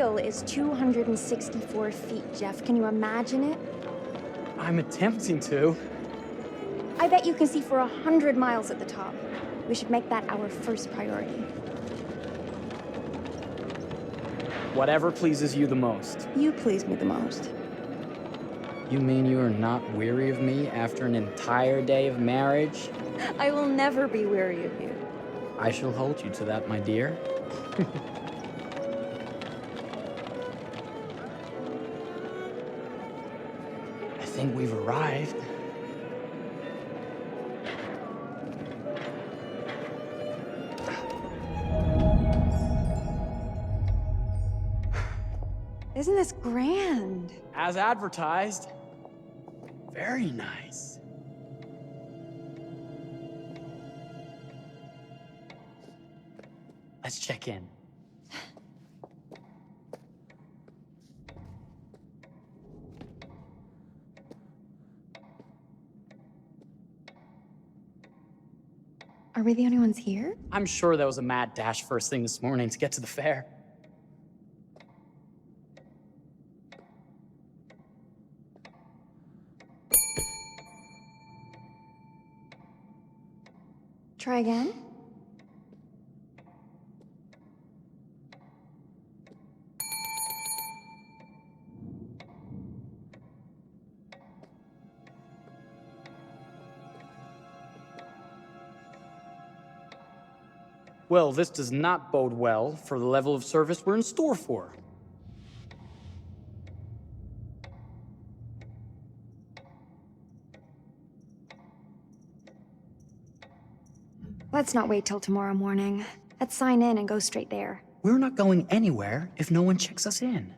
wheel is 264 feet, Jeff. Can you imagine it? I'm attempting to. I bet you can see for 100 miles at the top. We should make that our first priority. Whatever pleases you the most. You please me the most. You mean you are not weary of me after an entire day of marriage? I will never be weary of you. I shall hold you to that, my dear. I think we've arrived. Isn't this grand? As advertised. Very nice. Let's check in. Are we the only ones here? I'm sure there was a mad dash first thing this morning to get to the fair. Try again? Well, this does not bode well for the level of service we're in store for. Let's not wait till tomorrow morning. Let's sign in and go straight there. We're not going anywhere if no one checks us in.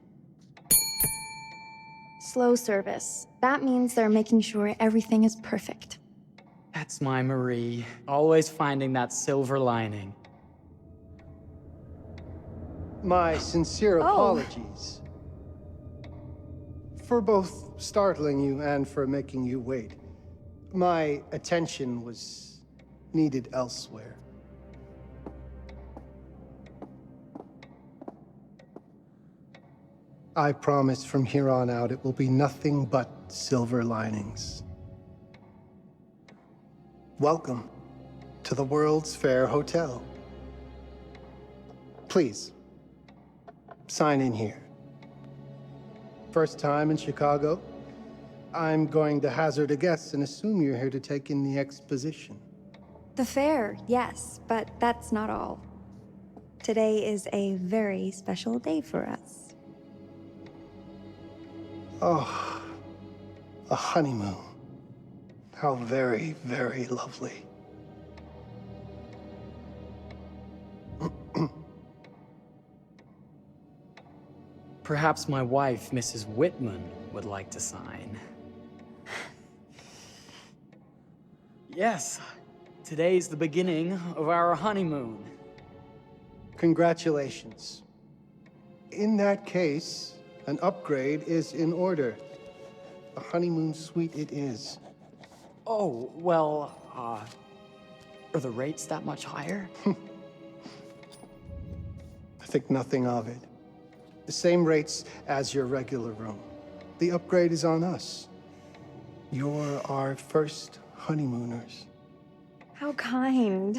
Slow service. That means they're making sure everything is perfect. That's my Marie, always finding that silver lining. My sincere apologies for both startling you and for making you wait. My attention was needed elsewhere. I promise from here on out it will be nothing but silver linings. Welcome to the World's Fair Hotel. Please, sign in here. First time in Chicago? I'm going to hazard a guess and assume you're here to take in the exposition. The fair, yes, but that's not all. Today is a very special day for us. Oh, a honeymoon. How very, very lovely. Perhaps my wife, Mrs. Whitman, would like to sign. Yes, today's the beginning of our honeymoon. Congratulations. In that case, an upgrade is in order. A honeymoon suite it is. Oh, well, are the rates that much higher? I think nothing of it. The same rates as your regular room. The upgrade is on us. You're our first honeymooners. How kind.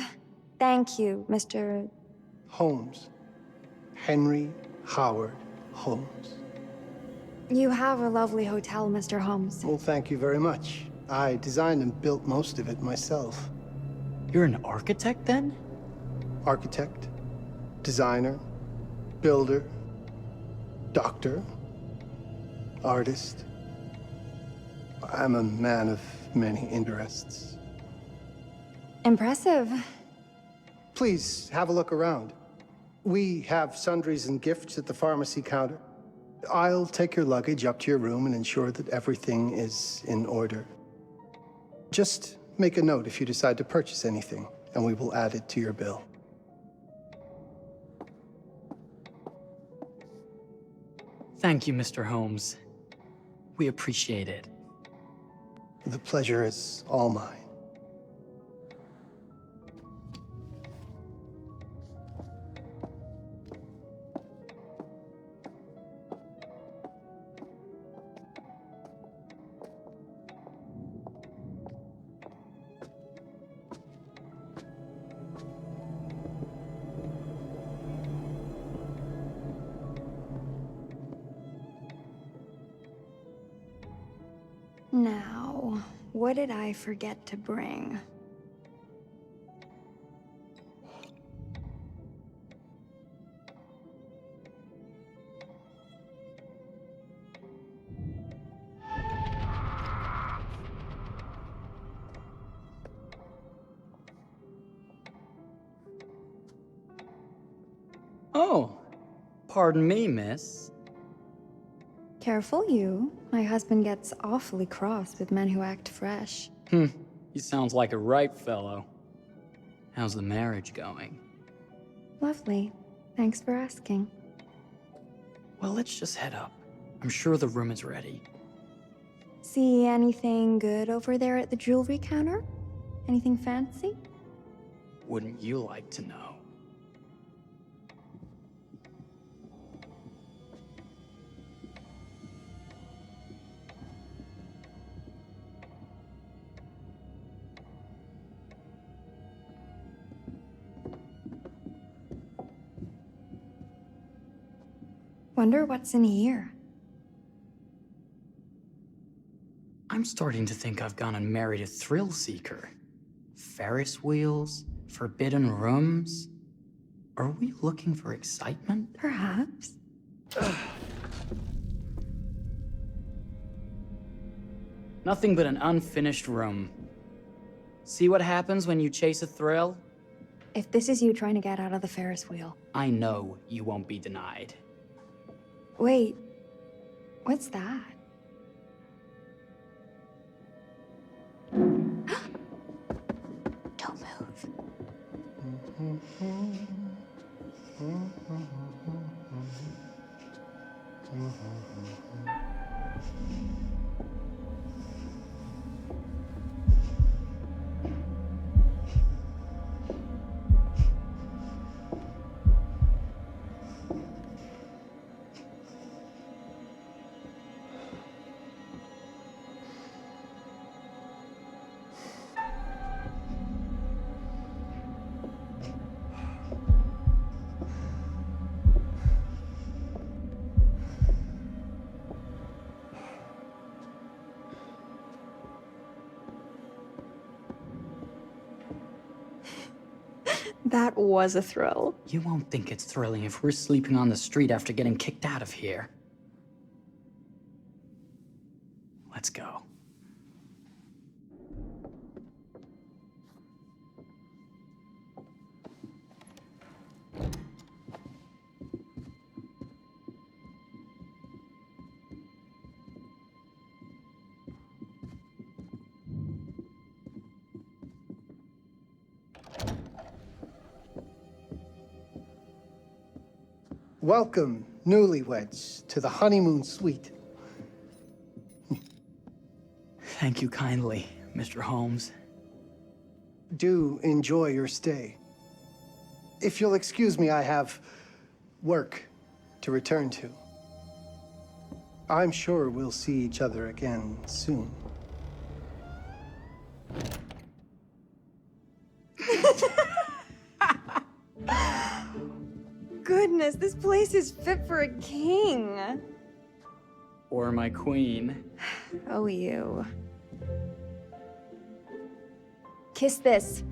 Thank you, Mr. Holmes. Henry Howard Holmes. You have a lovely hotel, Mr. Holmes. Well, thank you very much. I designed and built most of it myself. You're an architect, then? Architect, designer, builder, doctor, artist. I'm a man of many interests. Impressive. Please, have a look around. We have sundries and gifts at the pharmacy counter. I'll take your luggage up to your room and ensure that everything is in order. Just make a note if you decide to purchase anything, and we will add it to your bill. Thank you, Mr. Holmes. We appreciate it. The pleasure is all mine. Now, what did I forget to bring? Oh, pardon me, miss. Careful you. My husband gets awfully cross with men who act fresh. He sounds like a ripe fellow. How's the marriage going? Lovely. Thanks for asking. Well, let's just head up. I'm sure the room is ready. See anything good over there at the jewelry counter? Anything fancy? Wouldn't you like to know? Wonder what's in here. I'm starting to think I've gone and married a thrill seeker. Ferris wheels, forbidden rooms. Are we looking for excitement? Perhaps. Nothing but an unfinished room. See what happens when you chase a thrill? If this is you trying to get out of the Ferris wheel. I know you won't be denied. Wait, what's that? Don't move. That was a thrill. You won't think it's thrilling if we're sleeping on the street after getting kicked out of here. Let's go. Welcome, newlyweds, to the honeymoon suite. Thank you kindly, Mr. Holmes. Do enjoy your stay. If you'll excuse me, I have work to return to. I'm sure we'll see each other again soon. Goodness, this place is fit for a king. Or my queen. Oh, you. Kiss this.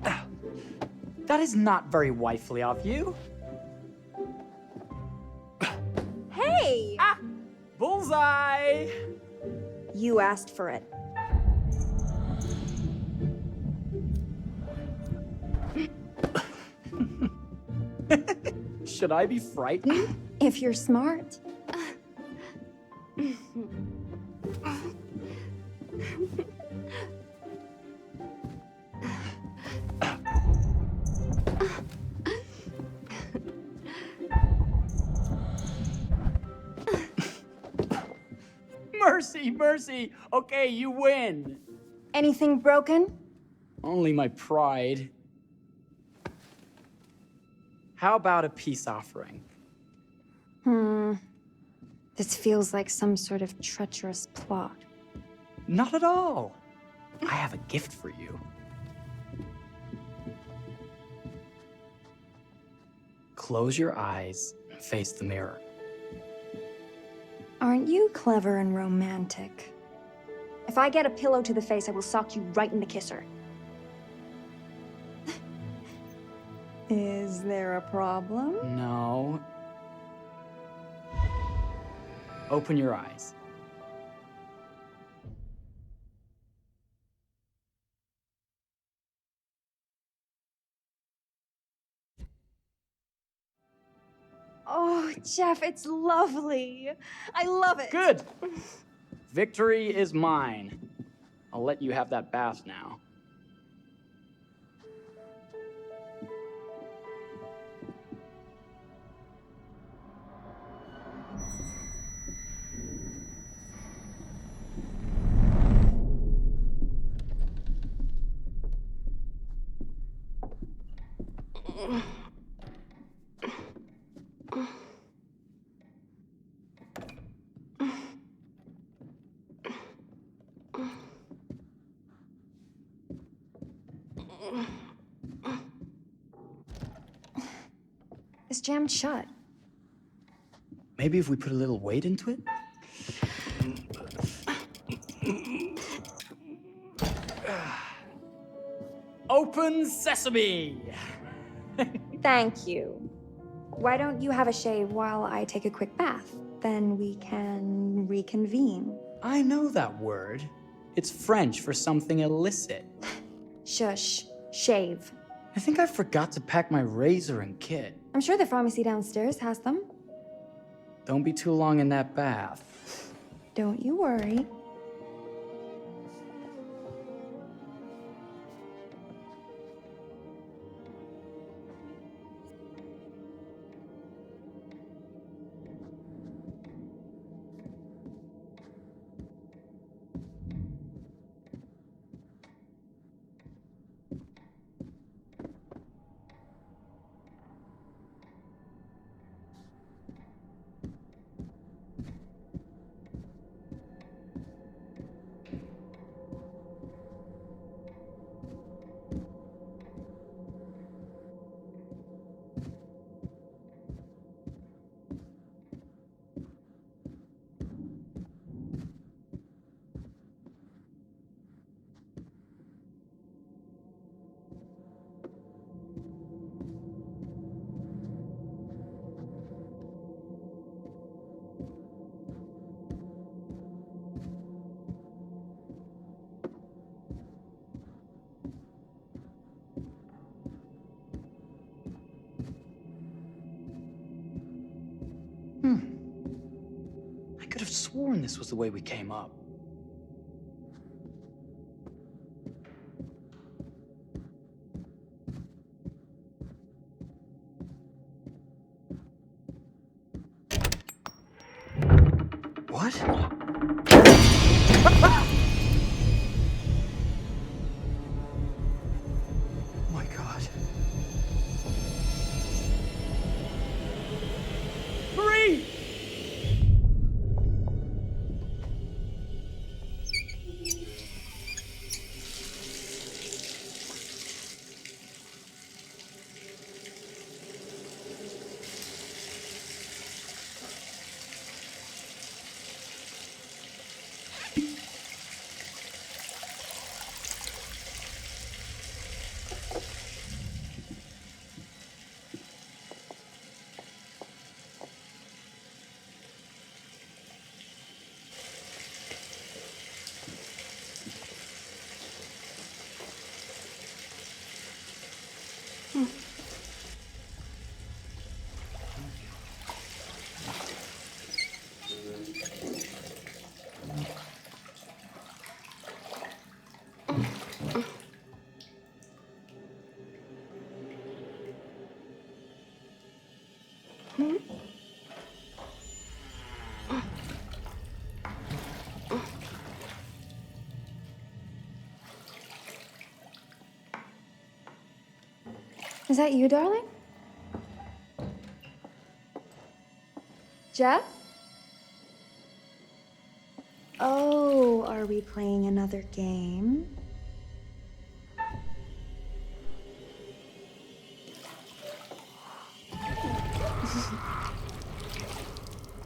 That is not very wifely of you. Hey! Ah! Bullseye! You asked for it. Should I be frightened? If you're smart. Mercy, mercy! Okay, you win! Anything broken? Only my pride. How about a peace offering? This feels like some sort of treacherous plot. Not at all. I have a gift for you. Close your eyes and face the mirror. Aren't you clever and romantic? If I get a pillow to the face, I will sock you right in the kisser. Is there a problem? No. Open your eyes. Oh, Jeff, it's lovely. I love it. Good! Victory is mine. I'll let you have that bath now. It's jammed shut. Maybe if we put a little weight into it? Open sesame! Thank you. Why don't you have a shave while I take a quick bath? Then we can reconvene. I know that word. It's French for something illicit. Shush. Shave. I think I forgot to pack my razor and kit. I'm sure the pharmacy downstairs has them. Don't be too long in that bath. Don't you worry. I could have sworn this was the way we came up. What? Oh my God. Marie! Is that you, darling? Jeff? Oh, are we playing another game?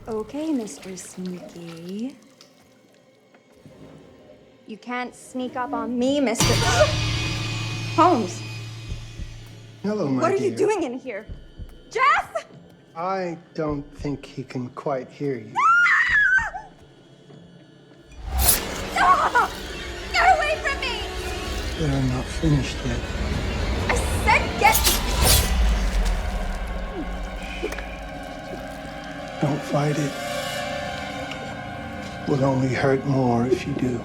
Okay, Mr. Sneaky. You can't sneak up on me, Mr. Holmes. Hello, my What are you dear. doing in here? Jeff! I don't think he can quite hear you. Ah! Get away from me! But I'm not finished yet. I said get... Don't fight it. Will only hurt more if you do.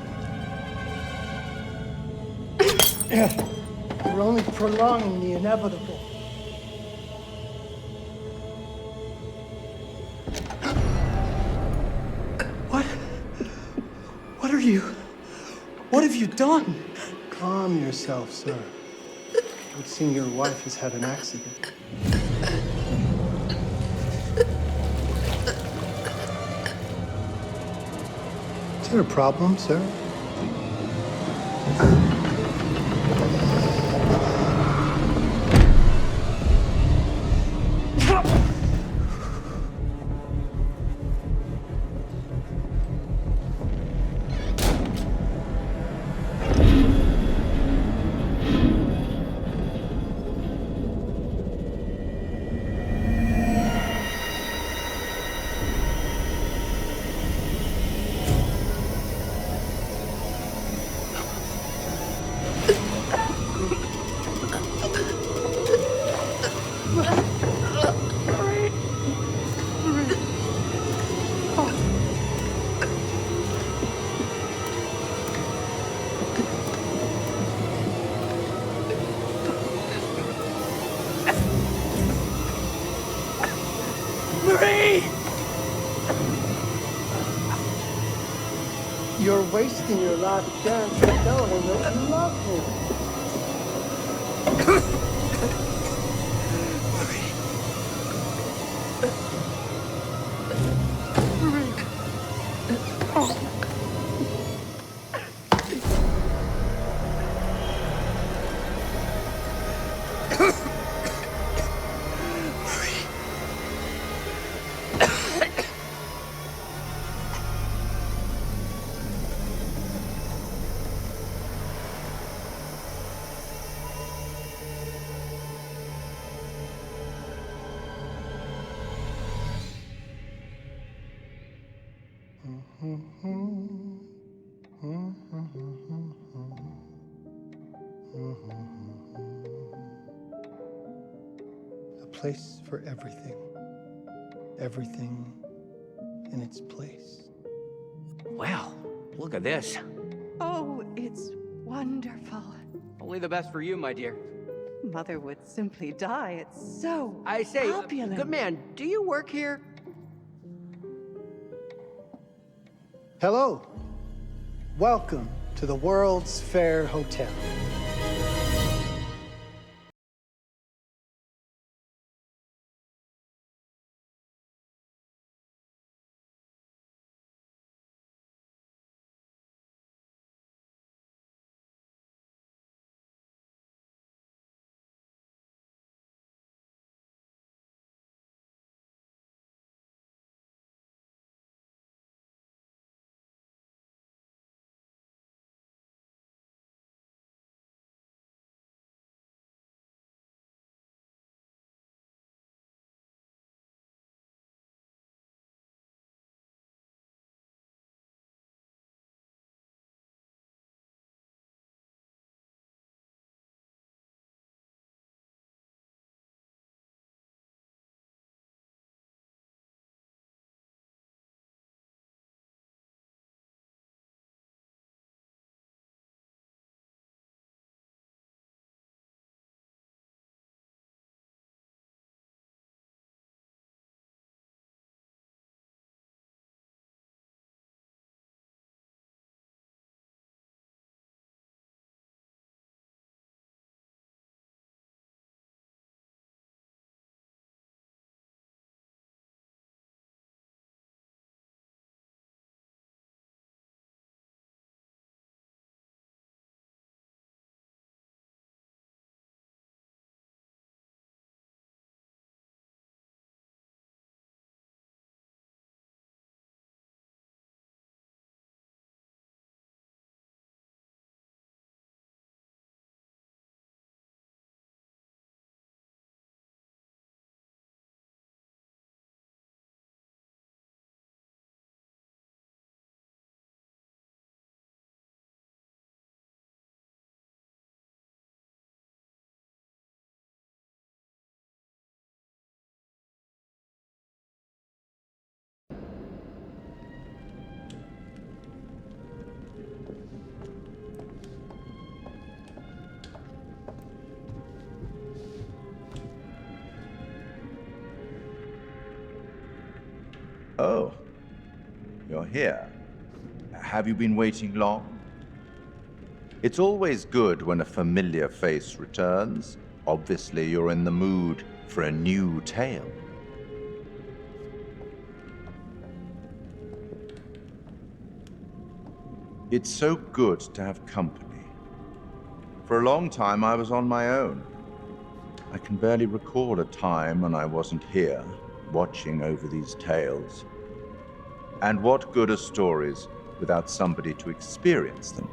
You're only prolonging the inevitable. What are you? What have you done? Calm yourself, sir. It would seem your wife has had an accident. Is there a problem, sir? Marie! You're wasting your last chance to tell him that you love him. A place for everything. Everything in its place. Well, look at this. Oh, it's wonderful. Only the best for you, my dear. Mother would simply die. It's so I say, opulent. good man, do you work here? Hello. Welcome to the World's Fair Hotel. here. Have you been waiting long? It's always good when a familiar face returns. Obviously, you're in the mood for a new tale. It's so good to have company. For a long time, I was on my own. I can barely recall a time when I wasn't here, watching over these tales. And what good are stories without somebody to experience them?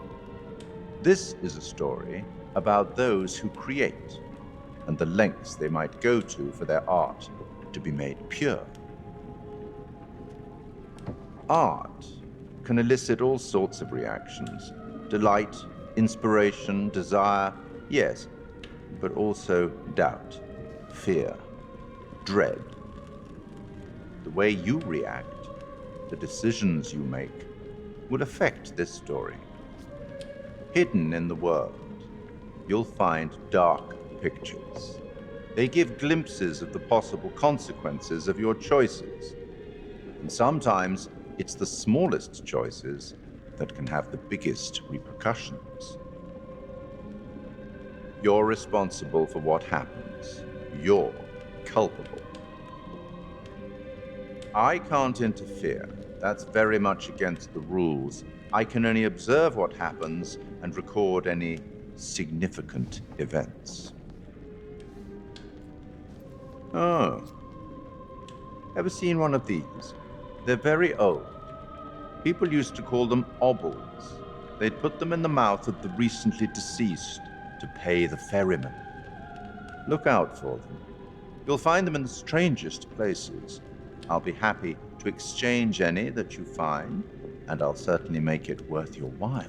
This is a story about those who create, and the lengths they might go to for their art to be made pure. Art can elicit all sorts of reactions. Delight, inspiration, desire, yes, but also doubt, fear, dread. The way you react, the decisions you make, will affect this story. Hidden in the world, you'll find dark pictures. They give glimpses of the possible consequences of your choices. And sometimes it's the smallest choices that can have the biggest repercussions. You're responsible for what happens. You're culpable. I can't interfere. That's very much against the rules. I can only observe what happens and record any significant events. Oh. Ever seen one of these? They're very old. People used to call them obbles. They'd put them in the mouth of the recently deceased to pay the ferryman. Look out for them. You'll find them in the strangest places. I'll be happy to exchange any that you find, and I'll certainly make it worth your while.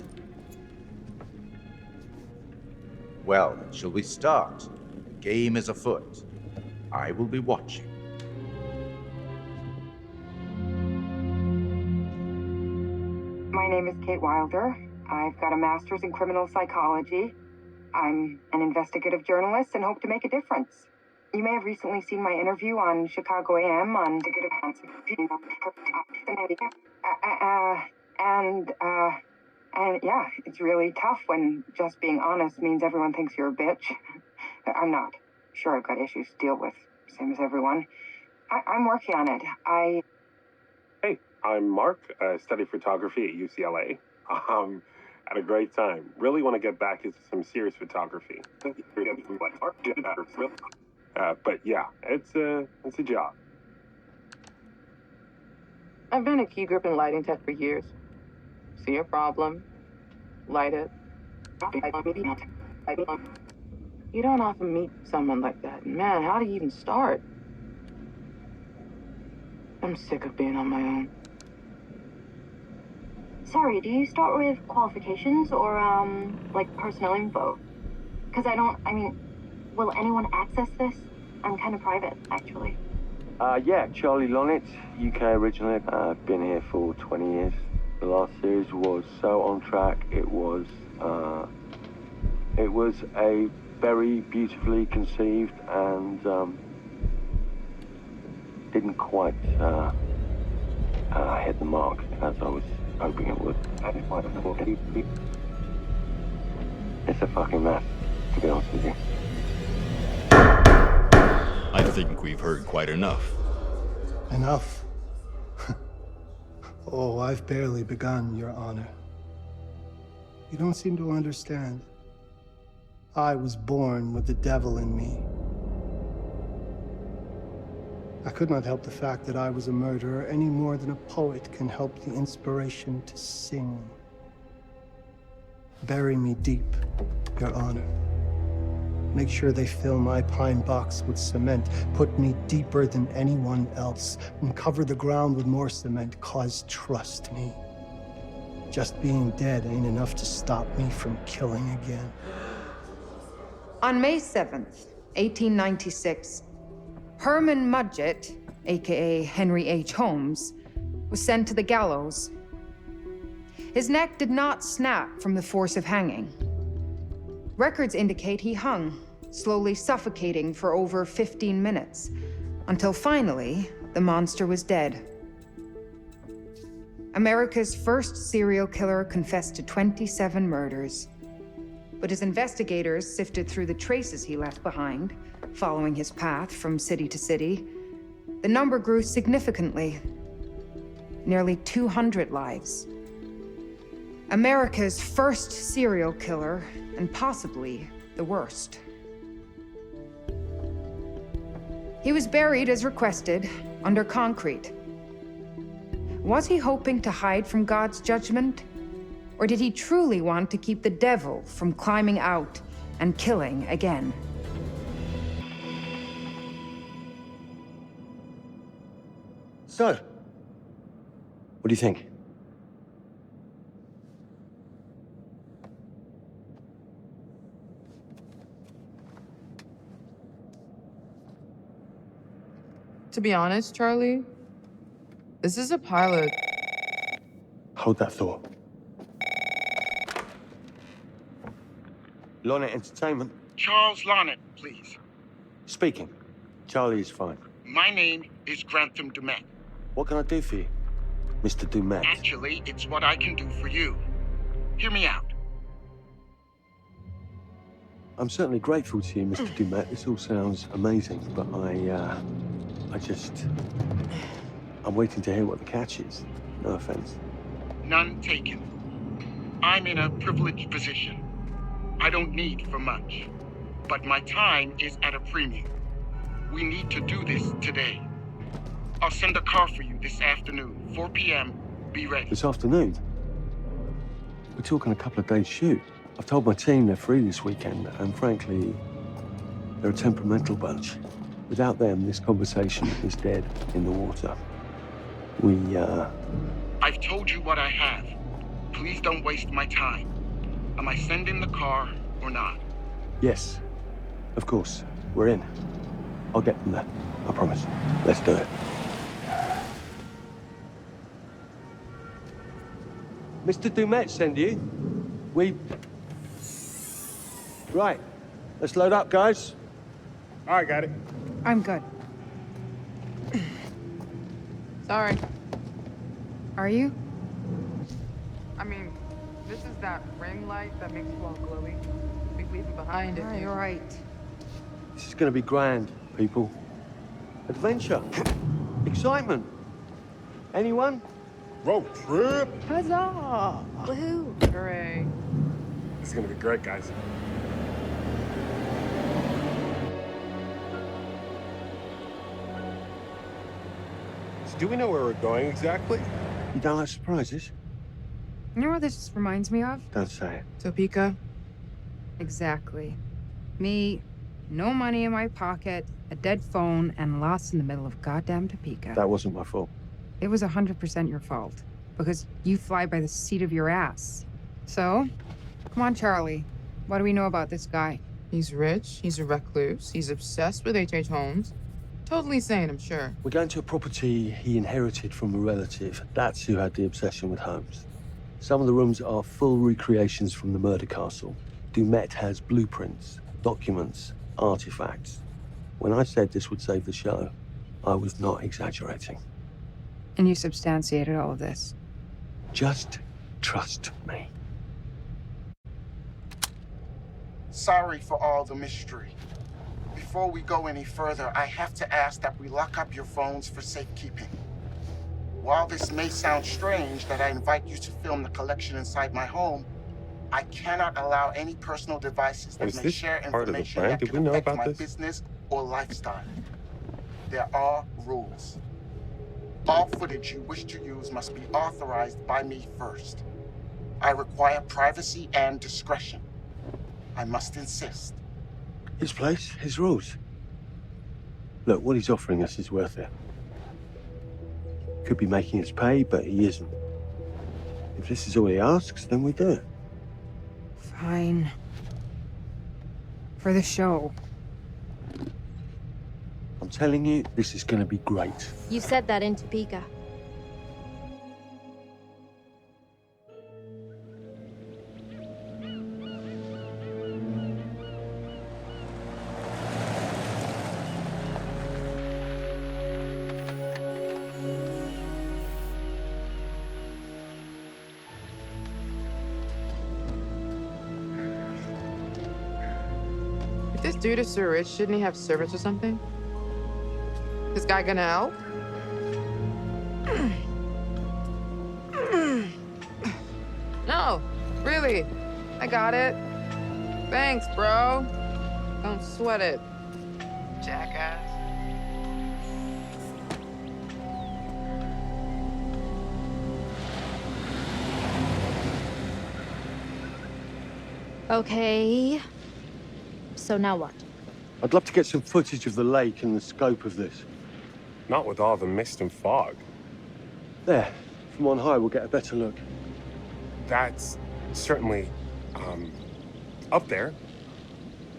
Well, shall we start? The game is afoot. I will be watching. My name is Kate Wilder. I've got a master's in criminal psychology. I'm an investigative journalist and hope to make a difference. You may have recently seen my interview on Chicago AM on and yeah, it's really tough when just being honest means everyone thinks you're a bitch. I'm not. Sure, I've got issues to deal with, same as everyone. I'm working on it. Hey, I'm Mark. I study photography at UCLA. Had a great time. Really want to get back into some serious photography. But yeah, it's a job. I've been a key grip and lighting tech for years. See a problem, light it. You don't often meet someone like that. Man, how do you even start? I'm sick of being on my own. Sorry, do you start with qualifications or, like personnel info? Because will anyone access this? I'm kind of private, actually. Yeah, Charlie Lonitz, UK originally. I've been here for 20 years. The last series was so on track. It was a very beautifully conceived and didn't quite hit the mark as I was hoping it would. It's a fucking mess, to be honest with you. I think we've heard quite enough. Enough? Oh, I've barely begun, Your Honor. You don't seem to understand. I was born with the devil in me. I could not help the fact that I was a murderer any more than a poet can help the inspiration to sing. Bury me deep, Your Honor. Make sure they fill my pine box with cement. Put me deeper than anyone else. And cover the ground with more cement, 'cause trust me, just being dead ain't enough to stop me from killing again. On May 7th, 1896, Herman Mudgett, aka Henry H. Holmes, was sent to the gallows. His neck did not snap from the force of hanging. Records indicate he hung, slowly suffocating for over 15 minutes, until finally, the monster was dead. America's first serial killer confessed to 27 murders. But as investigators sifted through the traces he left behind, following his path from city to city, the number grew significantly. Nearly 200 lives. America's first serial killer, and possibly the worst. He was buried as requested, under concrete. Was he hoping to hide from God's judgment? Or did he truly want to keep the devil from climbing out and killing again? So, what do you think? To be honest, Charlie, this is a pilot. Hold that thought. Lonnet Entertainment. Charles Lonnet, please. Speaking. Charlie is fine. My name is Grantham Dumet. What can I do for you, Mr. Dumet? Actually, it's what I can do for you. Hear me out. I'm certainly grateful to you, Mr. Dumet. This all sounds amazing, but I'm waiting to hear what the catch is. No offense. None taken. I'm in a privileged position. I don't need for much, but my time is at a premium. We need to do this today. I'll send a car for you this afternoon, 4 p.m. Be ready. This afternoon? We're talking a couple of days shoot. I've told my team they're free this weekend, and frankly, they're a temperamental bunch. Without them, this conversation is dead in the water. I've told you what I have. Please don't waste my time. Am I sending the car or not? Yes, of course. We're in. I'll get them there. I promise. Let's do it. Mr. Dumet send you? Right. Let's load up, guys. All right, got it. I'm good. Sorry. Are you? I mean, this is that ring light that makes you all glowy. We leave it behind if you... You're right. This is gonna be grand, people. Adventure. Excitement. Anyone? Road trip. Huzzah! Woohoo! Hooray. This is gonna be great, guys. So do we know where we're going exactly? You don't like surprises? You know what this reminds me of? Don't say it. Topeka? Exactly. Me, no money in my pocket, a dead phone, and lost in the middle of goddamn Topeka. That wasn't my fault. It was 100% your fault. Because you fly by the seat of your ass. So, come on, Charlie. What do we know about this guy? He's rich, he's a recluse, he's obsessed with H.H. Holmes. Totally sane, I'm sure. We're going to a property he inherited from a relative. That's who had the obsession with Holmes. Some of the rooms are full recreations from the murder castle. Dumet has blueprints, documents, artifacts. When I said this would save the show, I was not exaggerating. And you substantiated all of this. Just trust me. Sorry for all the mystery. Before we go any further, I have to ask that we lock up your phones for safekeeping. While this may sound strange that I invite you to film the collection inside my home, I cannot allow any personal devices that may share information that could affect my business or lifestyle. There are rules. All footage you wish to use must be authorized by me first. I require privacy and discretion. I must insist. His place, his rules. Look, what he's offering us is worth it. Could be making us pay, but he isn't. If this is all he asks, then we do it. Fine. For the show. I'm telling you, this is gonna be great. You said that in Topeka. If this dude is so rich, shouldn't he have servants or something? This guy gonna help? No, really. I got it. Thanks, bro. Don't sweat it, jackass. Okay. So now what? I'd love to get some footage of the lake and the scope of this. Not with all the mist and fog. There, from on high, we'll get a better look. That's certainly, up there.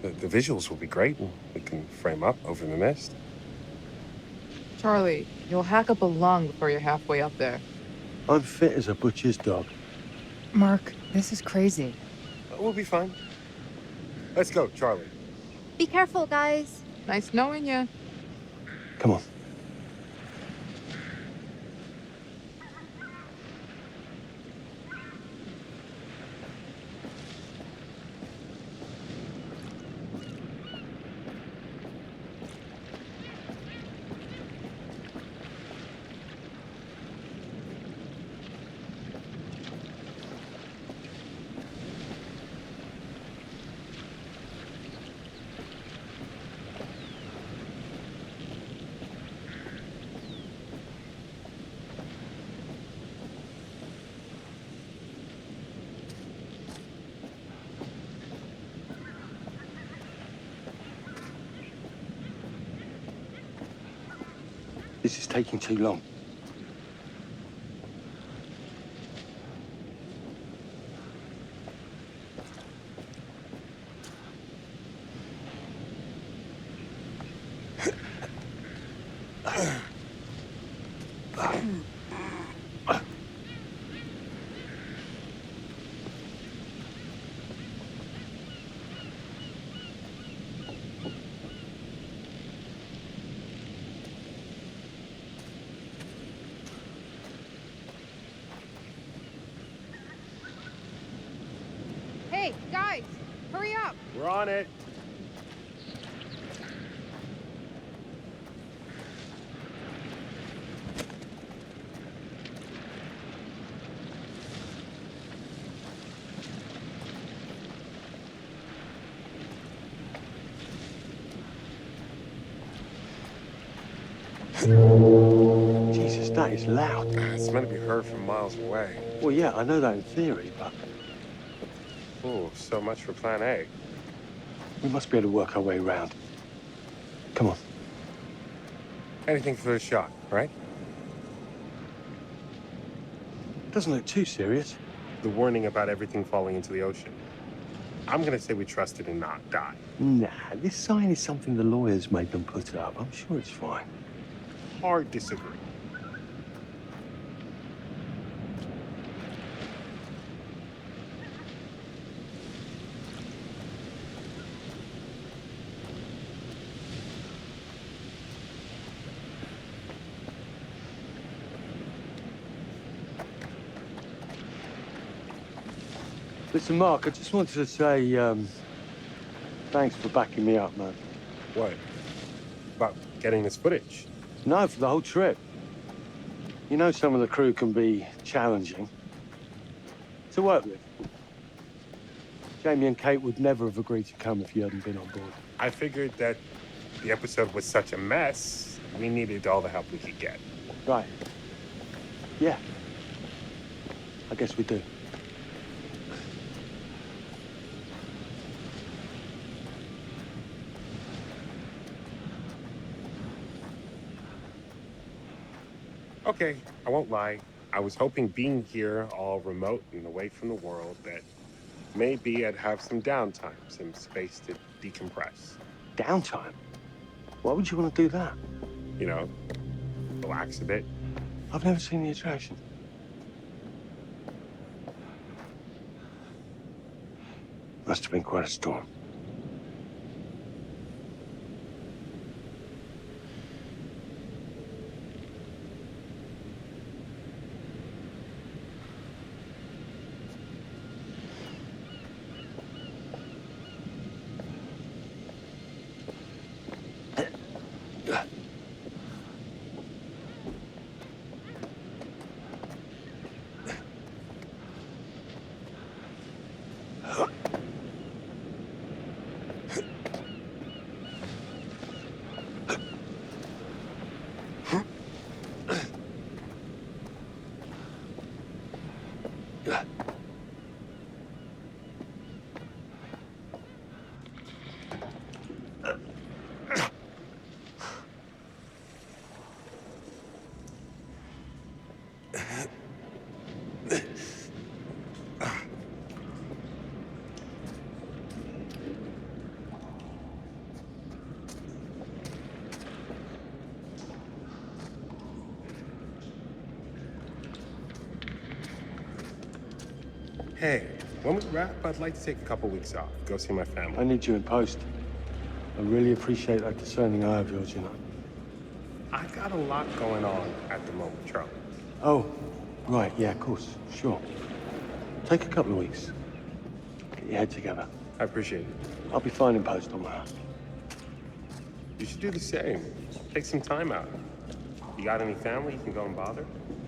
The visuals will be great. We can frame up over the mist. Charlie, you'll hack up a lung before you're halfway up there. I'm fit as a butcher's dog. Mark, this is crazy. We'll be fine. Let's go, Charlie. Be careful, guys. Nice knowing you. Come on. This is taking too long. Hey, guys, hurry up. We're on it. Jesus, that is loud. It's meant to be heard from miles away. Well, yeah, I know that in theory, but Oh, so much for plan A. we must be able to work our way around. Come on. Anything for the shot, right? Doesn't look too serious. The warning about everything falling into the ocean. I'm gonna say we trust it and not die. Nah, this sign is something the lawyers made them put up. I'm sure it's fine. Hard disagree. Listen, Mark, I just wanted to say, thanks for backing me up, man. What? About getting this footage? No, for the whole trip. You know some of the crew can be challenging to work with. Jamie and Kate would never have agreed to come if you hadn't been on board. I figured that the episode was such a mess, we needed all the help we could get. Right. Yeah. I guess we do. Okay, I won't lie. I was hoping being here, all remote and away from the world, that maybe I'd have some downtime, some space to decompress. Downtime? Why would you want to do that? You know, relax a bit. I've never seen the attraction. Must have been quite a storm. Hey, when we wrap, I'd like to take a couple weeks off. Go see my family. I need you in post. I really appreciate that discerning eye of yours, you know. I got a lot going on at the moment, Charlie. Oh, right, yeah, of course, sure. Take a couple of weeks. Get your head together. I appreciate it. I'll be fine in post on that. You should do the same. Take some time out. You got any family you can go and bother?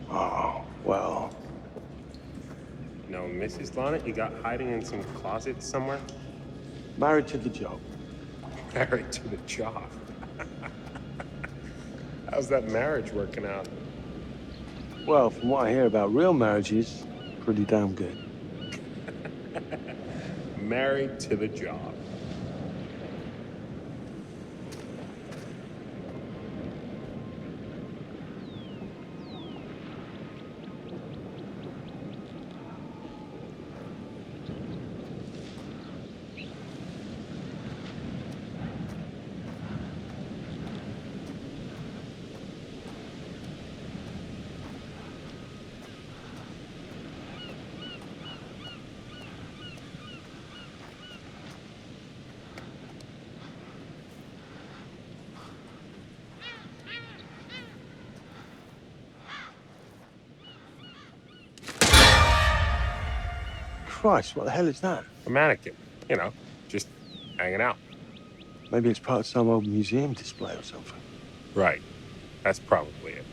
Oh, well... No, Mrs. Lonnet, you got hiding in some closet somewhere? Married to the job. Married to the job? How's that marriage working out? Well, from what I hear about real marriages, pretty damn good. Married to the job. Christ, what the hell is that? A mannequin, you know, just hanging out. Maybe it's part of some old museum display or something. Right. That's probably it.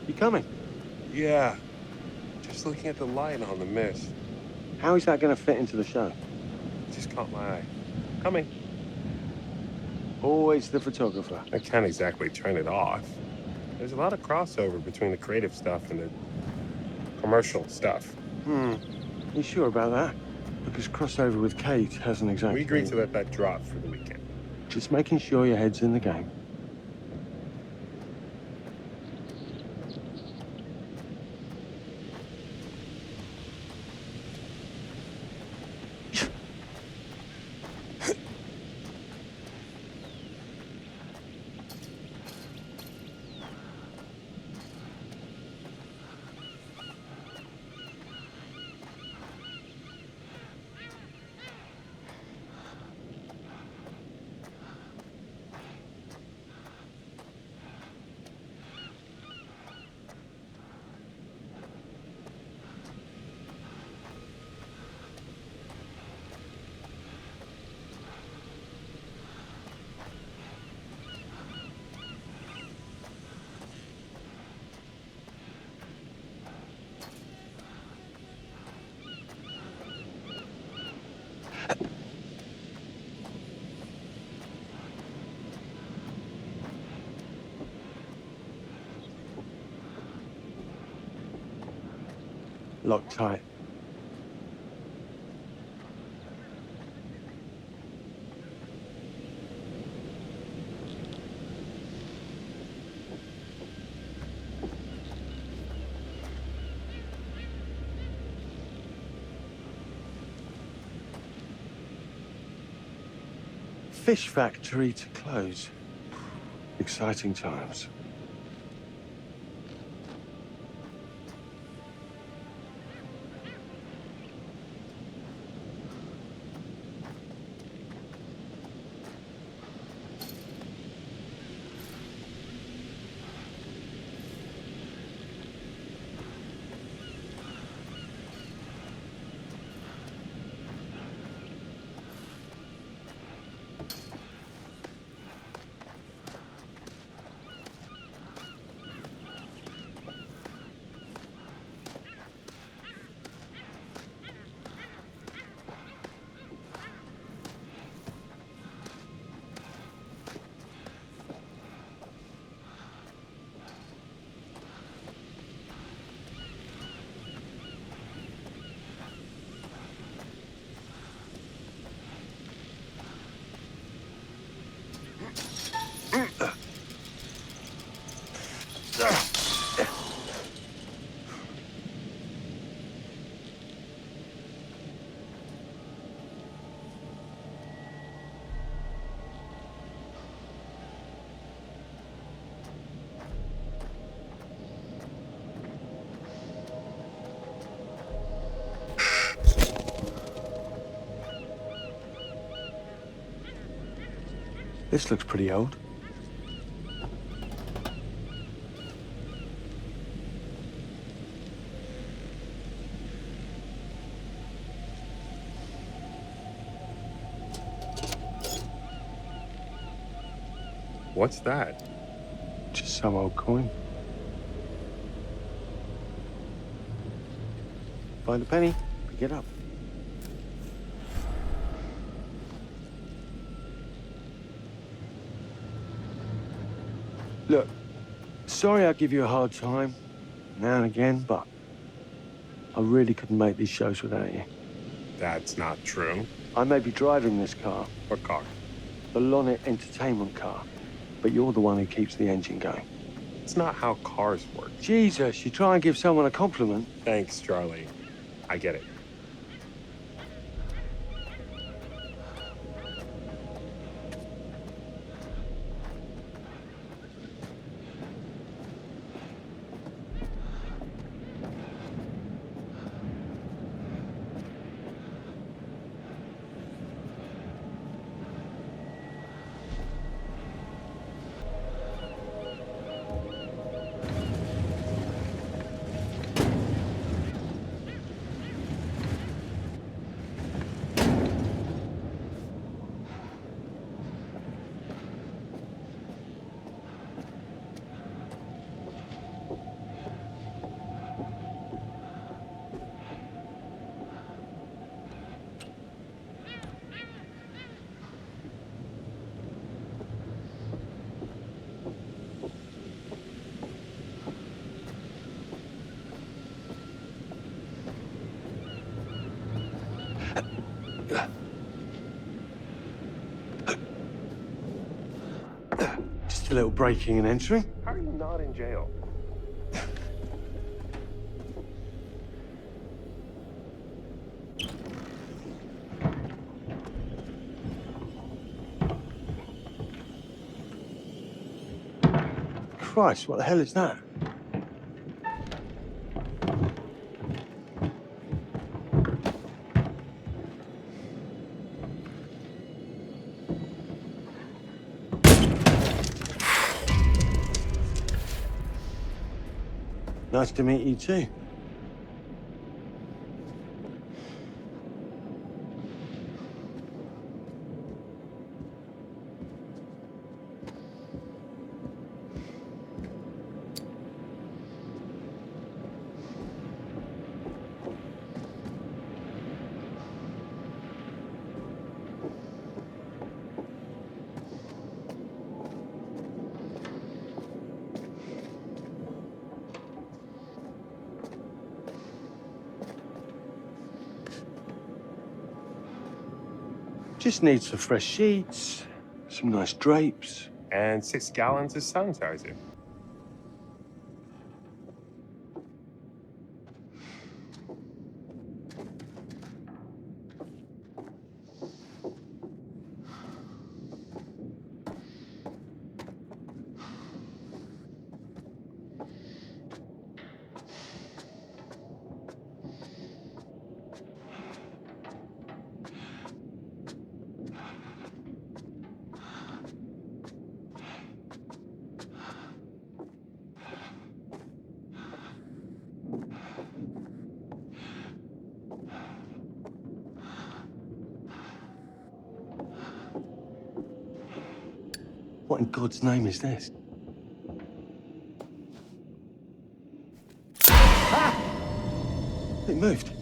You coming? Yeah. Just looking at the light on the mist. How is that going to fit into the show? Just caught my eye. Coming. Always the photographer. I can't exactly turn it off. There's a lot of crossover between the creative stuff and the commercial stuff. You sure about that? Because crossover with Kate hasn't exactly... We agreed to let that drop for the weekend. Just making sure your head's in the game. Locked tight. fish factory to close. Exciting times. This looks pretty old. What's that? Just some old coin. Find a penny, pick it up. Look, sorry I give you a hard time now and again, but I really couldn't make these shows without you. That's not true. I may be driving this car. What car? The Lonnet entertainment car. But you're the one who keeps the engine going. It's not how cars work. Jesus, you try and give someone a compliment. Thanks, Charlie. I get it. Just a little breaking and entering. How are you not in jail? Christ, what the hell is that? Nice to meet you too. Just need some fresh sheets, some nice drapes. And 6 gallons of sanitizer. What in God's name is this? Ah! It moved.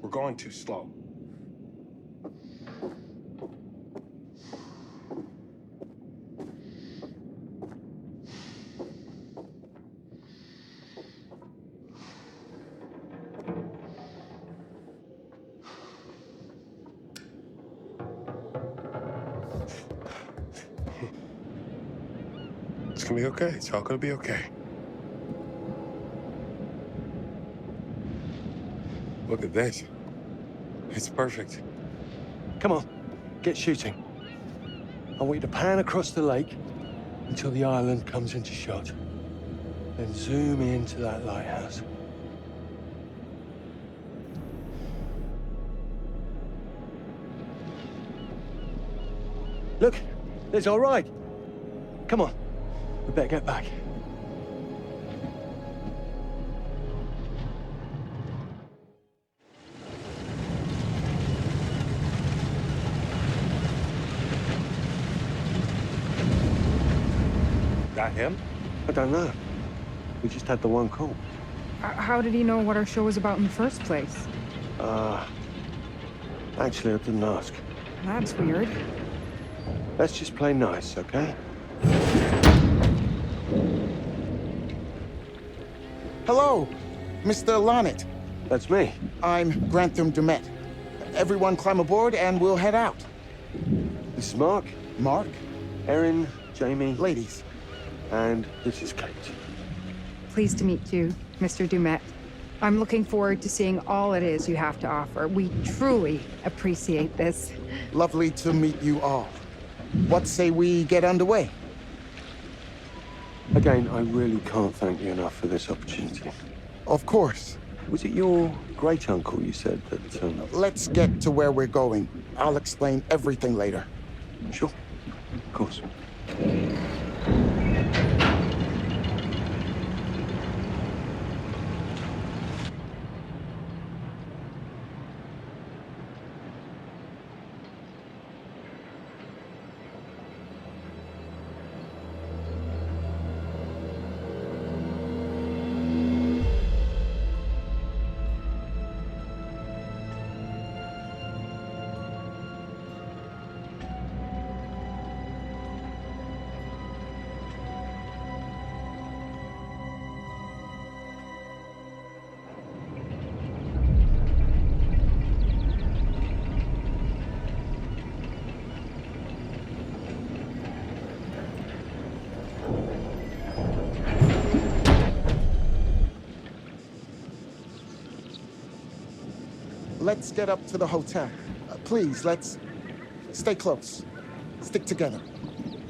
We're going too slow. It's gonna be okay. It's all gonna be okay. Look at this. It's perfect. Come on, get shooting. I want you to pan across the lake until the island comes into shot. Then zoom into that lighthouse. Look, there's our ride. Come on, we better get back. That him? I don't know. We just had the one call. How did he know what our show was about in the first place? Actually, I didn't ask. That's weird. Let's just play nice, okay? Hello, Mr. Lonnet. That's me. I'm Grantham Dumet. Everyone climb aboard and we'll head out. This is Mark. Mark? Erin, Jamie. Ladies. And this is Kate. Pleased to meet you, Mr. Dumet. I'm looking forward to seeing all it is you have to offer. We truly appreciate this. Lovely to meet you all. What say we get underway? Again, I really can't thank you enough for this opportunity. Of course. Was it your great-uncle you said that... Let's get to where we're going. I'll explain everything later. Sure. Of course. Let's get up to the hotel. Please, let's stay close. Stick together.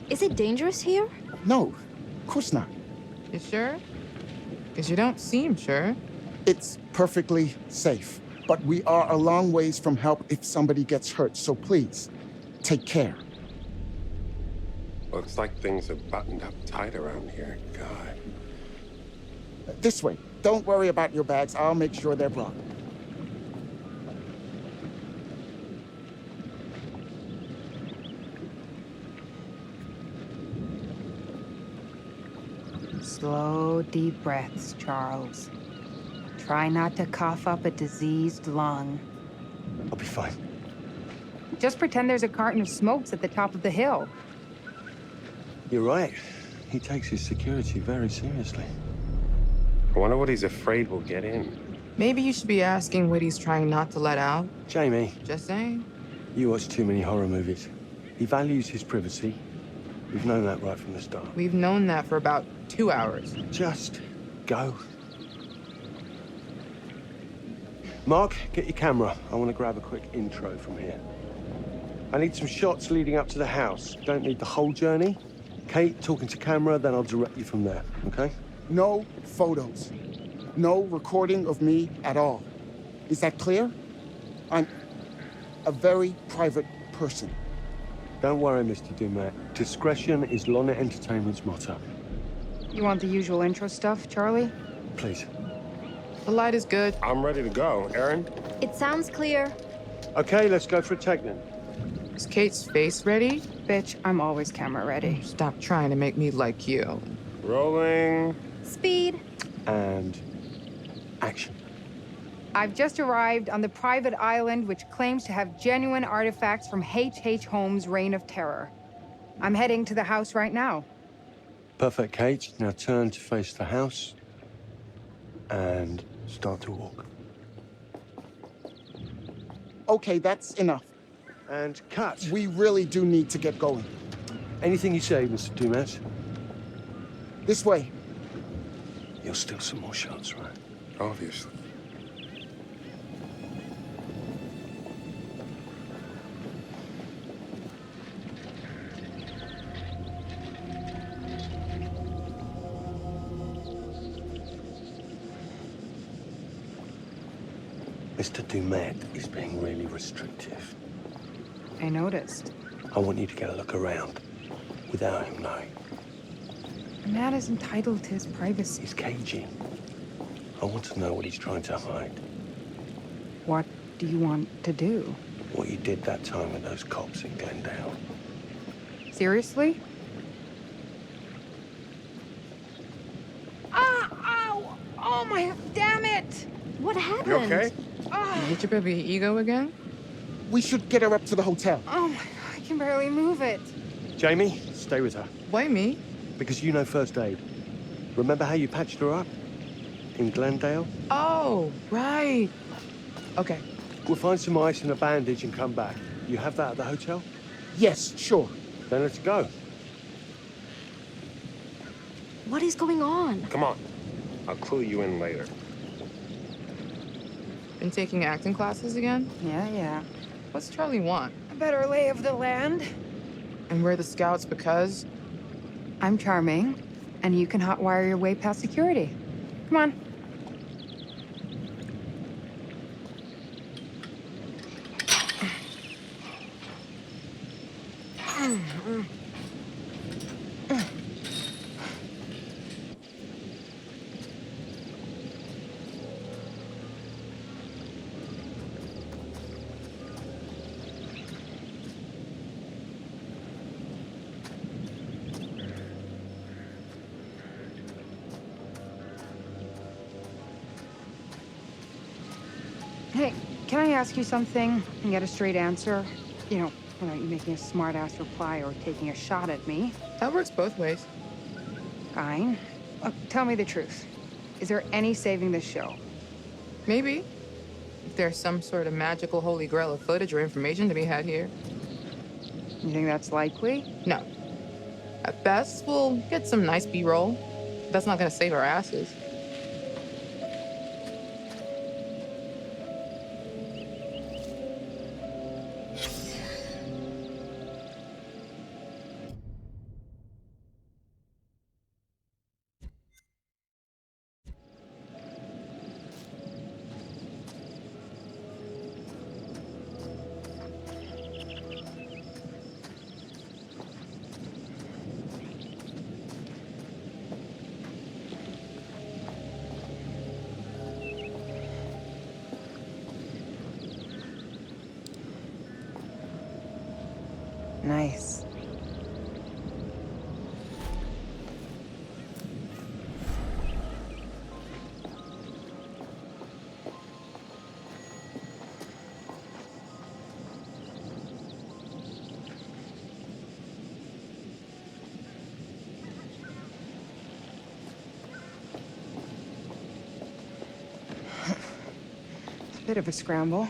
Is it dangerous here? No, of course not. You sure? Because you don't seem sure. It's perfectly safe. But we are a long ways from help if somebody gets hurt, so please, take care. Looks like things are buttoned up tight around here. God. This way. Don't worry about your bags. I'll make sure they're brought. Slow, deep breaths, Charles. Try not to cough up a diseased lung. I'll be fine. Just pretend there's a carton of smokes at the top of the hill. You're right. He takes his security very seriously. I wonder what he's afraid will get in. Maybe you should be asking what he's trying not to let out. Jamie. Just saying. You watch too many horror movies. He values his privacy. We've known that right from the start. We've known that for about 2 hours. Just go. Mark, get your camera. I want to grab a quick intro from here. I need some shots leading up to the house. Don't need the whole journey. Kate, talking to camera, then I'll direct you from there, okay? No photos. No recording of me at all. Is that clear? I'm a very private person. Don't worry, Mr. Dumet. Discretion is Lonnet Entertainment's motto. You want the usual intro stuff, Charlie? Please. The light is good. I'm ready to go. Aaron? It sounds clear. Okay, let's go for a take then. Is Kate's face ready? Bitch, I'm always camera ready. Stop trying to make me like you. Rolling. Speed. And action. I've just arrived on the private island which claims to have genuine artifacts from H.H. Holmes' Reign of Terror. I'm heading to the house right now. Perfect, Kate. Now turn to face the house and start to walk. Okay, that's enough. And cut. We really do need to get going. Anything you say, Mr. Dumas. This way. You'll steal some more shots, right? Obviously. Mr. Dumet is being really restrictive. I noticed. I want you to get a look around without him knowing. A man is entitled to his privacy. He's cagey. I want to know what he's trying to hide. What do you want to do? What you did that time with those cops in Glendale. Seriously? Ah! Ow! Oh my... Damn it! What happened? You okay? Ah! You hit your baby ego again? We should get her up to the hotel. Oh my... I can barely move it. Jamie, stay with her. Why me? Because you know first aid. Remember how you patched her up? In Glendale? Oh, right. Okay. We'll find some ice and a bandage and come back. You have that at the hotel? Yes, sure. Then let's go. What is going on? Come on. I'll clue you in later. Been taking acting classes again? Yeah. What's Charlie want? A better lay of the land. And we're the scouts because? I'm charming, and you can hotwire your way past security. Come on. Hey, can I ask you something and get a straight answer? You know, without you making a smart-ass reply or taking a shot at me. That works both ways. Fine. Look, tell me the truth. Is there any saving this show? Maybe. If there's some sort of magical holy grail of footage or information to be had here. You think that's likely? No. At best, we'll get some nice B-roll. That's not gonna save our asses. Nice. It's a bit of a scramble.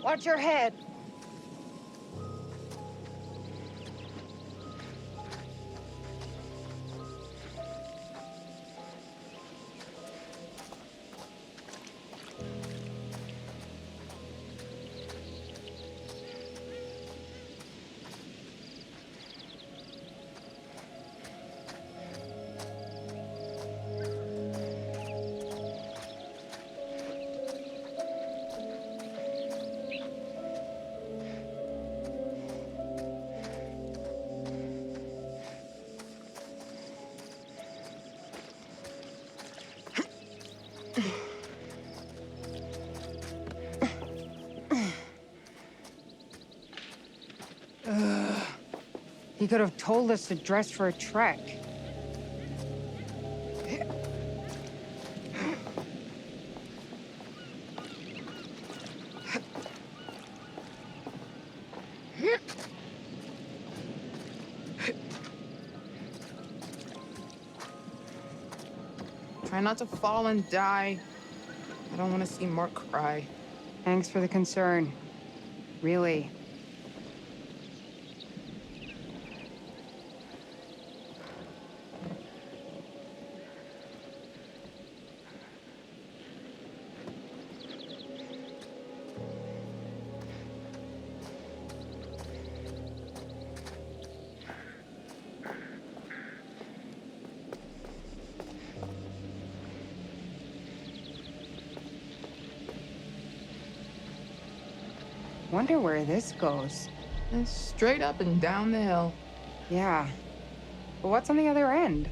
Watch your head. He could have told us to dress for a trek. Try not to fall and die. I don't want to see Mark cry. Thanks for the concern. Really. Wonder where this goes. It's straight up and down the hill. Yeah. But what's on the other end?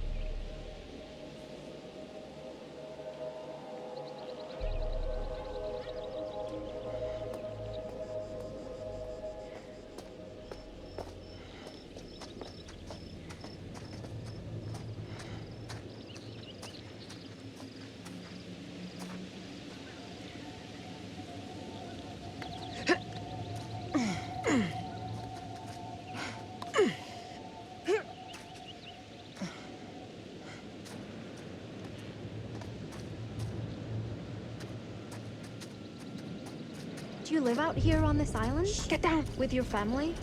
Do you live out here on this island? Get down! With your family?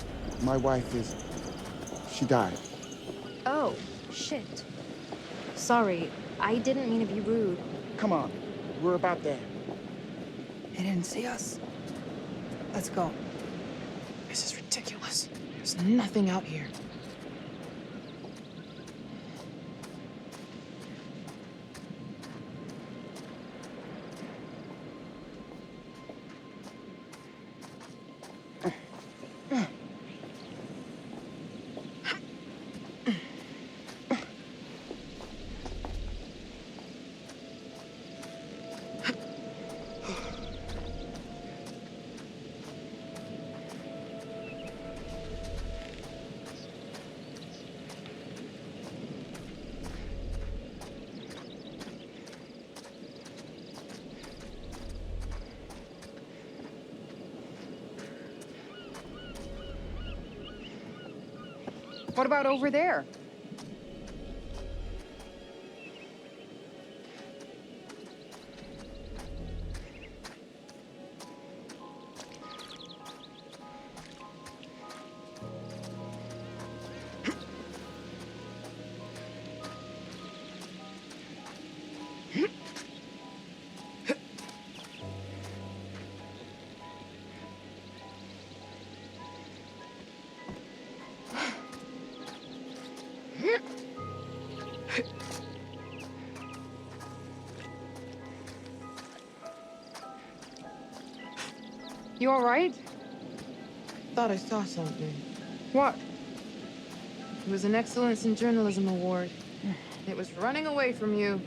My wife is... she died. Oh, shit. Sorry, I didn't mean to be rude. Come on, we're about there. They didn't see us. Let's go. This is ridiculous. There's nothing out here. What about over there? You all right? Thought I saw something. What? It was an Excellence in Journalism award. It was running away from you.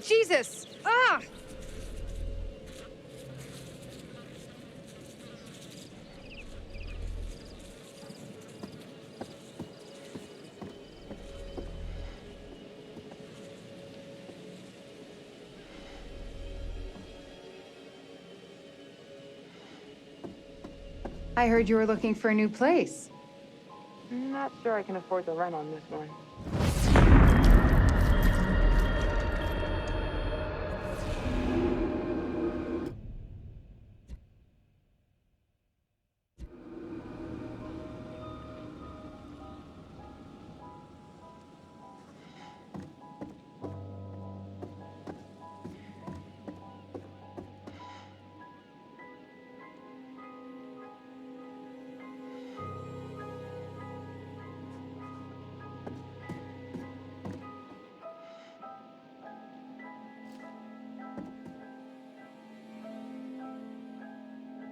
Jesus! Ah! I heard you were looking for a new place. Not sure I can afford the rent on this one.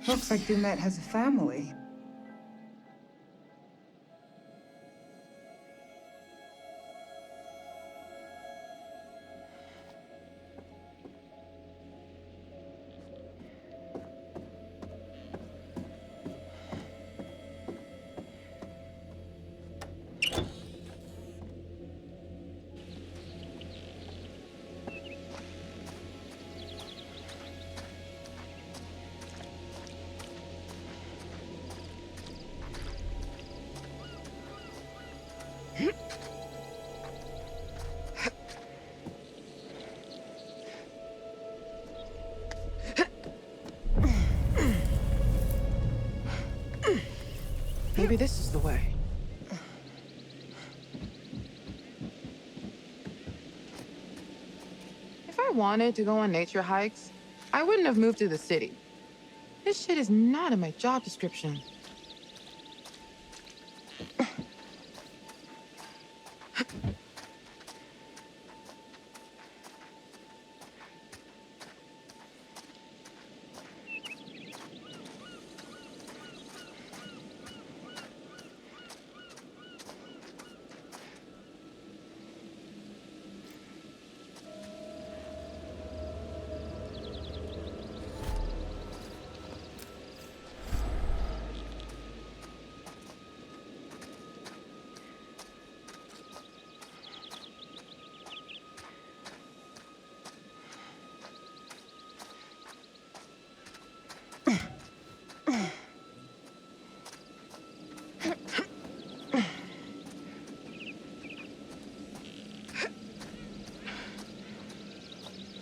Looks like Dumet has a family. Maybe this is the way. If I wanted to go on nature hikes, I wouldn't have moved to the city. This shit is not in my job description.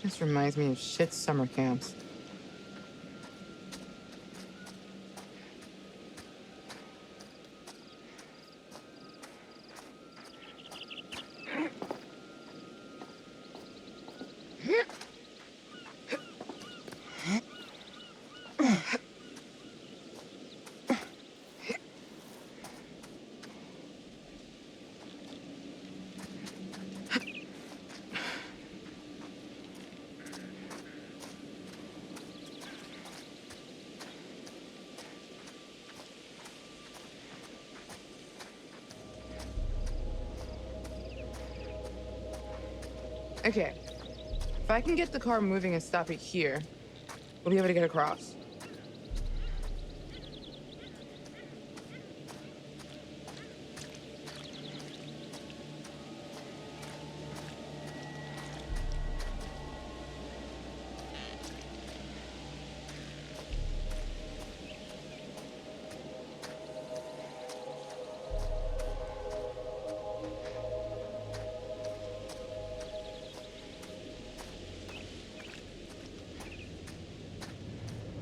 This reminds me of shit summer camps. Okay, if I can get the car moving and stop it here, we'll be able to get across.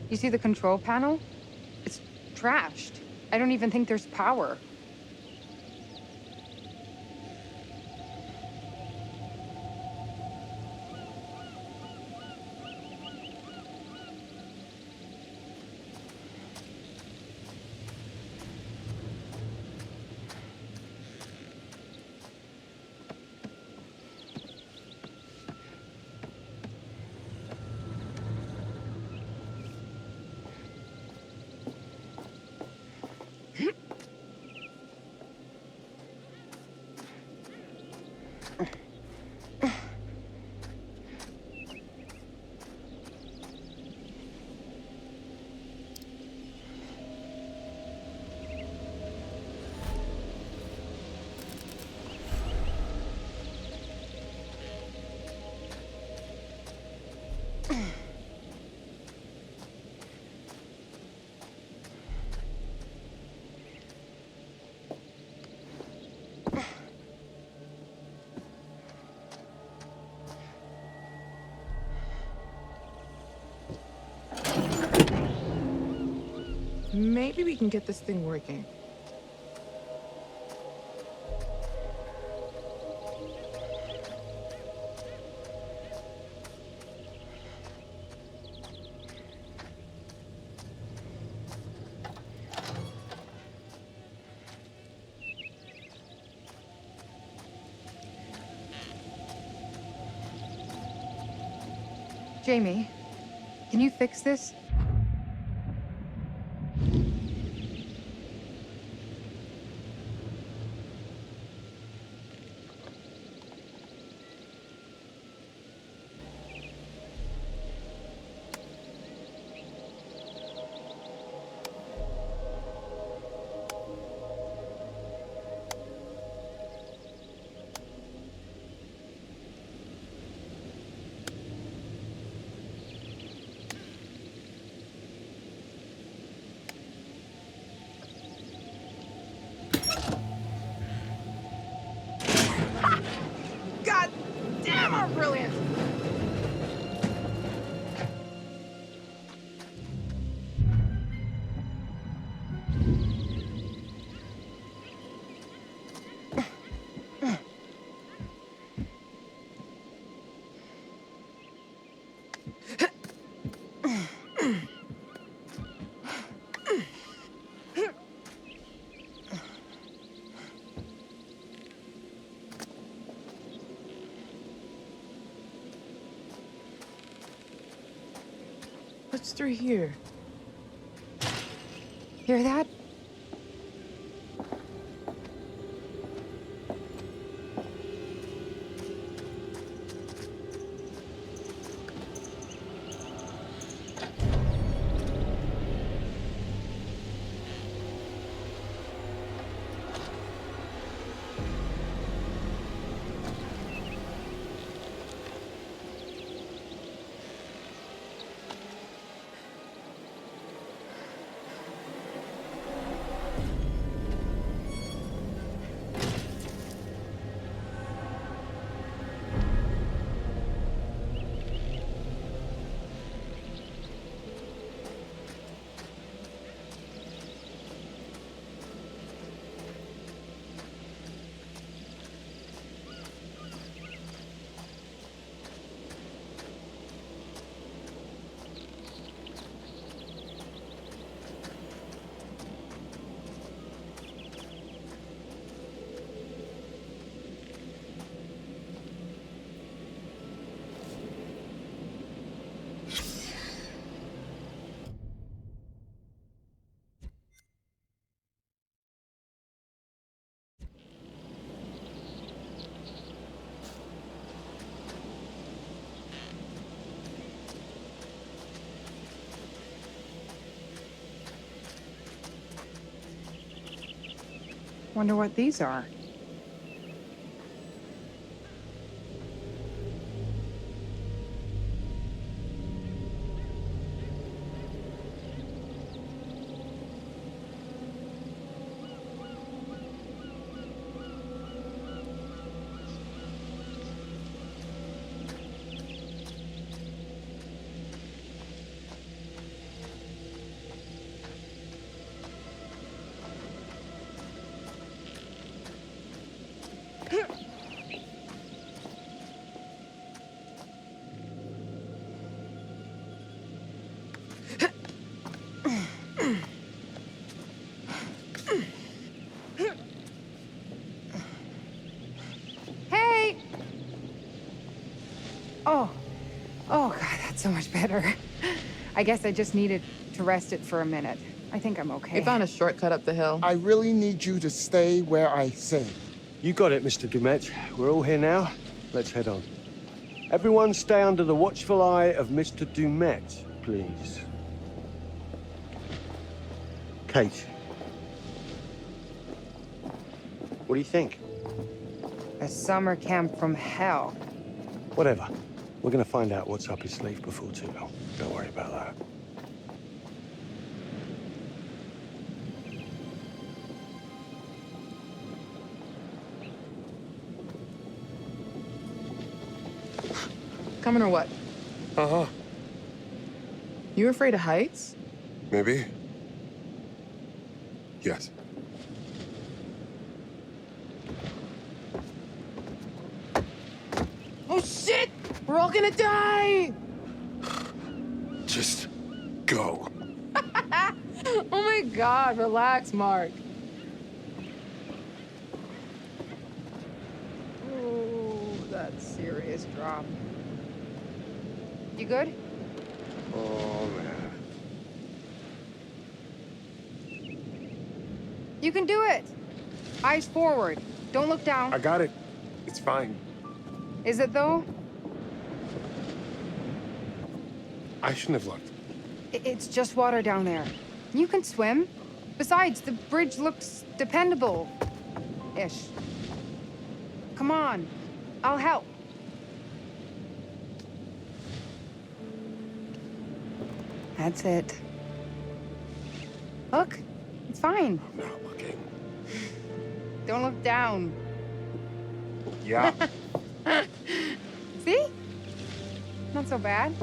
You see the control panel? It's trashed. I don't even think there's power. Maybe we can get this thing working. Jamie, can you fix this? What's through here? Hear that? Wonder what these are. Hey! Oh God, that's so much better. I guess I just needed to rest it for a minute. I think I'm okay. We found a shortcut up the hill. I really need you to stay where I say. You got it, Mr. Dumet. We're all here now. Let's head on. Everyone stay under the watchful eye of Mr. Dumet, please. Kate. What do you think? A summer camp from hell. Whatever. We're gonna find out what's up his sleeve before too long. Don't worry about that. Coming or what? Uh-huh. You afraid of heights? Maybe. Yes. Oh shit! We're all gonna die! Just go. Oh my God, relax, Mark. Oh, that's serious drop. You good? Oh, man. You can do it! Eyes forward. Don't look down. I got it. It's fine. Is it though? I shouldn't have looked. It's just water down there. You can swim. Besides, the bridge looks dependable-ish. Come on. I'll help. That's it. Look, it's fine. I'm not looking. Don't look down. Yeah. See? Not so bad.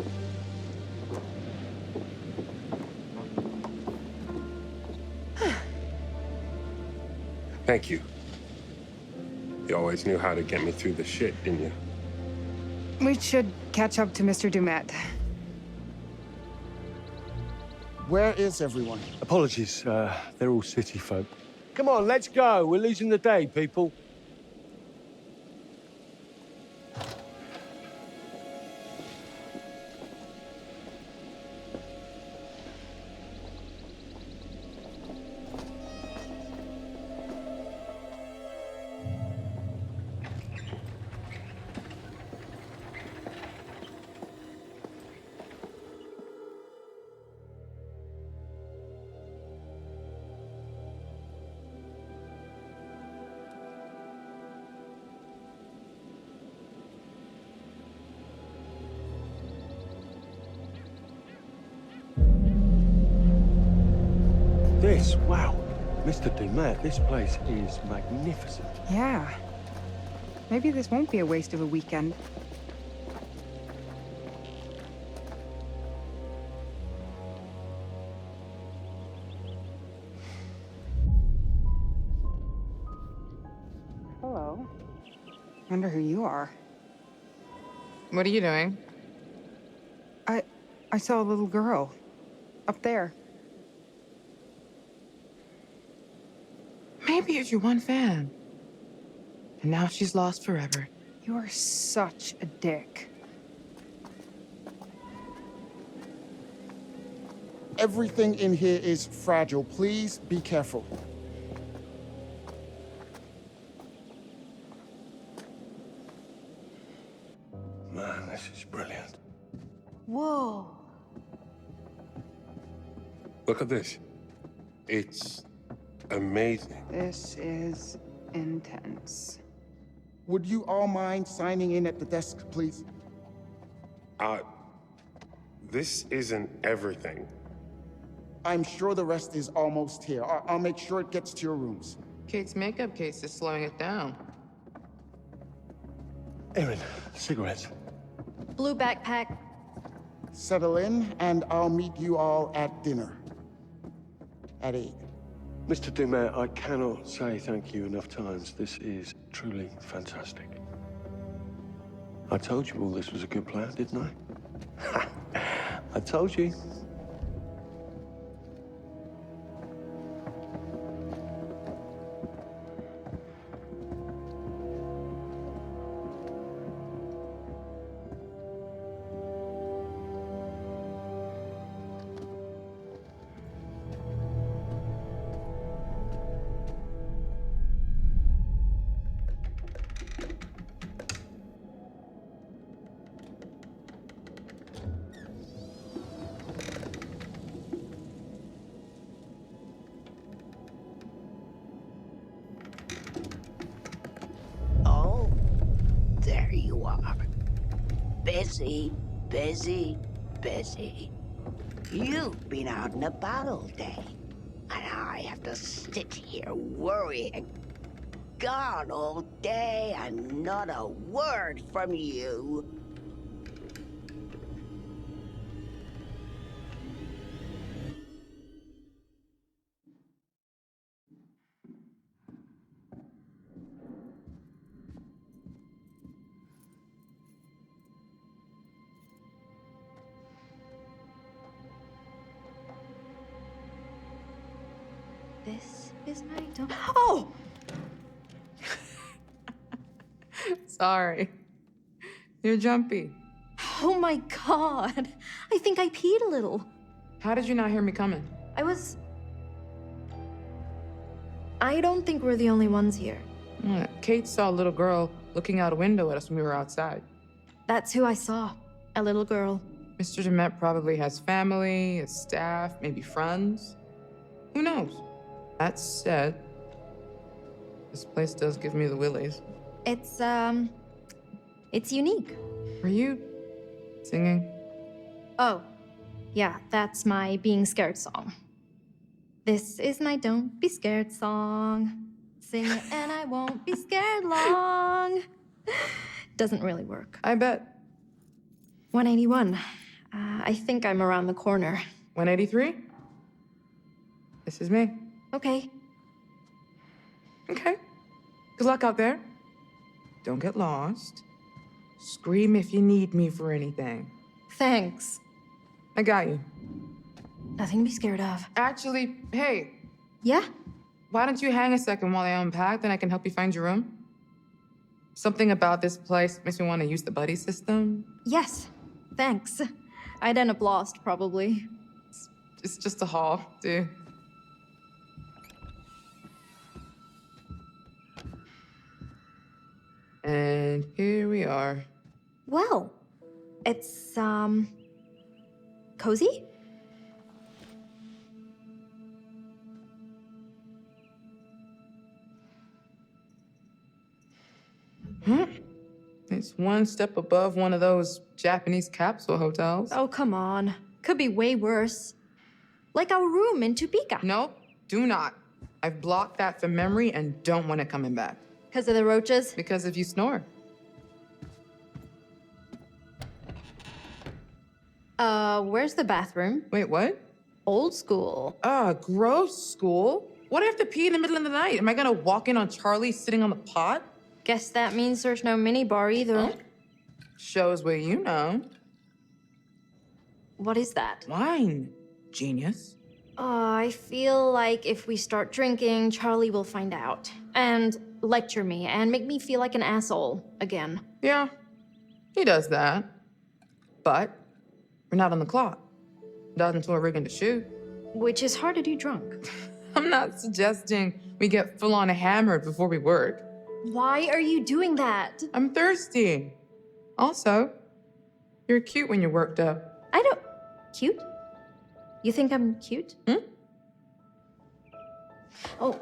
Thank you. You always knew how to get me through the shit, didn't you? We should catch up to Mr. Dumet. Where is everyone? Apologies, they're all city folk. Come on, let's go. We're losing the day, people. Wow. Mr. Dumet, this place is magnificent. Yeah. Maybe this won't be a waste of a weekend. Hello. Wonder who you are. What are you doing? I saw a little girl. Up there. Maybe it's your one fan. And now she's lost forever. You are such a dick. Everything in here is fragile. Please be careful. Man, this is brilliant. Whoa. Look at this. It's amazing. This is intense. Would you all mind signing in at the desk, please? This isn't everything. I'm sure the rest is almost here. I'll make sure it gets to your rooms. Kate's makeup case is slowing it down. Erin, cigarettes. Blue backpack. Settle in, and I'll meet you all at dinner. At 8. Mr. Dumet, I cannot say thank you enough times. This is truly fantastic. I told you all this was a good plan, didn't I? I told you. There you are. Busy, busy, busy. You've been out and about all day, and I have to sit here worrying. Gone all day and not a word from you. This is my dome. Oh! Sorry. You're jumpy. Oh my god. I think I peed a little. How did you not hear me coming? I don't think we're the only ones here. Kate saw a little girl looking out a window at us when we were outside. That's who I saw. A little girl. Mr. Demet probably has family, a staff, maybe friends. Who knows? That said, this place does give me the willies. It's unique. Were you singing? Oh, yeah, that's my being scared song. This is my don't be scared song. Sing it and I won't be scared long. Doesn't really work. I bet. 181. I think I'm around the corner. 183? This is me. Okay. Okay. Good luck out there. Don't get lost. Scream if you need me for anything. Thanks. I got you. Nothing to be scared of. Actually, hey. Yeah? Why don't you hang a second while I unpack, then I can help you find your room? Something about this place makes me want to use the buddy system. Yes. Thanks. I'd end up lost, probably. It's just a hall, dude. And here we are. Well, it's, cozy? Huh? It's one step above one of those Japanese capsule hotels. Oh, come on. Could be way worse. Like our room in Topeka. Nope, do not. I've blocked that from memory and don't want it coming back. Because of the roaches? Because if you snore. Where's the bathroom? Wait, what? Old school. Gross school? What if I have to pee in the middle of the night? Am I gonna walk in on Charlie sitting on the pot? Guess that means there's no minibar either. Oh. Shows what you know. What is that? Wine. Genius. I feel like if we start drinking, Charlie will find out. And lecture me and make me feel like an asshole again. Yeah, he does that. But we're not on the clock. Not until we're rigging to shoot. Which is hard to do drunk. I'm not suggesting we get full-on hammered before we work. Why are you doing that? I'm thirsty. Also, you're cute when you're worked up. I don't... Cute? You think I'm cute? Hmm? Oh.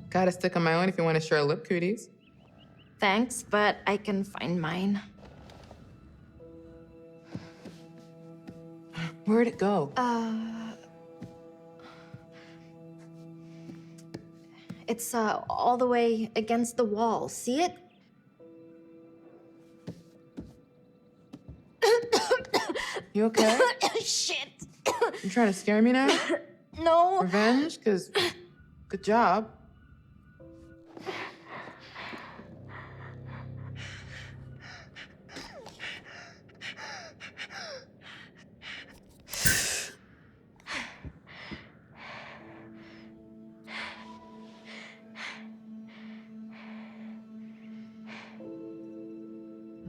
Got a stick on my own if you want to share lip cooties. Thanks, but I can find mine. Where'd it go? It's all the way against the wall. See it? You okay? Shit! You trying to scare me now? No. Revenge? Because good job.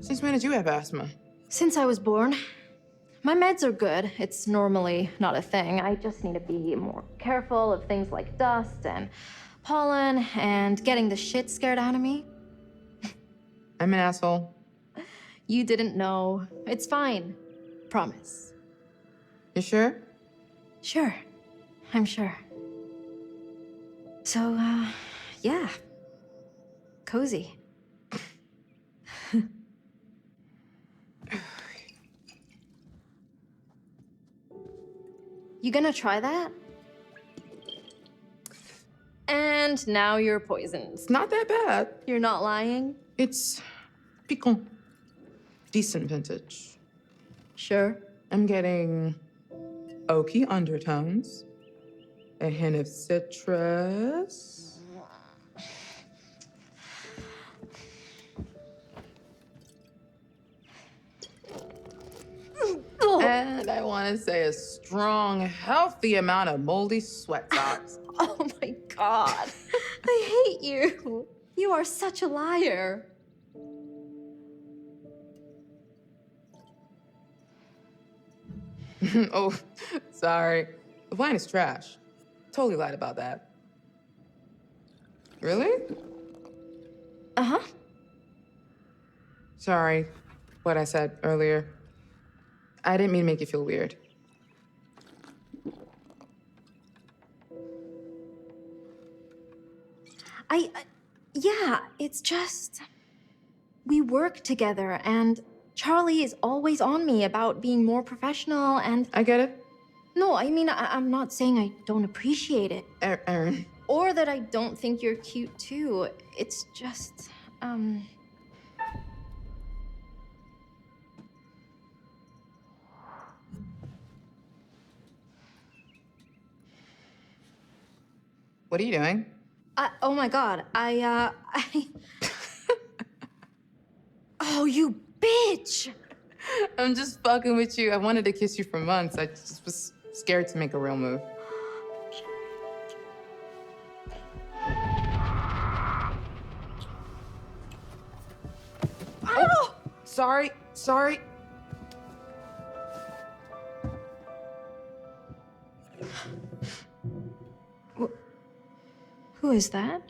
Since when did you have asthma? Since I was born. My meds are good. It's normally not a thing. I just need to be more careful of things like dust and pollen and getting the shit scared out of me. I'm an asshole. You didn't know. It's fine. Promise. You sure? Sure. I'm sure. So, yeah. Cozy. You gonna try that? And now you're poisoned. It's not that bad. You're not lying? It's piquant. Decent vintage. Sure. I'm getting oaky undertones, a hint of citrus. And I want to say a strong, healthy amount of moldy sweat socks. Oh my god. I hate you. You are such a liar. Oh, sorry. The wine is trash. Totally lied about that. Really? Uh-huh. Sorry, what I said earlier. I didn't mean to make you feel weird. Yeah, it's just... We work together, and Charlie is always on me about being more professional, and... I get it. No, I mean, I'm not saying I don't appreciate it. Erin. Or that I don't think you're cute, too. It's just, What are you doing? oh my god, Oh, you bitch! I'm just fucking with you. I wanted to kiss you for months. I just was scared to make a real move. Oh! Sorry. Who is that?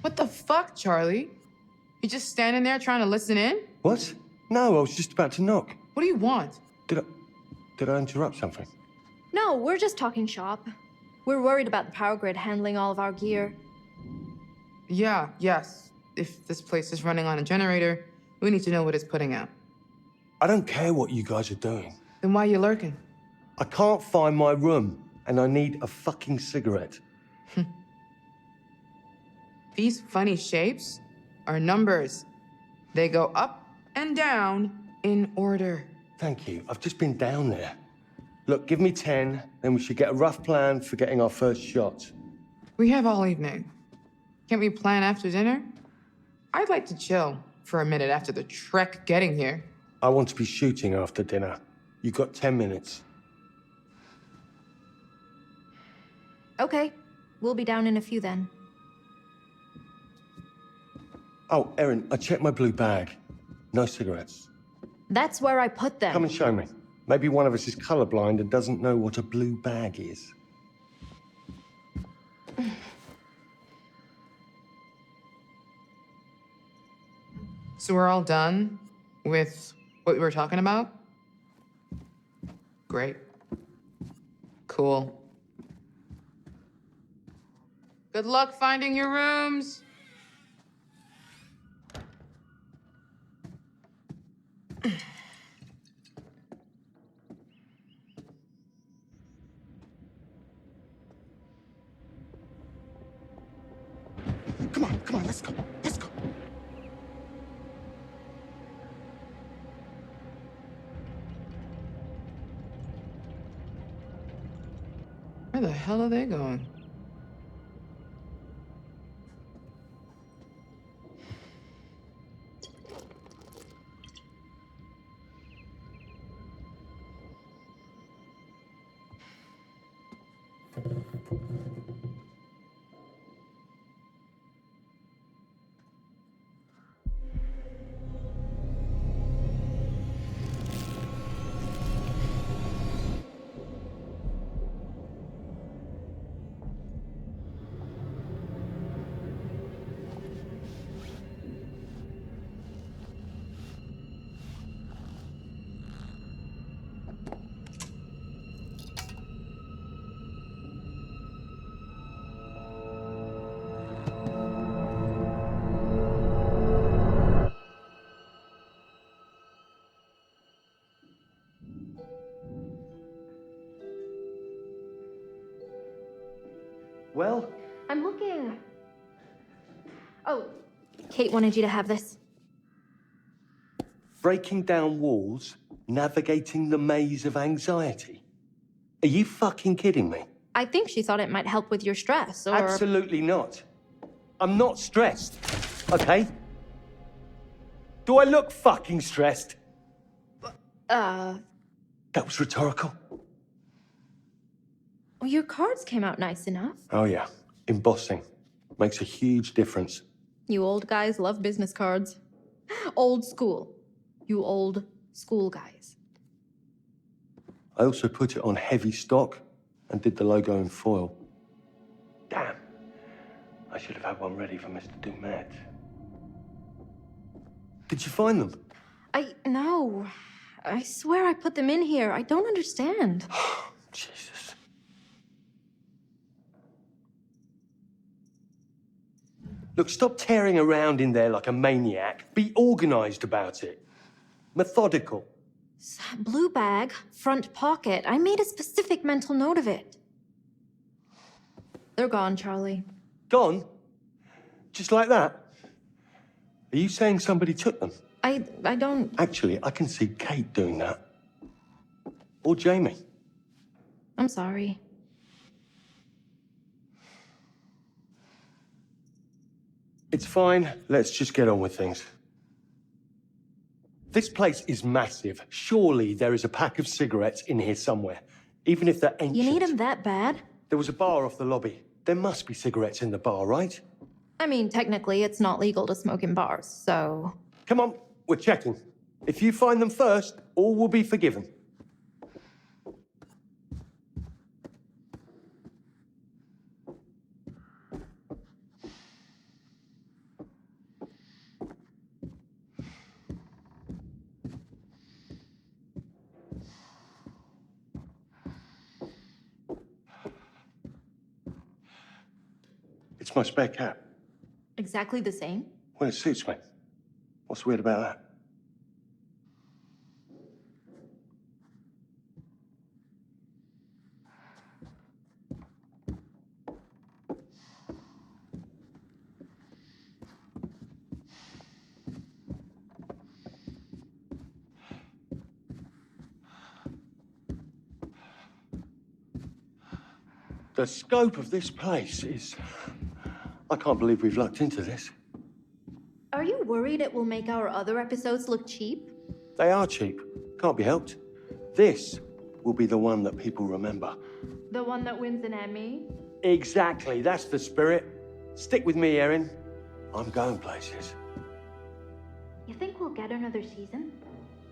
What the fuck, Charlie? You just standing there trying to listen in? What? No, I was just about to knock. What do you want? Did I interrupt something? No, we're just talking shop. We're worried about the power grid handling all of our gear. Yes. If this place is running on a generator, we need to know what it's putting out. I don't care what you guys are doing. Then why are you lurking? I can't find my room, and I need a fucking cigarette. These funny shapes are numbers. They go up and down in order. Thank you. I've just been down there. Look, give me 10, then we should get a rough plan for getting our first shot. We have all evening. Can't we plan after dinner? I'd like to chill for a minute after the trek getting here. I want to be shooting after dinner. You've got 10 minutes. Okay, we'll be down in a few then. Oh, Erin, I checked my blue bag. No cigarettes. That's where I put them. Come and show me. Maybe one of us is colorblind and doesn't know what a blue bag is. So we're all done with what we were talking about? Great. Cool. Good luck finding your rooms. Come on, let's go. Where the hell are they going? Well? I'm looking. Oh, Kate wanted you to have this. Breaking down walls, navigating the maze of anxiety. Are you fucking kidding me? I think she thought it might help with your stress, or... Absolutely not. I'm not stressed, okay? Do I look fucking stressed? That was rhetorical. Well, your cards came out nice enough. Oh yeah, embossing. Makes a huge difference. You old guys love business cards. Old school. You old school guys. I also put it on heavy stock and did the logo in foil. Damn. I should have had one ready for Mr. Dumet. Did you find them? No. I swear I put them in here. I don't understand. Jesus. Look, stop tearing around in there like a maniac. Be organized about it. Methodical. Blue bag, front pocket. I made a specific mental note of it. They're gone, Charlie. Gone? Just like that? Are you saying somebody took them? I don't... Actually, I can see Kate doing that. Or Jamie. I'm sorry. It's fine. Let's just get on with things. This place is massive. Surely there is a pack of cigarettes in here somewhere. Even if they're ancient. You need them that bad? There was a bar off the lobby. There must be cigarettes in the bar, right? I mean, technically, it's not legal to smoke in bars, so... Come on, we're checking. If you find them first, all will be forgiven. It's my spare cap. Exactly the same? Well, it suits me. What's weird about that? The scope of this place is... I can't believe we've lucked into this. Are you worried it will make our other episodes look cheap? They are cheap. Can't be helped. This will be the one that people remember. The one that wins an Emmy? Exactly. That's the spirit. Stick with me, Erin. I'm going places. You think we'll get another season?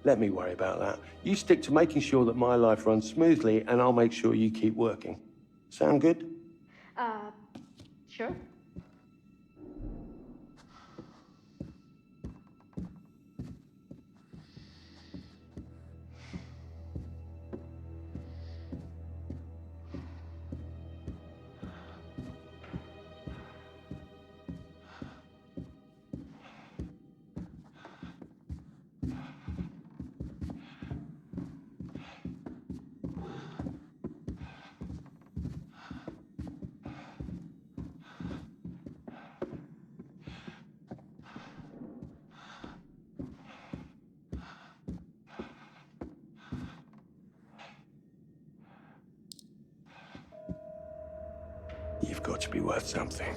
Let me worry about that. You stick to making sure that my life runs smoothly, and I'll make sure you keep working. Sound good? Sure. You've got to be worth something.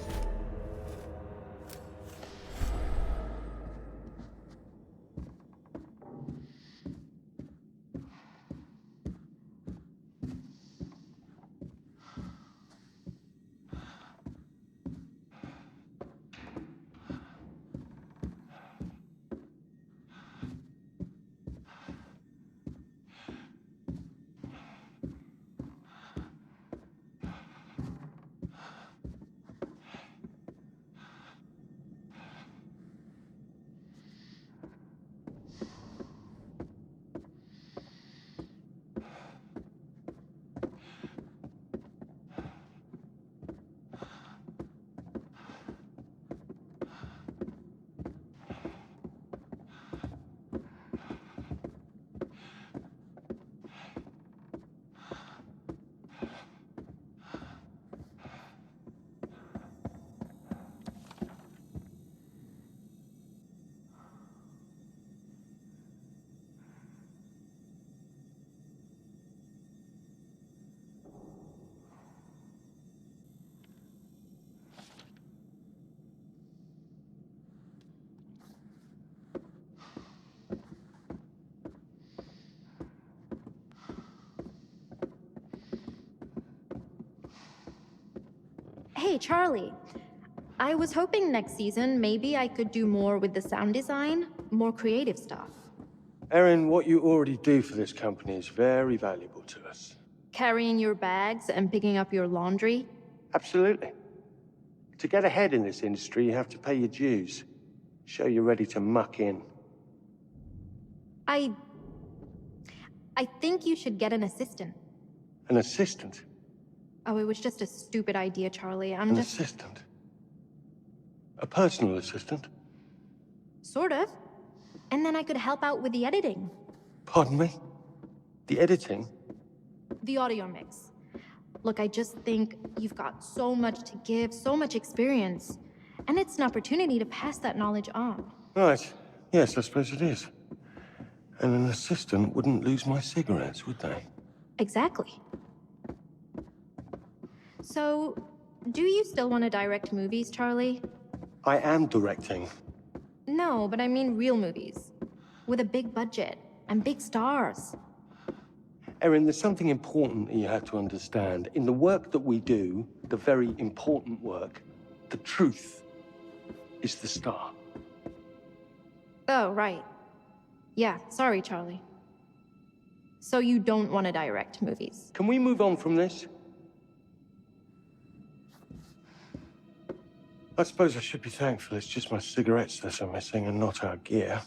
Hey, Charlie. I was hoping next season maybe I could do more with the sound design, more creative stuff. Erin, what you already do for this company is very valuable to us. Carrying your bags and picking up your laundry? Absolutely. To get ahead in this industry, you have to pay your dues. Show you're ready to muck in. I think you should get an assistant. An assistant? Oh, it was just a stupid idea, Charlie. An assistant? A personal assistant? Sort of. And then I could help out with the editing. Pardon me? The editing? The audio mix. Look, I just think you've got so much to give, so much experience. And it's an opportunity to pass that knowledge on. Right. Yes, I suppose it is. And an assistant wouldn't lose my cigarettes, would they? Exactly. So, do you still want to direct movies, Charlie? I am directing. No, but I mean real movies. With a big budget and big stars. Erin, there's something important that you have to understand. In the work that we do, the very important work, the truth is the star. Oh, right. Yeah, sorry, Charlie. So you don't want to direct movies? Can we move on from this? I suppose I should be thankful it's just my cigarettes that are missing and not our gear.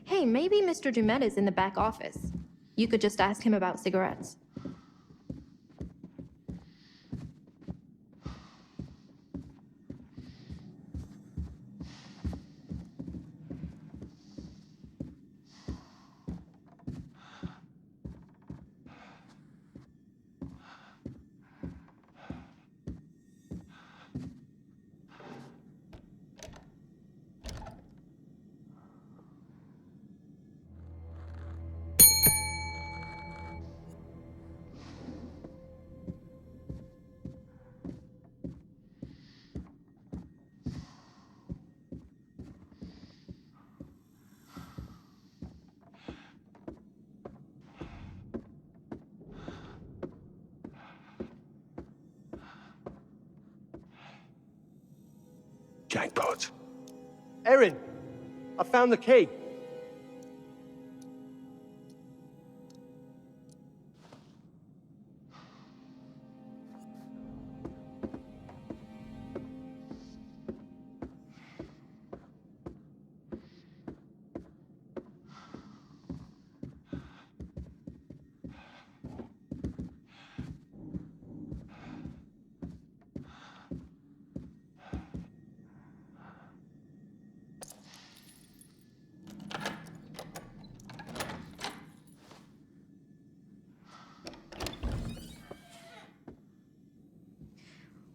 Hey, maybe Mr. Dumet is in the back office. You could just ask him about cigarettes. Jackpot. Erin, I found the key.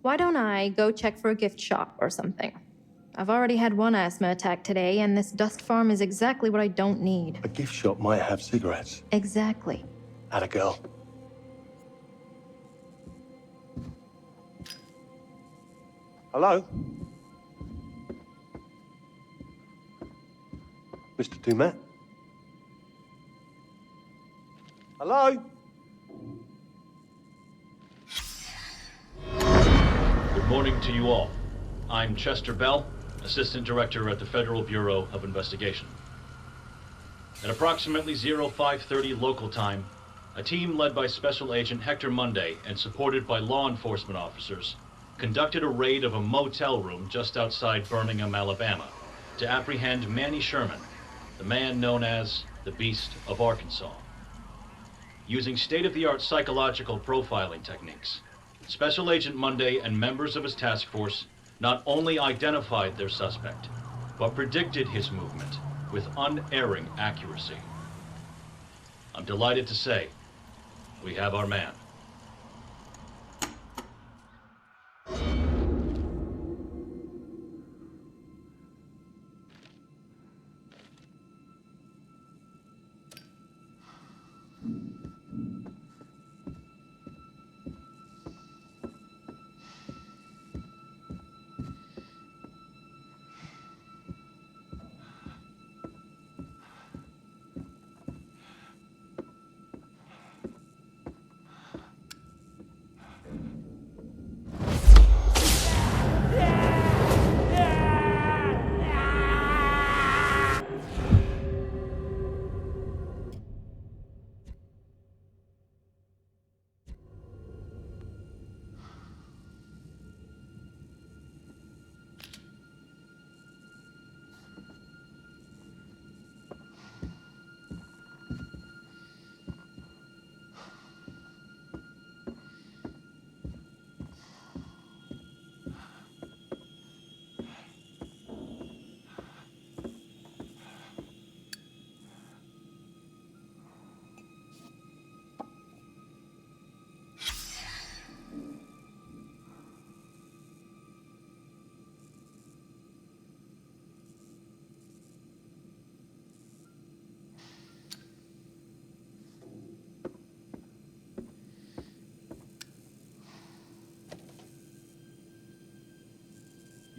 Why don't I go check for a gift shop or something? I've already had one asthma attack today, and this dust farm is exactly what I don't need. A gift shop might have cigarettes. Exactly. Atta girl. Hello? Mr. Dumet? Hello? Good morning to you all. I'm Chester Bell, Assistant Director at the Federal Bureau of Investigation. At approximately 0530 local time, a team led by Special Agent Hector Monday and supported by law enforcement officers conducted a raid of a motel room just outside Birmingham, Alabama, to apprehend Manny Sherman, the man known as the Beast of Arkansas. Using state-of-the-art psychological profiling techniques, Special Agent Monday and members of his task force not only identified their suspect, but predicted his movement with unerring accuracy. I'm delighted to say, we have our man.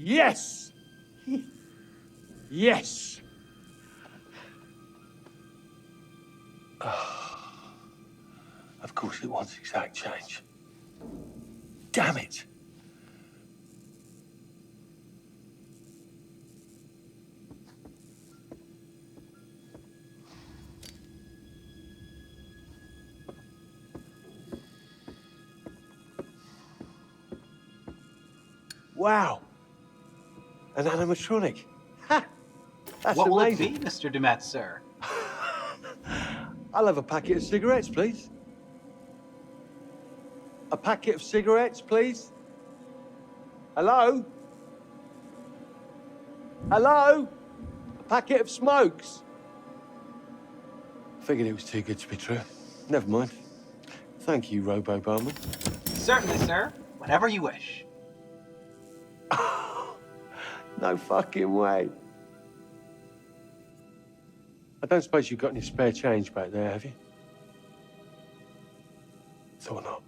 Yes! Yes! Of course it wants exact change. Damn it! Wow! An animatronic. Ha! That's what will amazing. it be, Mr. Dumet, sir? I'll have a packet of cigarettes, please. A packet of cigarettes, please. Hello? Hello? A packet of smokes? Figured it was too good to be true. Never mind. Thank you, Robo Barman. Certainly, sir. Whenever you wish. No fucking way. I don't suppose you've got any spare change back there, have you? Thought not.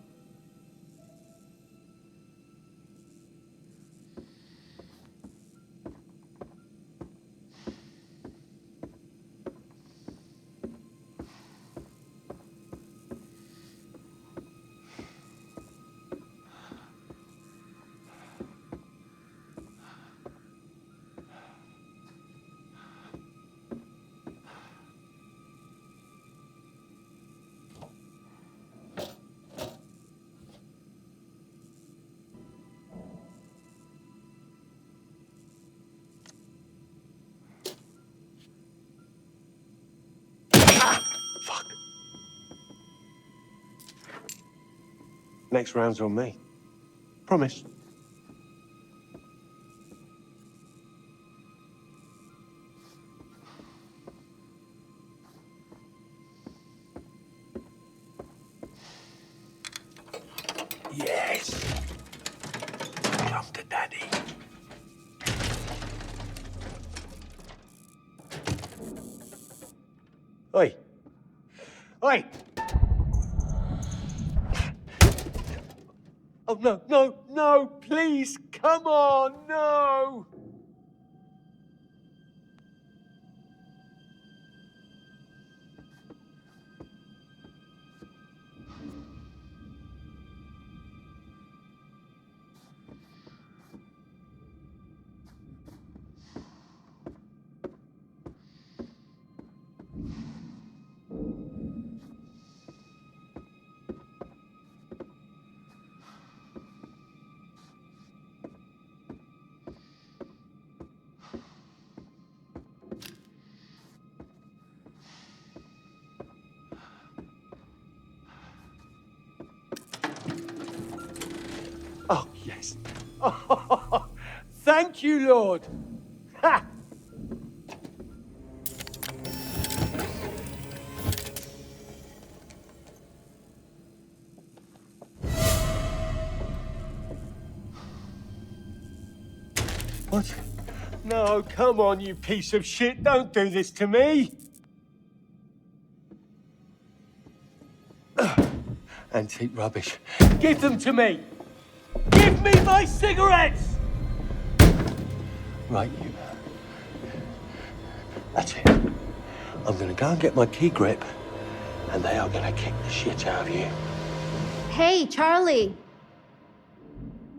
Next round's on me. Promise. Yes. Come to Daddy. Oi. Oi! Oh, no, no, no, please, come on, no! Oh, yes. Oh, thank you, Lord. Ha! What? No, come on, you piece of shit. Don't do this to me. Antique rubbish. Give them to me. Give me my cigarettes! Right, you. That's it. I'm gonna go and get my key grip, and they are gonna kick the shit out of you. Hey, Charlie.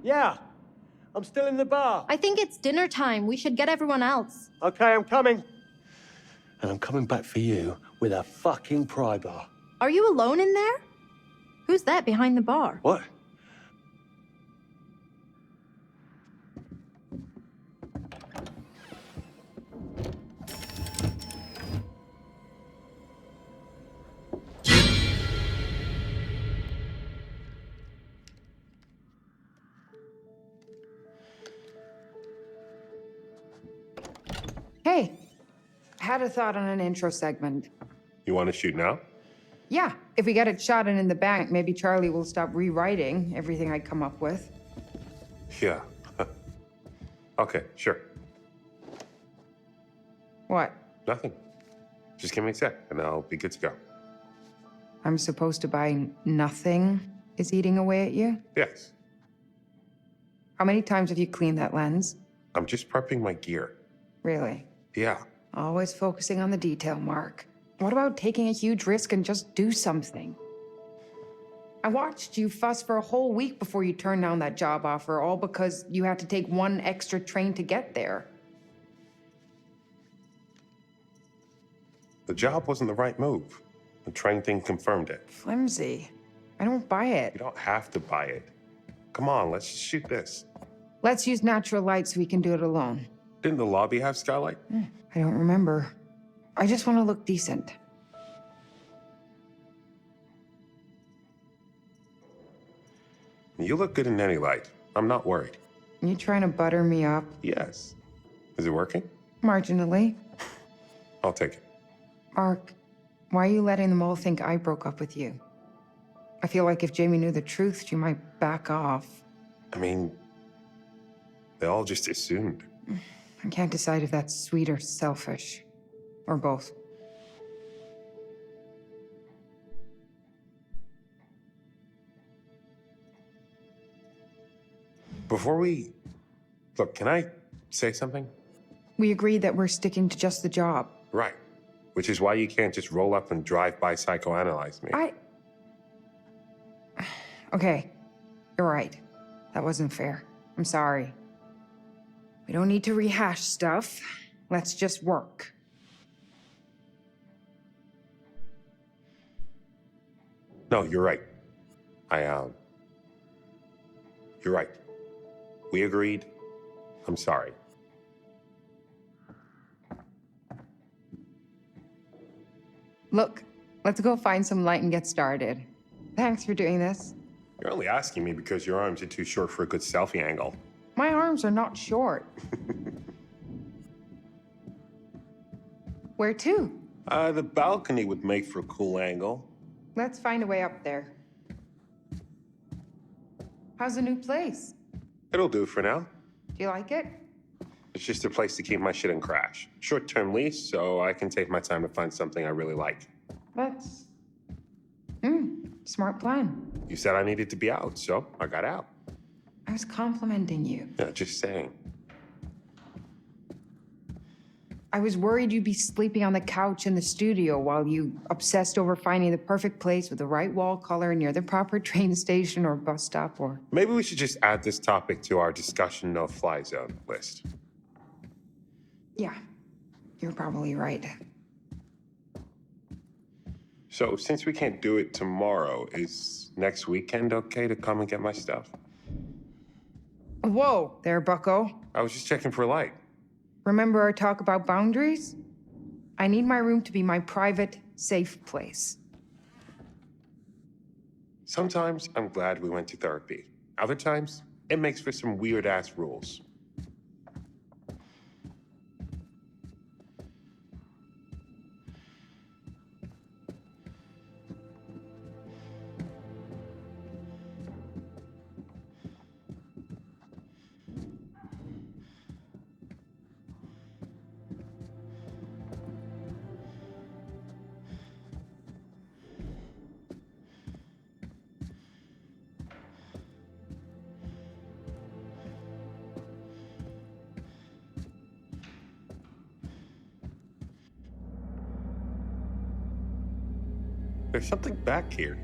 Yeah, I'm still in the bar. I think it's dinner time. We should get everyone else. Okay, I'm coming. And I'm coming back for you with a fucking pry bar. Are you alone in there? Who's that behind the bar? What? Hey, had a thought on an intro segment. You want to shoot now? Yeah, if we get it shot and in the bank, maybe Charlie will stop rewriting everything I come up with. Yeah. Okay, sure. What? Nothing. Just give me a sec, and I'll be good to go. I'm supposed to buy nothing is eating away at you? Yes. How many times have you cleaned that lens? I'm just prepping my gear. Really? Yeah. Always focusing on the detail, Mark. What about taking a huge risk and just do something? I watched you fuss for a whole week before you turned down that job offer, all because you had to take one extra train to get there. The job wasn't the right move. The train thing confirmed it. Flimsy. I don't buy it. You don't have to buy it. Come on, let's just shoot this. Let's use natural light so we can do it alone. Didn't the lobby have skylight? I don't remember. I just want to look decent. You look good in any light. I'm not worried. You trying to butter me up? Yes. Is it working? Marginally. I'll take it. Mark, why are you letting them all think I broke up with you? I feel like if Jamie knew the truth, she might back off. I mean, they all just assumed. I can't decide if that's sweet or selfish. Or both. Before we... Look, can I say something? We agreed that we're sticking to just the job. Right. Which is why you can't just roll up and drive-by psychoanalyze me. Okay, you're right. That wasn't fair. I'm sorry. We don't need to rehash stuff. Let's just work. No, you're right. You're right. We agreed. I'm sorry. Look, let's go find some light and get started. Thanks for doing this. You're only asking me because your arms are too short for a good selfie angle. My arms are not short. Where to? The balcony would make for a cool angle. Let's find a way up there. How's the new place? It'll do for now. Do you like it? It's just a place to keep my shit and crash. Short-term lease, so I can take my time to find something I really like. That's... smart plan. You said I needed to be out, so I got out. I was complimenting you. Yeah, just saying. I was worried you'd be sleeping on the couch in the studio while you obsessed over finding the perfect place with the right wall color near the proper train station or bus stop or... Maybe we should just add this topic to our discussion no-fly zone list. Yeah, you're probably right. So, since we can't do it tomorrow, is next weekend okay to come and get my stuff? Whoa there, bucko. I was just checking for light. Remember our talk about boundaries? I need my room to be my private, safe place. Sometimes I'm glad we went to therapy. Other times, it makes for some weird-ass rules. There's something back here.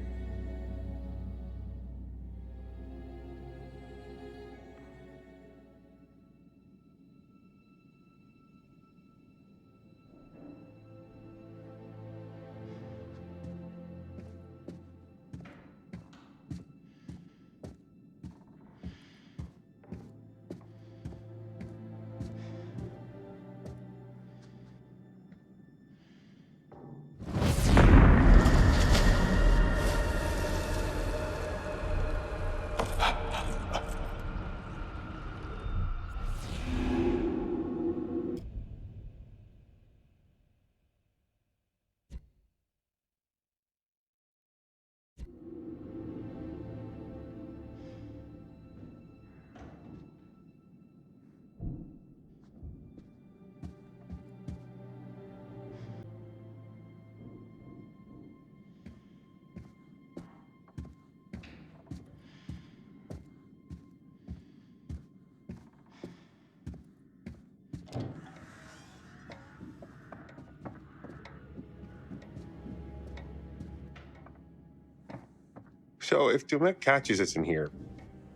So if Dumet catches us in here,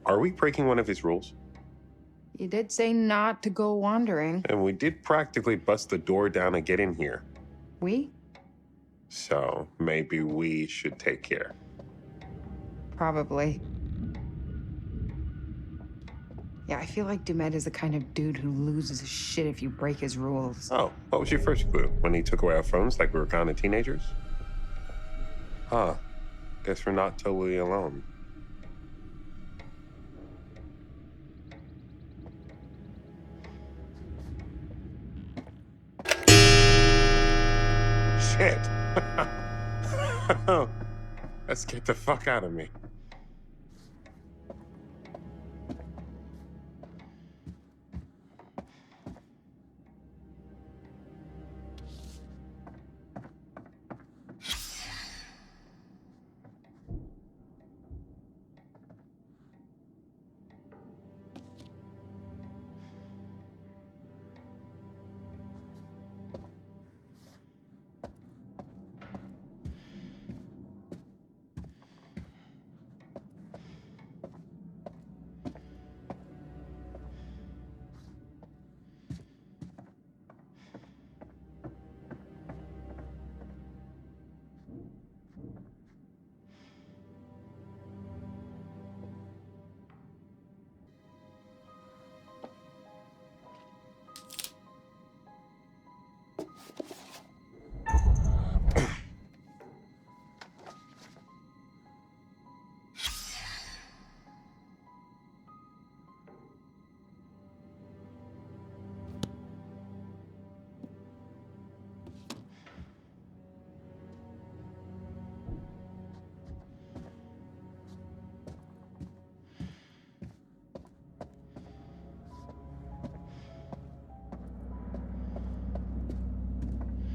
are we breaking one of his rules? You did say not to go wandering. And we did practically bust the door down and get in here. We? So maybe we should take care. Probably. Yeah, I feel like Dumet is the kind of dude who loses his shit if you break his rules. Oh, what was your first clue? When he took away our phones like we were kind of teenagers? Huh. Guess we're not totally alone. Shit. That scared the fuck out of me.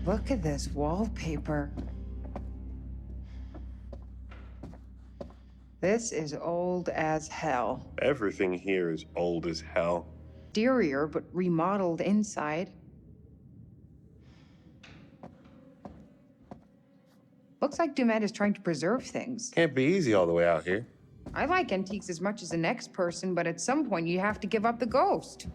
Look at this wallpaper. This is old as hell. Everything here is old as hell. Exterior, but remodeled inside. Looks like Dumet is trying to preserve things. Can't be easy all the way out here. I like antiques as much as the next person, but at some point you have to give up the ghost.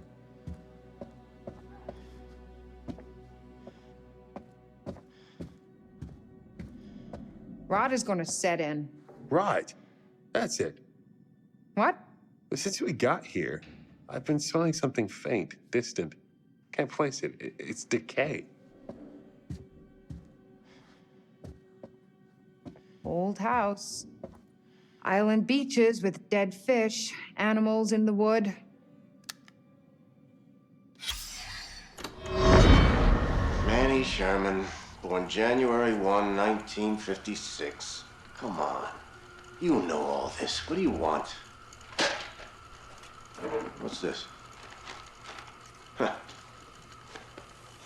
Rot is gonna set in. Right. That's it. What? Since we got here, I've been smelling something faint, distant. Can't place it. It's decay. Old house. Island beaches with dead fish, animals in the wood. Manny Sherman, born January 1, 1956. Come on. You know all this. What do you want? What's this? Huh.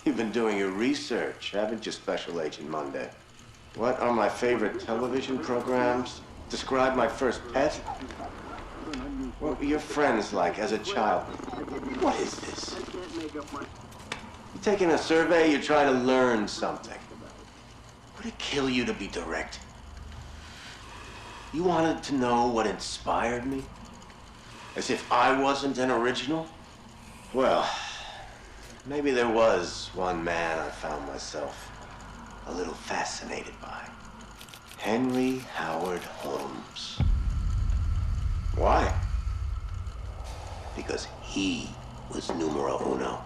You've been doing your research, haven't you, Special Agent Monday? What are my favorite television programs? Describe my first pet? What were your friends like as a child? What is this? You taking a survey, you're trying to learn something. Would it kill you to be direct? You wanted to know what inspired me? As if I wasn't an original? Well, maybe there was one man I found myself a little fascinated by. Henry Howard Holmes. Why? Because he was numero uno.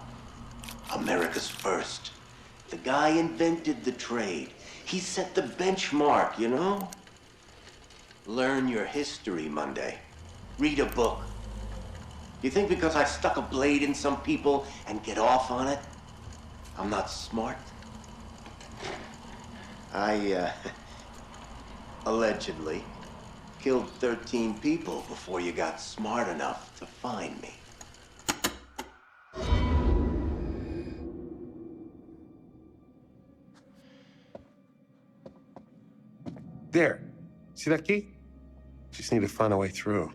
America's first. The guy invented the trade. He set the benchmark, you know? Learn your history, Monday. Read a book. You think because I stuck a blade in some people and get off on it, I'm not smart? I, allegedly killed 13 people before you got smart enough to find me. There. See that key? Just need to find a way through.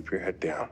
Keep your head down.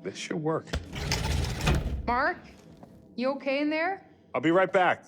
This should work. Mark, you okay in there? I'll be right back.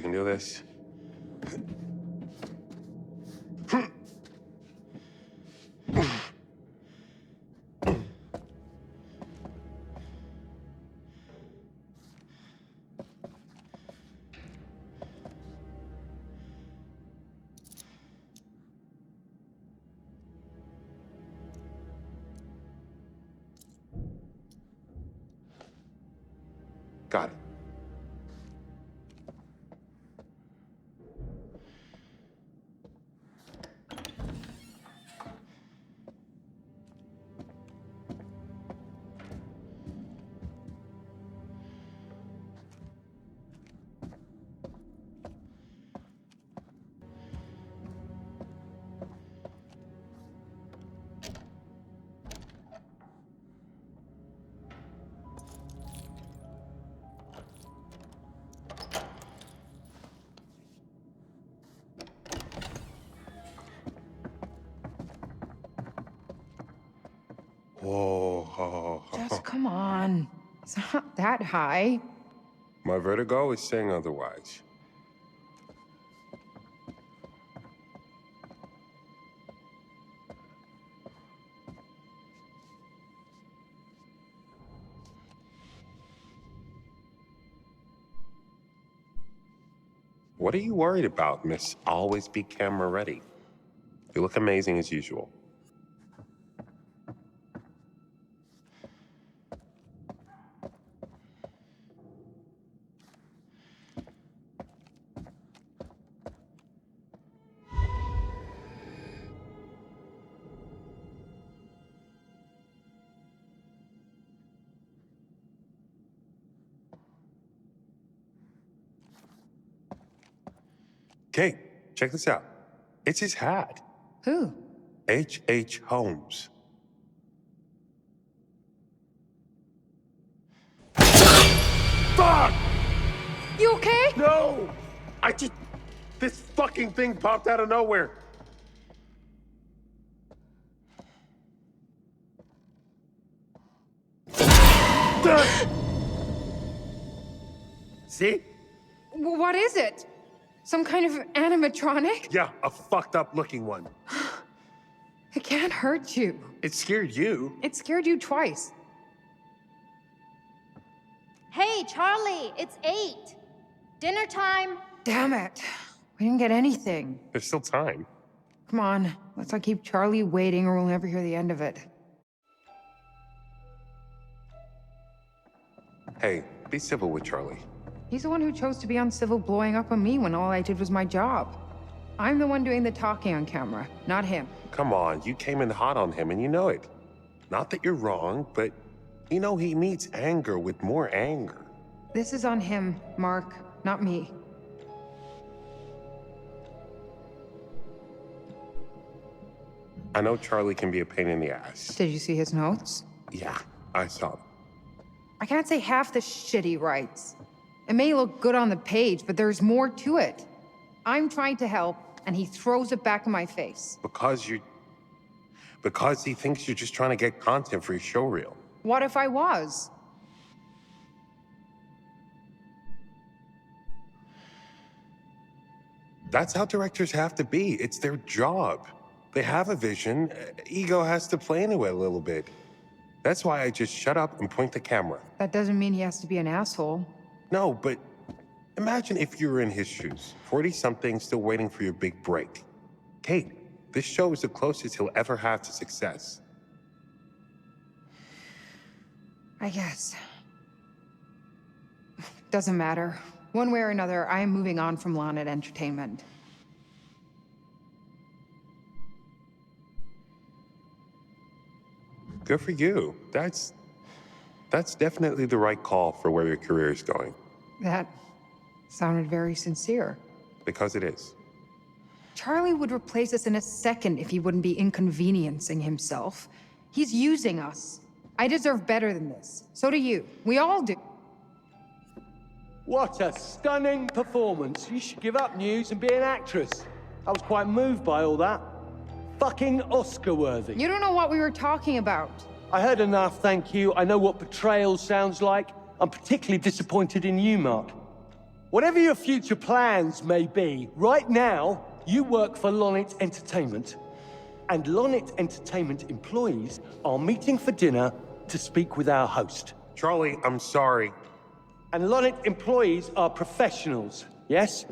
You can do this. Got it. Whoa. Just come on. It's not that high. My vertigo is saying otherwise. What are you worried about, Miss Always Be Camera Ready? You look amazing as usual. Kate, check this out. It's his hat. Who? H.H. Holmes. Fuck! You okay? No! This fucking thing popped out of nowhere. See? What is it? Some kind of animatronic? Yeah, a fucked up looking one. It can't hurt you. It scared you. It scared you twice. Hey, Charlie, it's 8. Dinner time. Damn it. We didn't get anything. There's still time. Come on, let's not keep Charlie waiting or we'll never hear the end of it. Hey, be civil with Charlie. He's the one who chose to be uncivil blowing up on me when all I did was my job. I'm the one doing the talking on camera, not him. Come on, you came in hot on him and you know it. Not that you're wrong, but you know he meets anger with more anger. This is on him, Mark, not me. I know Charlie can be a pain in the ass. Did you see his notes? Yeah, I saw them. I can't say half the shit he writes. It may look good on the page, but there's more to it. I'm trying to help, and he throws it back in my face. Because he thinks you're just trying to get content for your showreel. What if I was? That's how directors have to be. It's their job. They have a vision. Ego has to play into it a little bit. That's why I just shut up and point the camera. That doesn't mean he has to be an asshole. No, but imagine if you were in his shoes, 40-something, still waiting for your big break. Kate, this show is the closest he'll ever have to success. I guess. Doesn't matter. One way or another, I am moving on from Lonnet Entertainment. Good for you. That's definitely the right call for where your career is going. That sounded very sincere. Because it is. Charlie would replace us in a second if he wouldn't be inconveniencing himself. He's using us. I deserve better than this. So do you. We all do. What a stunning performance. You should give up news and be an actress. I was quite moved by all that. Fucking Oscar-worthy. You don't know what we were talking about. I heard enough, thank you. I know what betrayal sounds like. I'm particularly disappointed in you, Mark. Whatever your future plans may be, right now, you work for Lonnet Entertainment. And Lonnet Entertainment employees are meeting for dinner to speak with our host. Charlie, I'm sorry. And Lonnet employees are professionals, yes?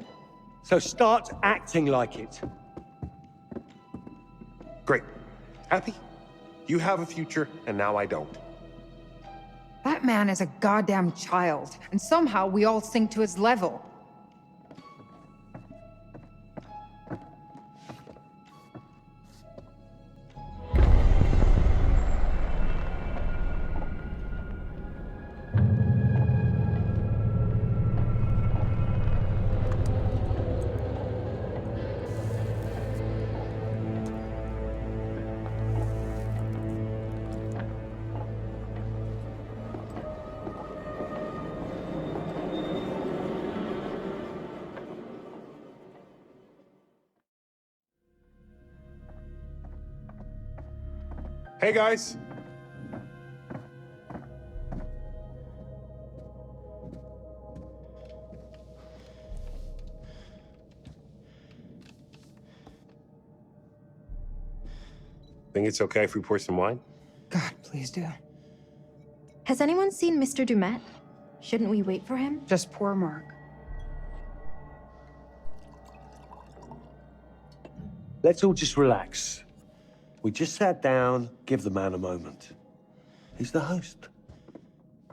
So start acting like it. Great. Happy? You have a future, and now I don't. That man is a goddamn child, and somehow we all sink to his level. Hey, guys. Think it's okay if we pour some wine? God, please do. Has anyone seen Mr. Dumet? Shouldn't we wait for him? Just poor Mark. Let's all just relax. We just sat down, give the man a moment. He's the host.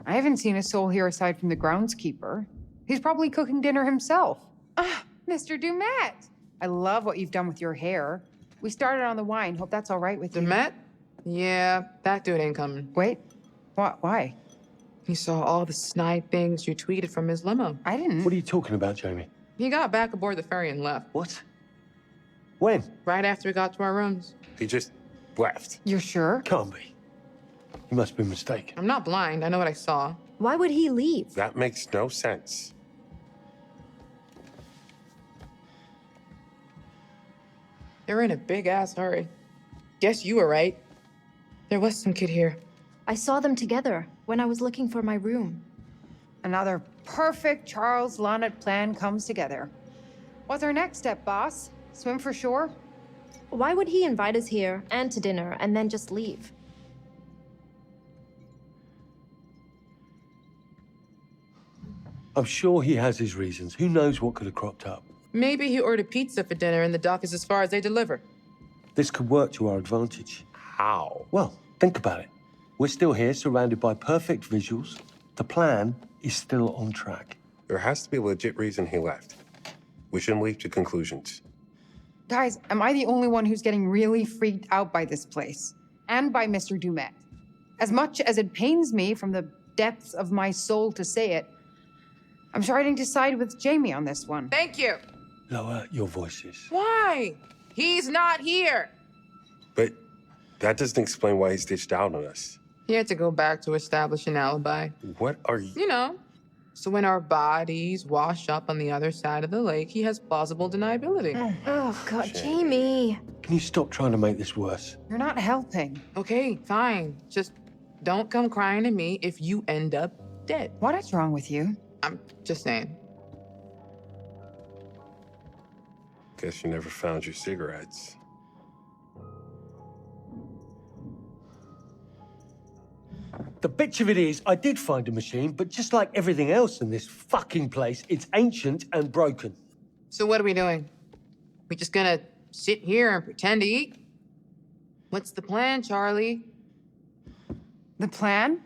I haven't seen a soul here aside from the groundskeeper. He's probably cooking dinner himself. Ah, Mr. Dumet! I love what you've done with your hair. We started on the wine. Hope that's all right with you. Dumet? Yeah, that dude ain't coming. Wait, what? Why? He saw all the snide things you tweeted from his limo. I didn't. What are you talking about, Jamie? He got back aboard the ferry and left. What? When? Right after we got to our rooms. He just left. You're sure? Can't be. You must be mistaken. I'm not blind. I know what I saw. Why would he leave? That makes no sense. They're in a big-ass hurry. Guess you were right. There was some kid here. I saw them together when I was looking for my room. Another perfect Charles Lonnet plan comes together. What's our next step, boss? Swim for shore? Why would he invite us here and to dinner and then just leave? I'm sure he has his reasons. Who knows what could have cropped up? Maybe he ordered pizza for dinner and the dock is as far as they deliver. This could work to our advantage. How? Well, think about it. We're still here, surrounded by perfect visuals. The plan is still on track. There has to be a legit reason he left. We shouldn't leap to conclusions. Guys, am I the only one who's getting really freaked out by this place? And by Mr. Dumet? As much as it pains me from the depths of my soul to say it, I'm starting to side with Jamie on this one. Thank you. Lower your voices. Why? He's not here. But that doesn't explain why he's ditched out on us. He had to go back to establish an alibi. What are you... You know, so when our bodies wash up on the other side of the lake, he has plausible deniability. Oh, God, Jamie. Can you stop trying to make this worse? You're not helping. Okay, fine. Just don't come crying to me if you end up dead. What is wrong with you? I'm just saying. Guess you never found your cigarettes. The bitch of it is, I did find a machine, but just like everything else in this fucking place, it's ancient and broken. So what are we doing? We just gonna sit here and pretend to eat? What's the plan, Charlie? The plan?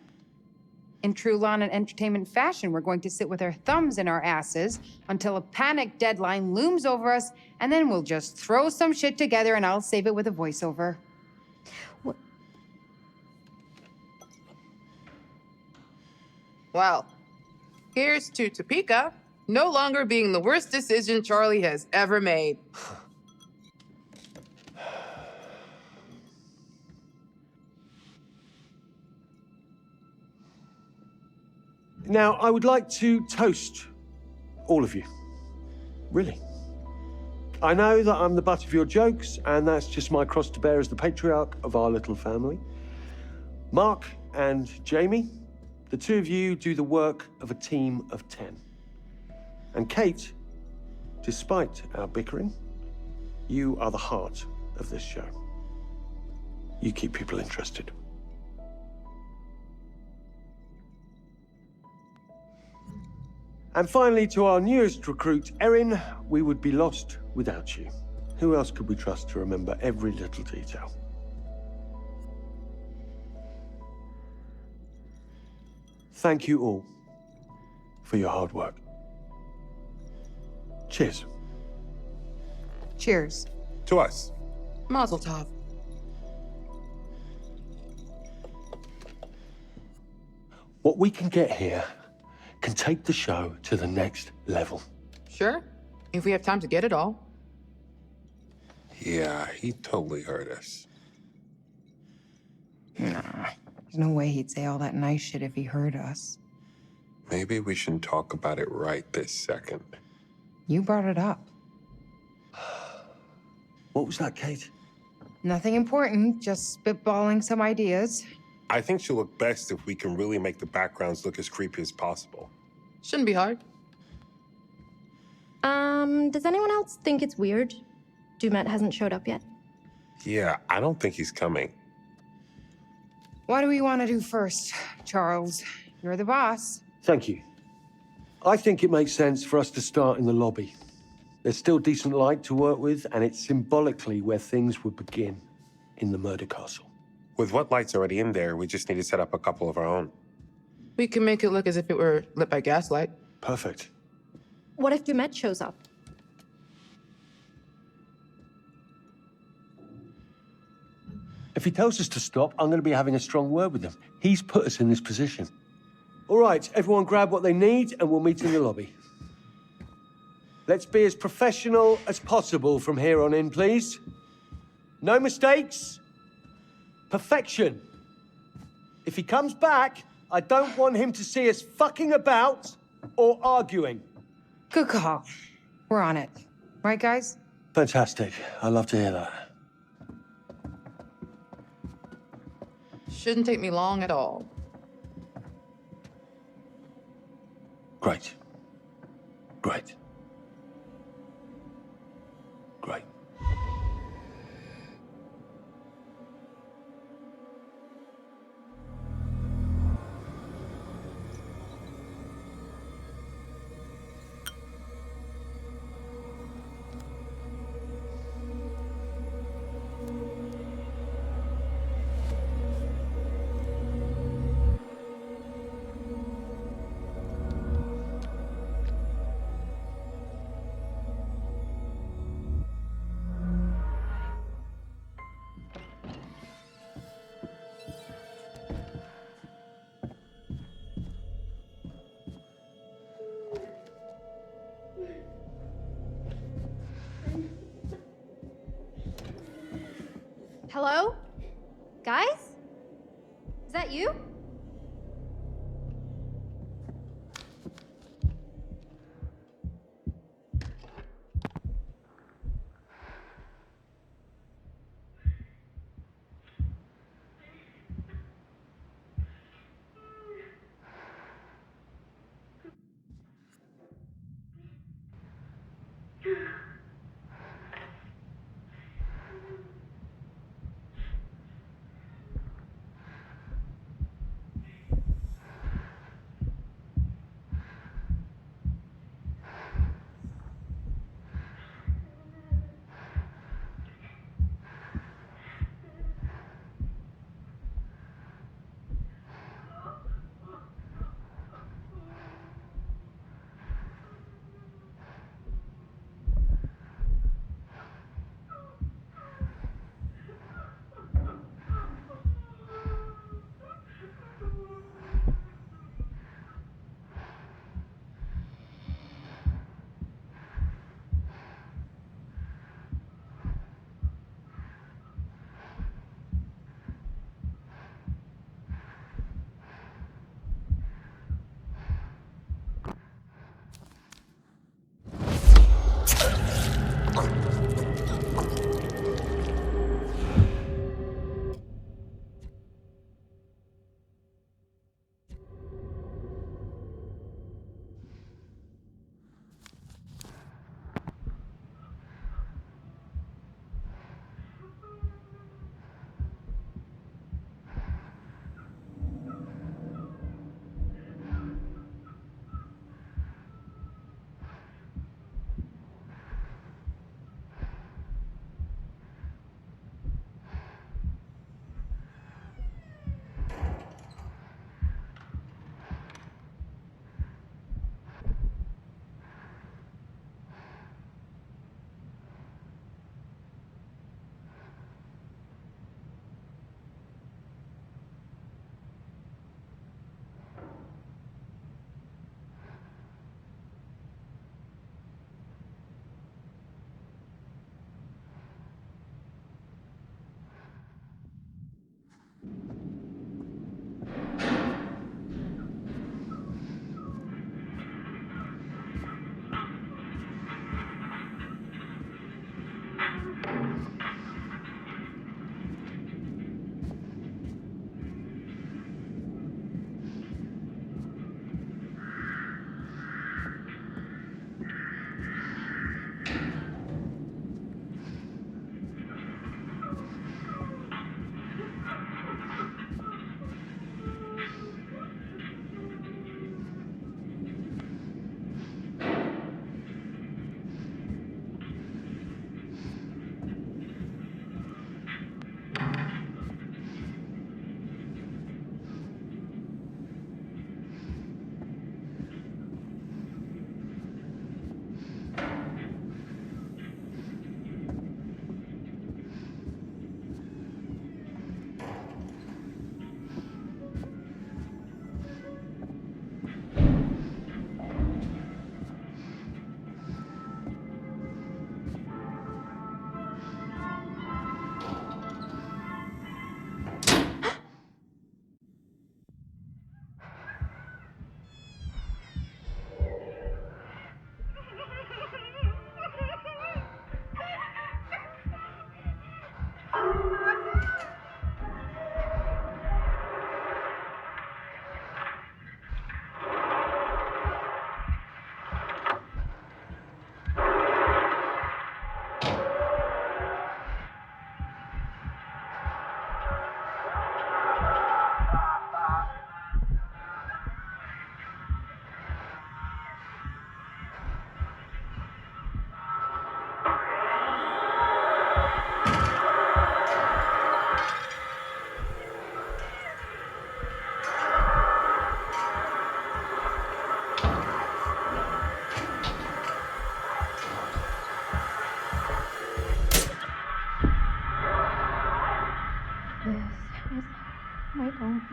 In true Lonnet Entertainment fashion, we're going to sit with our thumbs in our asses until a panic deadline looms over us, and then we'll just throw some shit together and I'll save it with a voiceover. Well, here's to Topeka no longer being the worst decision Charlie has ever made. Now, I would like to toast all of you. Really. I know that I'm the butt of your jokes, and that's just my cross to bear as the patriarch of our little family. Mark and Jamie, the two of you do the work of a team of 10. And Kate, despite our bickering, you are the heart of this show. You keep people interested. And finally, to our newest recruit, Erin, we would be lost without you. Who else could we trust to remember every little detail? Thank you all for your hard work. Cheers. Cheers. To us. Mazel tov. What we can get here can take the show to the next level. Sure, if we have time to get it all. Yeah, he totally heard us. Nah, there's no way he'd say all that nice shit if he heard us. Maybe we shouldn't talk about it right this second. You brought it up. What was that, Kate? Nothing important, just spitballing some ideas. I think she'll look best if we can really make the backgrounds look as creepy as possible. Shouldn't be hard. Does anyone else think it's weird Dumet hasn't showed up yet? Yeah, I don't think he's coming. What do we want to do first, Charles? You're the boss. Thank you. I think it makes sense for us to start in the lobby. There's still decent light to work with, and it's symbolically where things would begin in the murder castle. With what lights already in there, we just need to set up a couple of our own. We can make it look as if it were lit by gaslight. Perfect. What if Dumet shows up? If he tells us to stop, I'm going to be having a strong word with him. He's put us in this position. All right, everyone grab what they need, and we'll meet in the lobby. Let's be as professional as possible from here on in, please. No mistakes. Perfection. If he comes back, I don't want him to see us fucking about or arguing. Good call. We're on it. Right, guys? Fantastic. I love to hear that. Shouldn't take me long at all. Great. Great. Great. Hello? Guys? Is that you?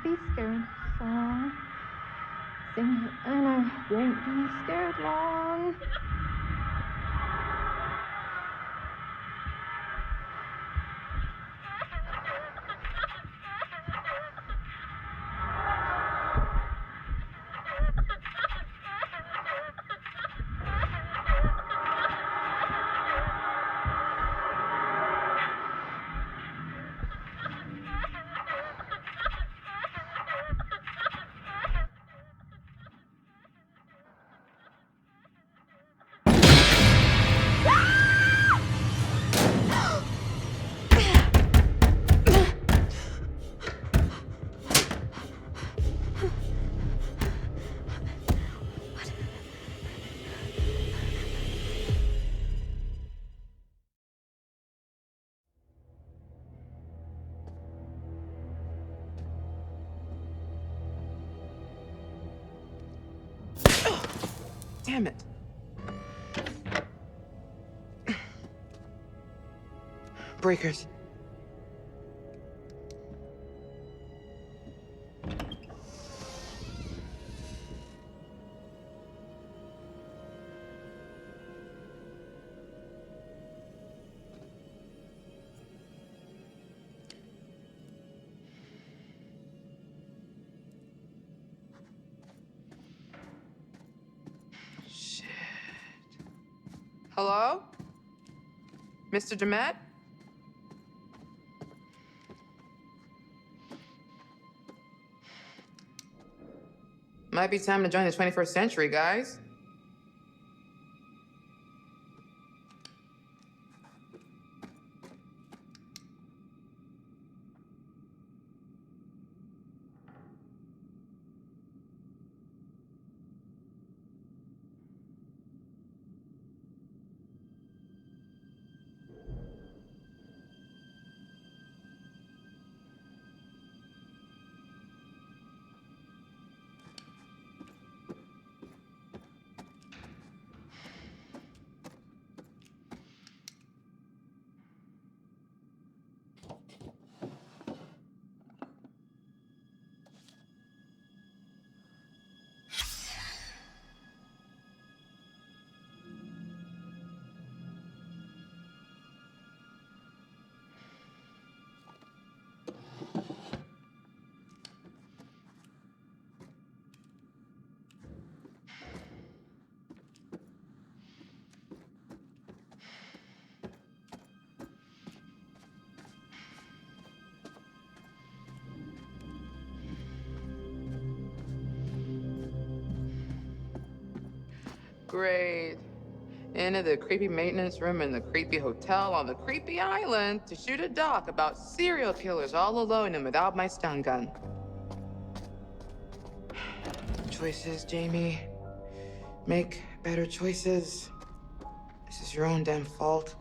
be scared song. Sing it and I won't be scared long. Damn it. Breakers. Hello? Mr. Demet? Might be time to join the 21st century, guys. Great. Into the creepy maintenance room in the creepy hotel on the creepy island to shoot a doc about serial killers all alone and without my stun gun. Choices, Jamie. Make better choices. This is your own damn fault.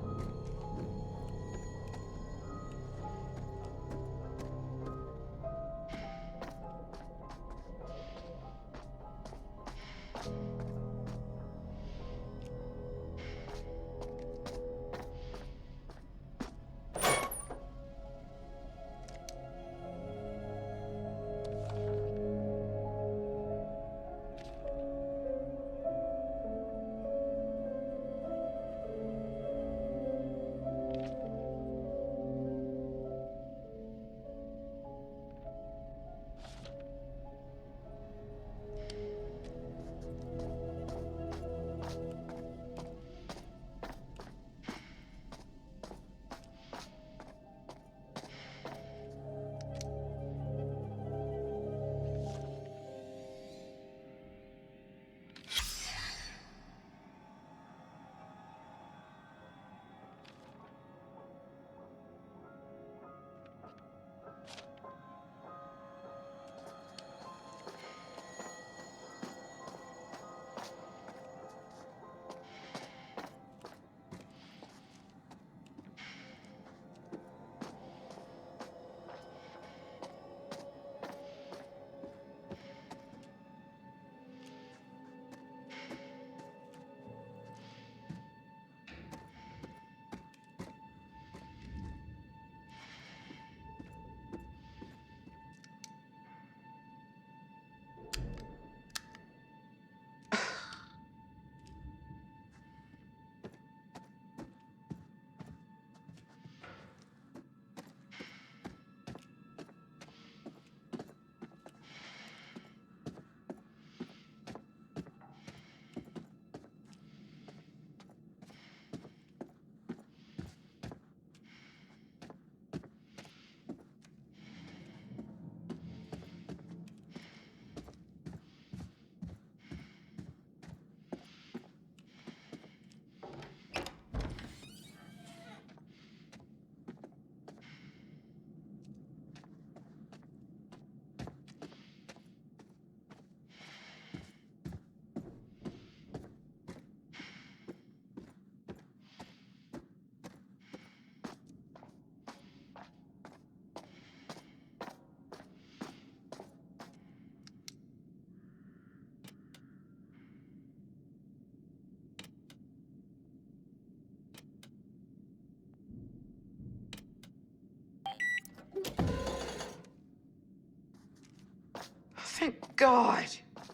God!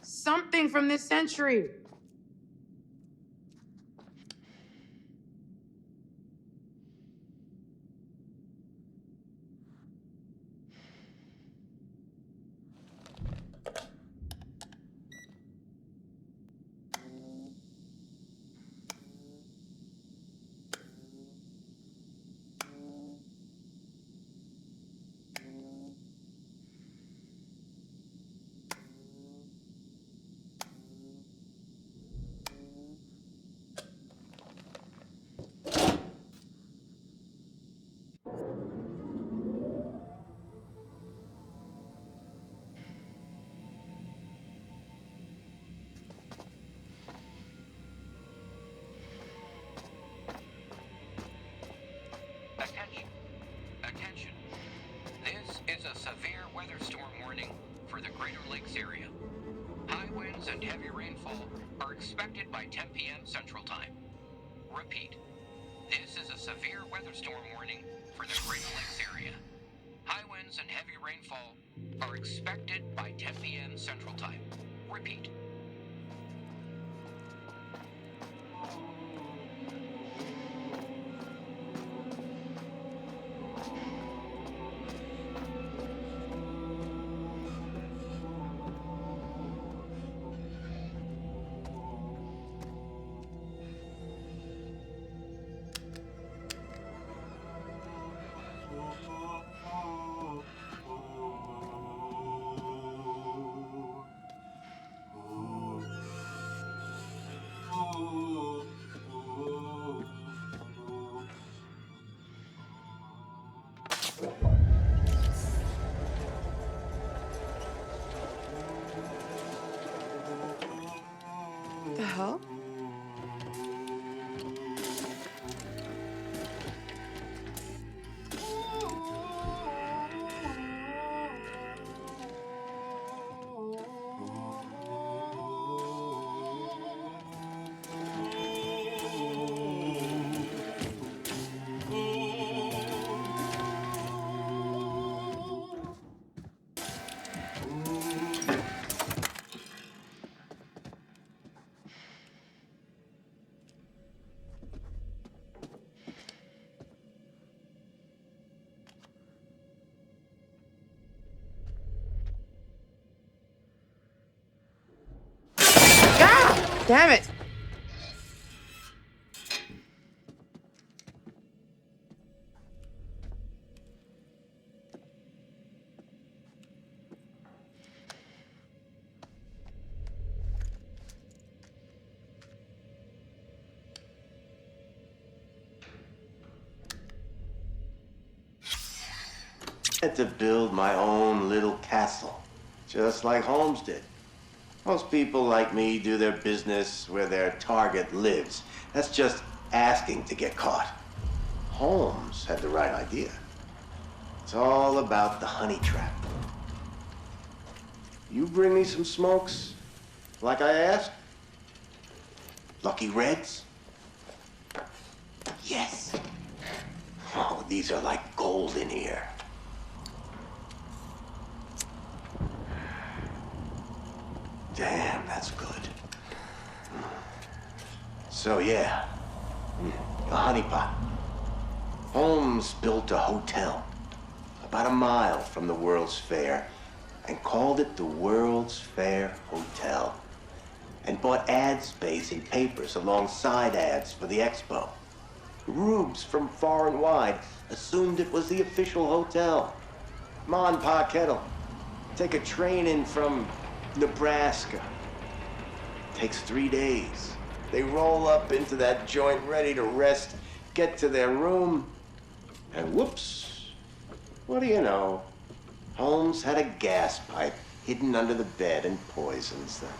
Something from this century! Attention. Attention. This is a severe weather storm warning for the Greater Lakes area. High winds and heavy rainfall are expected by 10 p.m. Central Time. Repeat. This is a severe weather storm warning for the Greater Lakes area. High winds and heavy rainfall are expected by 10 p.m. Central Time. Repeat. The hell? Damn it! I had to build my own little castle, just like Holmes did. Most people like me do their business where their target lives. That's just asking to get caught. Holmes had the right idea. It's all about the honey trap. You bring me some smokes, like I asked? Lucky Reds? Yes. Oh, these are like gold in here. Damn, that's good. So yeah, a honeypot. Holmes built a hotel about a mile from the World's Fair and called it the World's Fair Hotel, and bought ad space in papers alongside ads for the expo. Rubes from far and wide assumed it was the official hotel. Ma and Pa Kettle take a train in from Nebraska. Takes 3 days. They roll up into that joint ready to rest, get to their room, and whoops, what do you know? Holmes had a gas pipe hidden under the bed and poisons them.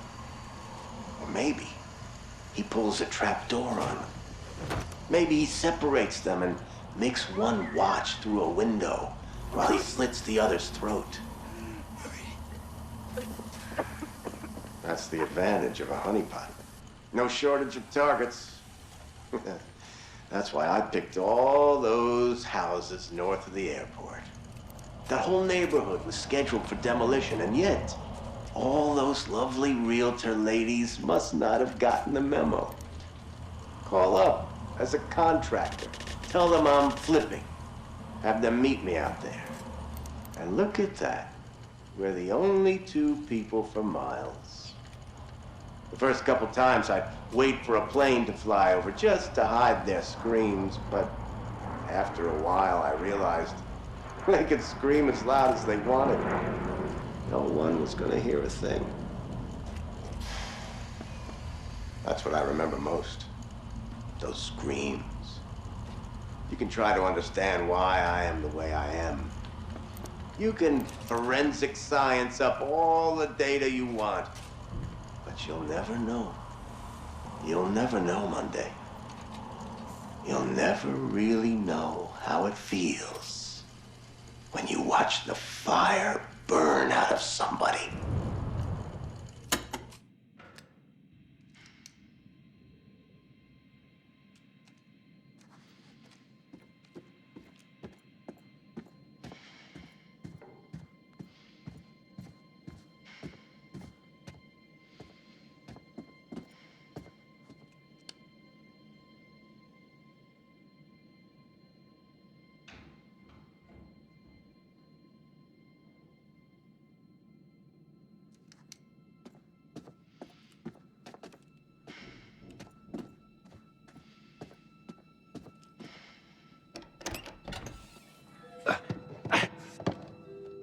Or maybe he pulls a trap door on them. Maybe he separates them and makes one watch through a window while he slits the other's throat. That's the advantage of a honeypot. No shortage of targets. That's why I picked all those houses north of the airport. That whole neighborhood was scheduled for demolition, and yet All those lovely realtor ladies must not have gotten the memo. Call up as a contractor. Tell them I'm flipping. Have them meet me out there. And look at that. We're the only two people for miles. The first couple times I'd wait for a plane to fly over just to hide their screams, but after a while I realized they could scream as loud as they wanted. No one was gonna hear a thing. That's what I remember most. Those screams. You can try to understand why I am the way I am. You can forensic science up all the data you want, but you'll never know. You'll never know, Monday. You'll never really know how it feels when you watch the fire burn out of somebody.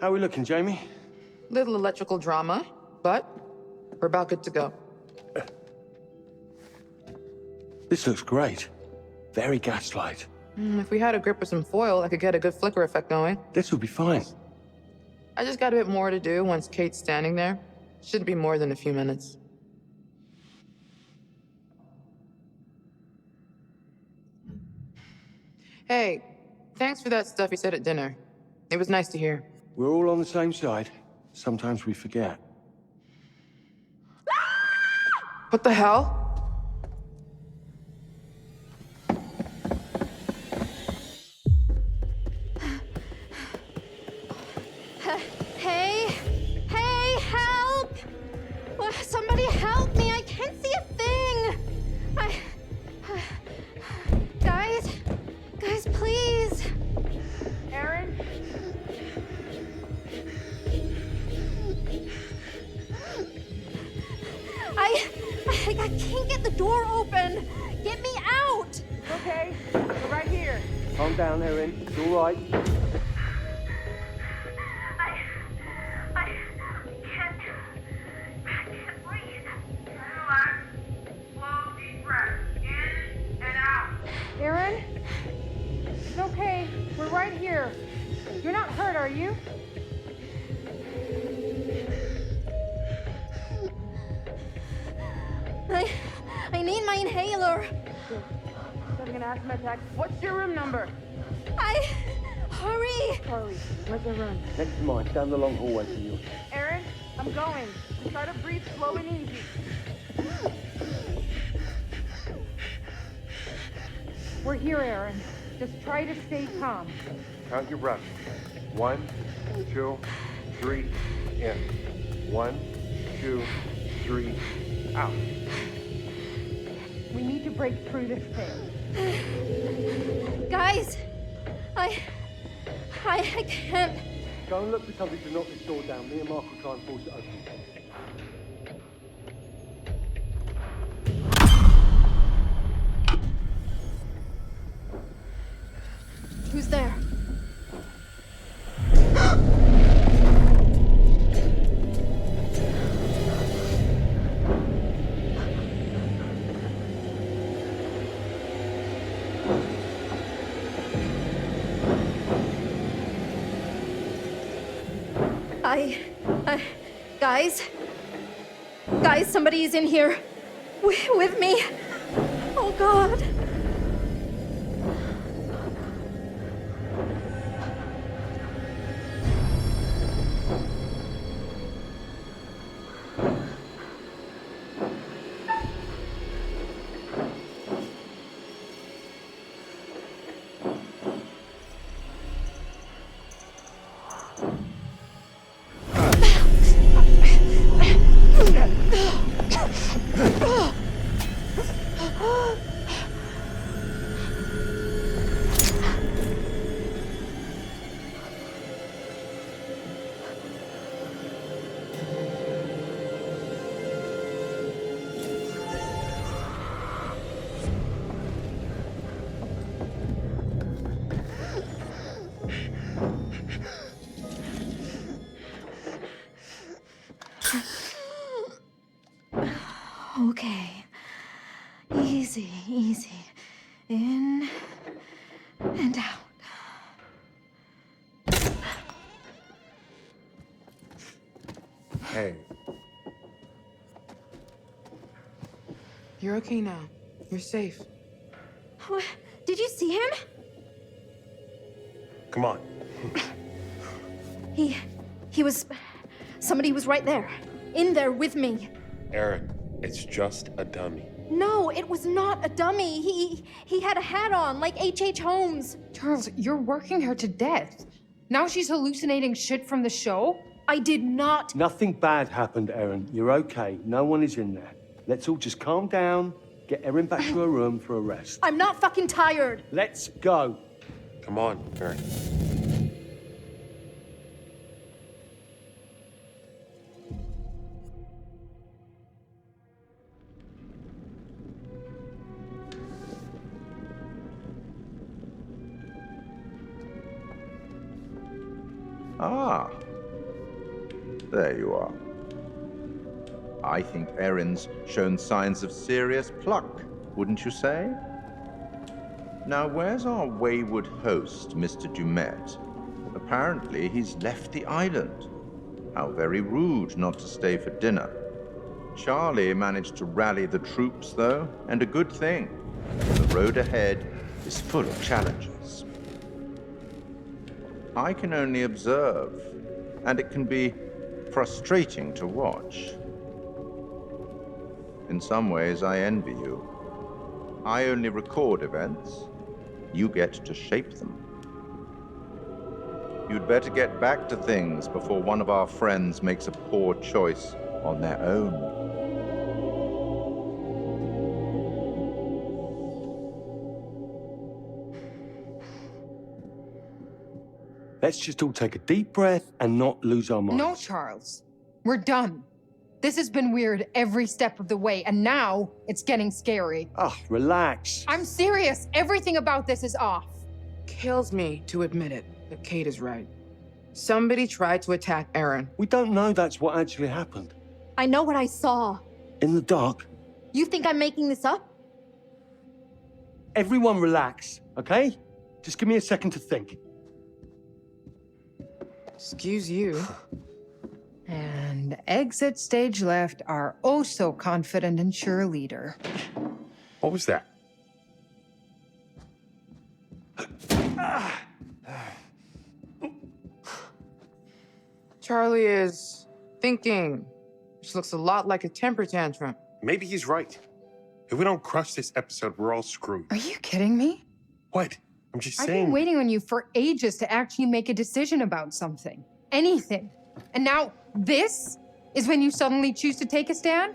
How are we looking, Jamie? Little electrical drama, but we're about good to go. This looks great. Very gaslight. If we had a grip with some foil, I could get a good flicker effect going. This will be fine. I just got a bit more to do once Kate's standing there. Shouldn't be more than a few minutes. Hey, thanks for that stuff you said at dinner. It was nice to hear. We're all on the same side. Sometimes we forget. What the hell? Hey! Hey, help! Somebody help me! I can't see a thing! Guys, please! Aaron? I can't get the door open! Get me out! Okay, we're right here. Calm down, Erin. It's all right. I can't breathe. Relax. Slow, deep breath. In and out. Aaron? It's okay. We're right here. You're not hurt, are you? I need my inhaler. Having an asthma attack. What's your room number? Hurry! Charlie, where's the room? Next to mine, down the long hallway to you. Aaron, I'm going. Just try to breathe slow and easy. We're here, Aaron. Just try to stay calm. Count your breaths. 1, 2, 3, in. 1, 2, 3, out. We need to break through this thing. Guys, I can't. Go and look for something to knock this door down. Me and Mark will try and force it open. Who's there? Guys, somebody's in here. With me. Oh, God. Easy, easy. In and out. Hey. You're okay now. You're safe. What? Did you see him? Come on. He was... Somebody was right there. In there with me. Aaron, it's just a dummy. No, it was not a dummy. He had a hat on, like H.H. Holmes. Charles, you're working her to death. Now she's hallucinating shit from the show? I did not. Nothing bad happened, Erin. You're okay. No one is in there. Let's all just calm down, get Erin back to her room for a rest. I'm not fucking tired. Let's go. Come on, Aaron. Ah, there you are. I think Erin's shown signs of serious pluck, wouldn't you say? Now, where's our wayward host, Mr. Dumet? Apparently, he's left the island. How very rude not to stay for dinner. Charlie managed to rally the troops, though, and a good thing. The road ahead is full of challenges. I can only observe, and it can be frustrating to watch. In some ways, I envy you. I only record events. You get to shape them. You'd better get back to things before one of our friends makes a poor choice on their own. Let's just all take a deep breath and not lose our minds. No, Charles. We're done. This has been weird every step of the way, and now it's getting scary. Ah, relax. I'm serious. Everything about this is off. Kills me to admit it, but Kate is right. Somebody tried to attack Aaron. We don't know that's what actually happened. I know what I saw. In the dark. You think I'm making this up? Everyone relax, okay? Just give me a second to think. Excuse you. And exit stage left, our oh so confident and sure leader. What was that? Charlie is thinking, which looks a lot like a temper tantrum. Maybe he's right. If we don't crush this episode, we're all screwed. Are you kidding me? What? I'm just I've saying. been waiting on you for ages to actually make a decision about something. Anything. And now this is when you suddenly choose to take a stand?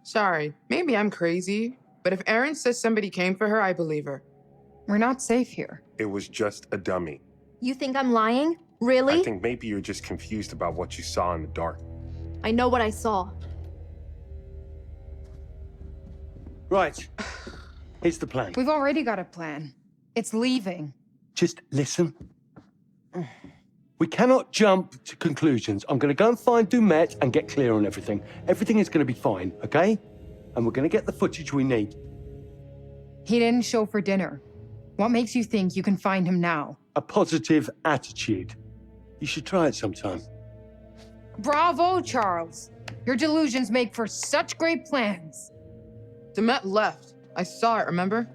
Sorry, maybe I'm crazy, but if Erin says somebody came for her, I believe her. We're not safe here. It was just a dummy. You think I'm lying? Really? I think maybe you're just confused about what you saw in the dark. I know what I saw. Right. Here's the plan. We've already got a plan. It's leaving. Just listen. We cannot jump to conclusions. I'm going to go and find Dumet and get clear on everything. Everything is going to be fine, okay? And we're going to get the footage we need. He didn't show for dinner. What makes you think you can find him now? A positive attitude. You should try it sometime. Bravo, Charles. Your delusions make for such great plans. Demet left. I saw it, remember?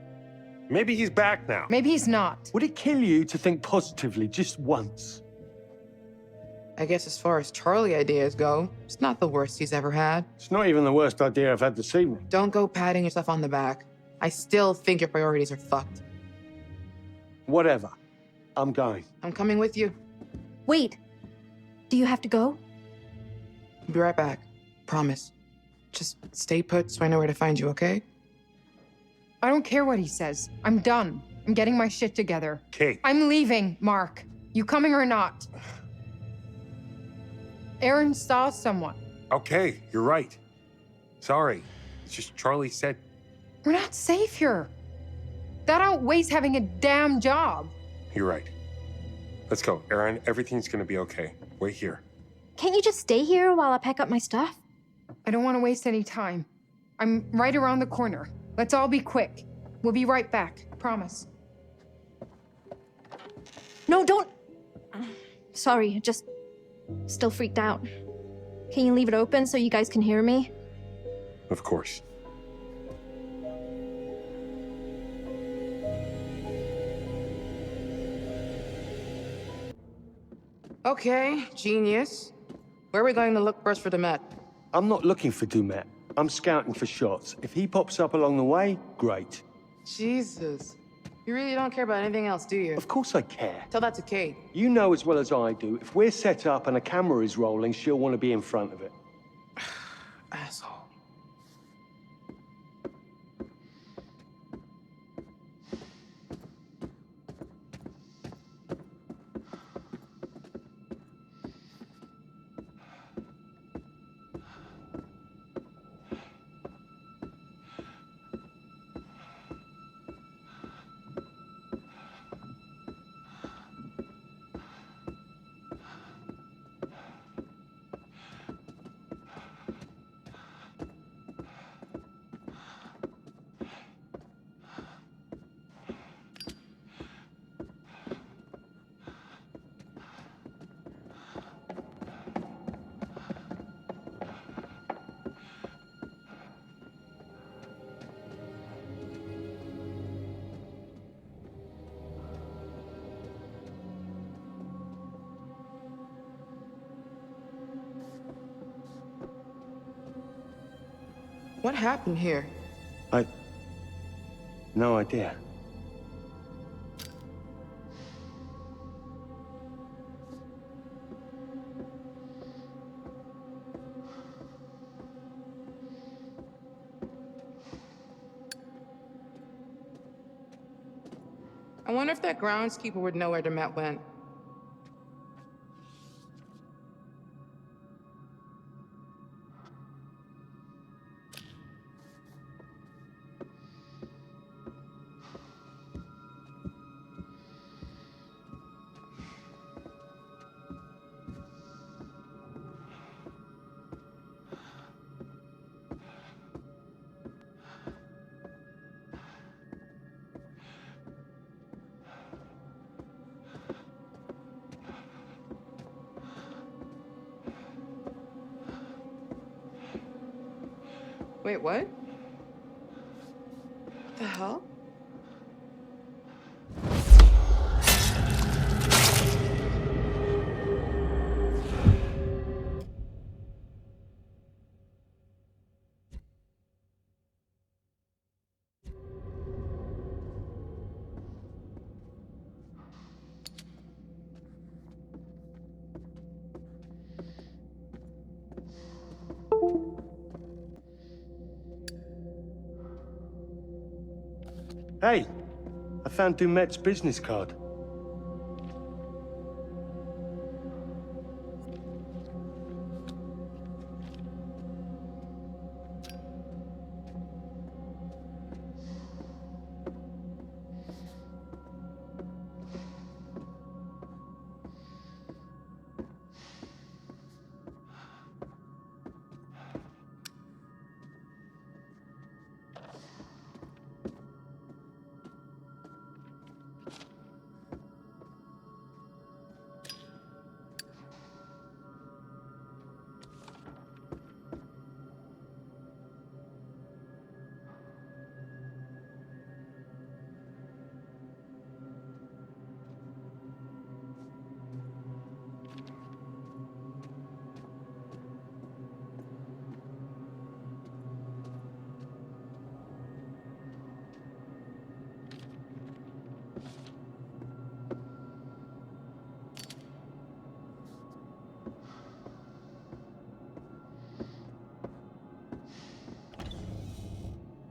Maybe he's back now. Maybe he's not. Would it kill you to think positively just once? I guess as far as Charlie ideas go, it's not the worst he's ever had. It's not even the worst idea I've had this evening. Don't go patting yourself on the back. I still think your priorities are fucked. Whatever. I'm going. I'm coming with you. Wait. Do you have to go? I'll be right back. Promise. Just stay put so I know where to find you, okay? I don't care what he says. I'm done. I'm getting my shit together. Kate. I'm leaving, Mark. You coming or not? Aaron saw someone. Okay, you're right. Sorry. It's just Charlie said. We're not safe here. That outweighs having a damn job. You're right. Let's go, Aaron. Everything's gonna be okay. Wait here. Can't you just stay here while I pack up my stuff? I don't want to waste any time. I'm right around the corner. Let's all be quick. We'll be right back. Promise. No, don't. Sorry, just still freaked out. Can you leave it open so you guys can hear me? Of course. Okay, genius. Where are we going to look first for Demet? I'm not looking for Dumet. I'm scouting for shots. If he pops up along the way, great. Jesus. You really don't care about anything else, do you? Of course I care. Tell that to Kate. You know as well as I do, if we're set up and a camera is rolling, she'll want to be in front of it. Asshole. What happened here? No idea. I wonder if that groundskeeper would know where Demet went. Wait, what? What the hell? Hey, I found Dumet's business card.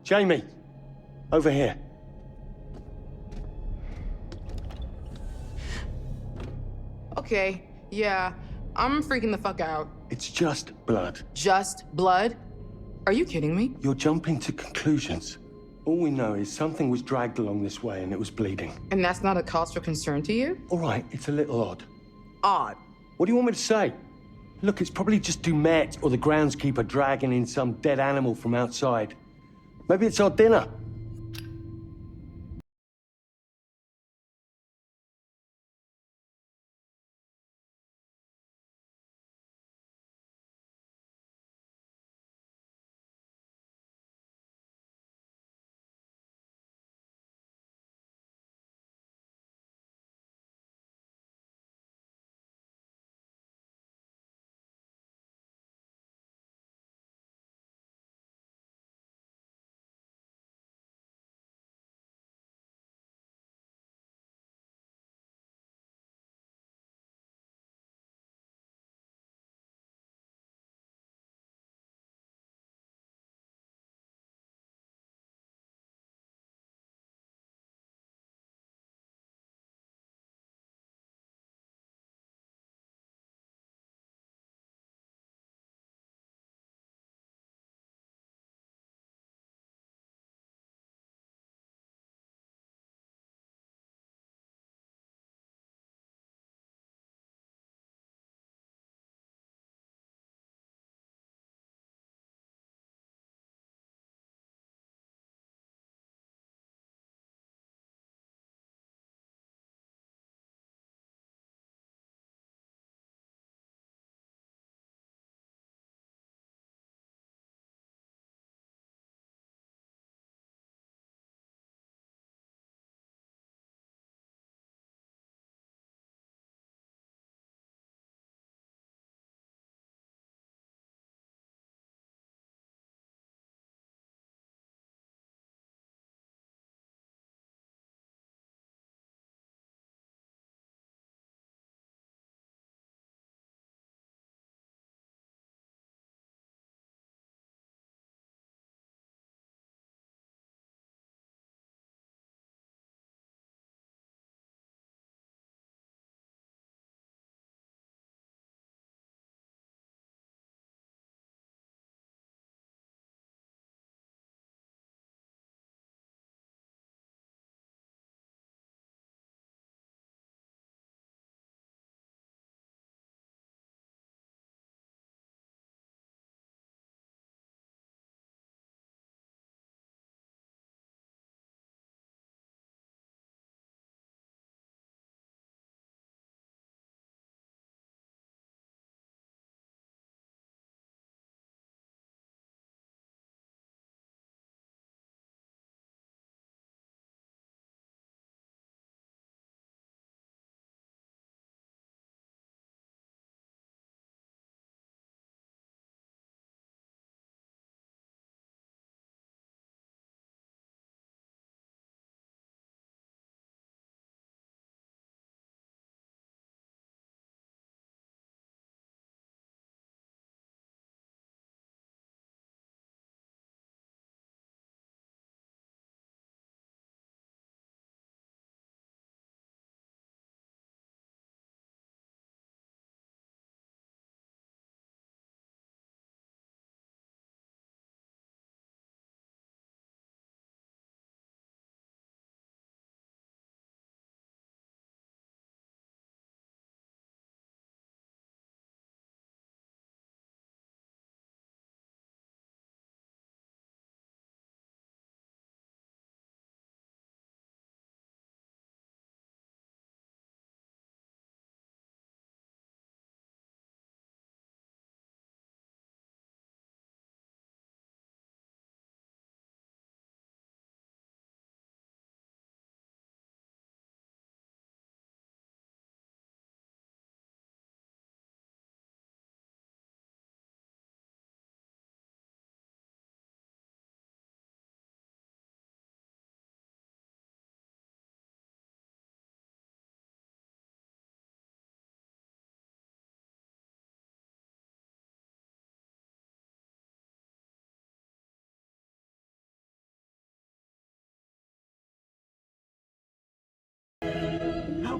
Jamie, over here. Okay, yeah, I'm freaking the fuck out. It's just blood. Just blood? Are you kidding me? You're jumping to conclusions. All we know is something was dragged along this way and it was bleeding. And that's not a cause for concern to you? All right, it's a little odd. Odd. What do you want me to say? Look, it's probably just Dumet or the groundskeeper dragging in some dead animal from outside. Maybe it's our dinner.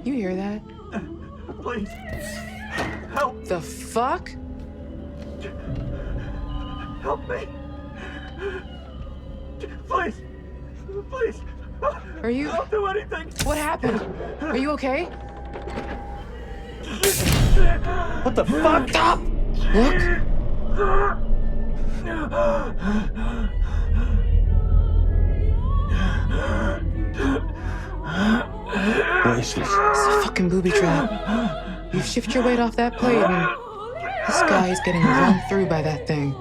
You hear that? Please. Help. The fuck? Help me. Please. Please. Are you? Don't do anything. What happened? Are you okay? What the fuck? Stop! What is this? It's a fucking booby trap. You shift your weight off that plate and this guy is getting run through by that thing.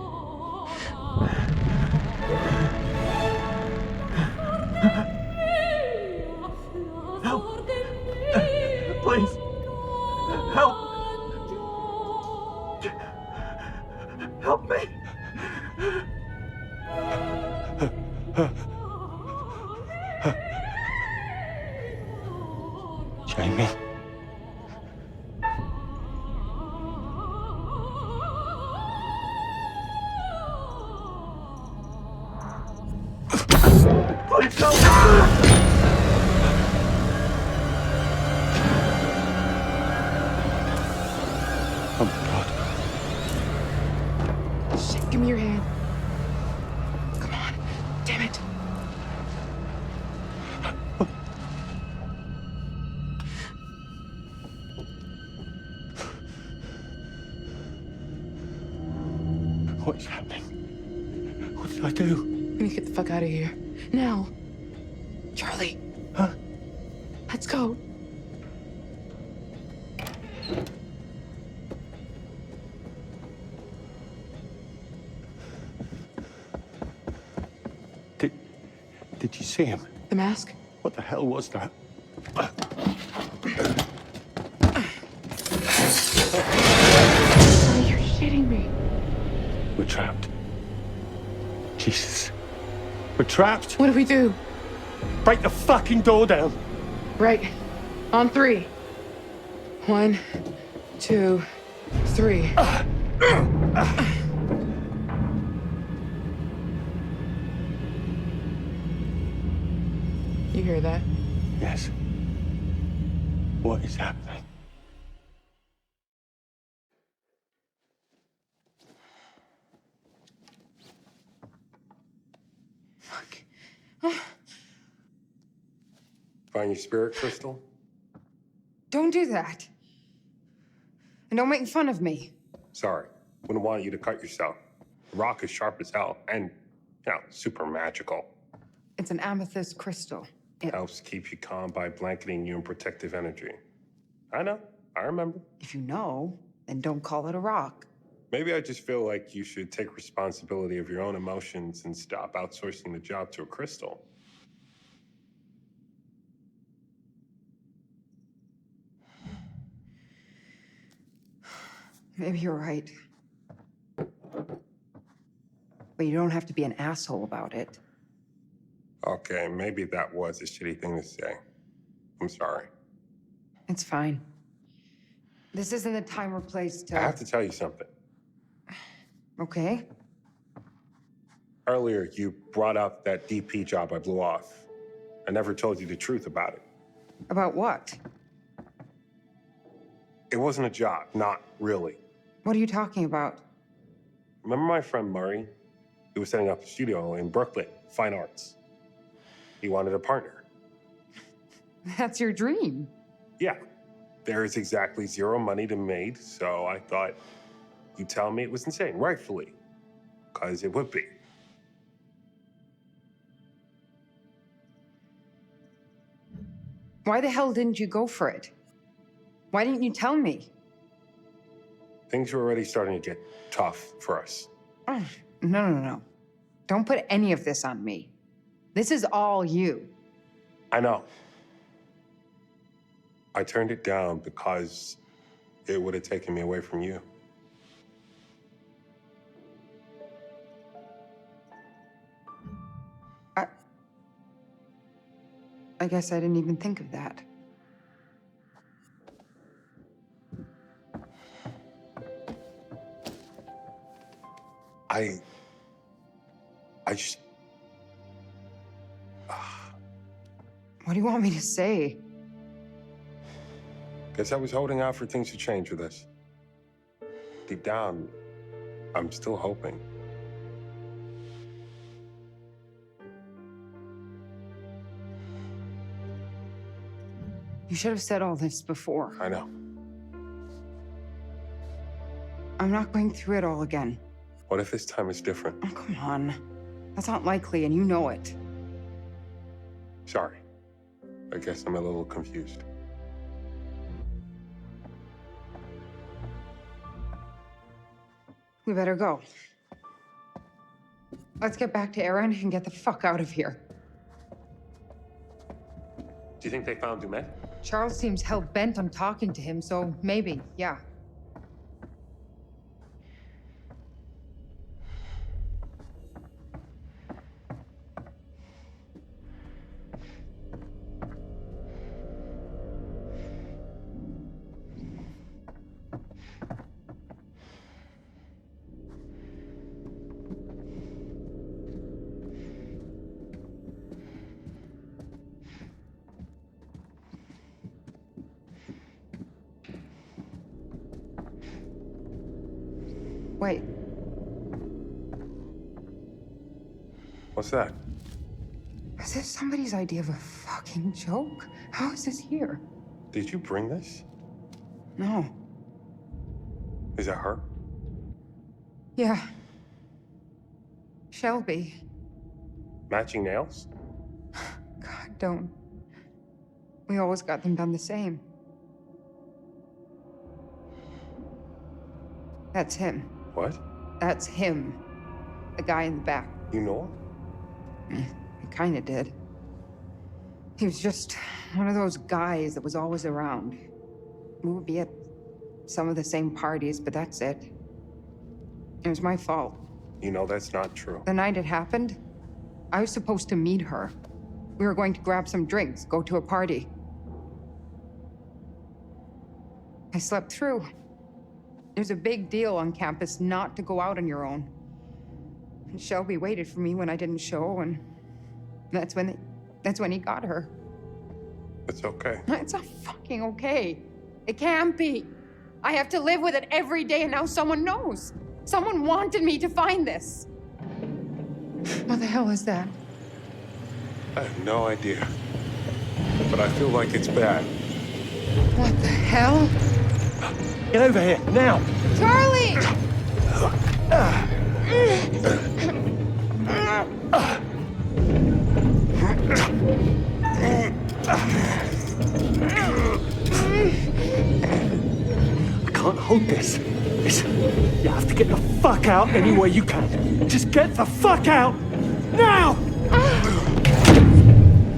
Help! Please! Help! Help me! Jamie. Please help me! Oh my God. Shit, give me your hand. Come on. Damn it. What's happening? What did I do? We need to get the fuck out of here. Now. Charlie. Huh? Let's go. Did you see him? The mask? What the hell was that? Oh, you're shitting me. We're trapped. Jesus. We're trapped. What do we do? Break the fucking door down. Right. On 3. 1, 2, 3. You hear that? Yes. What is happening? Fuck. Find your spirit crystal? Don't do that. And don't make fun of me. Sorry. Wouldn't want you to cut yourself. The rock is sharp as hell and, super magical. It's an amethyst crystal. It Helps keep you calm by blanketing you in protective energy. I know. I remember. If you know, then don't call it a rock. Maybe I just feel like you should take responsibility of your own emotions and stop outsourcing the job to a crystal. Maybe you're right. But you don't have to be an asshole about it. Okay, maybe that was a shitty thing to say. I'm sorry. It's fine. This isn't the time or place to... I have to tell you something. Okay. Earlier, you brought up that DP job I blew off. I never told you the truth about it. About what? It wasn't a job, not really. What are you talking about? Remember my friend Murray? He was setting up a studio in Brooklyn, fine arts. He wanted a partner. That's your dream. Yeah. There is exactly zero money to be made, so I thought you'd tell me it was insane, rightfully. Because it would be. Why the hell didn't you go for it? Why didn't you tell me? Things were already starting to get tough for us. Oh, no. Don't put any of this on me. This is all you. I know. I turned it down because it would have taken me away from you. I guess I didn't even think of that. I just... What do you want me to say? Guess I was holding out for things to change with us. Deep down, I'm still hoping. You should have said all this before. I know. I'm not going through it all again. What if this time is different? Oh, come on. That's not likely, and you know it. Sorry. I guess I'm a little confused. We better go. Let's get back to Aaron and get the fuck out of here. Do you think they found Dumet? Charles seems hell-bent on talking to him, so maybe, yeah. Wait. What's that? Is this somebody's idea of a fucking joke? How is this here? Did you bring this? No. Is that her? Yeah. Shelby. Matching nails? God, don't. We always got them done the same. That's him. What? That's him. The guy in the back. You know him? I kinda did. He was just one of those guys that was always around. We would be at some of the same parties, but that's it. It was my fault. You know that's not true. The night it happened, I was supposed to meet her. We were going to grab some drinks, go to a party. I slept through. It was a big deal on campus not to go out on your own. And Shelby waited for me when I didn't show, and that's when he got her. It's okay. It's not fucking okay. It can't be. I have to live with it every day, and now someone knows. Someone wanted me to find this. What the hell is that? I have no idea. But I feel like it's bad. What the hell? Get over here, now! Charlie! I can't hold this. You have to get the fuck out any way you can. Just get the fuck out! Now!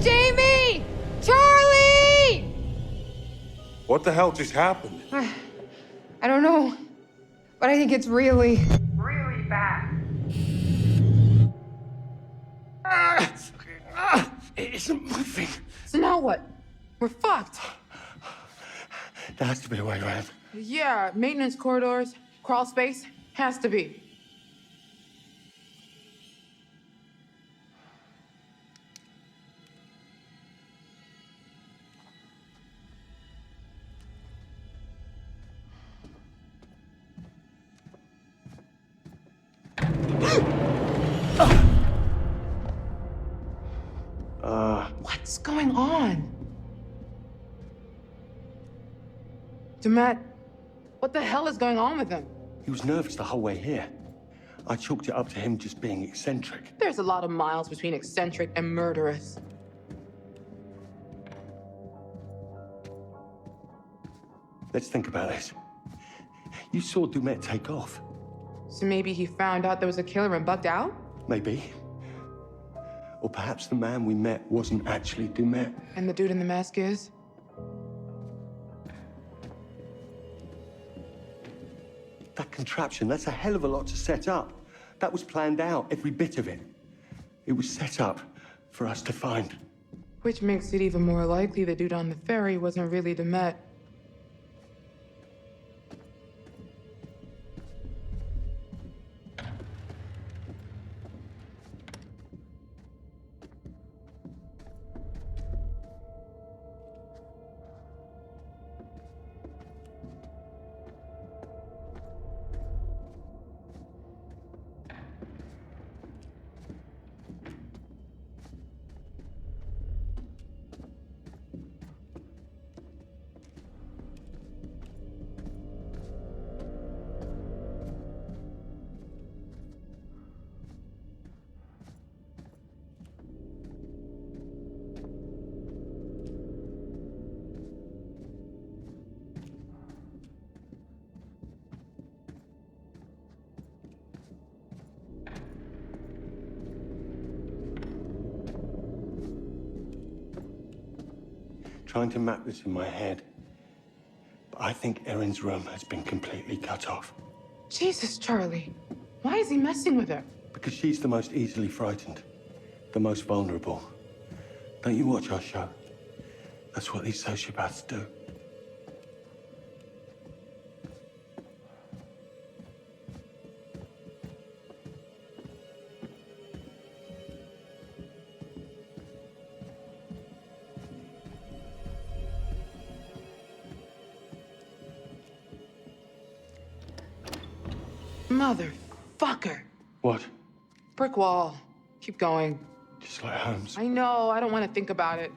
Jamie! Charlie! What the hell just happened? I don't know, but I think it's really bad. It isn't moving. So now what? We're fucked. There has to be a way around. Yeah, maintenance corridors, crawl space, has to be. What's going on? Dumet, what the hell is going on with him? He was nervous the whole way here. I chalked it up to him just being eccentric. There's a lot of miles between eccentric and murderous. Let's think about this. You saw Dumet take off. So maybe he found out there was a killer and bugged out? Maybe. Or perhaps the man we met wasn't actually Dumet. And the dude in the mask is? That contraption, that's a hell of a lot to set up. That was planned out, every bit of it. It was set up for us to find. Which makes it even more likely the dude on the ferry wasn't really Dumet. trying to map this in my head. But I think Erin's room has been completely cut off. Jesus, Charlie. Why is he messing with her? Because she's the most easily frightened, the most vulnerable. Don't you watch our show? That's what these sociopaths do. Motherfucker. What? Brick wall. Keep going. Just like Holmes. I know, I don't want to think about it.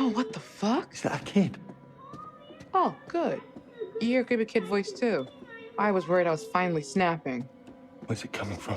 Oh, what the fuck? Is that a kid? Oh, good. You hear a creepy kid voice, too. I was worried I was finally snapping. Where's it coming from?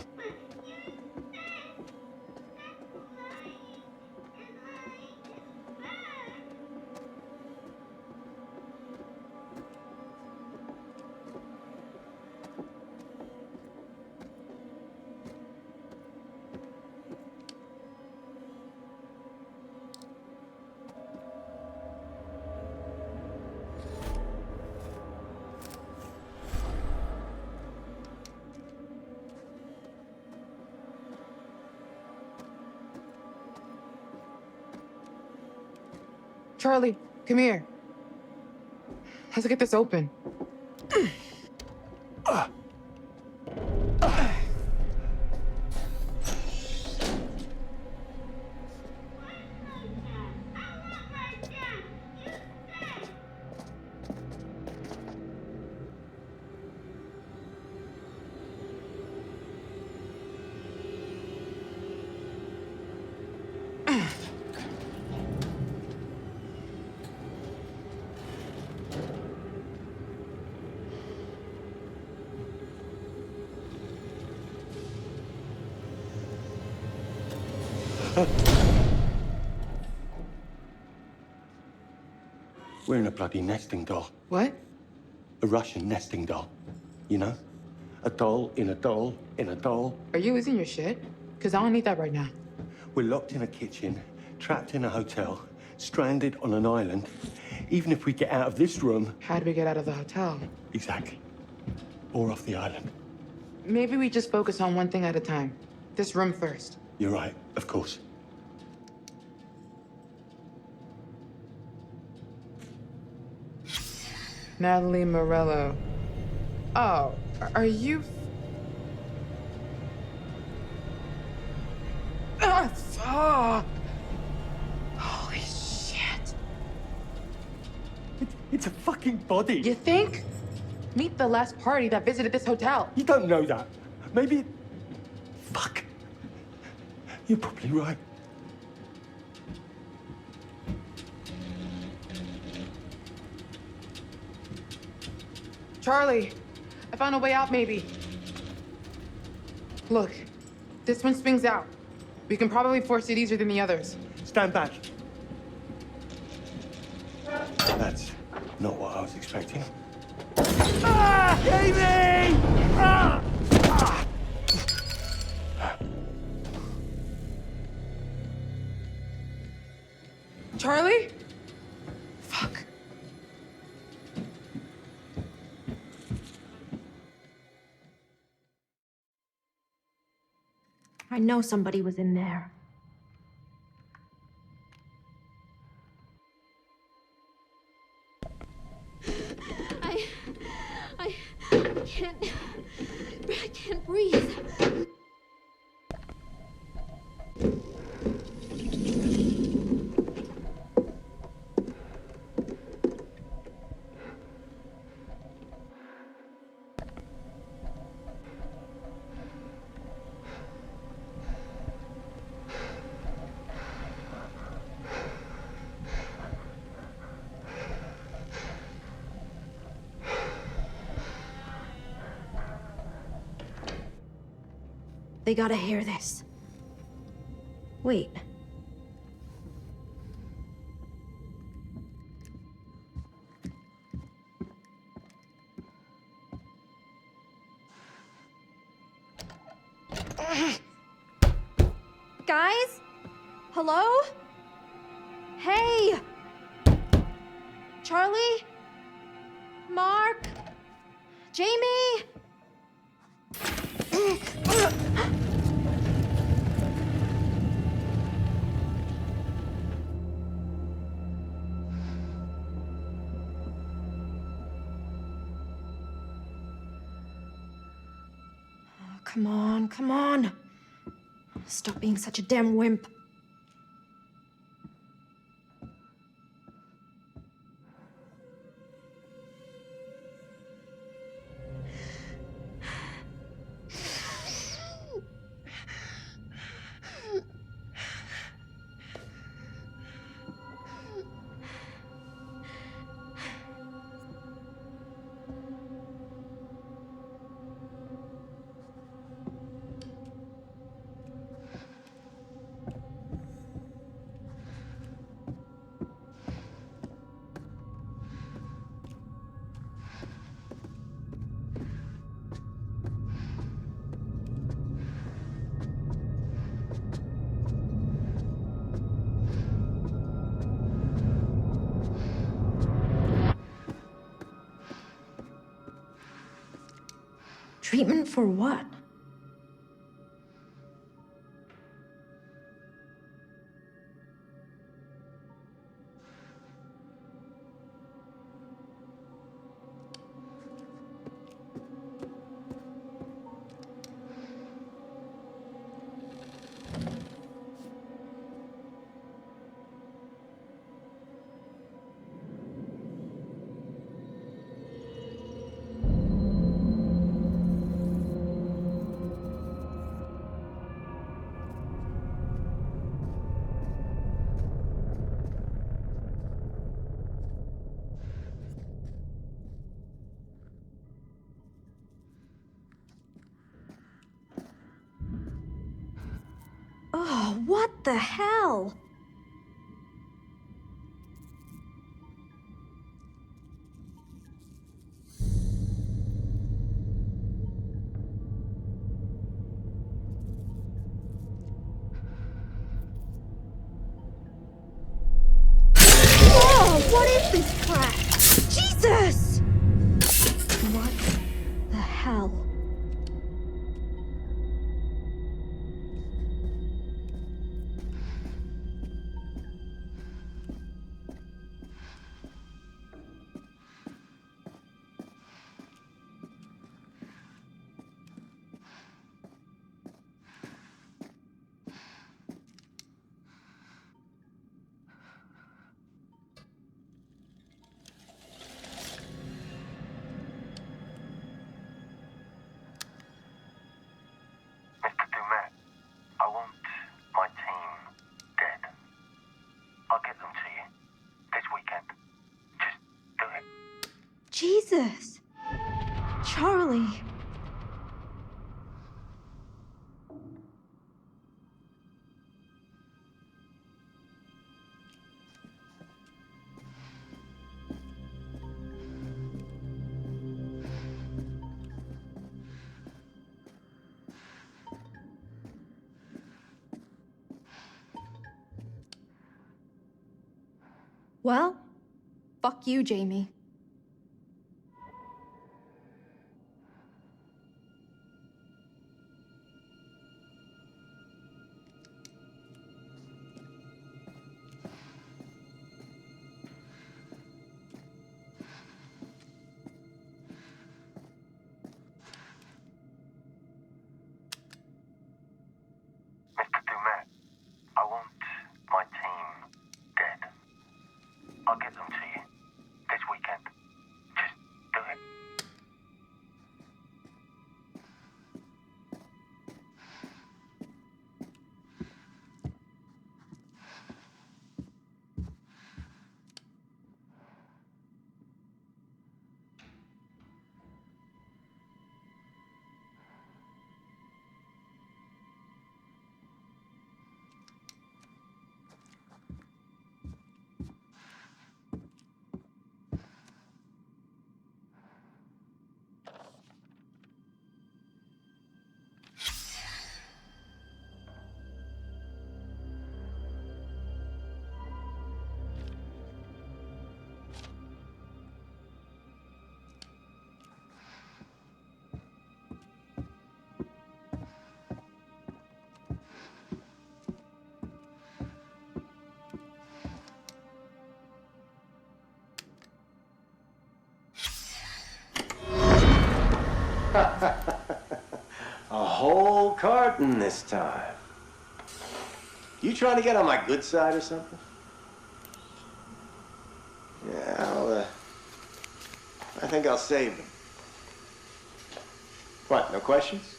Charlie, come here. Let's get this open. We're in a bloody nesting doll. What? A Russian nesting doll. You know? A doll in a doll in a doll. Are you losing your shit? Because I don't need that right now. We're locked in a kitchen, trapped in a hotel, stranded on an island. Even if we get out of this room... How do we get out of the hotel? Exactly. Or off the island. Maybe we just focus on one thing at a time. This room first. You're right, of course. Natalie Morello. Oh, are you... Ah, fuck! Holy shit. It's a fucking body. You think? Meet the last party that visited this hotel. You don't know that. Maybe... Fuck. You're probably right. Charlie, I found a way out, maybe. Look, this one swings out. We can probably force it easier than the others. Stand back. That's not what I was expecting. Ah! Amy! Ah! Ah! Charlie? Fuck. I know somebody was in there. I can't breathe. They gotta hear this. Wait. Guys? Hello? Hey! Charlie? Mark? Jamie? Come on, come on. Stop being such a damn wimp. Treatment for what? Oh, what the hell? Oh, what is this crap? Jesus! What the hell? Jesus! Charlie! Well, fuck you, Jamie. I'll get them to you this weekend. A whole carton this time. You trying to get on my good side or something? Yeah, I think I'll save them. What, no questions?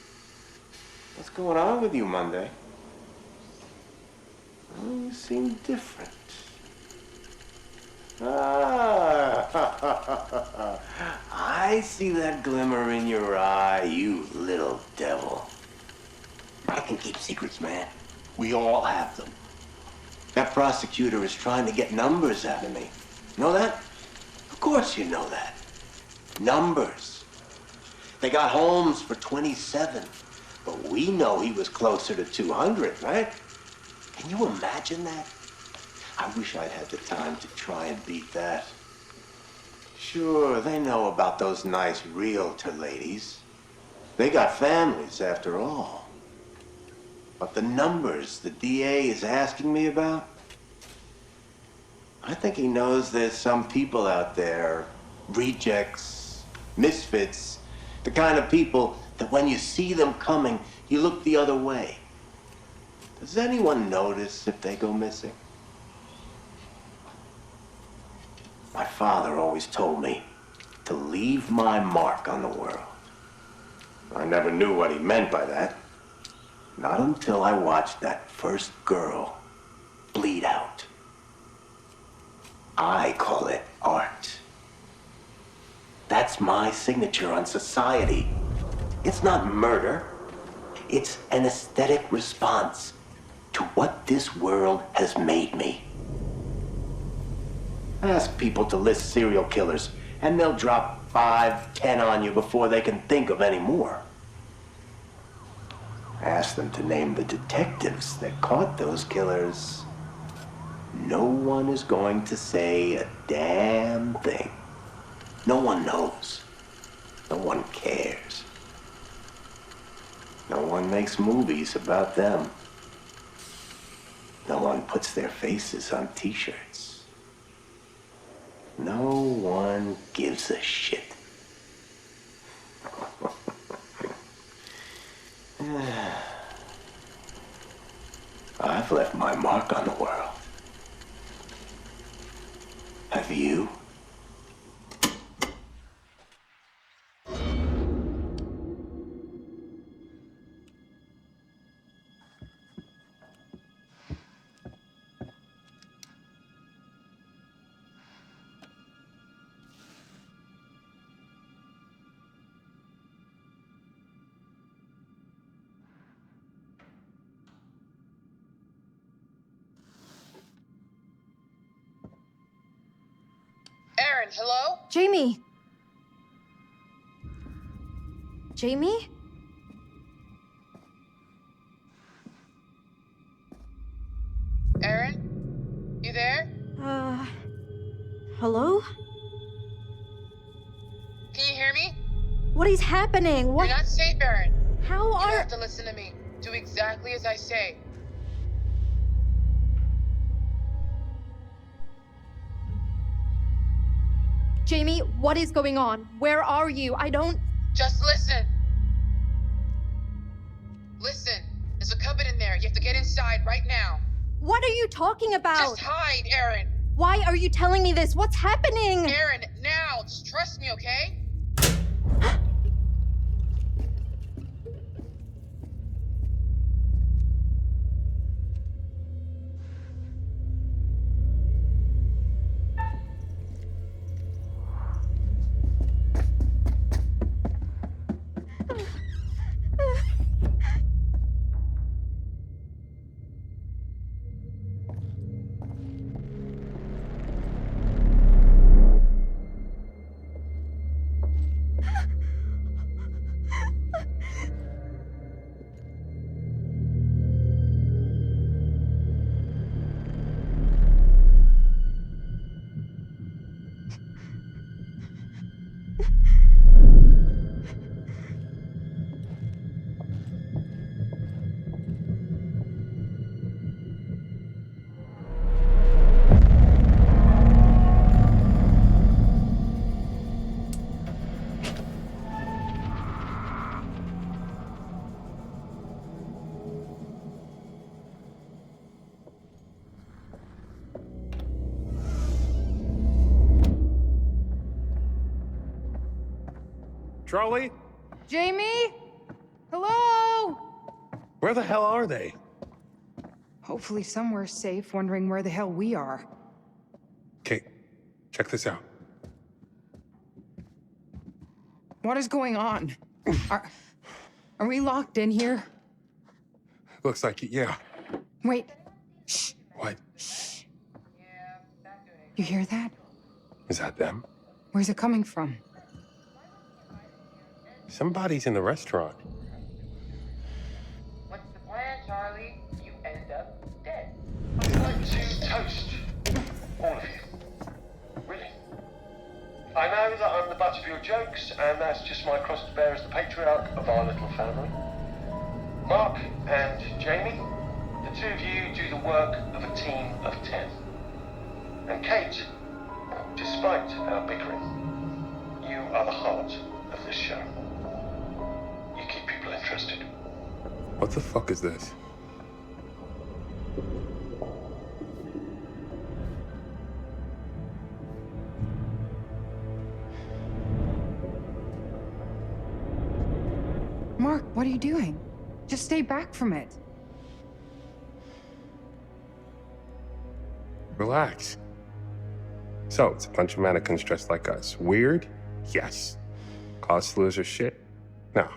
What's going on with you, Monday? Oh, you seem different. Ah, I see that glimmer in your eye, you little devil. I can keep secrets, man. We all have them. That prosecutor is trying to get numbers out of me. Know that? Of course you know that. Numbers. They got Holmes for 27, but we know he was closer to 200, right? Can you imagine that? I wish I'd had the time to try and beat that. Sure, they know about those nice realtor ladies. They got families, after all. But the numbers the DA is asking me about, I think he knows there's some people out there, rejects, misfits, the kind of people that when you see them coming, you look the other way. Does anyone notice if they go missing? My father always told me to leave my mark on the world. I never knew what he meant by that. Not until I watched that first girl bleed out. I call it art. That's my signature on society. It's not murder. It's an aesthetic response to what this world has made me. Ask people to list serial killers, and they'll drop 5, 10 on you before they can think of any more. Ask them to name the detectives that caught those killers. No one is going to say a damn thing. No one knows. No one cares. No one makes movies about them. No one puts their faces on t-shirts. No one gives a shit. I've left my mark on the world. Have you? Aaron, hello? Jamie! Jamie? Aaron? You there? Hello? Can you hear me? What is happening? What? You're not safe, Aaron. How You are... have to listen to me. Do exactly as I say. Jamie, what is going on? Where are you? I don't... Just listen. Listen. There's a cupboard in there. You have to get inside right now. What are you talking about? Just hide, Aaron. Why are you telling me this? What's happening? Aaron, now. Just trust me, okay? Charlie? Jamie? Hello? Where the hell are they? Hopefully somewhere safe, wondering where the hell we are. Kate, check this out. What is going on? Are we locked in here? Looks like it, yeah. Wait. Shh. What? Shh. You hear that? Is that them? Where's it coming from? Somebody's in the restaurant. What's the plan, Charlie? You end up dead. I'd like to toast all of you. Really. I know that I'm the butt of your jokes, and that's just my cross to bear as the patriarch of our little family. Mark and Jamie, the two of you do the work of a team of 10. And Kate, despite our bickering, you are the heart of this show. You keep people interested. What the fuck is this? Mark, what are you doing? Just stay back from it. Relax. So, it's a bunch of mannequins dressed like us. Weird? Yes. Cause to lose their shit? No.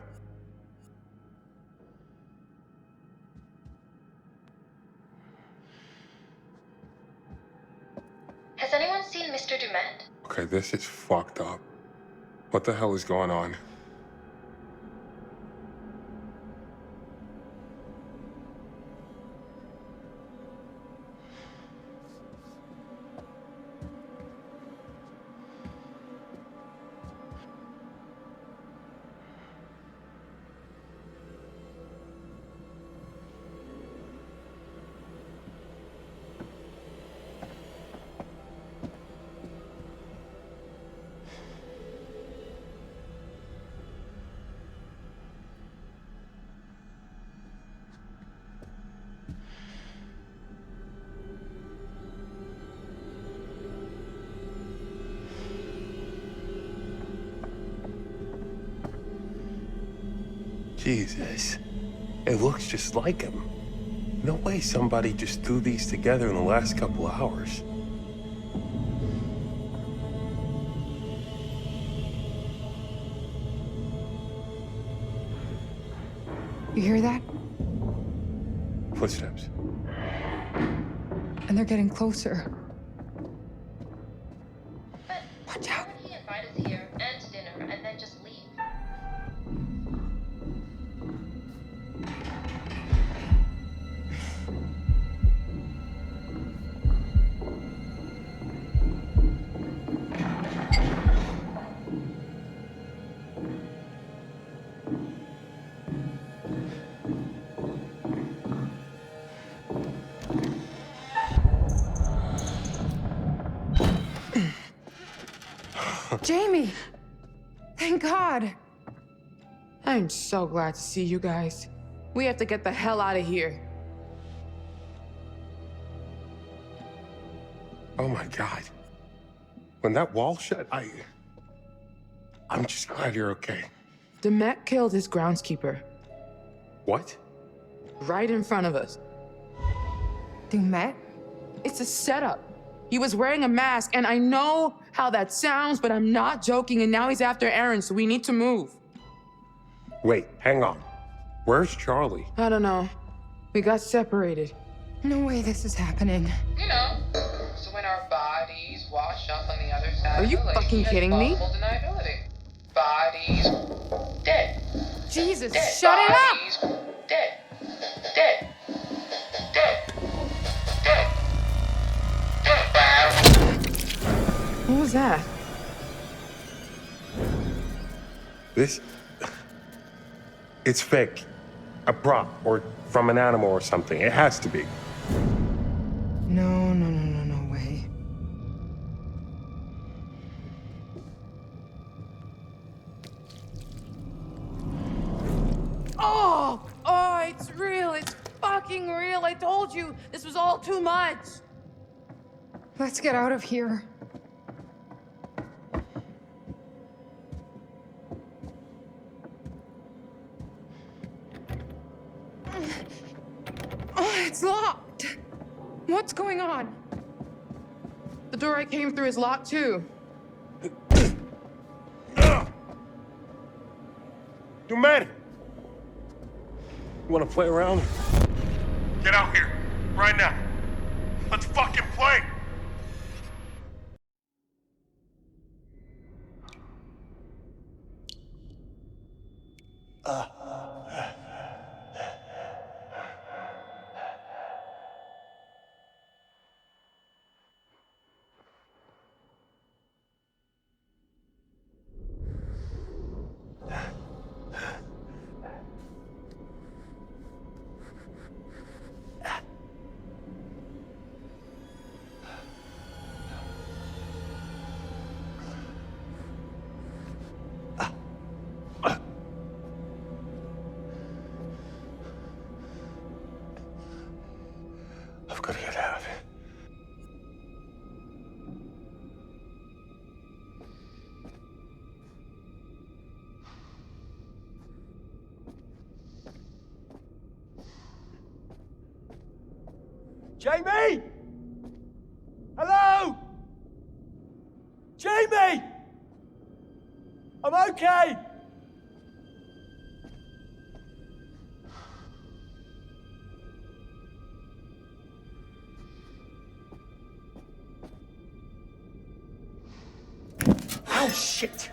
Has anyone seen Mr. Dumont? Okay, this is fucked up. What the hell is going on? Jesus. It looks just like him. No way somebody just threw these together in the last couple hours. You hear that? Footsteps. And they're getting closer. Watch out. Why would he invite us here and to dinner and then just leave? Jamie! Thank God! I'm so glad to see you guys. We have to get the hell out of here. Oh my God. When that wall shut, I'm just glad you're okay. Demet killed his groundskeeper. What? Right in front of us. Demet? It's a setup. He was wearing a mask, and I know how that sounds, but I'm not joking, and now he's after Aaron, so we need to move. Wait, hang on. Where's Charlie? I don't know. We got separated. No way this is happening. You know, so when our bodies wash up on the other side Are of you the lake, fucking there's kidding me? plausible deniability. Bodies dead. Jesus, Dead. shut it up! Bodies dead. Dead. Dead. Dead. What was that? It's fake. A prop, or from an animal or something. It has to be. No way. Oh, it's real. It's fucking real. I told you, this was all too much. Let's get out of here. Oh, it's locked. What's going on? The door I came through is locked too. You man! You wanna play around? Get out here, right now. Let's fucking play! I've got to get out of here. Jamie! Hello? Jamie! I'm okay! Oh, shit!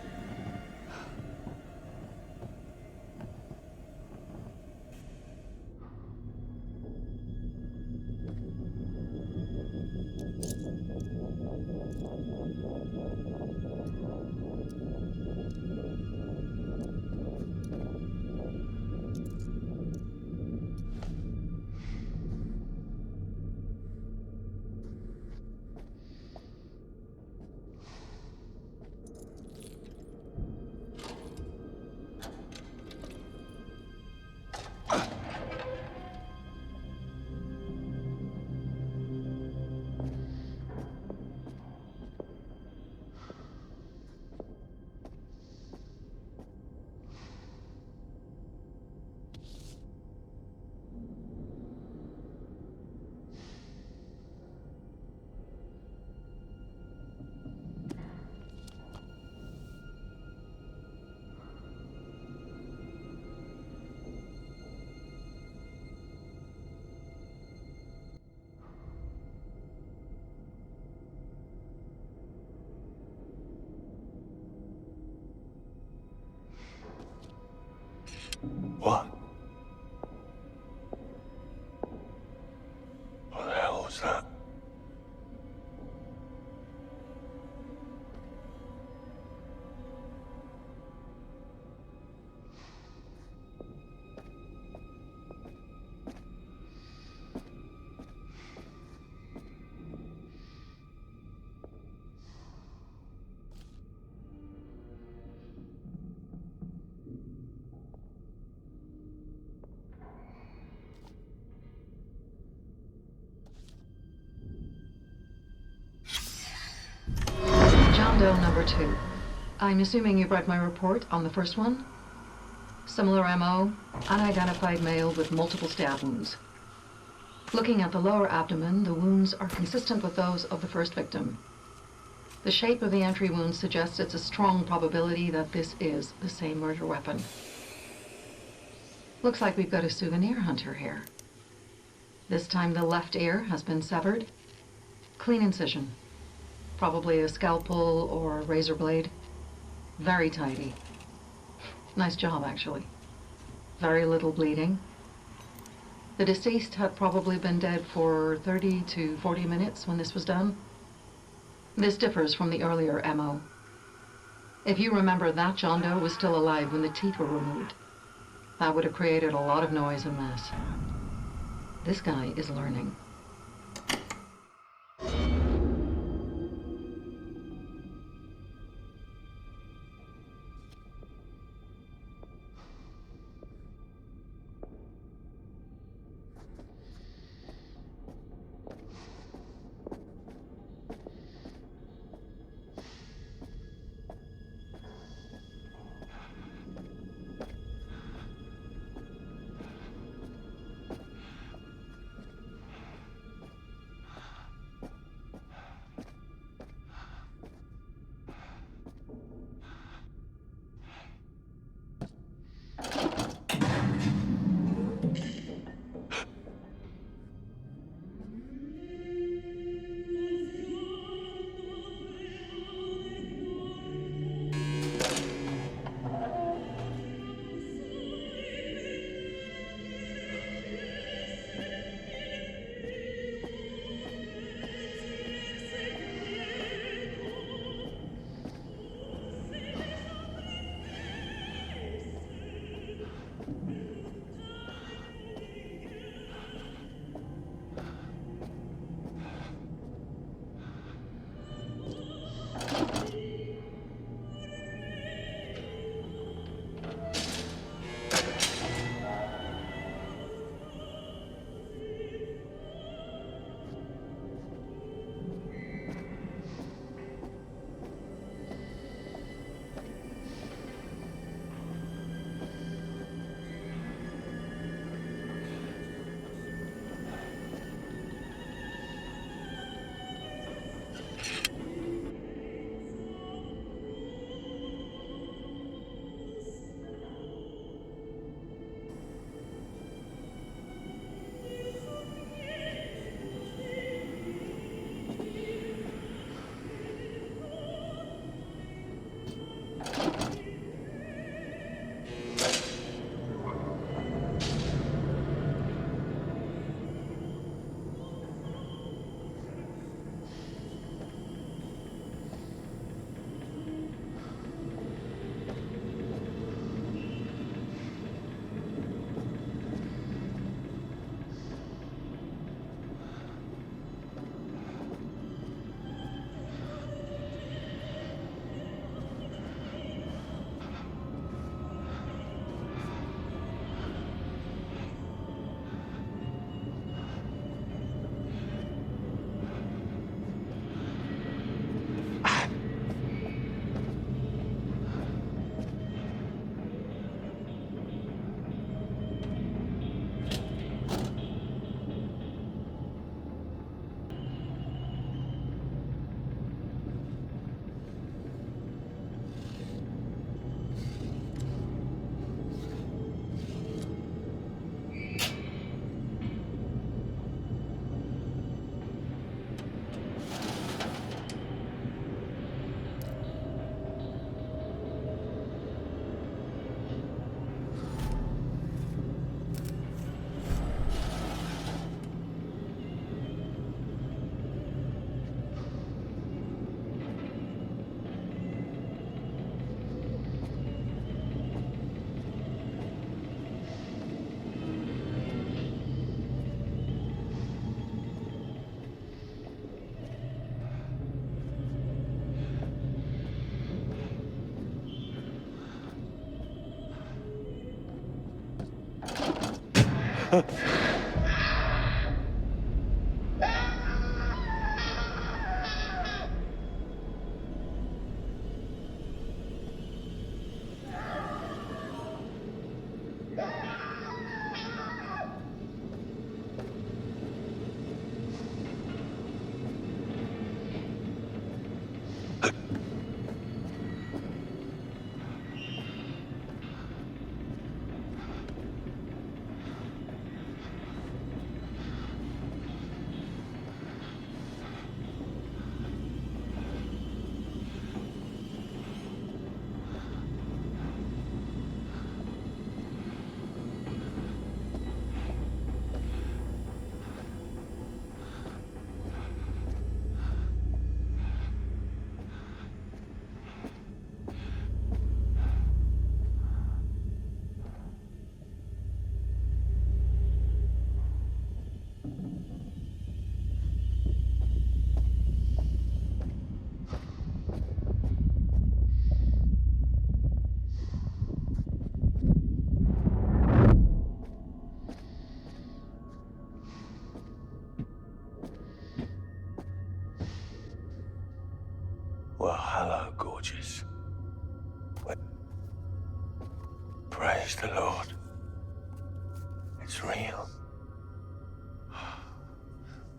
What? What the hell was that? John Doe number 2. I'm assuming you've read my report on the first one? Similar MO, unidentified male with multiple stab wounds. Looking at the lower abdomen, the wounds are consistent with those of the first victim. The shape of the entry wound suggests it's a strong probability that this is the same murder weapon. Looks like we've got a souvenir hunter here. This time the left ear has been severed. Clean incision. Probably a scalpel or a razor blade. Very tidy. Nice job, actually. Very little bleeding. The deceased had probably been dead for 30 to 40 minutes when this was done. This differs from the earlier MO. If you remember, that John Doe was still alive when the teeth were removed. That would have created a lot of noise and mess. This guy is learning. Well, hello, gorgeous. Praise the Lord. It's real.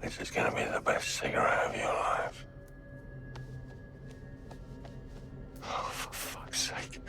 This is gonna be the best cigarette of your life. Oh, for fuck's sake.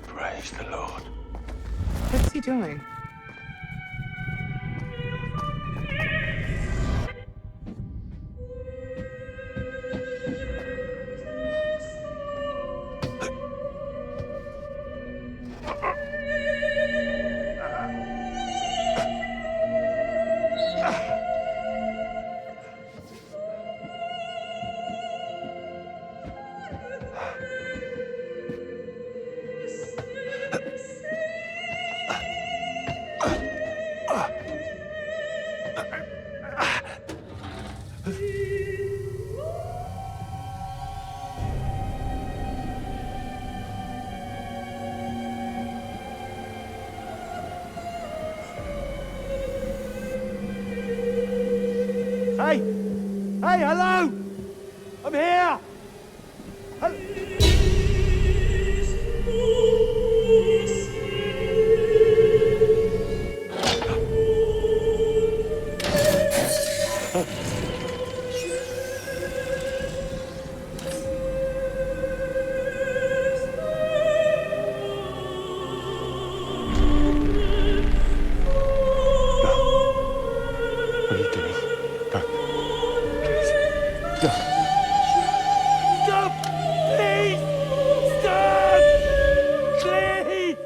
Praise the Lord. What's he doing? Hey! Hey, hello! I'm here! What are you doing? Go. Please. Go. Stop! Please! Stop! Please!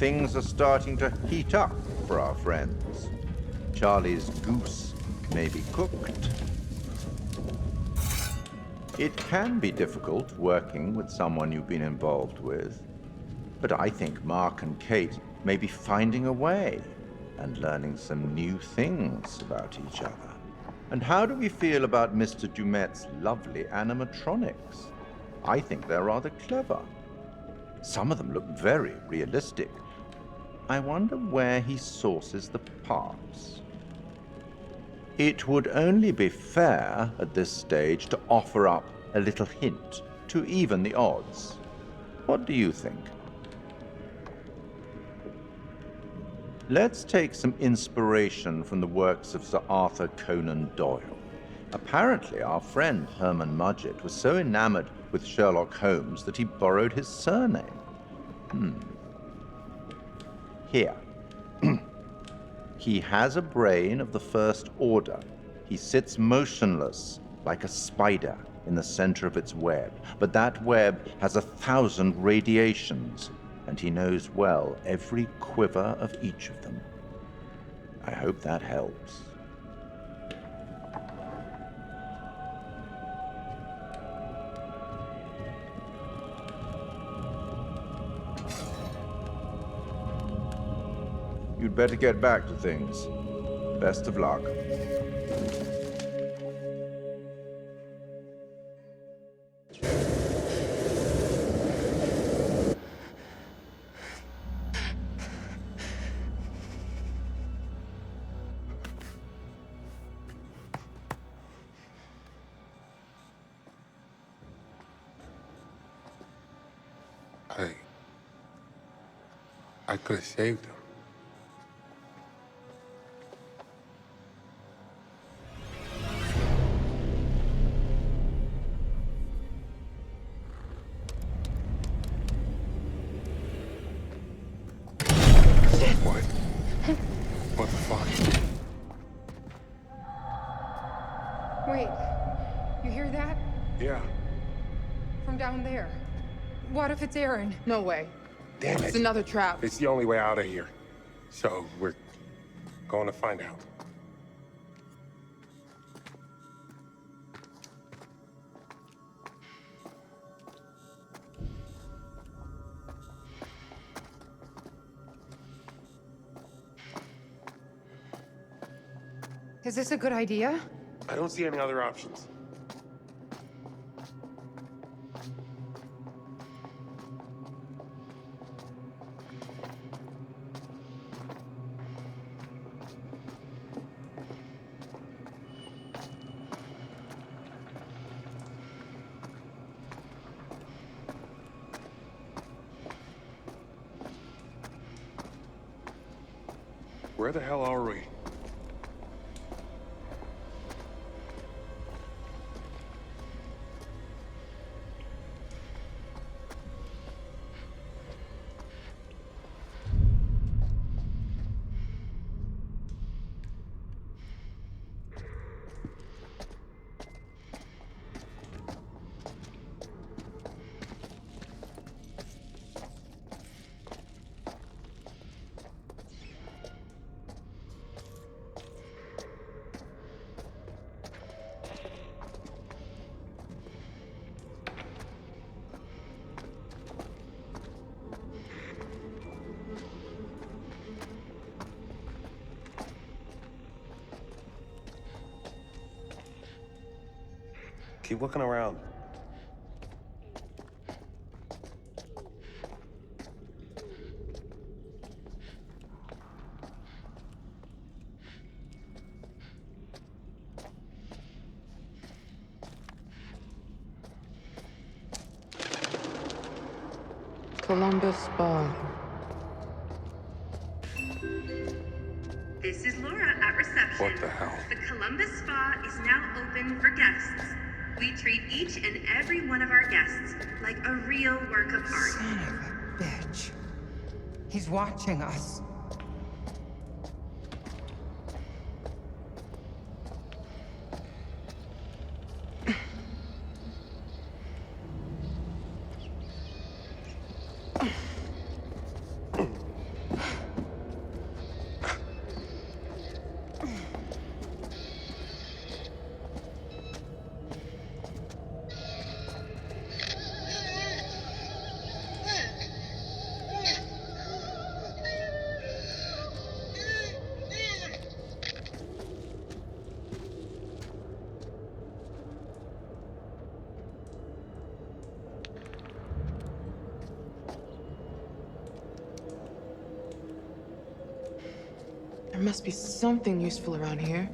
things are starting to heat up for our friends. Charlie's goose may be cooked. It can be difficult working with someone you've been involved with, but I think Mark and Kate may be finding a way and learning some new things about each other. And how do we feel about Mr. Dumet's lovely animatronics? I think they're rather clever. Some of them look very realistic. I wonder where he sources the parts. It would only be fair at this stage to offer up a little hint to even the odds. What do you think? Let's take some inspiration from the works of Sir Arthur Conan Doyle. Apparently, our friend Herman Mudgett was so enamored with Sherlock Holmes that he borrowed his surname. Here. He has a brain of the first order. He sits motionless, like a spider in the center of its web. But that web has 1,000 radiations, and he knows well every quiver of each of them. I hope that helps. You'd better get back to things. Best of luck. I could have saved him. What the fuck? Wait, you hear that? Yeah. From down there. What if it's Aaron? No way. Damn it. It's another trap. It's the only way out of here. So we're going to find out. Is this a good idea? I don't see any other options. Where the hell are we? Keep looking around. Columbus Spa. This is Laura at reception. What the hell? The Columbus Spa is now open for guests. We treat each and every one of our guests like a real work of art. Son of a bitch. He's watching us. must be something useful around here.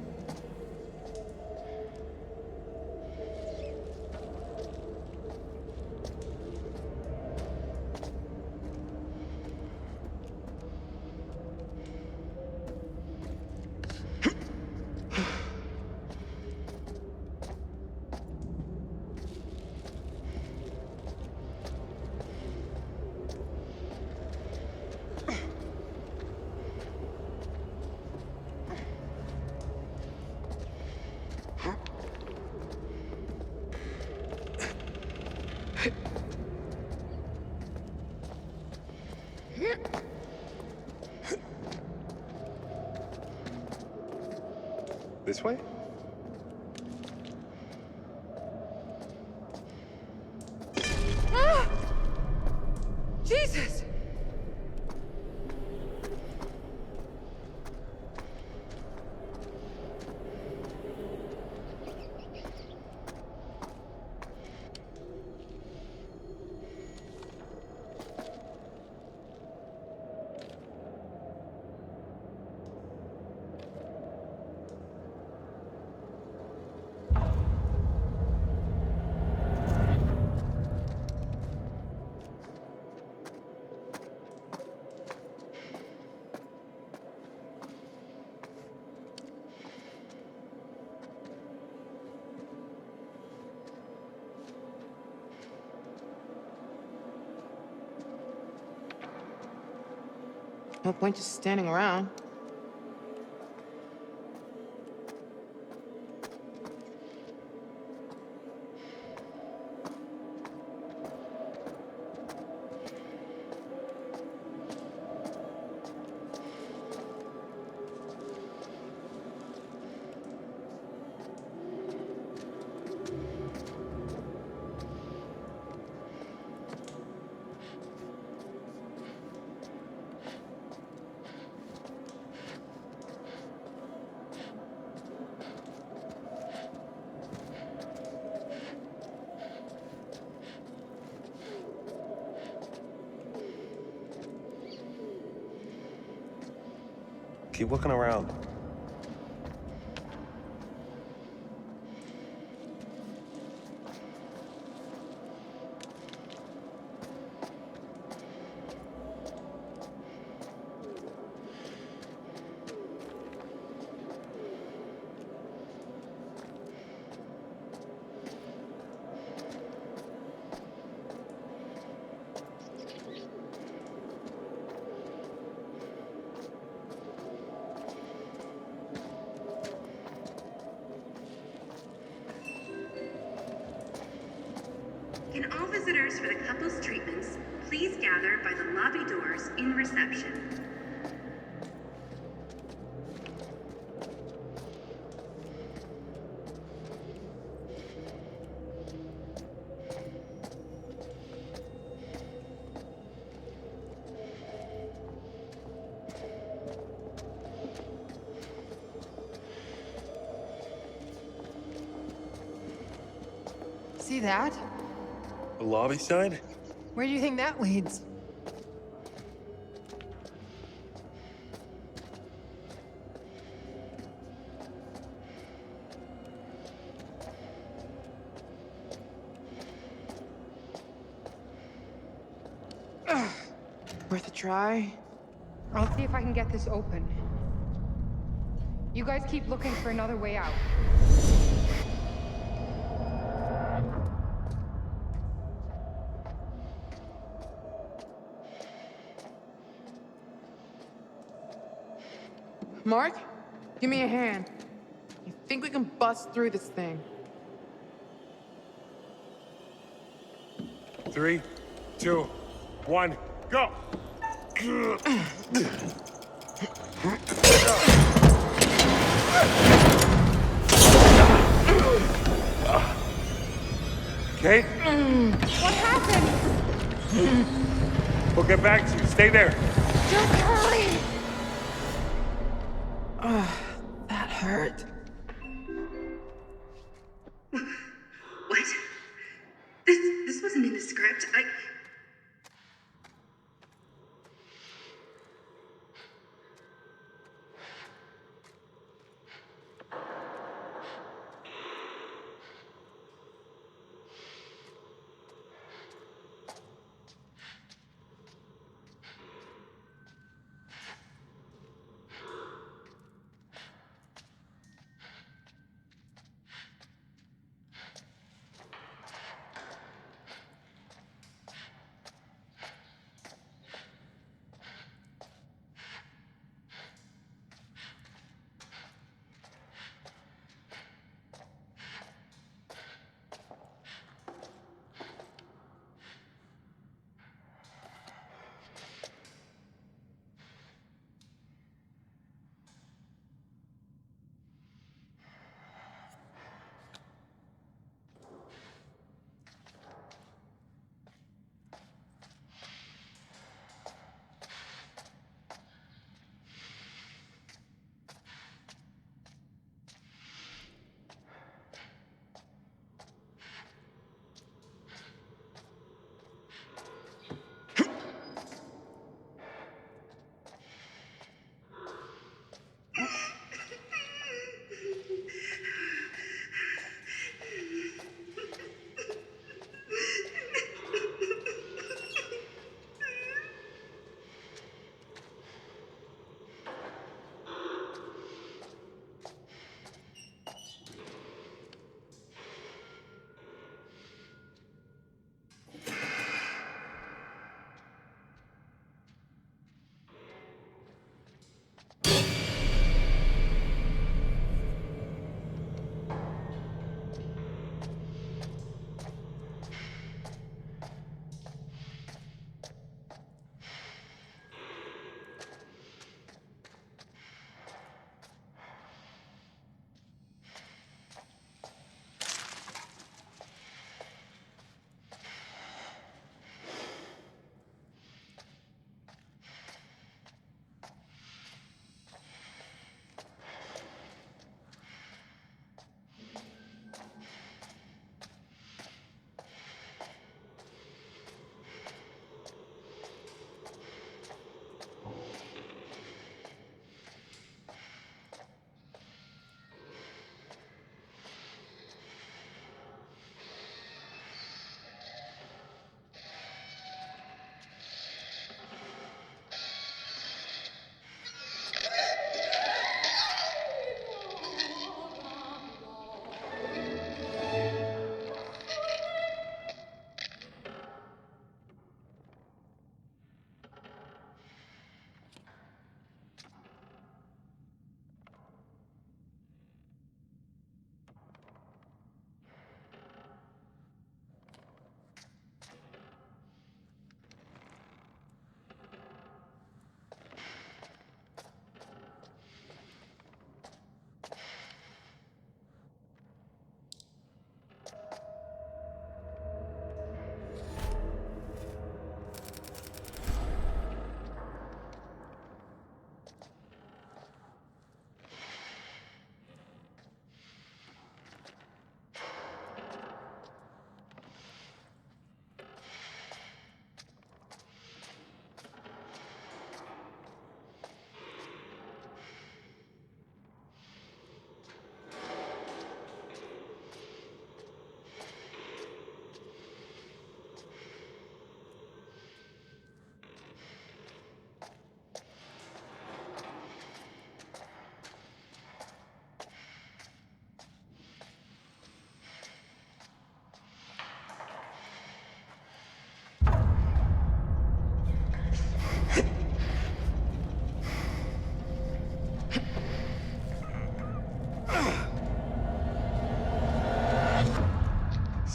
This way? Ah! Jesus! No point just standing around. Keep looking around. Can all visitors for the couple's treatments please gather by the lobby doors in reception? See that? The lobby side? Where do you think that leads? Ugh. Worth a try? I'll see if I can get this open. You guys keep looking for another way out. Mark, give me a hand. You think we can bust through this thing? 3, 2, 1, go! Kate? What happened? We'll get back to you. Stay there. Just hurry! That hurt. What? This wasn't in the script.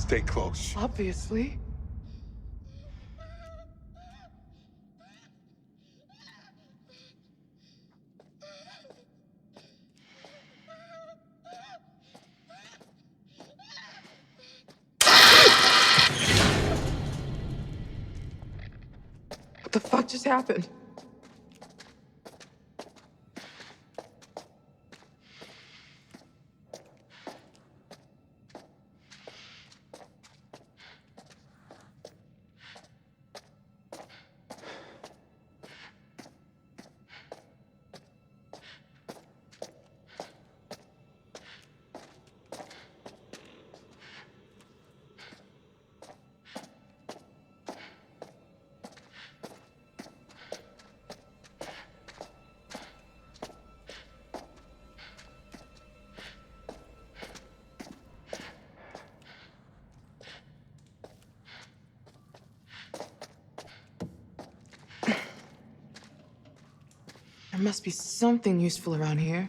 Stay close. Obviously. What the fuck just happened? There must be something useful around here.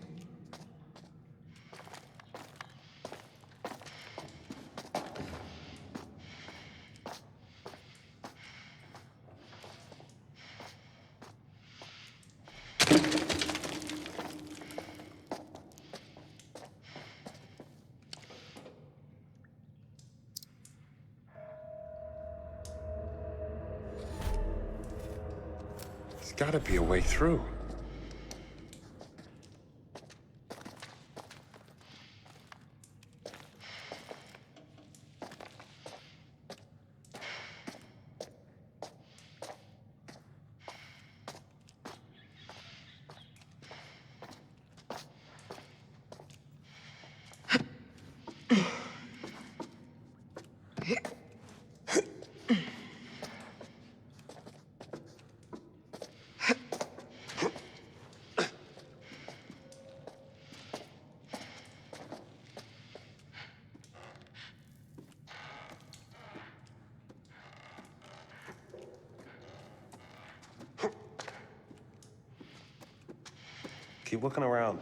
There's gotta be a way through. Keep looking around.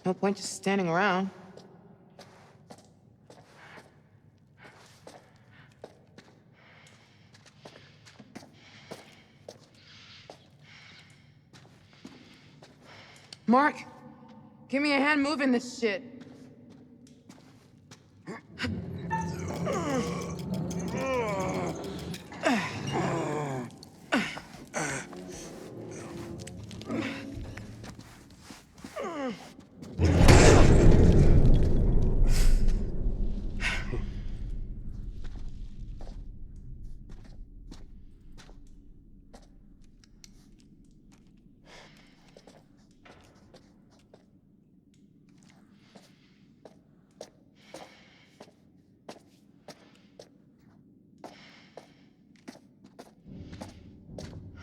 No point just standing around. Mark, give me a hand moving this shit.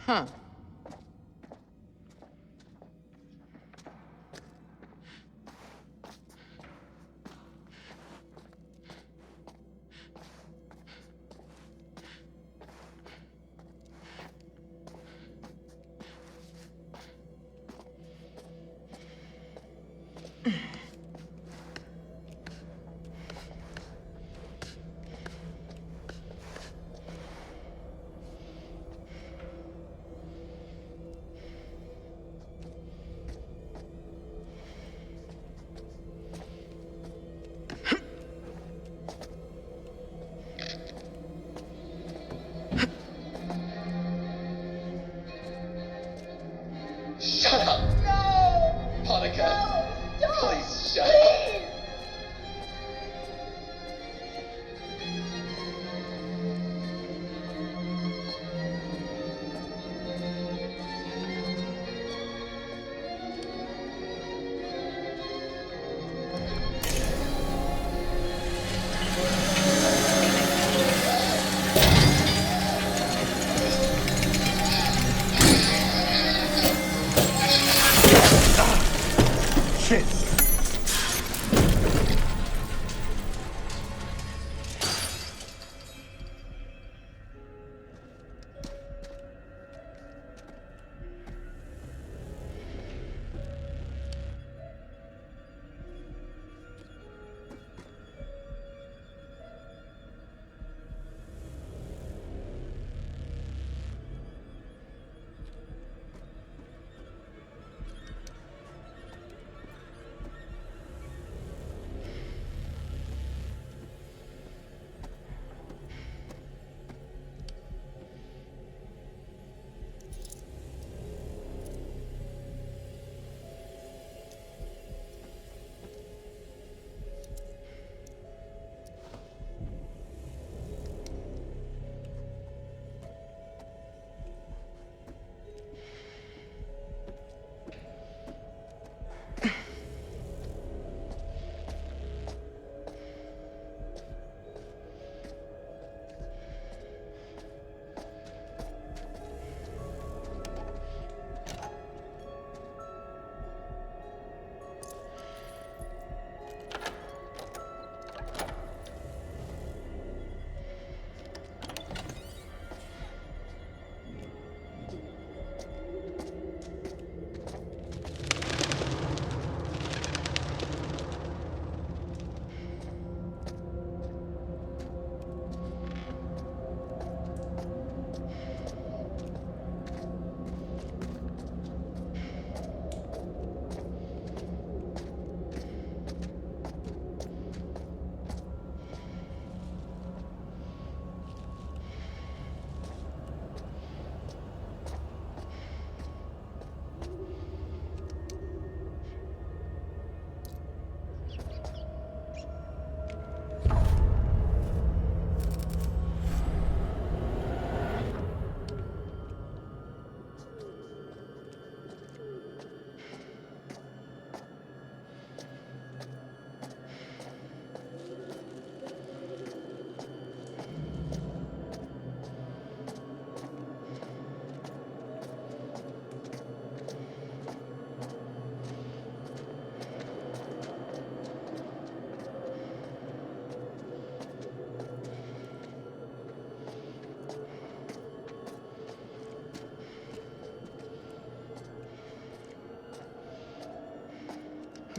Huh.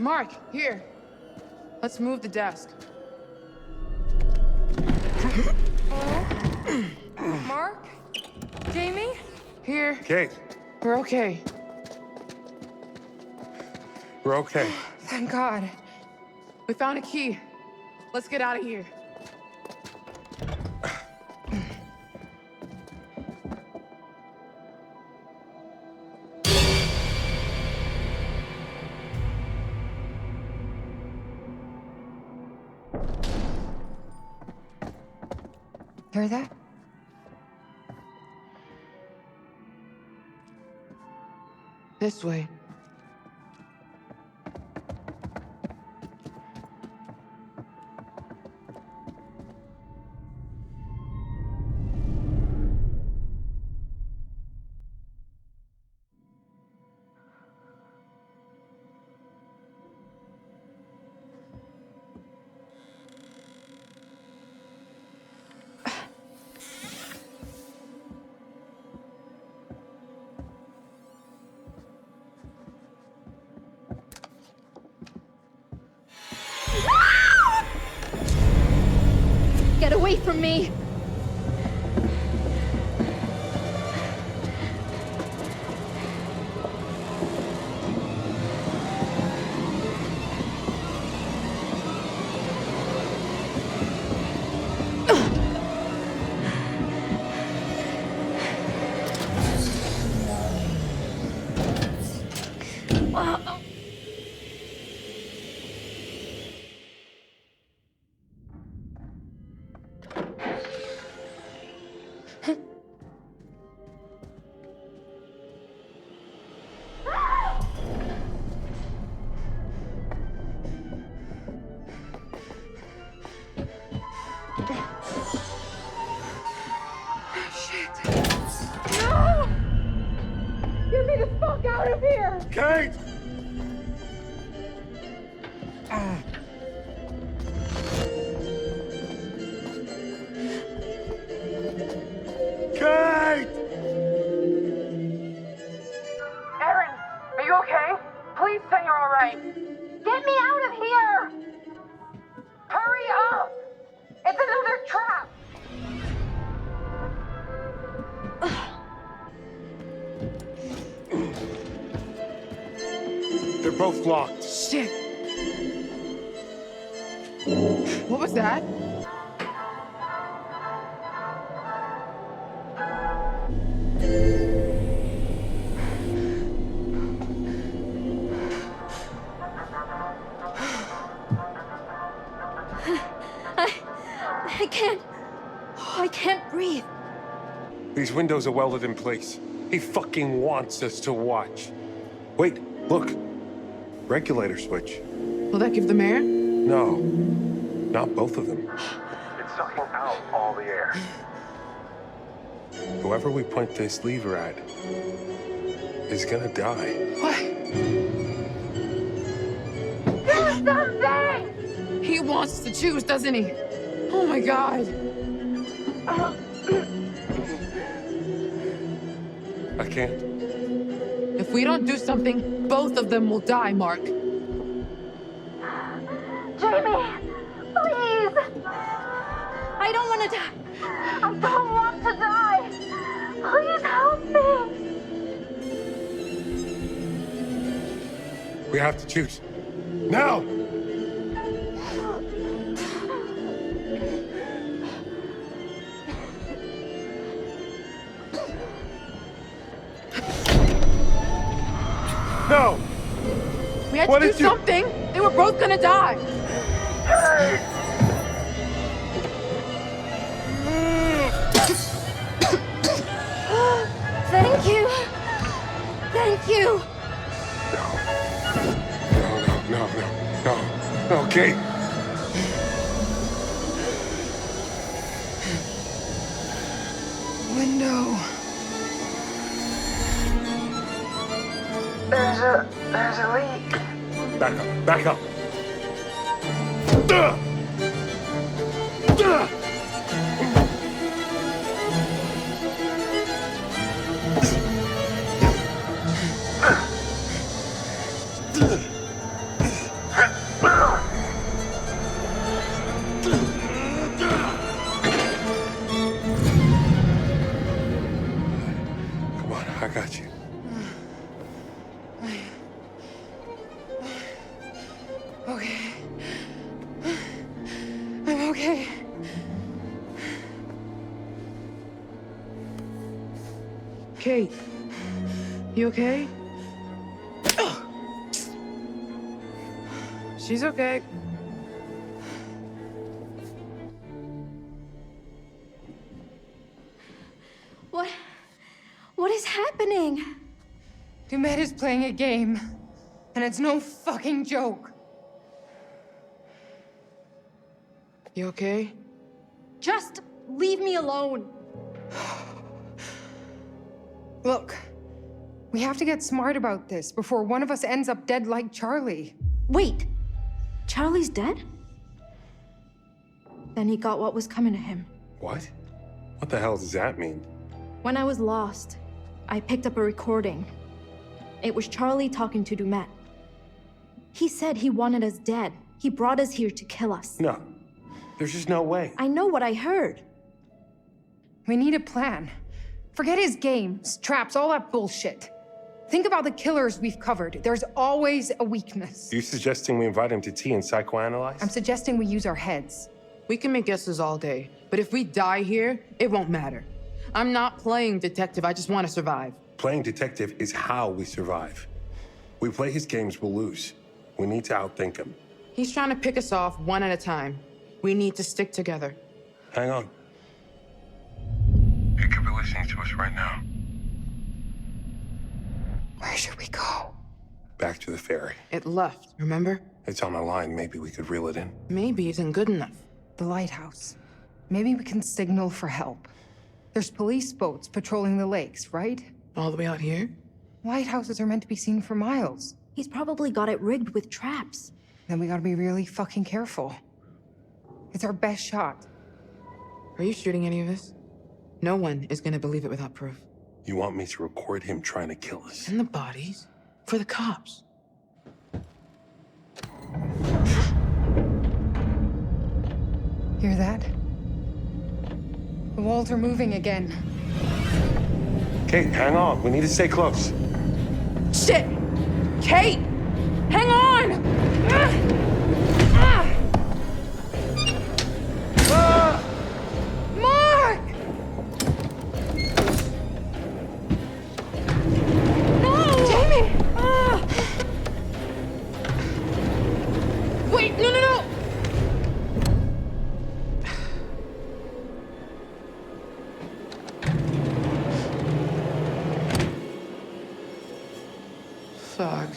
Mark, here. Let's move the desk. Mark? Jamie? Here. Kate, We're okay. we're okay. Thank God. We found a key. Let's get out of here. Hear that? This way. Get away from me! No! Get me the fuck out of here! Kate! Kate! Erin, are you okay? Please say you're all right. Get me out of here! Hurry up! It's another trap! They're both locked. Shit! What was that? I can't breathe. These windows are welded in place. He fucking wants us to watch. Wait, look. Regulator switch. Will that give them air? No, not both of them. It's sucking out all the air. Whoever we point this lever at is gonna die. What? Do something! He wants to choose, doesn't he? Oh my God. I can't. If we don't do something, both of them will die, Mark. Jamie, please! I don't want to die. I don't want to die! Please help me! We have to choose. Now! No! We had What to do did you- something. They were both gonna die. Thank you. Thank you. No, Kate! Window. There's a leak. Back up. Duh! Duh! Okay. Kate, you okay? She's okay. What is happening? Dumet is playing a game, and it's no fucking joke. You okay? Just leave me alone. Look, we have to get smart about this before one of us ends up dead like Charlie. Wait, Charlie's dead? Then he got what was coming to him. What? What the hell does that mean? When I was lost, I picked up a recording. It was Charlie talking to Dumet. He said he wanted us dead. He brought us here to kill us. No. There's just no way. I know what I heard. We need a plan. Forget his games, traps, all that bullshit. Think about the killers we've covered. There's always a weakness. You suggesting we invite him to tea and psychoanalyze? I'm suggesting we use our heads. We can make guesses all day, but if we die here, it won't matter. I'm not playing detective, I just want to survive. Playing detective is how we survive. We play his games, we'll lose. We need to outthink him. He's trying to pick us off one at a time. We need to stick together. Hang on. He could be listening to us right now. Where should we go? Back to the ferry. It left, remember? It's on the line. Maybe we could reel it in. Maybe isn't good enough. The lighthouse. Maybe we can signal for help. There's police boats patrolling the lakes, right? All the way out here? Lighthouses are meant to be seen for miles. He's probably got it rigged with traps. Then we gotta be really fucking careful. It's our best shot. Are you shooting any of this? No one is gonna believe it without proof. You want me to record him trying to kill us? And the bodies? For the cops. Hear that? The walls are moving again. Kate, hang on. We need to stay close. Shit! Kate! Hang on! Mark! No! Jamie! Wait, no! Fuck.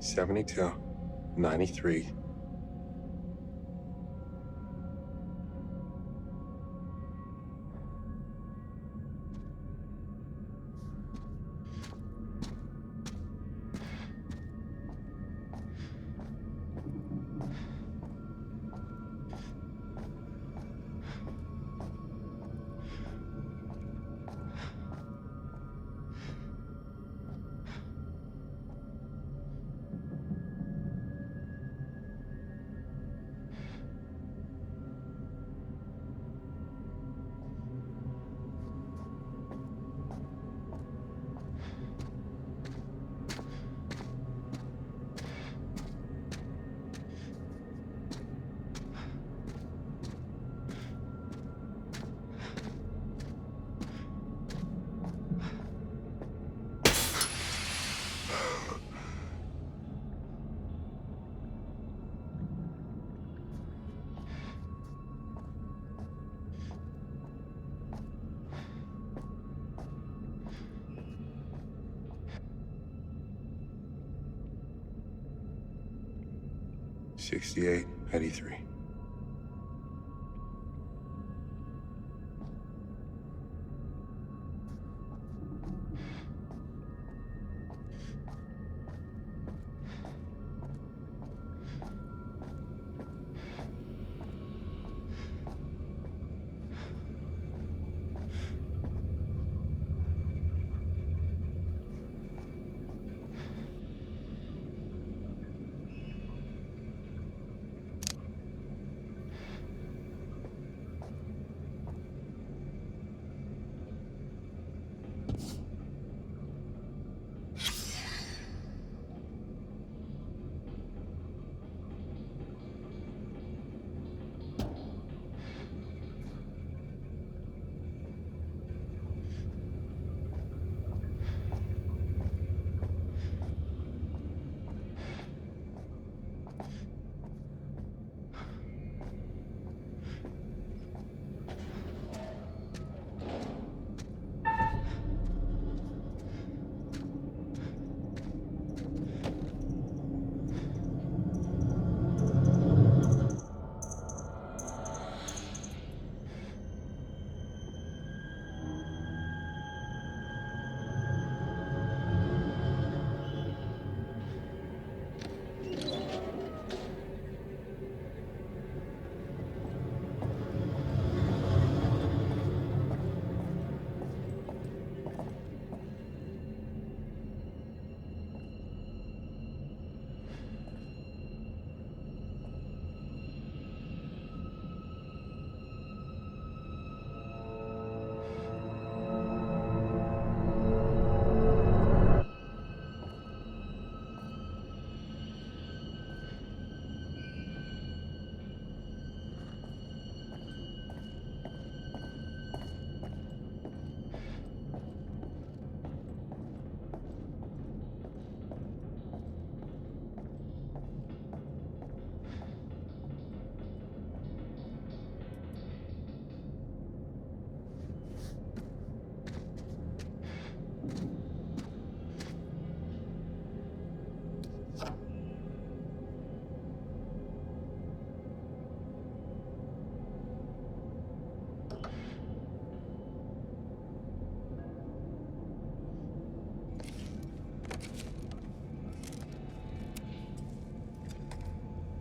72, 93. $68, 83.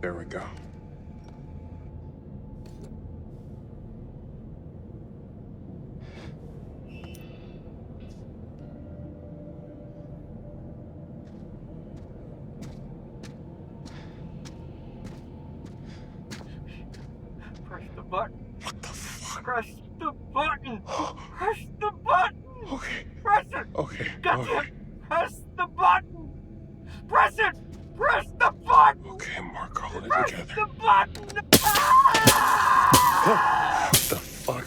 There we go. Press the button. What the fuck? Press the button. Press the button. Okay. Press it. Okay. Gotcha. Okay. Press the button. Press it. Press the button. Okay, Mark, hold it Press together. the button. What the fuck?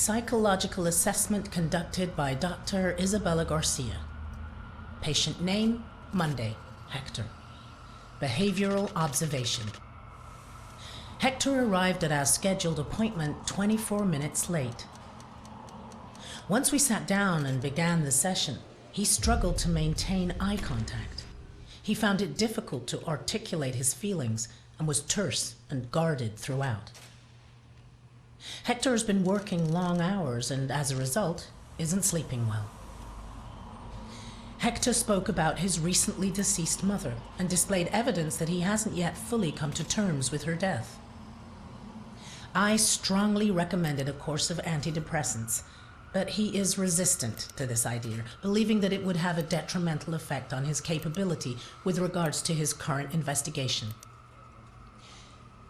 Psychological assessment conducted by Dr. Isabella Garcia. Patient name, Monday, Hector. Behavioral observation. Hector arrived at our scheduled appointment 24 minutes late. Once we sat down and began the session, he struggled to maintain eye contact. He found it difficult to articulate his feelings and was terse and guarded throughout. Hector has been working long hours and, as a result, isn't sleeping well. Hector spoke about his recently deceased mother and displayed evidence that he hasn't yet fully come to terms with her death. I strongly recommended a course of antidepressants, but he is resistant to this idea, believing that it would have a detrimental effect on his capability with regards to his current investigation.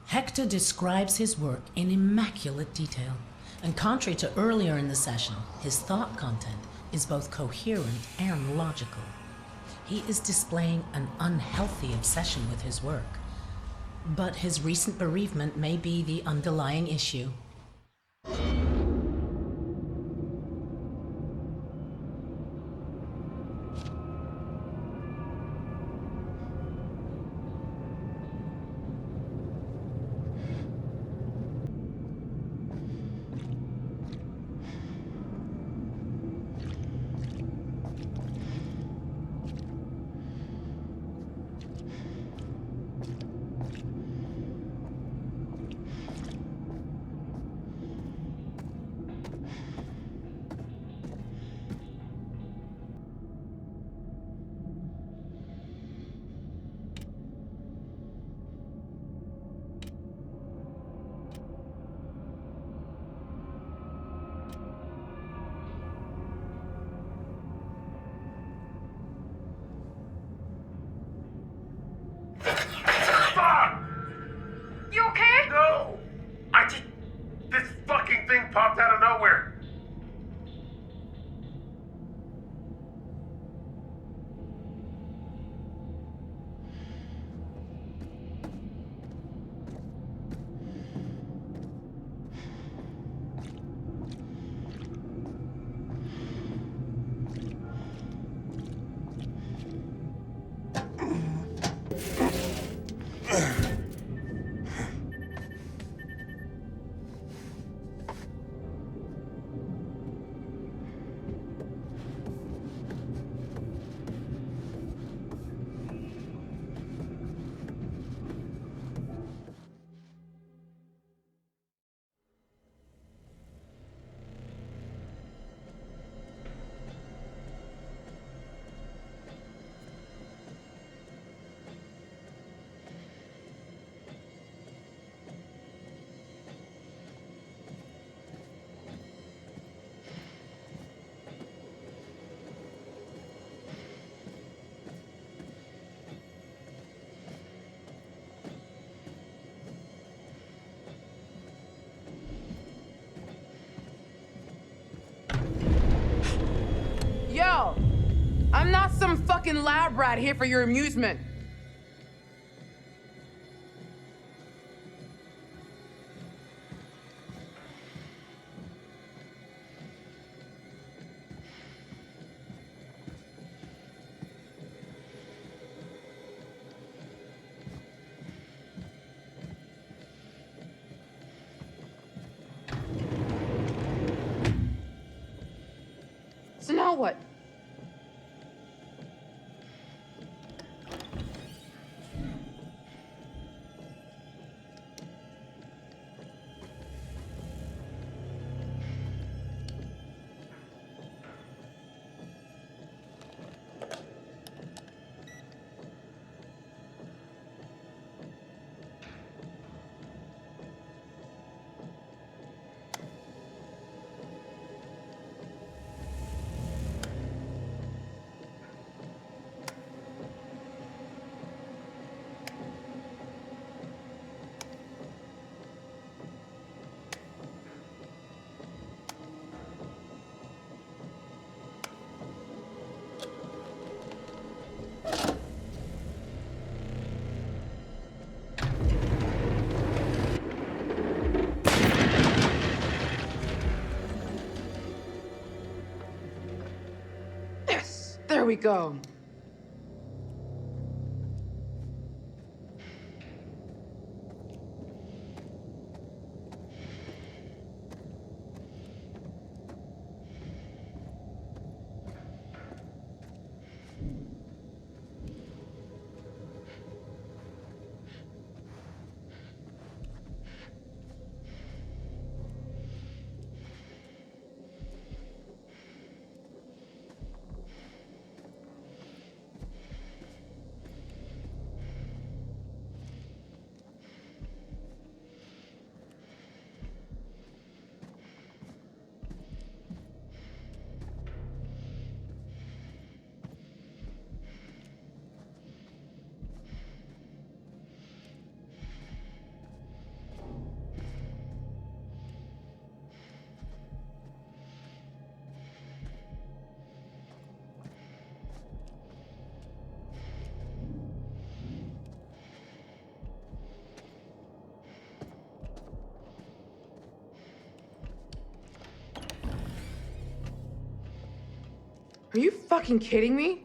Hector describes his work in immaculate detail, and contrary to earlier in the session, his thought content is both coherent and logical. He is displaying an unhealthy obsession with his work, but his recent bereavement may be the underlying issue. You okay? No! This fucking thing popped out of nowhere! Yo! I'm not some fucking lab rat here for your amusement. So now what? we go. Are you fucking kidding me?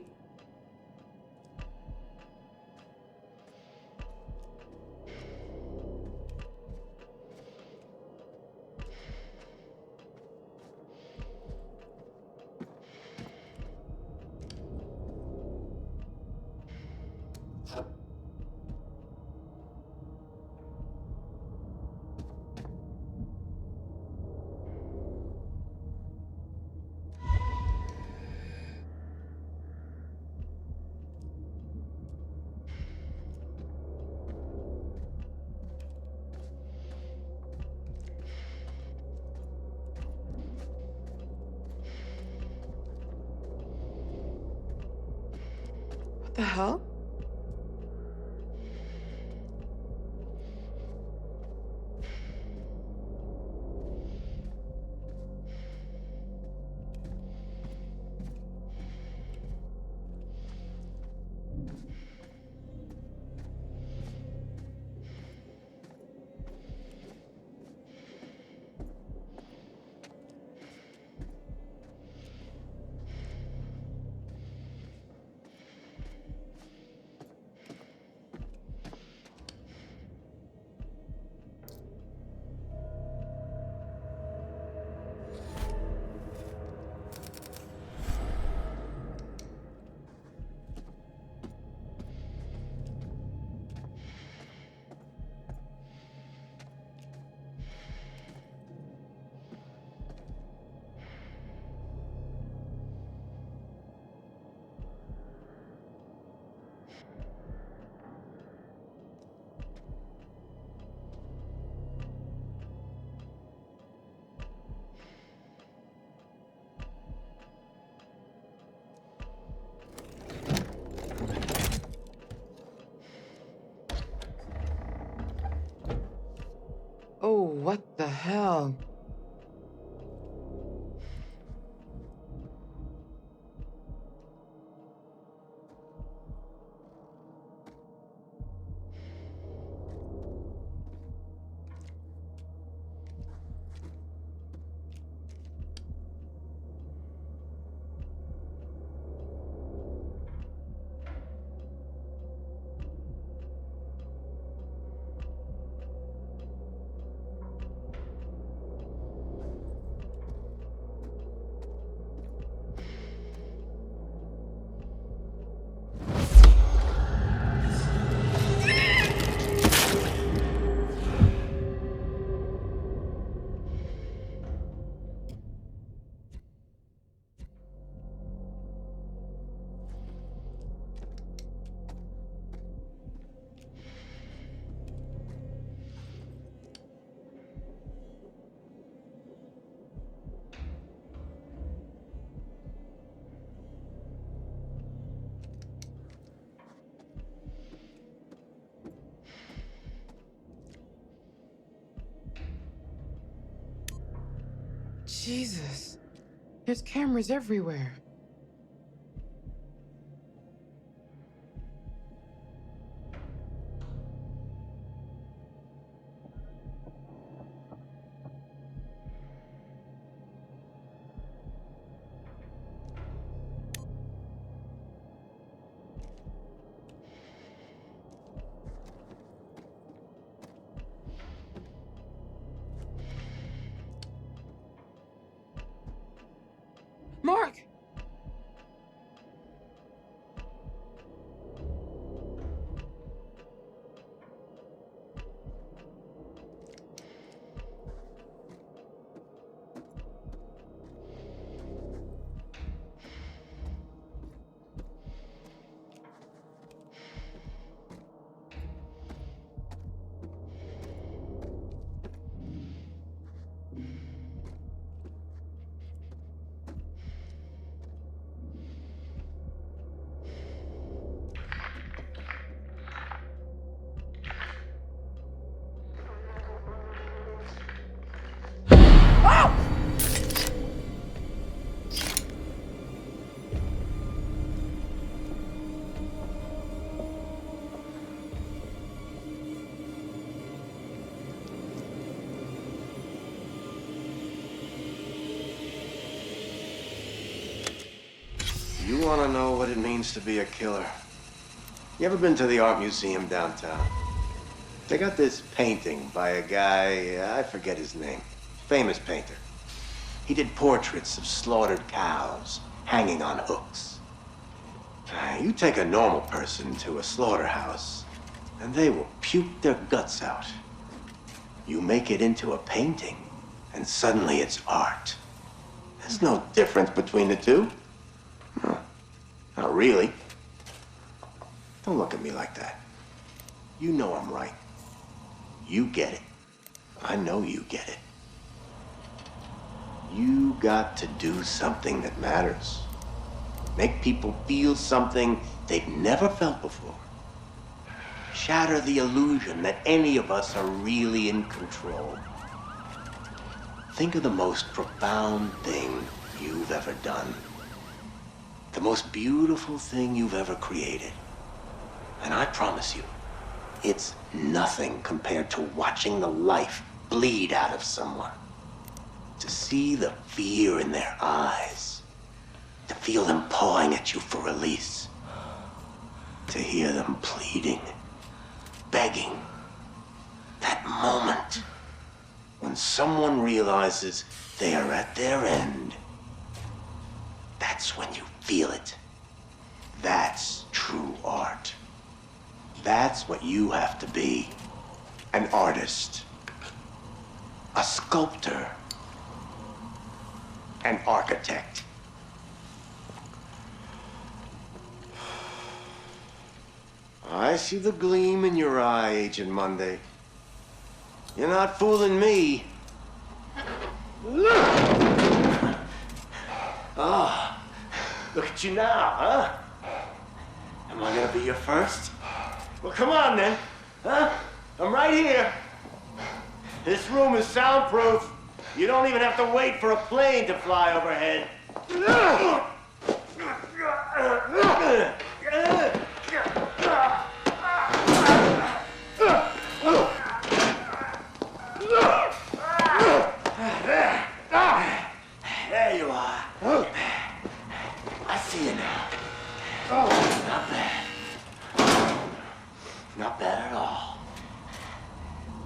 What the hell? Oh, what the hell? Jesus. There's cameras everywhere. Mark! You want to know what it means to be a killer? You ever been to the art museum downtown? They got this painting by a guy, I forget his name. Famous painter. He did portraits of slaughtered cows hanging on hooks. You take a normal person to a slaughterhouse, and they will puke their guts out. You make it into a painting, and suddenly it's art. There's no difference between the two. No, not really. Don't look at me like that. You know I'm right. You get it. I know you get it. You got to do something that matters. Make people feel something they've never felt before. Shatter the illusion that any of us are really in control. Think of the most profound thing you've ever done. The most beautiful thing you've ever created. And I promise you, it's nothing compared to watching the life bleed out of someone. To see the fear in their eyes. To feel them pawing at you for release. To hear them pleading, begging. That moment when someone realizes they are at their end. That's when you feel it. That's true art. That's what you have to be. An artist. A sculptor. An architect. I see the gleam in your eye, Agent Monday. You're not fooling me. Ah, look at you now, huh? Am I gonna be your first? Well, come on then, huh? I'm right here. This room is soundproof. You don't even have to wait for a plane to fly overhead. There you are. I see you now. Not bad. Not bad at all.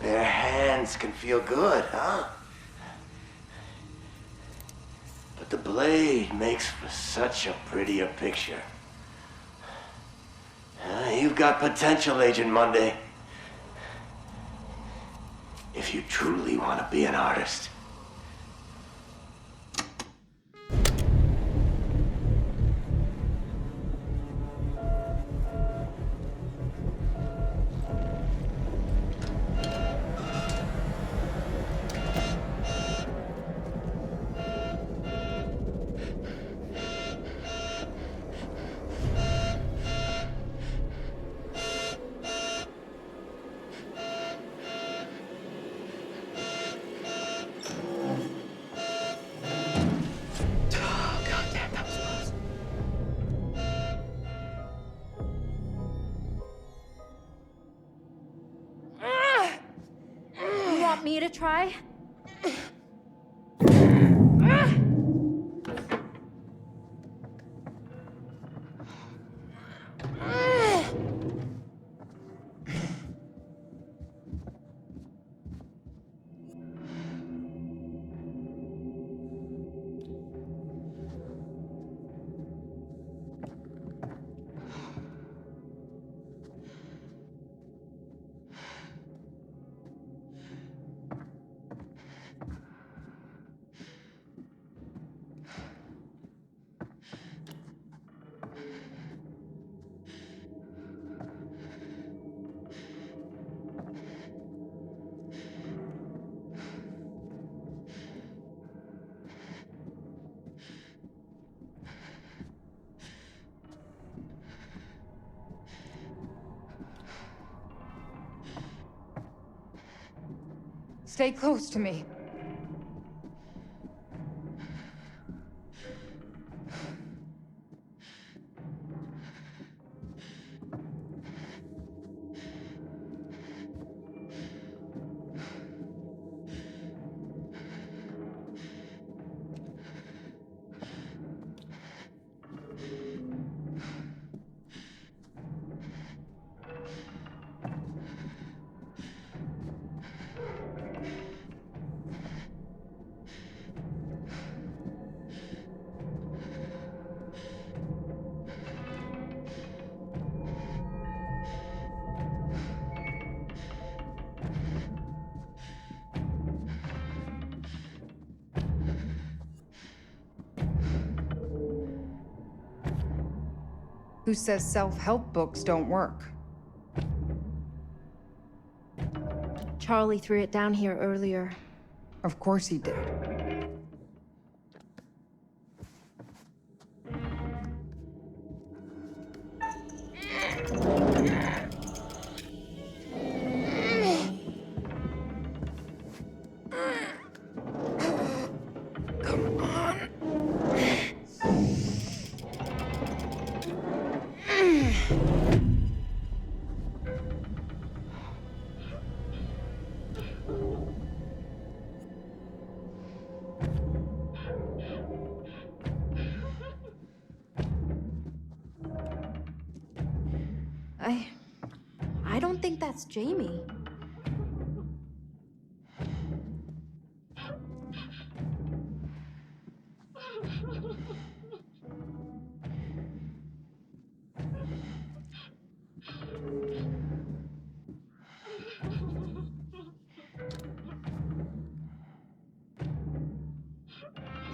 Bare hands can feel good, huh? But the blade makes for such a prettier picture. You've got potential, Agent Monday. If you truly want to be an artist. Me to try? Stay close to me. Who says self-help books don't work? Charlie threw it down here earlier. Of course he did. Come on. I don't think that's Jamie.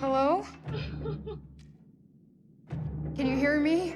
Hello? Can you hear me?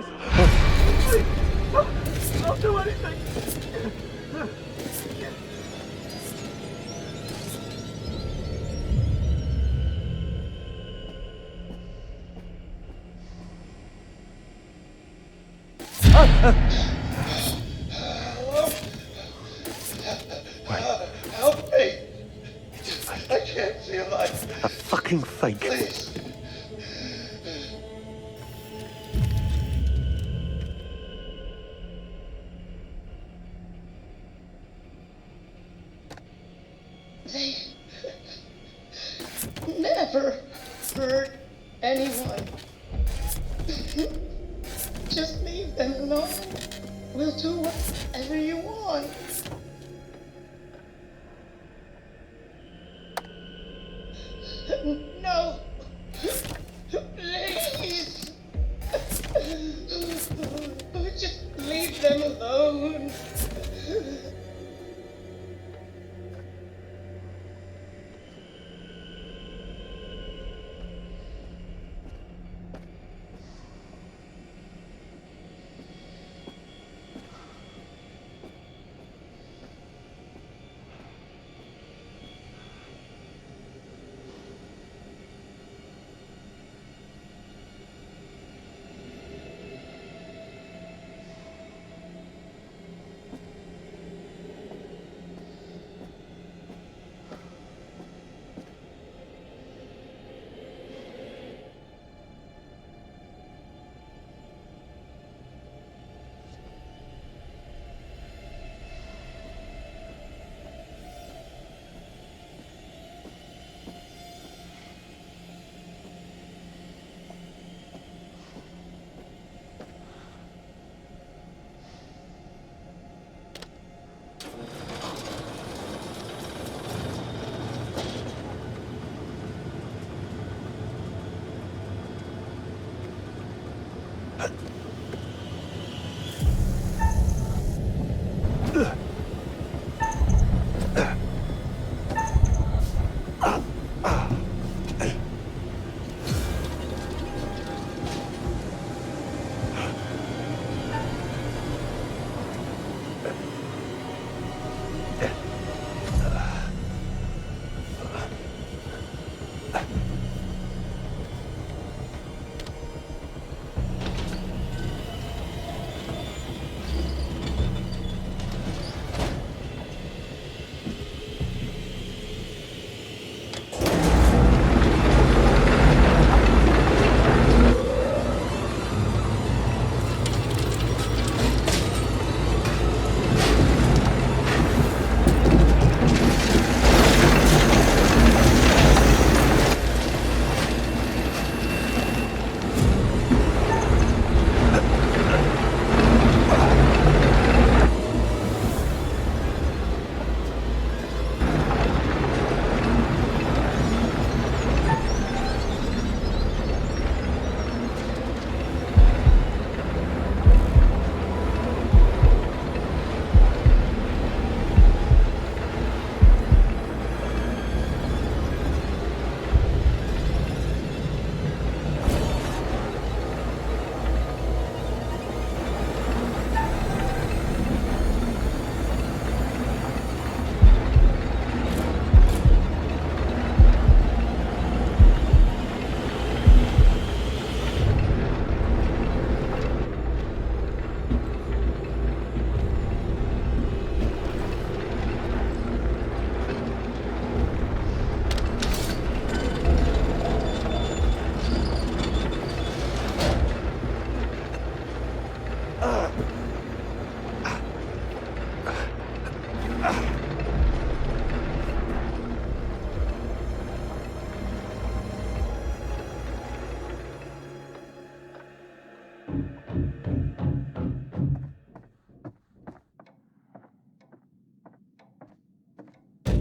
Please! Please! Don't do anything! Help me! I can't see a light. A fucking fake. Please. They never hurt anyone. Just leave them alone. We'll do whatever you want. No! Please! Just leave them alone.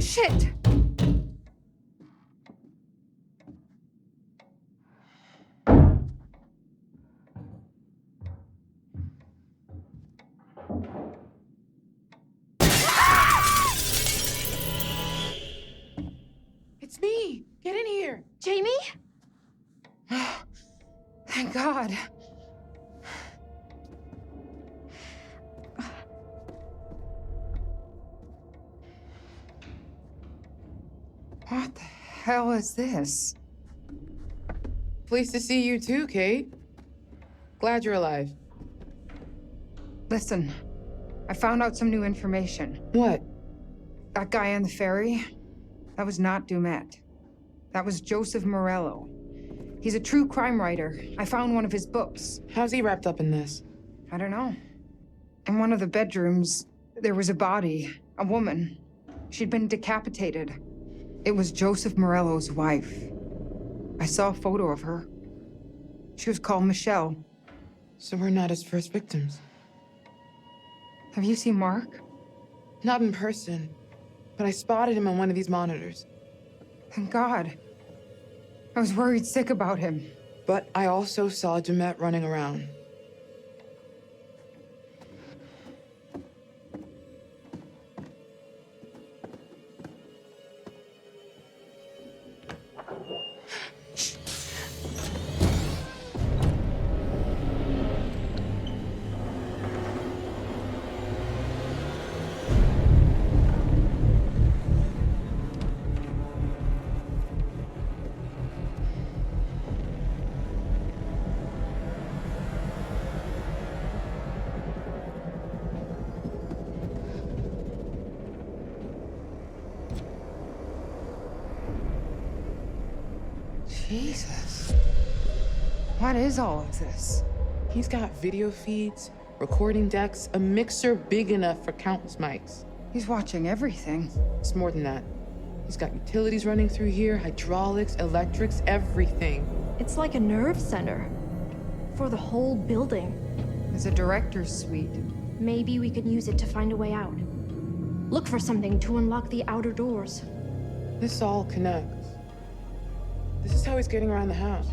Shit! It's me! Get in here! Jamie? Thank God. What the hell is this? Pleased to see you too, Kate. Glad you're alive. Listen, I found out some new information. What? That guy on the ferry, that was not Dumet. That was Joseph Morello. He's a true crime writer. I found one of his books. How's he wrapped up in this? I don't know. In one of the bedrooms, there was a body, a woman. She'd been decapitated. It was Joseph Morello's wife. I saw a photo of her. She was called Michelle. So we're not his first victims. Have you seen Mark? Not in person, but I spotted him on one of these monitors. Thank God. I was worried sick about him. But I also saw Dumet running around. Jesus. What is all of this? He's got video feeds, recording decks, a mixer big enough for countless mics. He's watching everything. It's more than that. He's got utilities running through here, hydraulics, electrics, everything. It's like a nerve center for the whole building. It's a director's suite. Maybe we could use it to find a way out. Look for something to unlock the outer doors. This all connects. This is how he's getting around the house.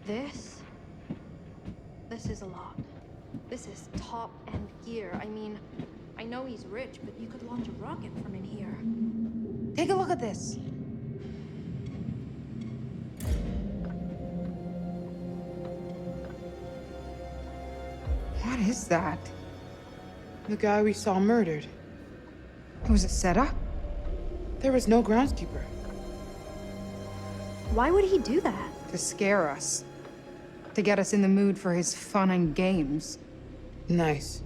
This is a lot. This is top-end gear. I mean, I know he's rich, but you could launch a rocket from in here. Take a look at this. What is that? The guy we saw murdered. It was a setup? There was no groundskeeper. Why would he do that? To scare us. To get us in the mood for his fun and games. Nice.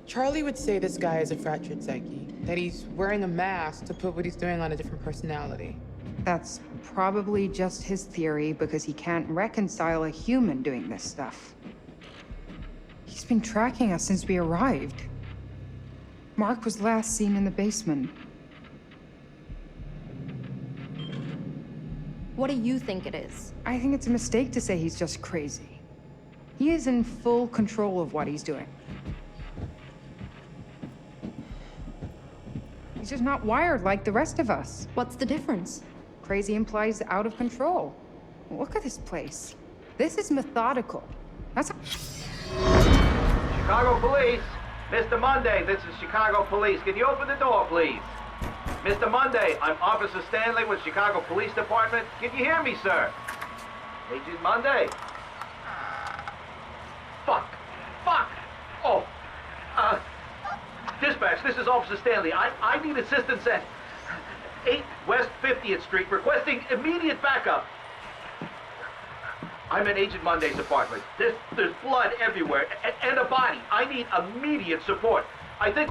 Charlie would say this guy is a fractured psyche, that he's wearing a mask to put what he's doing on a different personality. That's probably just his theory because he can't reconcile a human doing this stuff. He's been tracking us since we arrived. Mark was last seen in the basement. What do you think it is? I think it's a mistake to say he's just crazy. He is in full control of what he's doing. He's just not wired like the rest of us. What's the difference? Crazy implies out of control. Look at this place. This is methodical. That's Chicago Police! Mr. Monday, this is Chicago Police. Can you open the door, please? Mr. Monday, I'm Officer Stanley with Chicago Police Department. Can you hear me, sir? Agent Monday? Fuck! Oh! Dispatch, this is Officer Stanley. I need assistance at 8 West 50th Street, requesting immediate backup. I'm in Agent Monday's apartment. There's blood everywhere, and a body. I need immediate support. I think...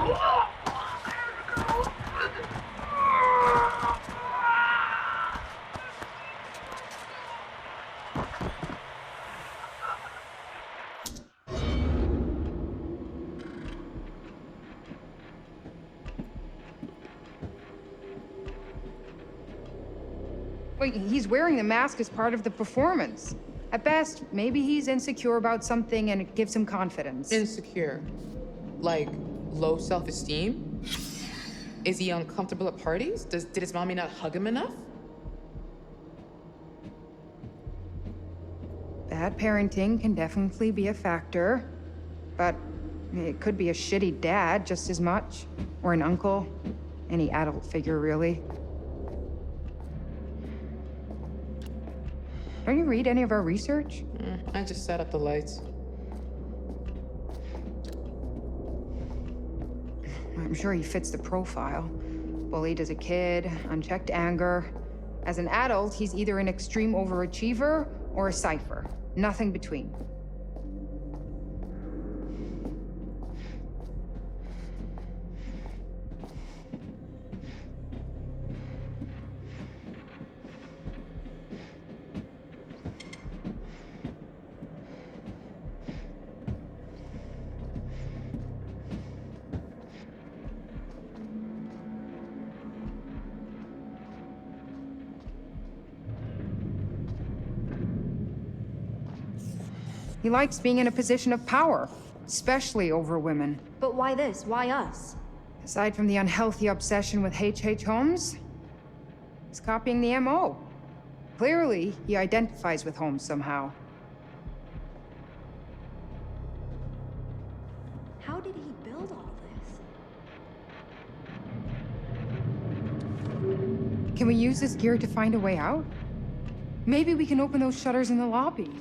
Wait, he's wearing the mask as part of the performance. At best, maybe he's insecure about something and it gives him confidence. Insecure? Like, low self-esteem? Is he uncomfortable at parties? Did his mommy not hug him enough? Bad parenting can definitely be a factor, but it could be a shitty dad just as much, or an uncle, any adult figure, really. Don't you read any of our research? I just set up the lights. I'm sure he fits the profile. Bullied as a kid, unchecked anger. As an adult, he's either an extreme overachiever or a cipher. Nothing between. He likes being in a position of power, especially over women. But why this? Why us? Aside from the unhealthy obsession with H.H. Holmes, he's copying the MO. Clearly, he identifies with Holmes somehow. How did he build all this? Can we use this gear to find a way out? Maybe we can open those shutters in the lobby.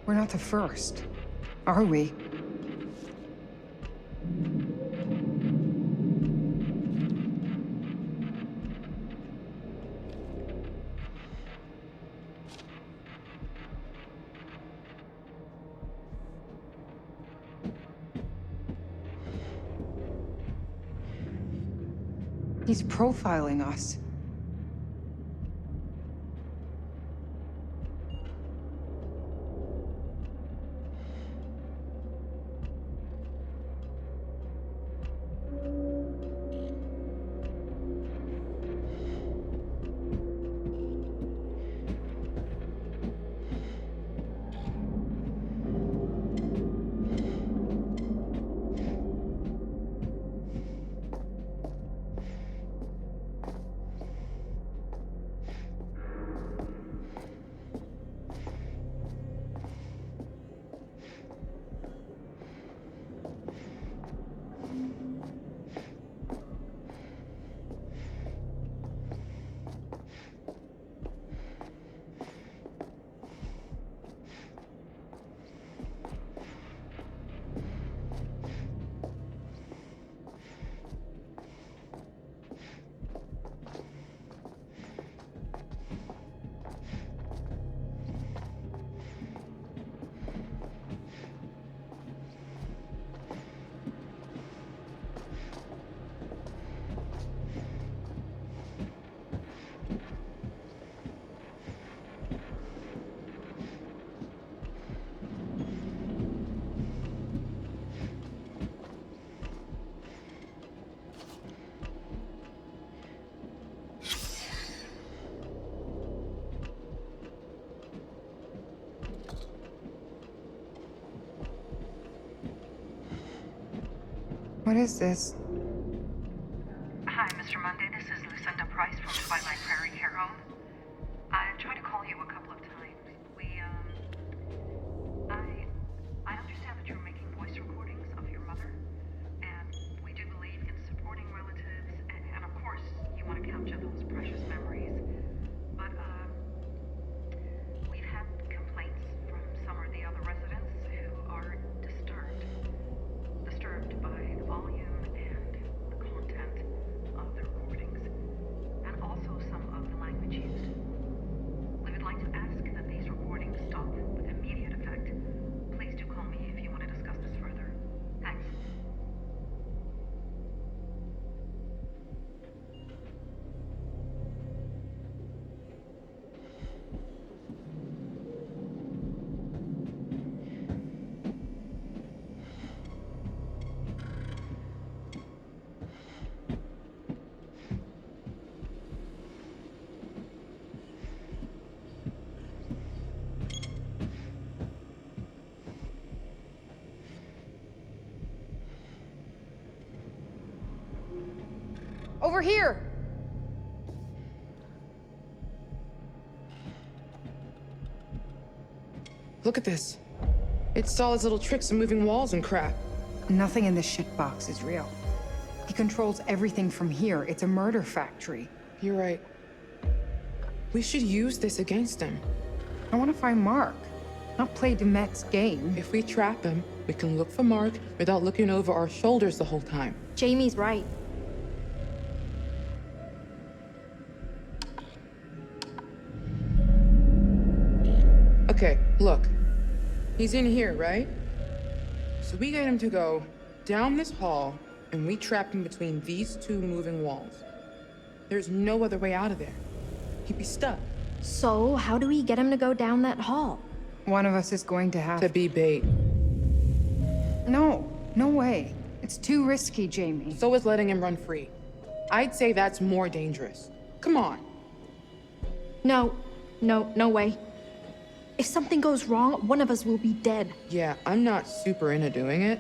We're not the first, are we? He's profiling us. What is this? Hi, Mr. Monday. This is Lucinda Price from Twilight Prairie Herald. I tried to call you a couple of times. I understand that you're making voice recordings of your mother, and we do believe in supporting relatives, and of course, you want to capture those precious memories. But, we've had complaints from some of the other residents who are disturbed by the volume and the content of the recordings, and also some of the language used. We would like to ask that these recordings stop with immediate effect. Please do call me if you want to discuss this further. Thanks. Over here! Look at this. It's all his little tricks of moving walls and crap. Nothing in this shitbox is real. He controls everything from here. It's a murder factory. You're right. We should use this against him. I want to find Mark, not play Demet's game. If we trap him, we can look for Mark without looking over our shoulders the whole time. Jamie's right. Okay, look. He's in here, right? So we get him to go down this hall, and we trap him between these two moving walls. There's no other way out of there. He'd be stuck. So, how do we get him to go down that hall? One of us is going to have to be bait. No, no way. It's too risky, Jamie. So is letting him run free. I'd say that's more dangerous. Come on. No way. If something goes wrong, one of us will be dead. Yeah, I'm not super into doing it,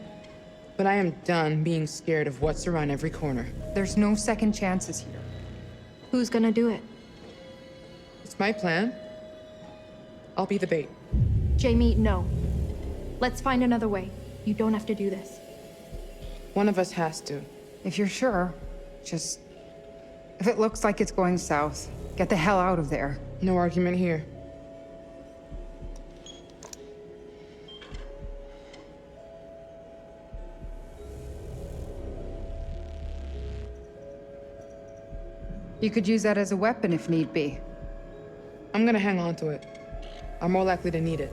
but I am done being scared of what's around every corner. There's no second chances here. Who's gonna do it? It's my plan. I'll be the bait. Jamie, no. Let's find another way. You don't have to do this. One of us has to. If you're sure, just... If it looks like it's going south, get the hell out of there. No argument here. You could use that as a weapon if need be. I'm gonna hang on to it. I'm more likely to need it.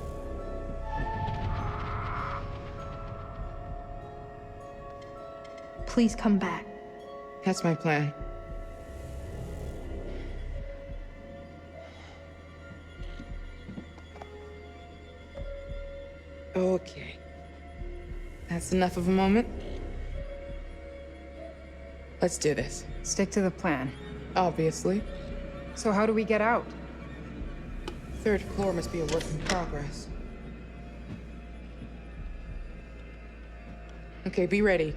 Please come back. That's my plan. Okay. That's enough of a moment. Let's do this. Stick to the plan. Obviously. So how do we get out? Third floor must be a work in progress. Okay, be ready.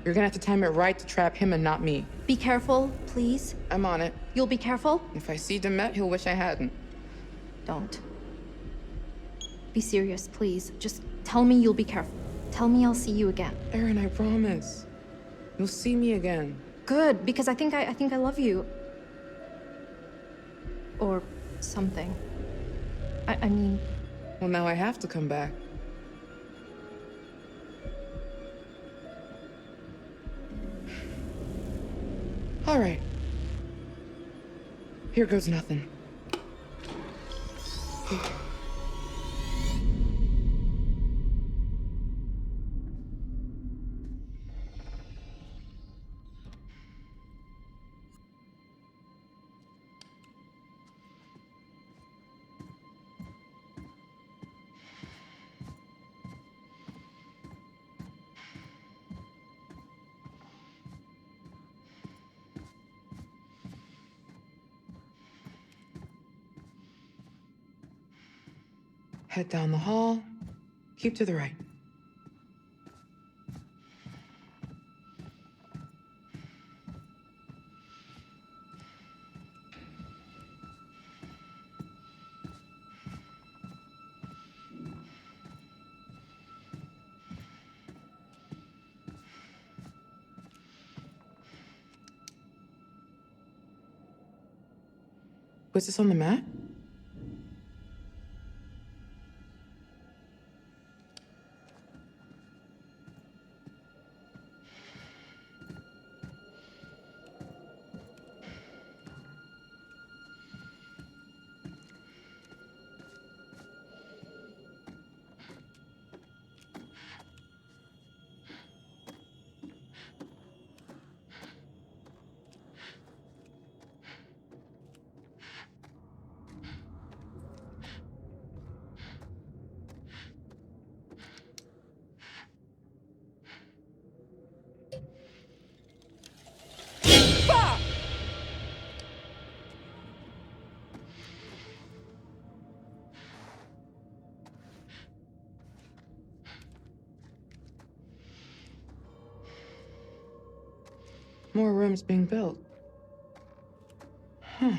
You're gonna have to time it right to trap him and not me. Be careful, please. I'm on it. You'll be careful? If I see Demet, he'll wish I hadn't. Don't. Be serious, please. Just tell me you'll be careful. Tell me I'll see you again. Erin, I promise. You'll see me again. Good, because I think I love you. Or something. I mean... Well, now I have to come back. All right. Here goes nothing. Head down the hall. Keep to the right. Was this on the map? More rooms being built. Huh.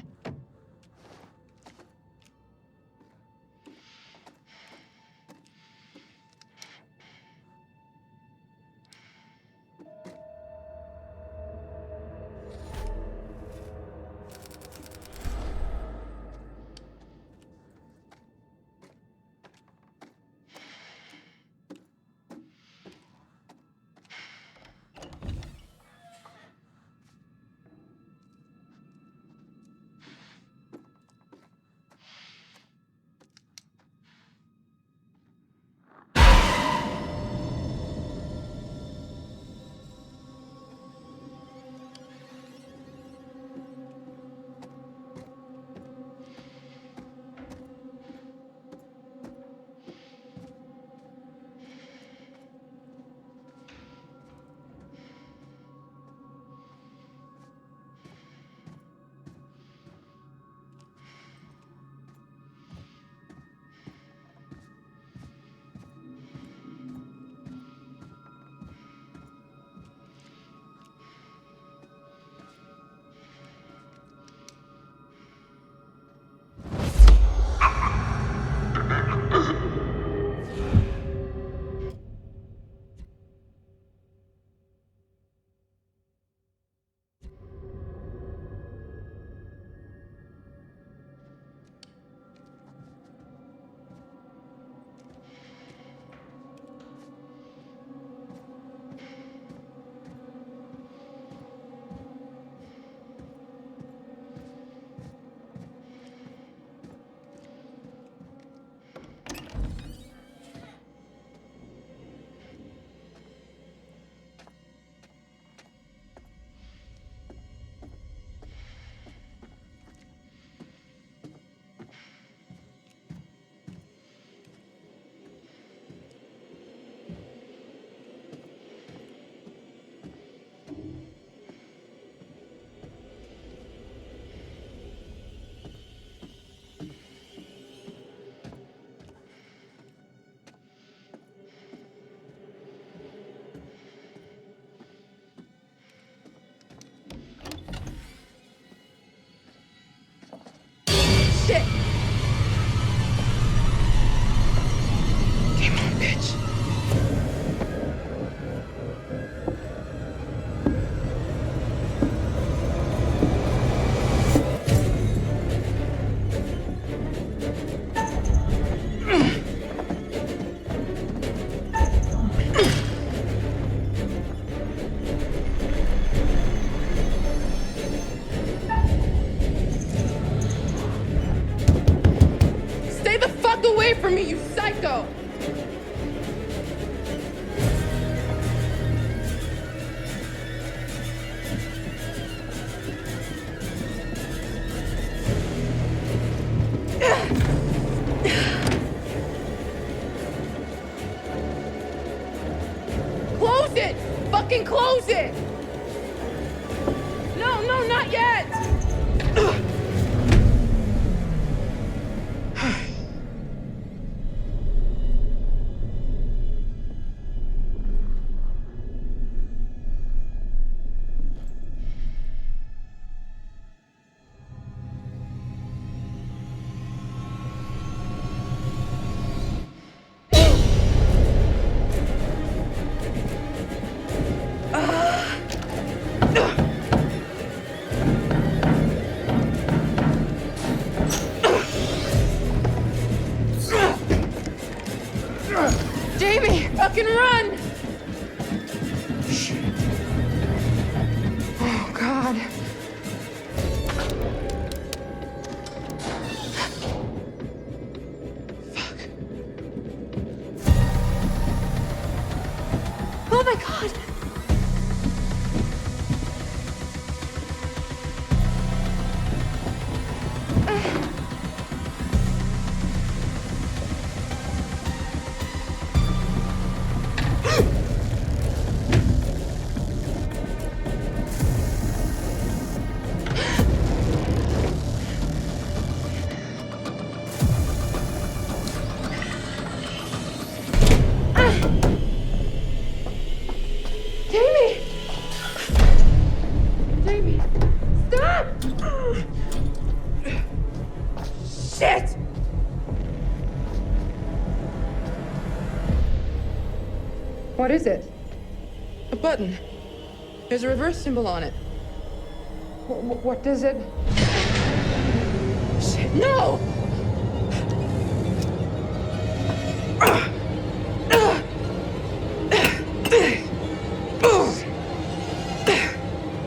it! Fucking close it! No, no, not yet! Jamie, fucking run! Oh, God. Fuck. Oh my God! Jamie! Jamie, stop! Shit! What is it? A button. There's a reverse symbol on it. What does it? Shit, no!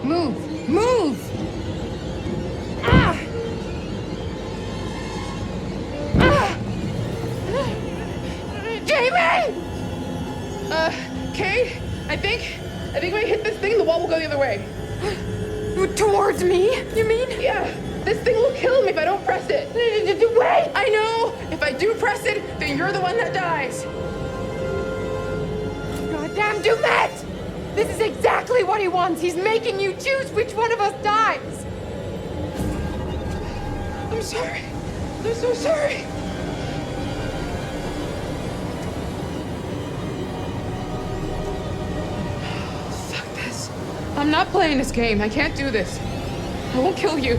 Move! Move! Jamie! Kate, I think when I hit this thing, the wall will go the other way. Towards me, you mean? Yeah, this thing will kill me if I don't press it. Wait! I know! If I do press it, then you're the one that dies. Goddamn Dumet! This is exactly what he wants. He's making you choose which one of us dies. I'm sorry. I'm so sorry. Fuck this. I'm not playing this game. I can't do this. I won't kill you.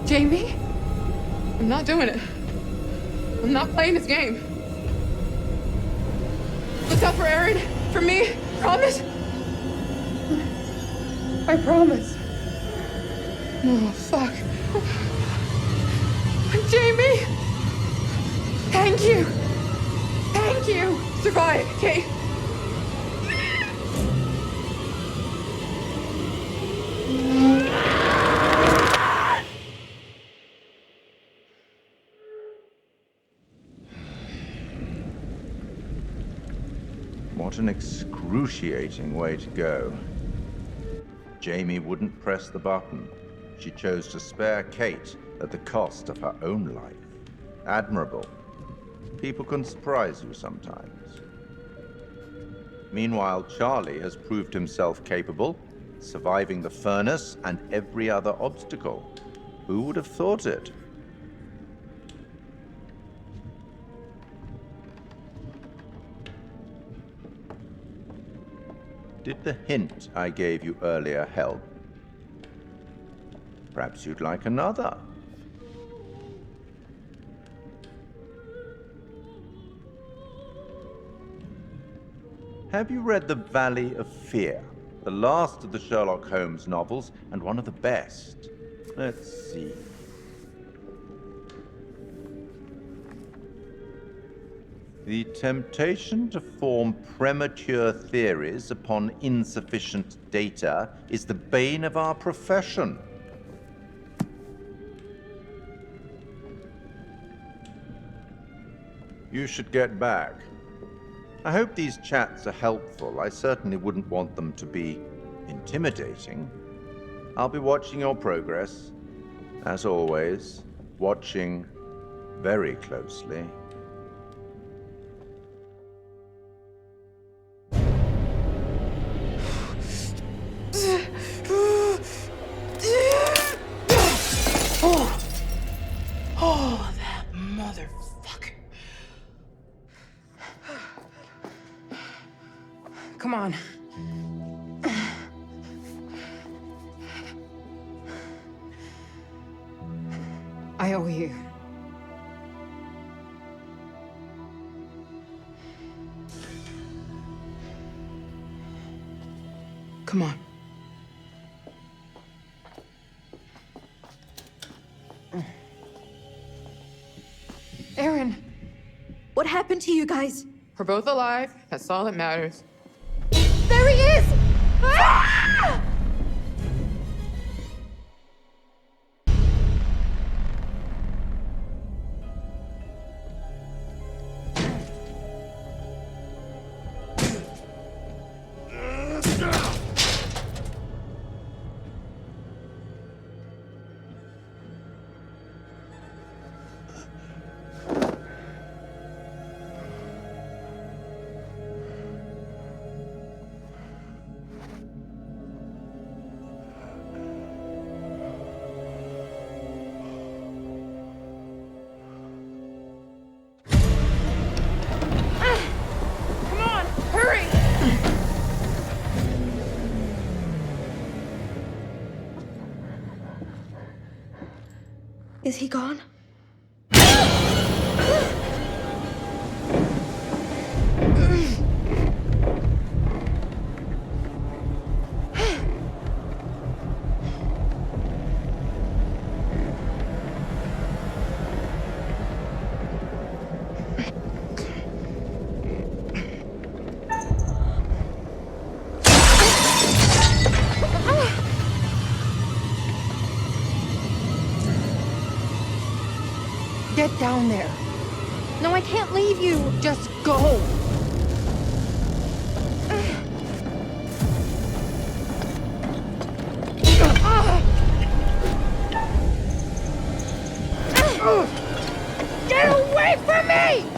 Jamie? I'm not doing it. I'm not playing this game. Look out for Aaron. For me. Promise? I promise. Oh, fuck. Jamie! Thank you. Thank you. Survive, Kate. What an excruciating way to go. Jamie wouldn't press the button. She chose to spare Kate at the cost of her own life. Admirable. People can surprise you sometimes. Meanwhile, Charlie has proved himself capable, surviving the furnace and every other obstacle. Who would have thought it? Did the hint I gave you earlier help? Perhaps you'd like another? Have you read The Valley of Fear? The last of the Sherlock Holmes novels, and one of the best. Let's see. The temptation to form premature theories upon insufficient data is the bane of our profession. You should get back. I hope these chats are helpful. I certainly wouldn't want them to be intimidating. I'll be watching your progress. As always, watching very closely. Oh, that motherfucker. Come on. I owe you. Come on. Aaron, what happened to you guys? We're both alive. That's all that matters. There he is! Ah! Is he gone? Get down there. No, I can't leave you. Just go. Get away from me!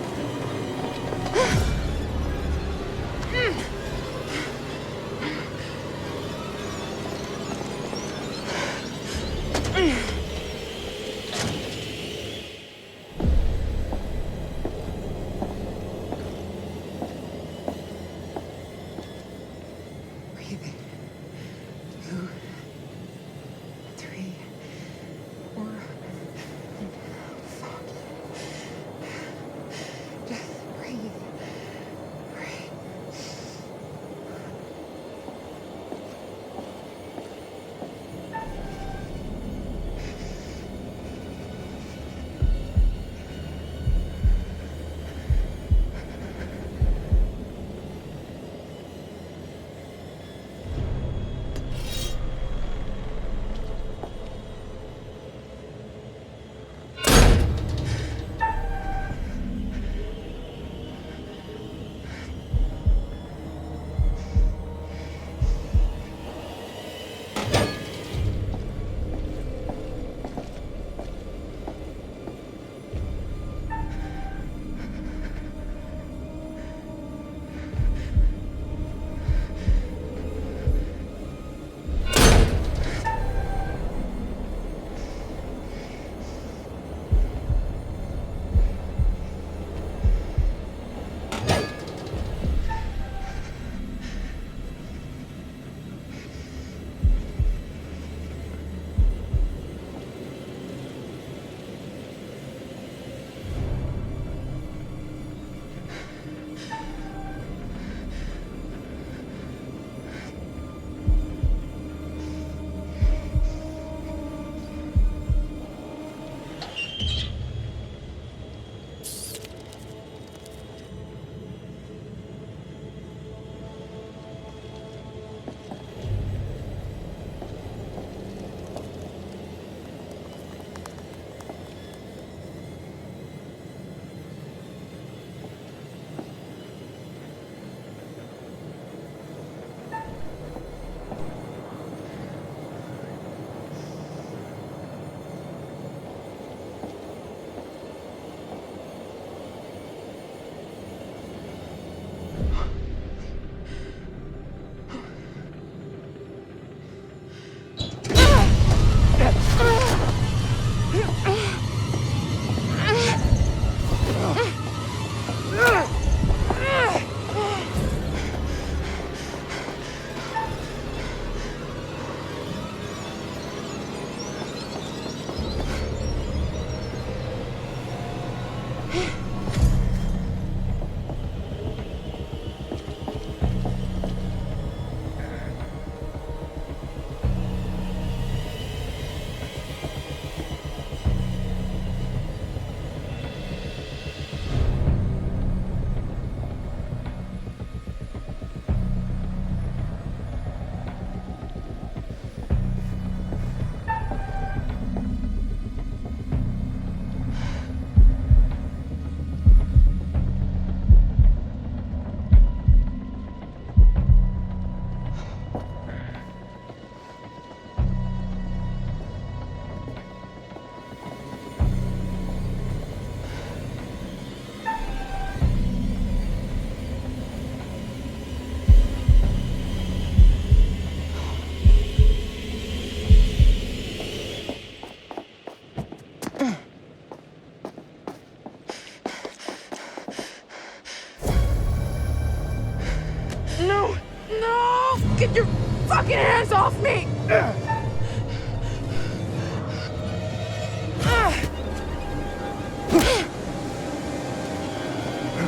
fucking hands off me!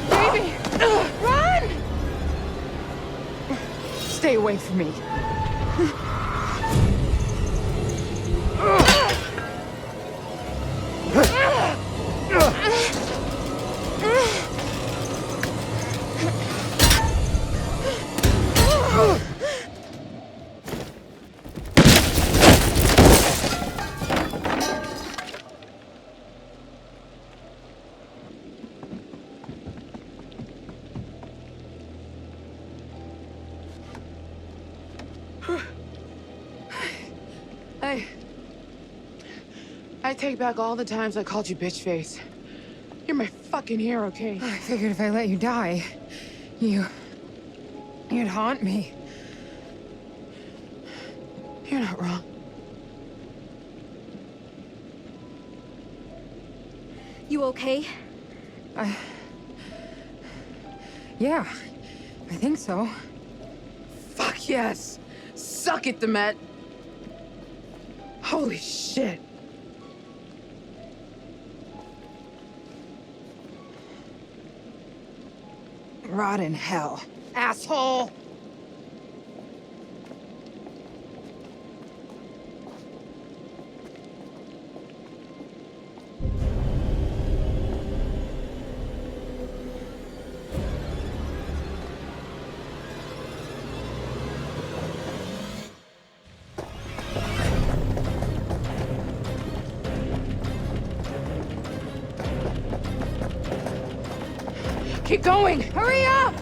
Baby! Run! Stay away from me. I take back all the times I called you bitch face. You're my fucking hero, Kate. I figured if I let you die, you'd haunt me. You're not wrong. You okay? Yeah, I think so. Fuck yes! Suck it, Demet! Holy shit! Rot in hell, asshole! Keep going! Hurry up!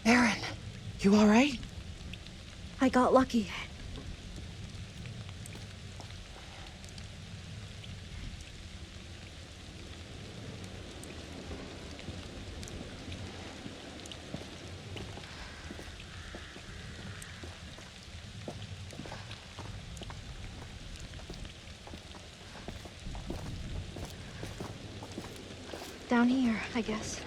Aaron, you all right? I got lucky. Down here, I guess.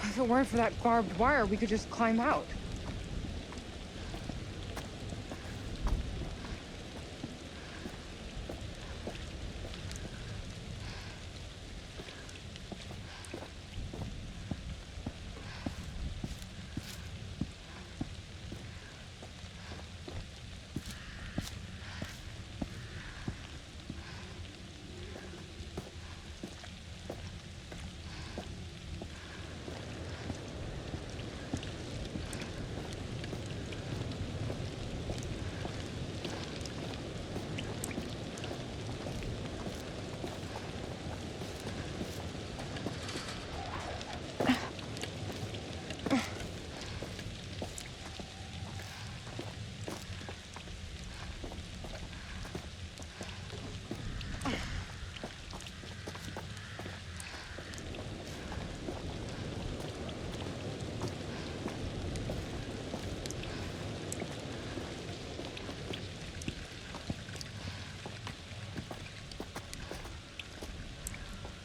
If it weren't for that barbed wire, we could just climb out.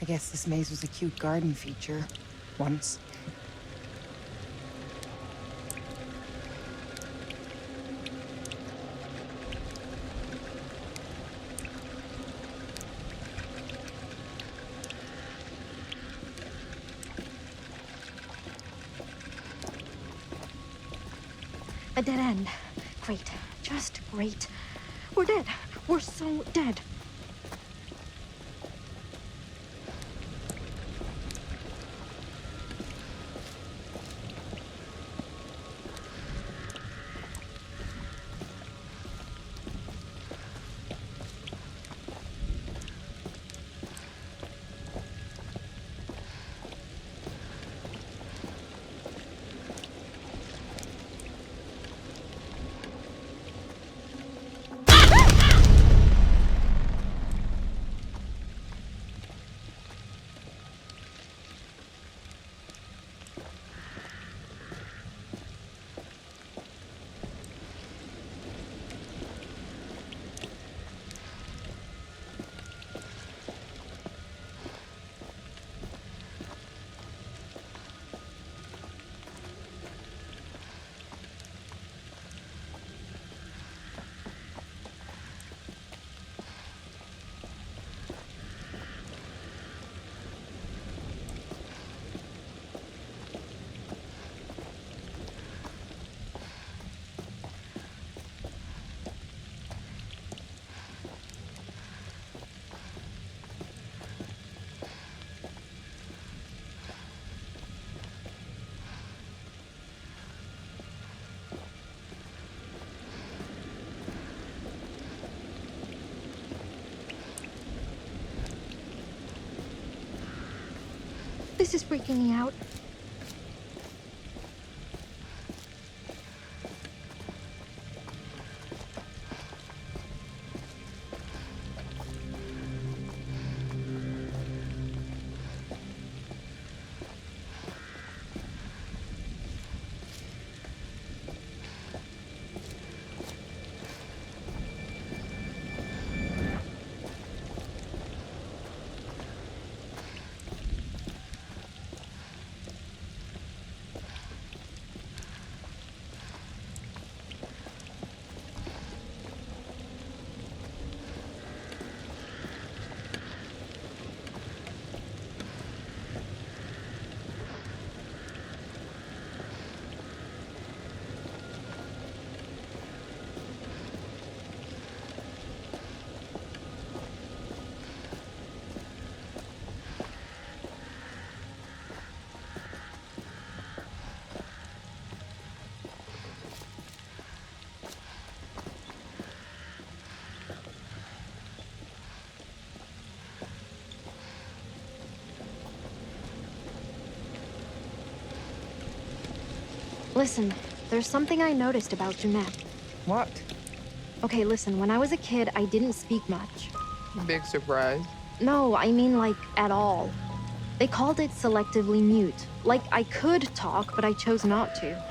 guess this maze was a cute garden feature. Once. A dead end. Great. Just great. We're dead. We're so dead. This is freaking me out. Listen, there's something I noticed about Jeanette. What? Okay, listen, when I was a kid, I didn't speak much. Big surprise. No, I mean like, at all. They called it selectively mute. Like, I could talk, but I chose not to.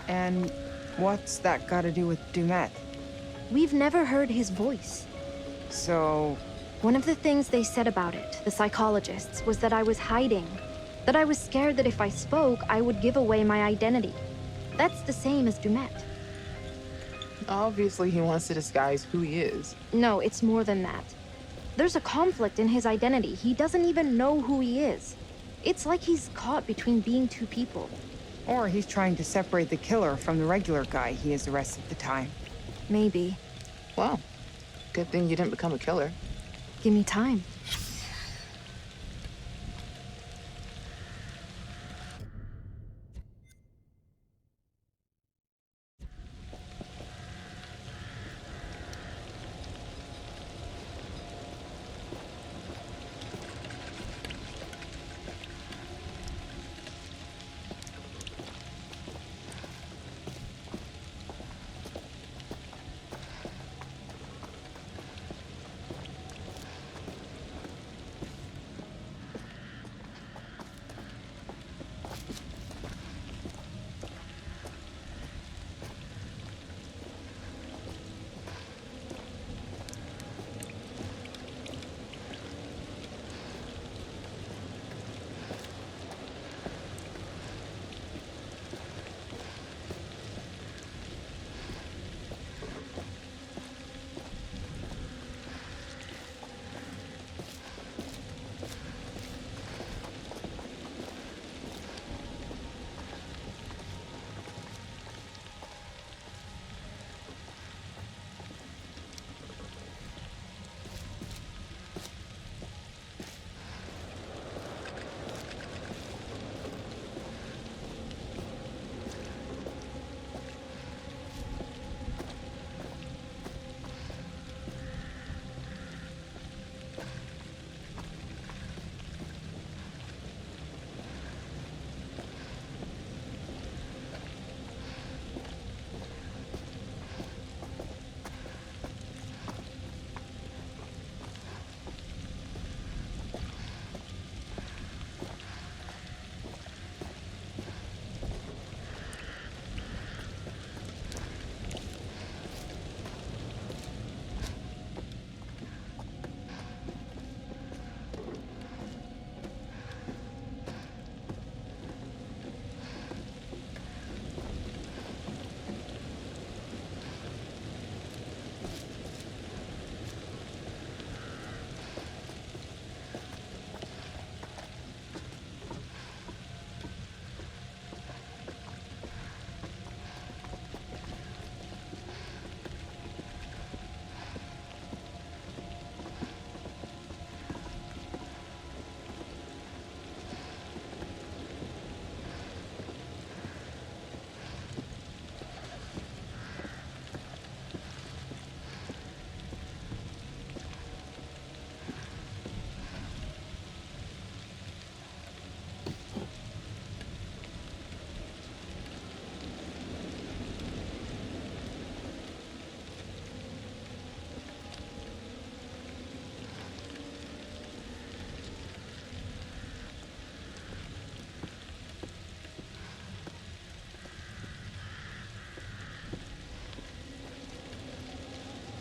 And what's that got to do with Dumet? We've never heard his voice. So... One of the things they said about it, the psychologists, was that I was hiding. That I was scared that if I spoke, I would give away my identity. That's the same as Dumet. Obviously, he wants to disguise who he is. No, it's more than that. There's a conflict in his identity. He doesn't even know who he is. It's like he's caught between being two people. Or he's trying to separate the killer from the regular guy he is the rest of the time. Maybe. Well, good thing you didn't become a killer. Give me time.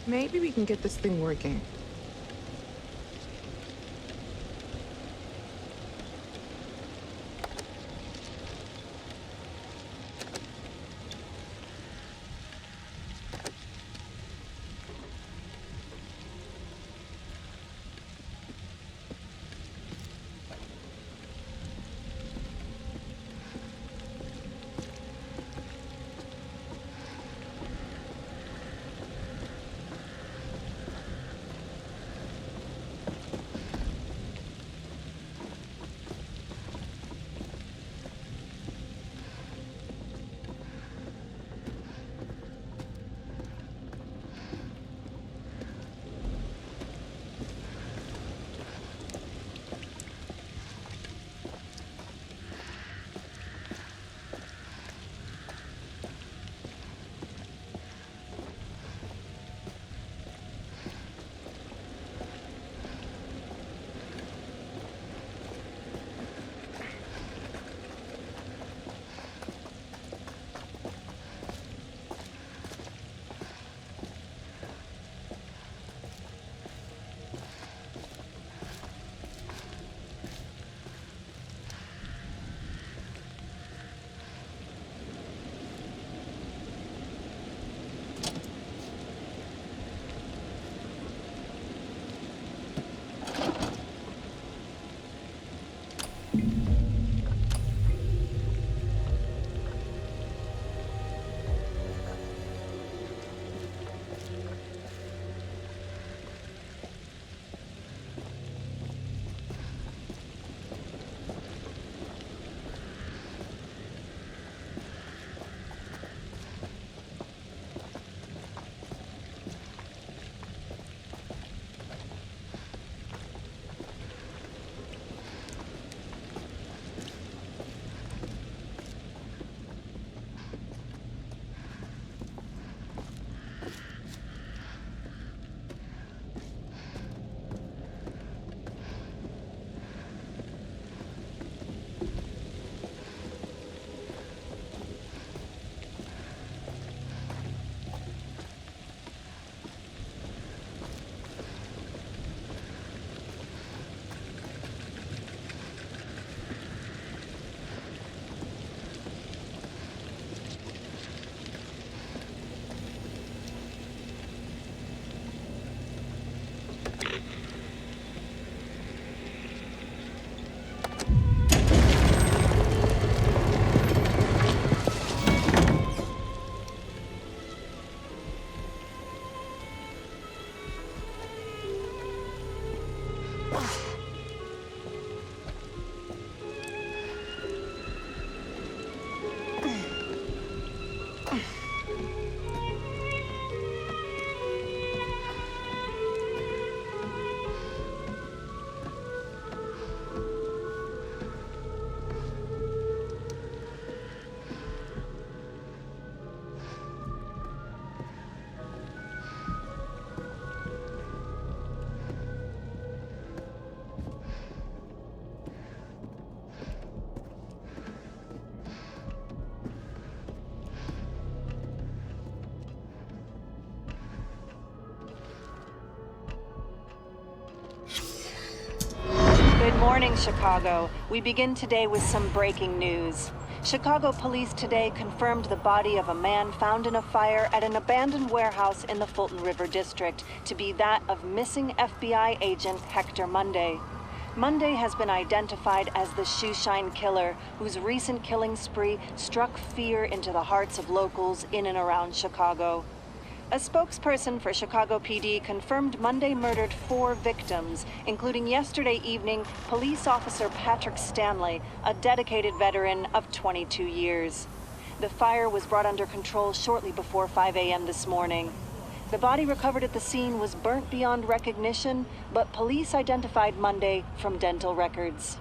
Maybe we can get this thing working. Good morning, Chicago. We begin today with some breaking news. Chicago police today confirmed the body of a man found in a fire at an abandoned warehouse in the Fulton River District to be that of missing FBI agent Hector Monday. Monday has been identified as the shoeshine killer, whose recent killing spree struck fear into the hearts of locals in and around Chicago. A spokesperson for Chicago PD confirmed Monday murdered 4 victims, including yesterday evening police officer Patrick Stanley, a dedicated veteran of 22 years. The fire was brought under control shortly before 5 a.m. this morning. The body recovered at the scene was burnt beyond recognition, but police identified Monday from dental records.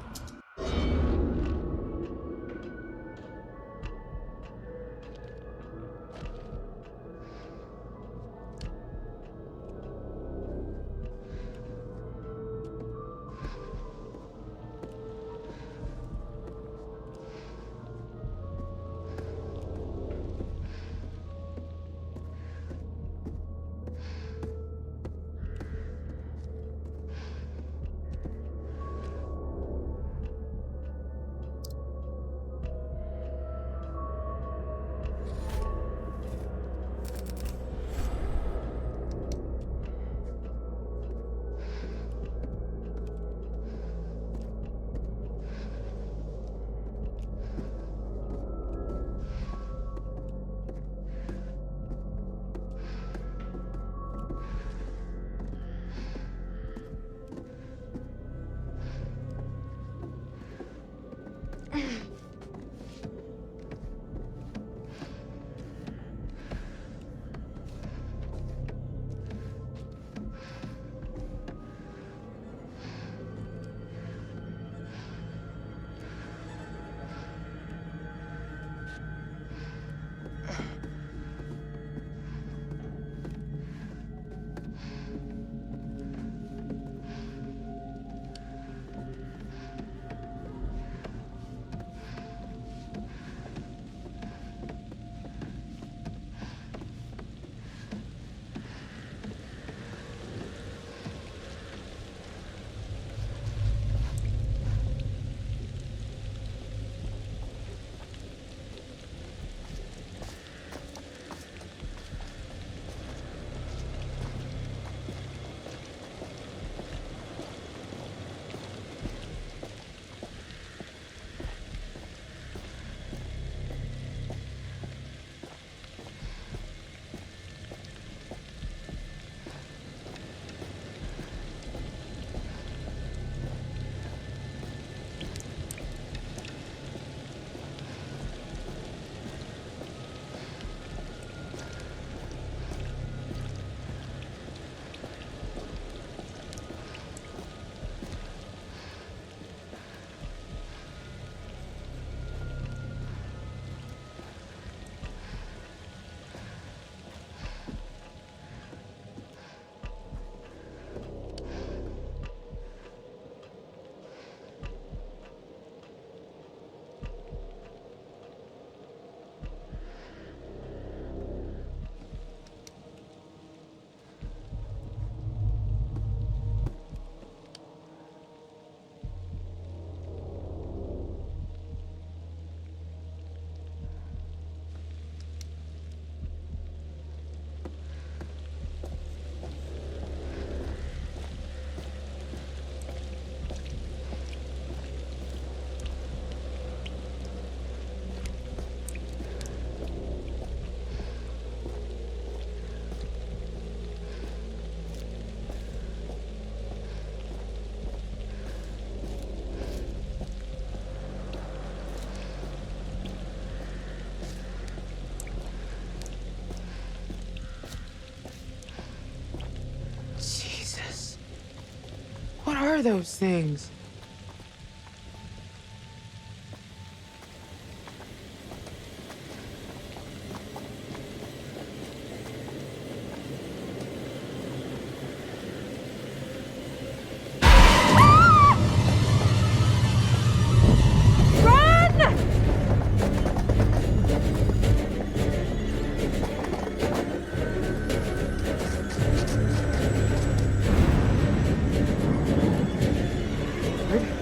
are those things?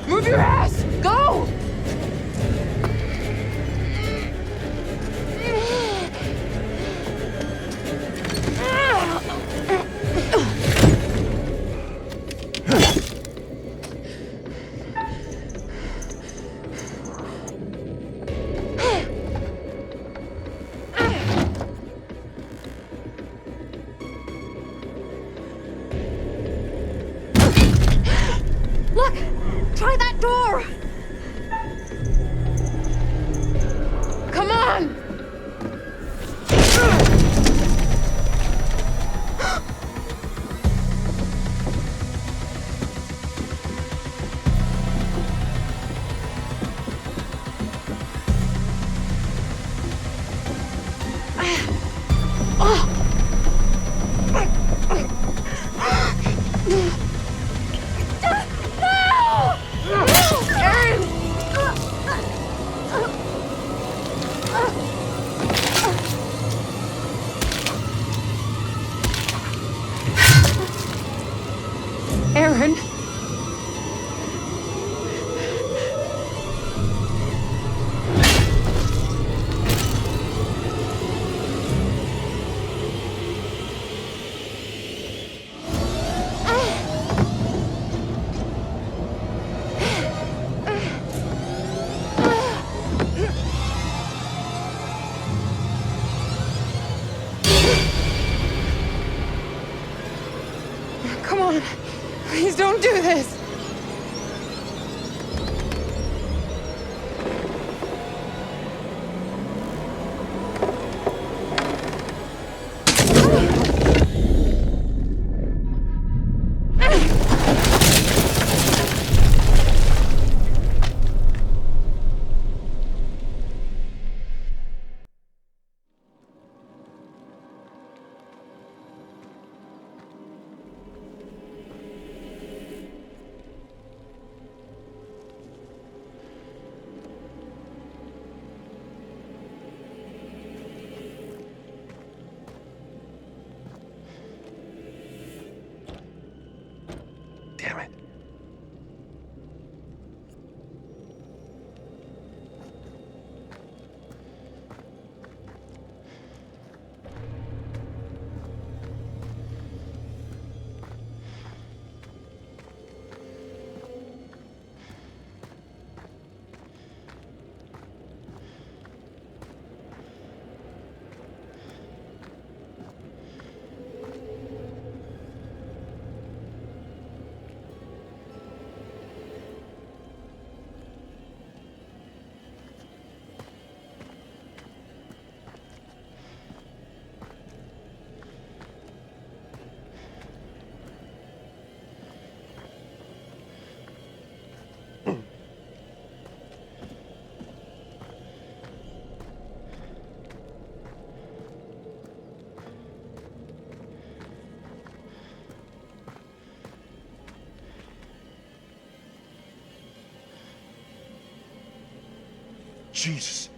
Move your ass! Go! Look! Try that door! Come on! Aaron. Come on. Please don't do this. Damn it. Jesus.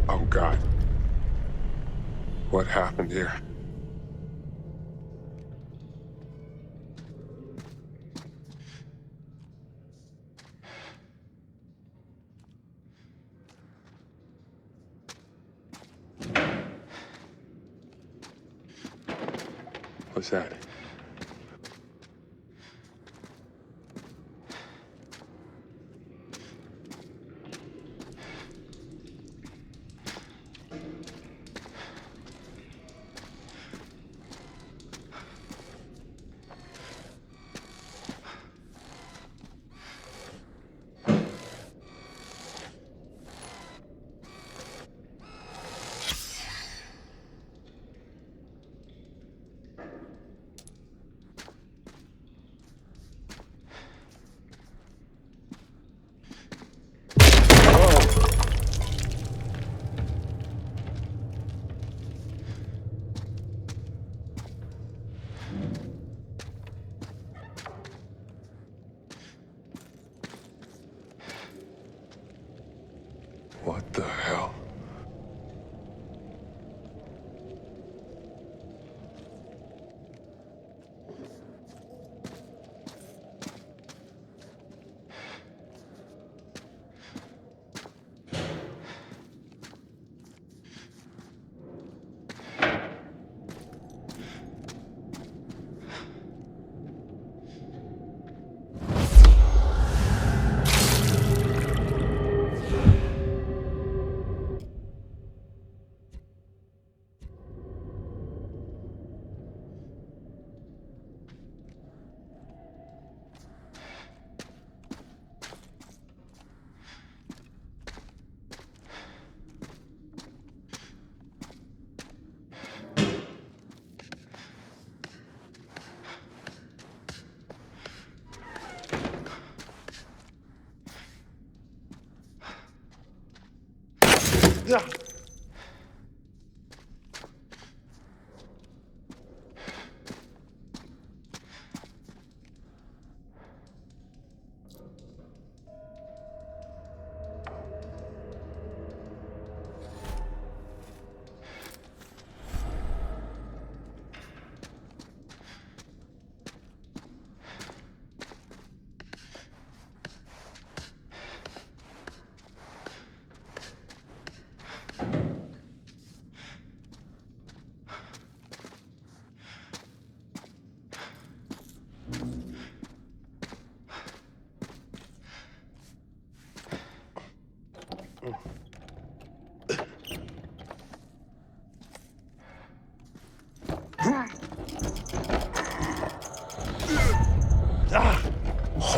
Oh, God. What happened here? What's that? What the hell? Yeah.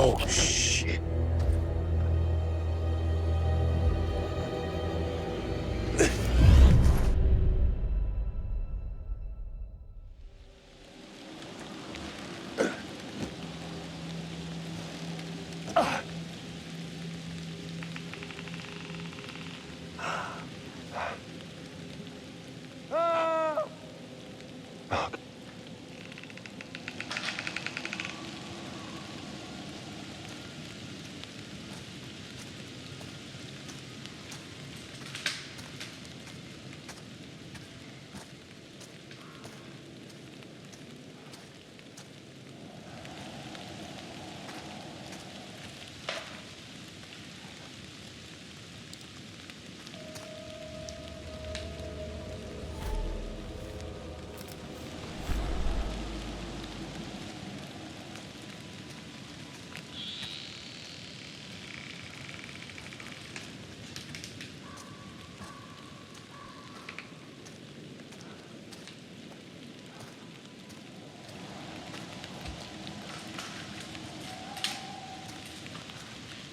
Oh, shit.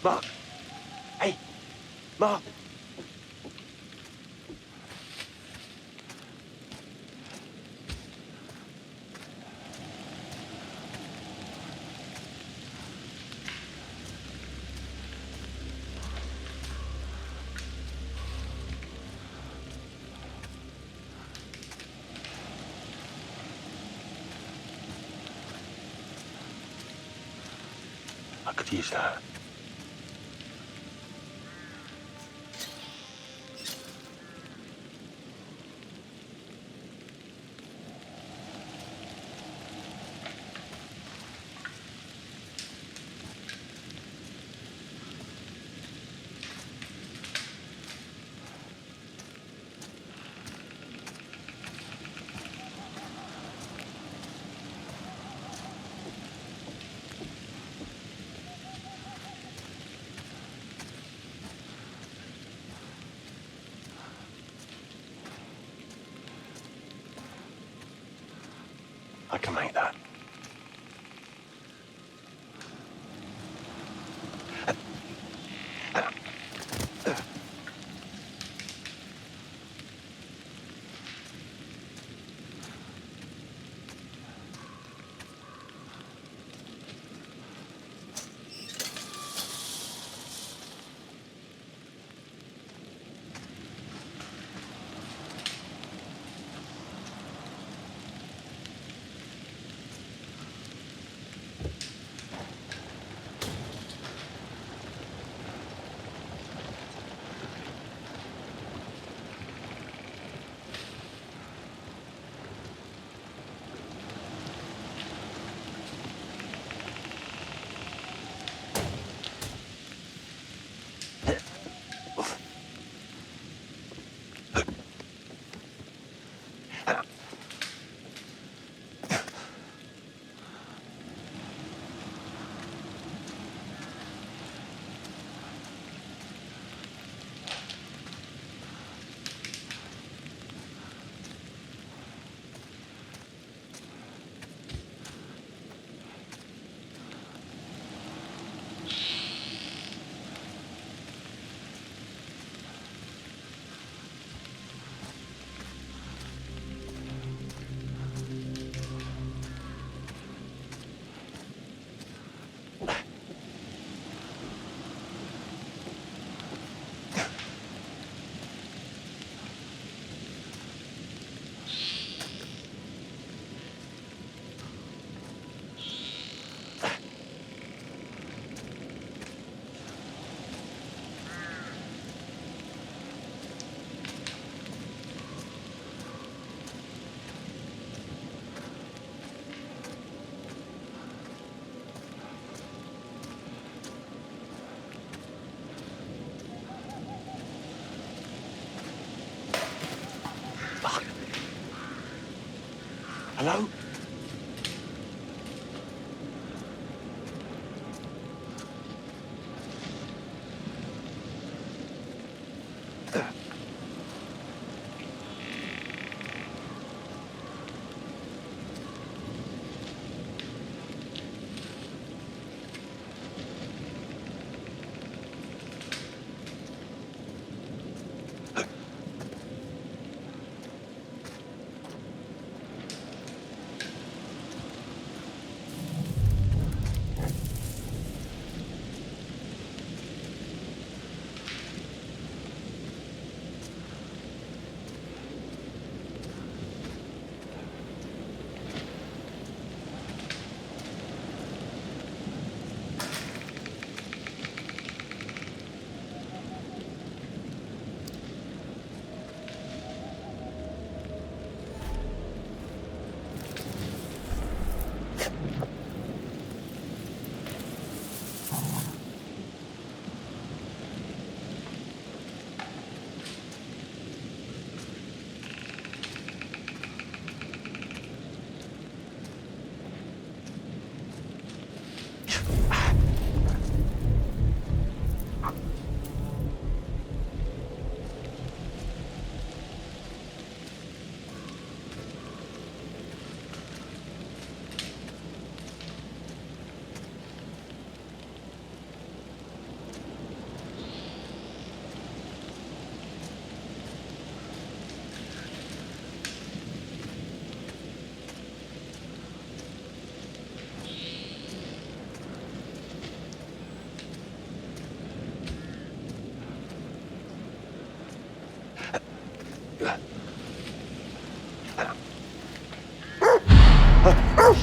Mark. Hey, Mark. I could use that. I can make that. Hello?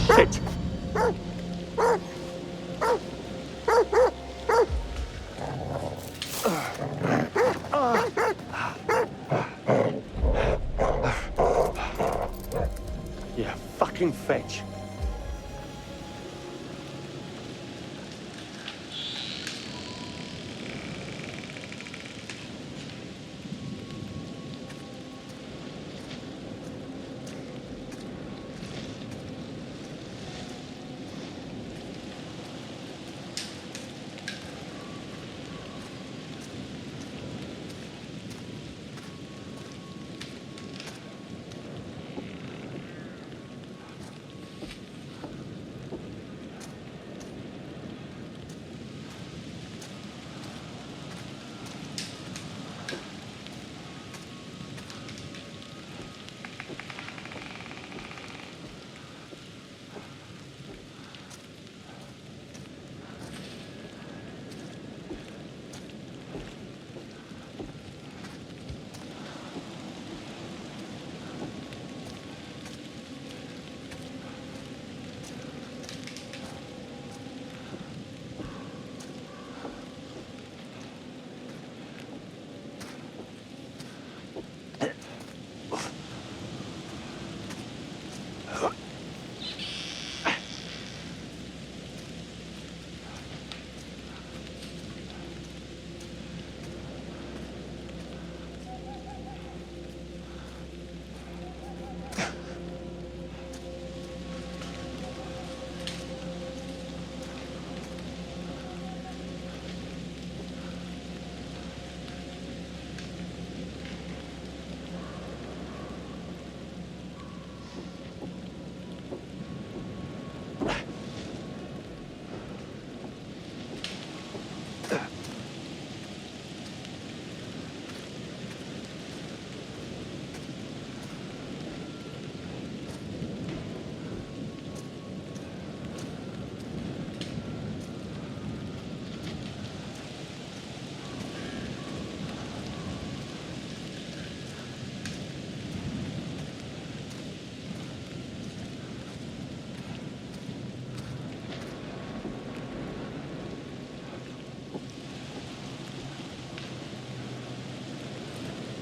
Shit! Yeah, fucking fetch.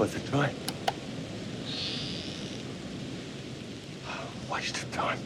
Worth a try. Waste of time.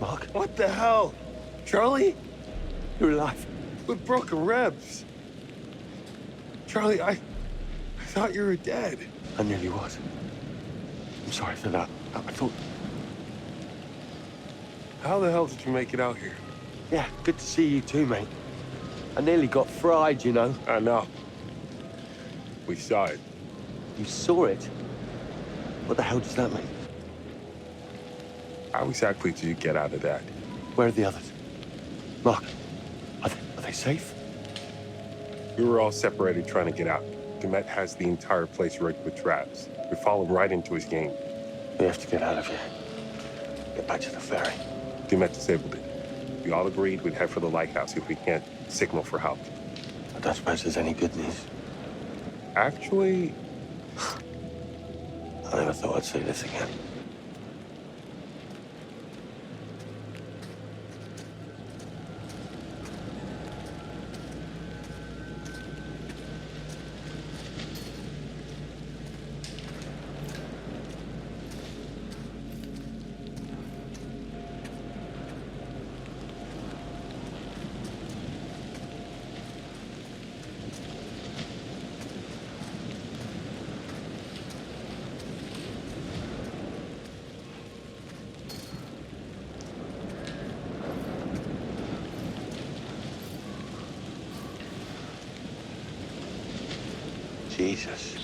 Mark? What the hell? Charlie? You're alive. With broken ribs. Charlie, I thought you were dead. I nearly was. I'm sorry for that. I thought... How the hell did you make it out here? Yeah, good to see you too, mate. I nearly got fried, you know. I know. We saw it. You saw it? What the hell does that mean? How exactly did you get out of that? Where are the others? Mark, are they safe? We were all separated trying to get out. Demet has the entire place rigged with traps. We followed right into his game. We have to get out of here. Get back to the ferry. Demet disabled it. We all agreed we'd head for the lighthouse if we can't signal for help. I don't suppose there's any good news. Actually... I never thought I'd see this again. Jesus.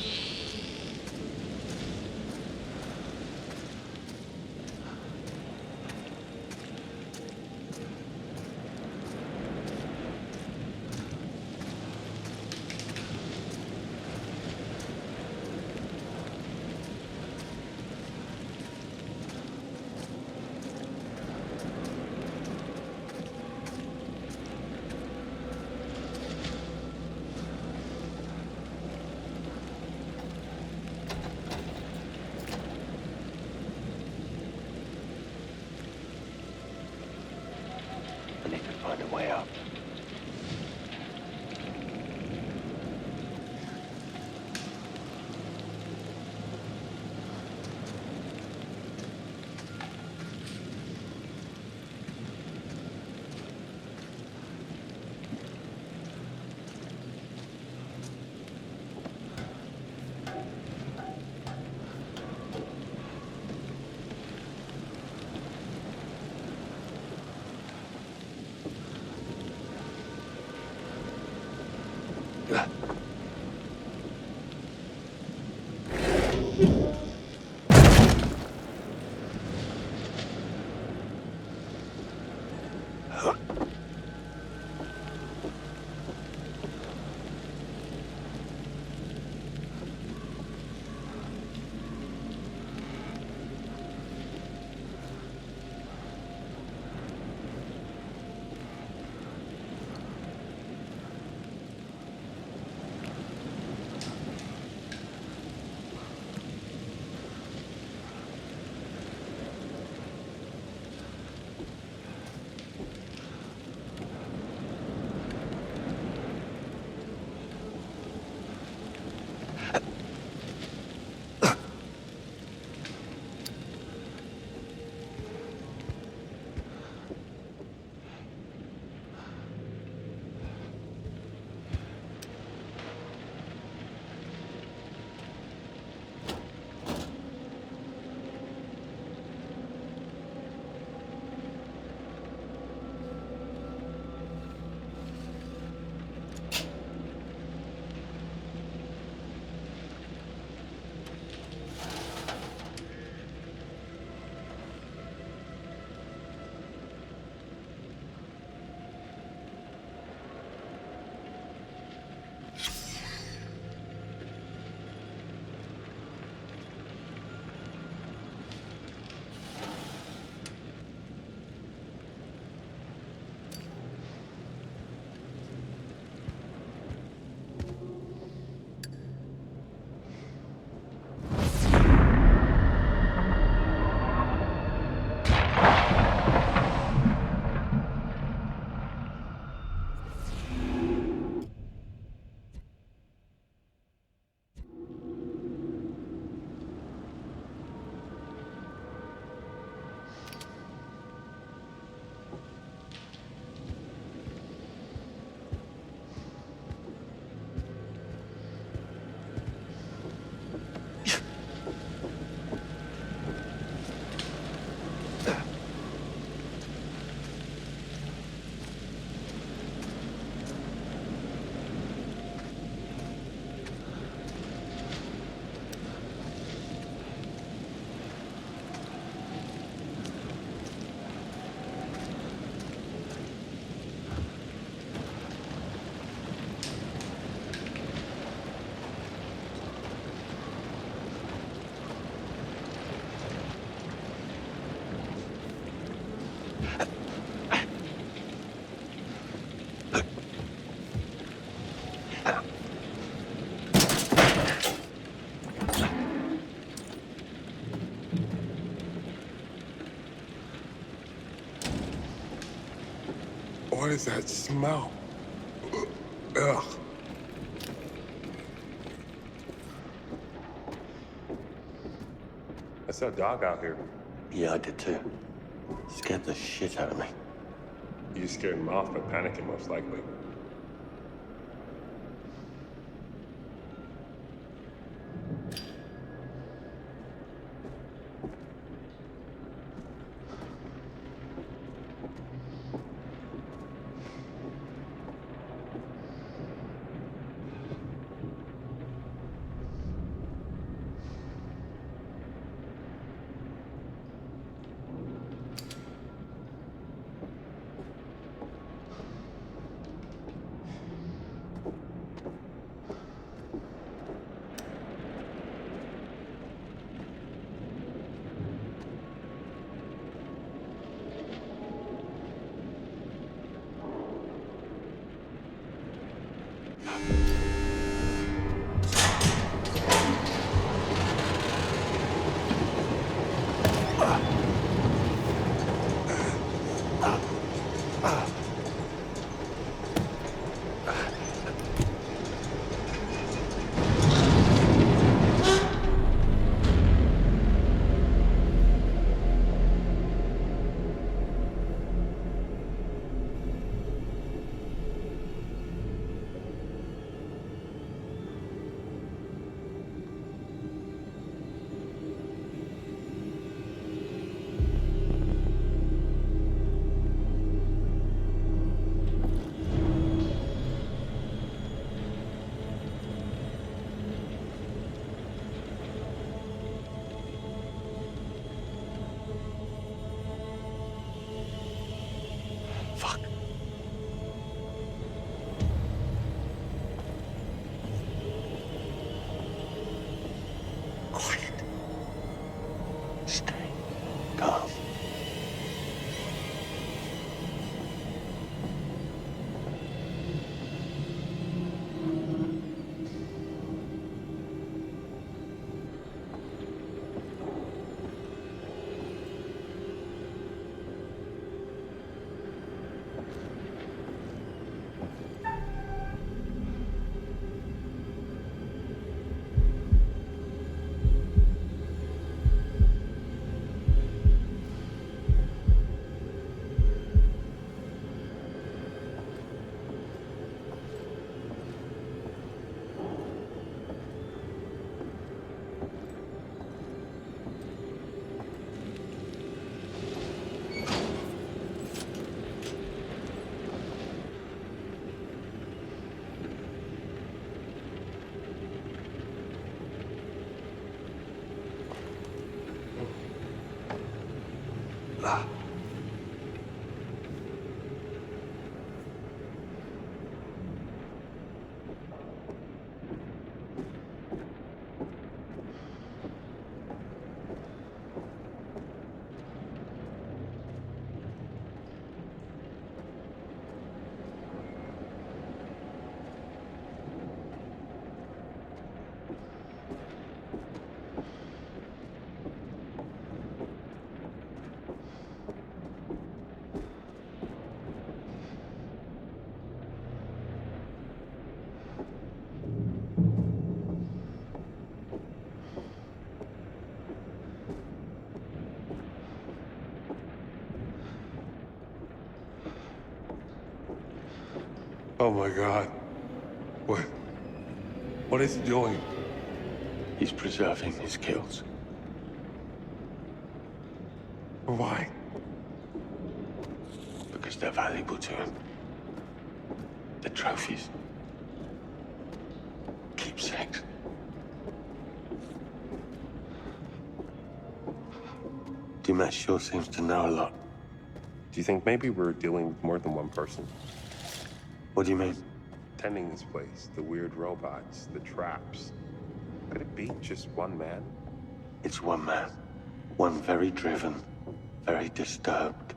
I need to find a way out. What is that smell? Ugh. I saw a dog out here. Yeah, I did too. Scared the shit out of me. You scared him off by panicking, most likely. Oh my God. What is he doing? He's preserving his kills. Why? Because they're valuable to him. The trophies. Keepsakes. Dimash sure seems to know a lot. Do you think maybe we're dealing with more than one person? What do you mean? Tending this place, the weird robots, the traps. Could it be just one man? It's one man. One very driven, very disturbed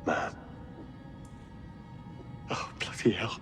man. Oh, bloody hell.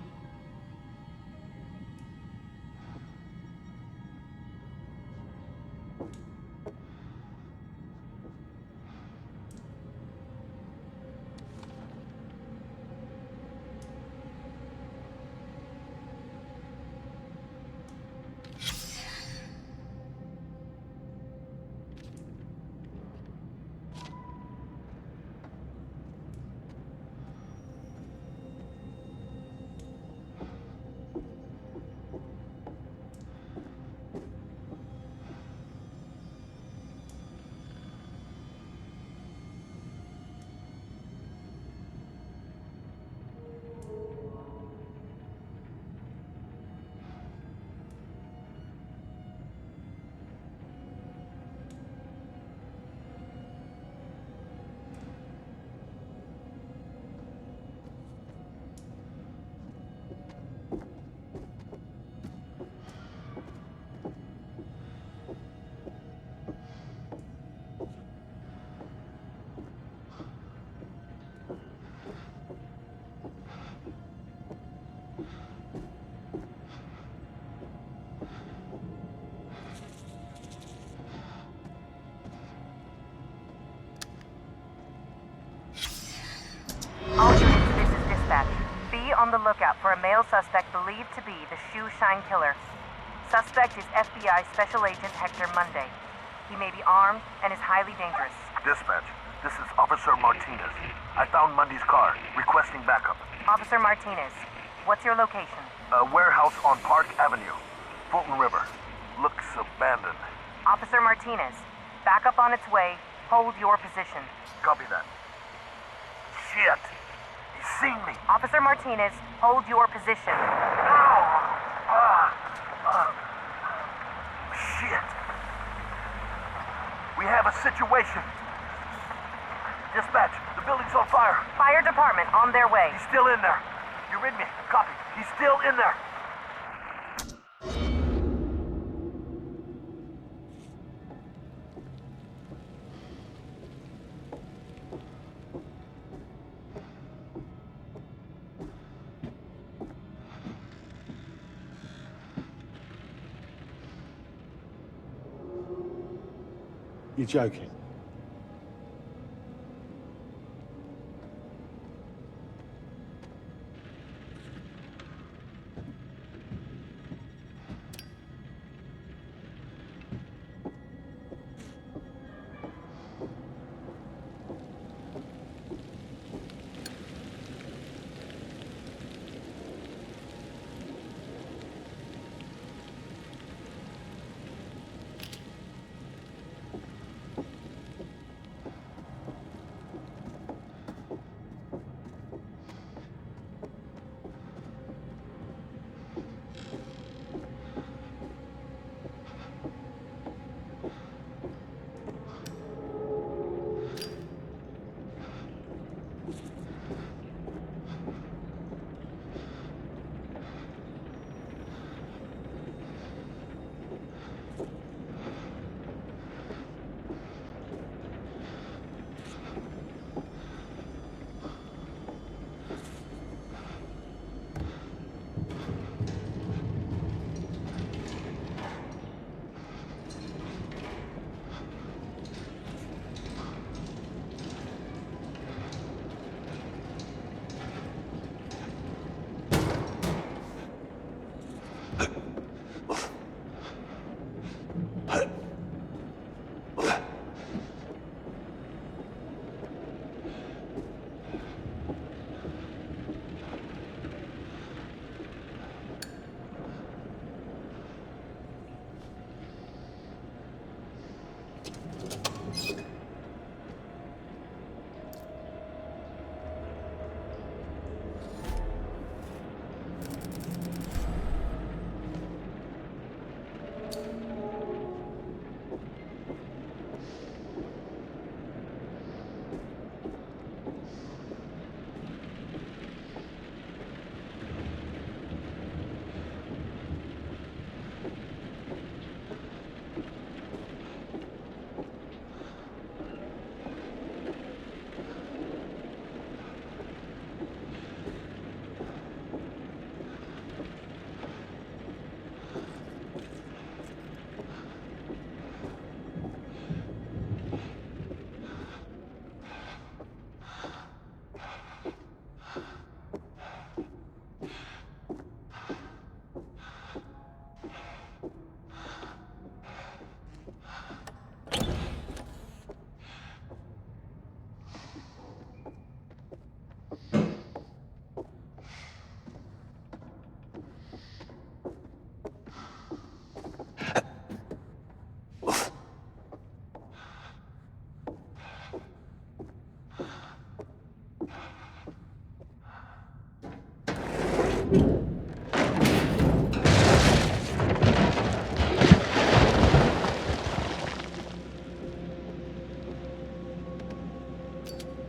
on the lookout for a male suspect believed to be the shoe shine killer. Suspect is FBI Special Agent Hector Monday. He may be armed and is highly dangerous. Dispatch, this is Officer Martinez. I found Monday's car, requesting backup. Officer Martinez, what's your location? A warehouse on Park Avenue, Fulton River. Looks abandoned. Officer Martinez, backup on its way. Hold your position. Copy that. Shit! He's seen me! Officer Martinez, hold your position. Shit! We have a situation. Dispatch, the building's on fire. Fire department on their way. He's still in there. You read me? Copy. He's still in there. You're joking.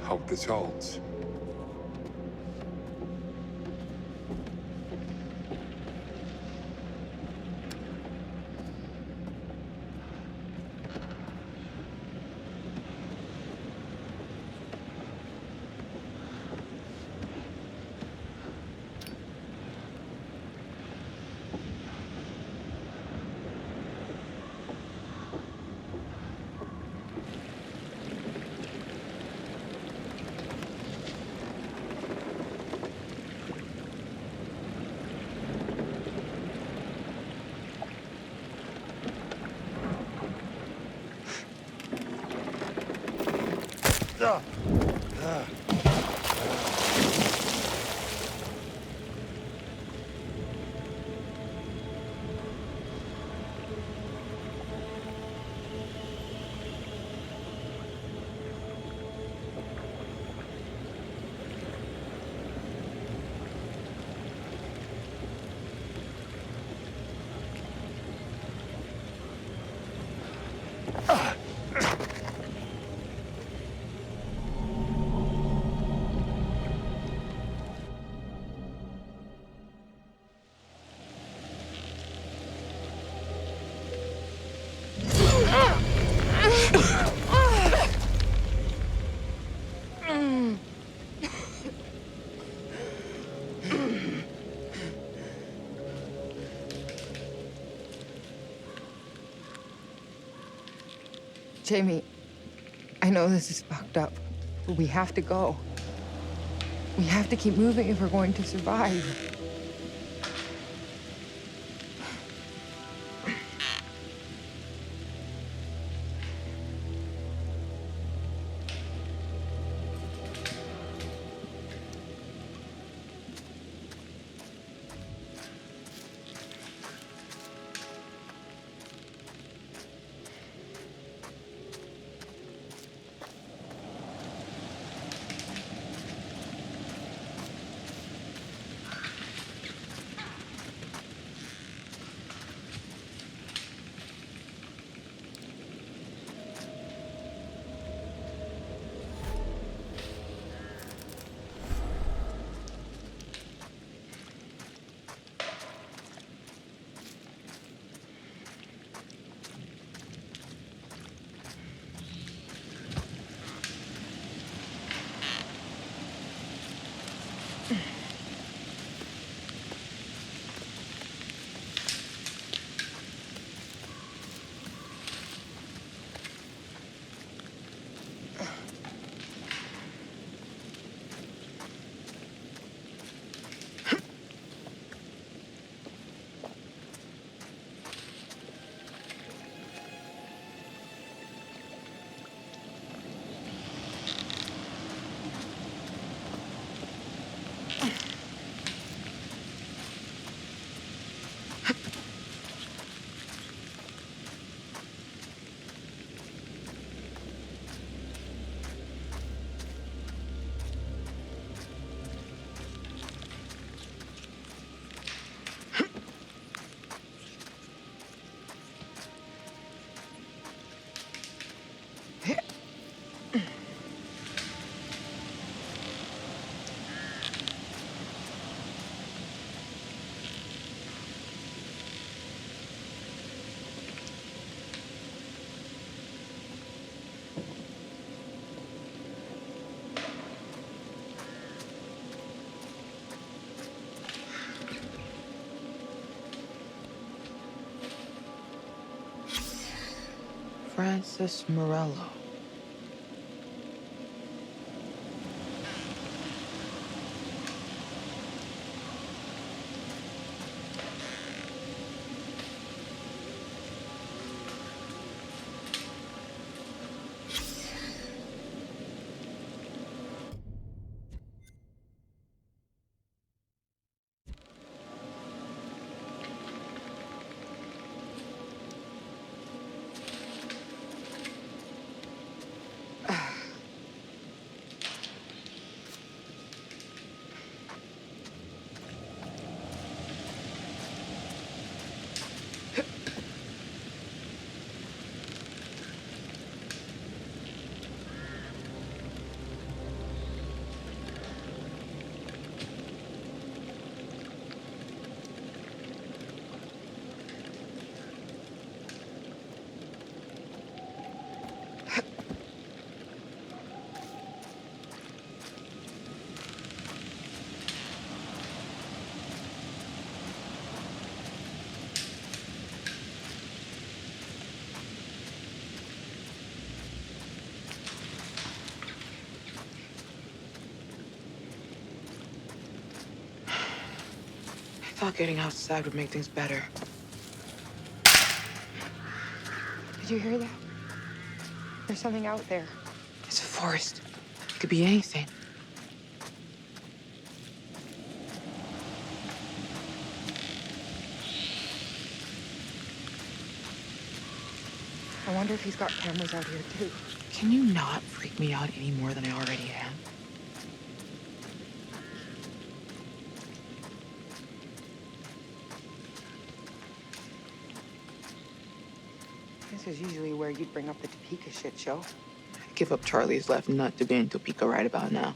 Hope this holds. Jamie, I know this is fucked up, but we have to go. We have to keep moving if we're going to survive. Francis Morello. I thought getting outside would make things better. Did you hear that? There's something out there. It's a forest. It could be anything. I wonder if he's got cameras out here, too. Can you not freak me out any more than I already am? This is usually where you'd bring up the Topeka shit show. I'd give up Charlie's left nut to be in Topeka right about now.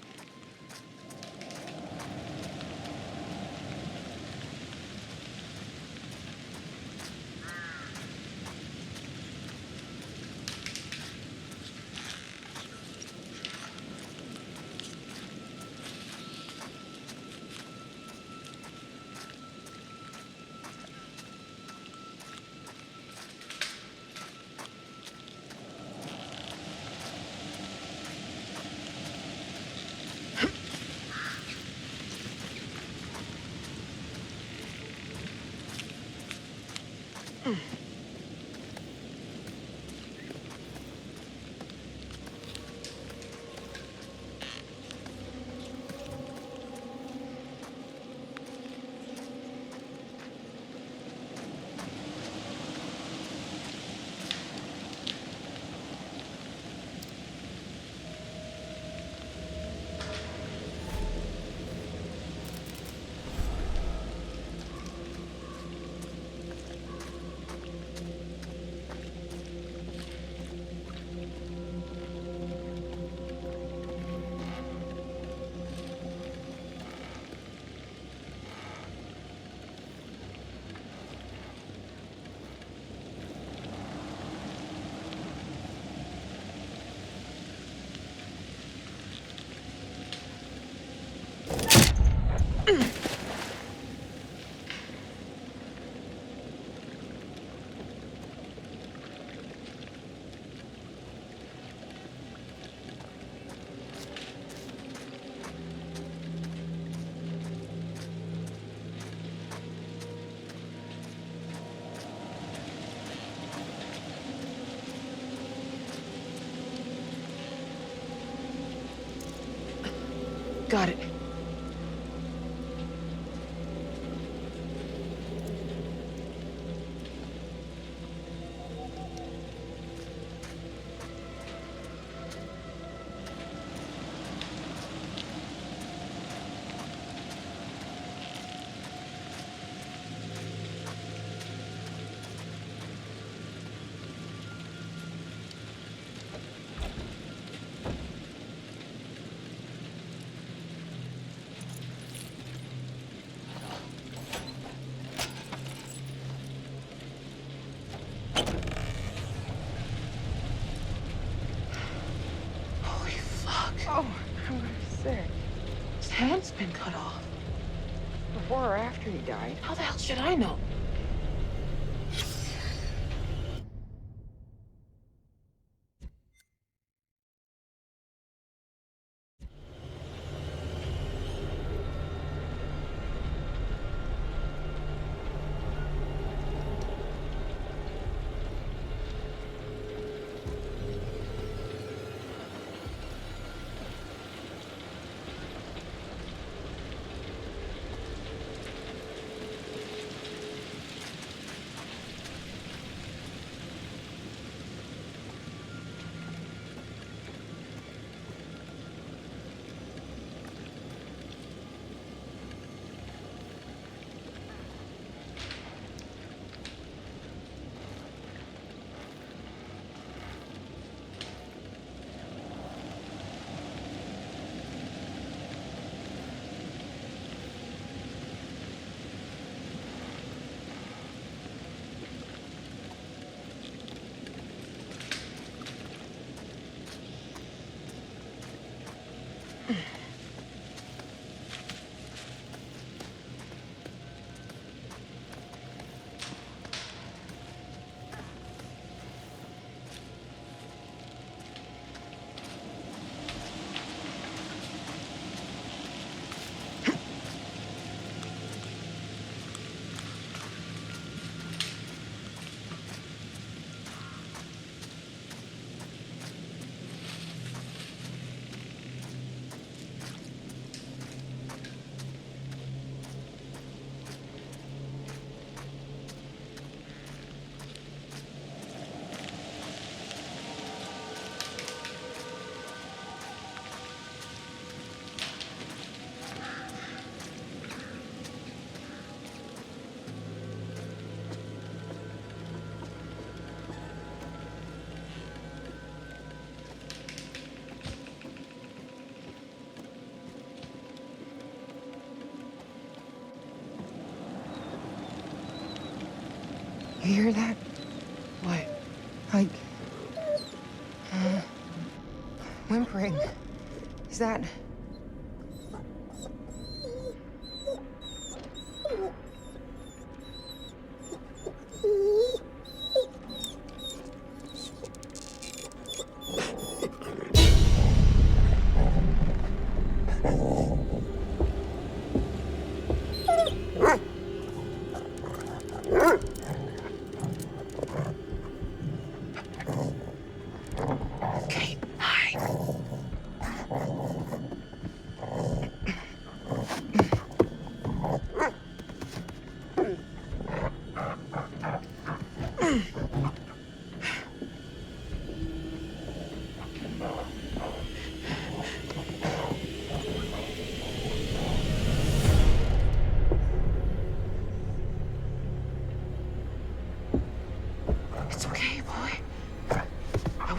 Got it. Oh, I'm gonna be sick. His hand's been cut off. Before or after he died? How the hell should I know? You hear that? What? Like... whimpering. Is that...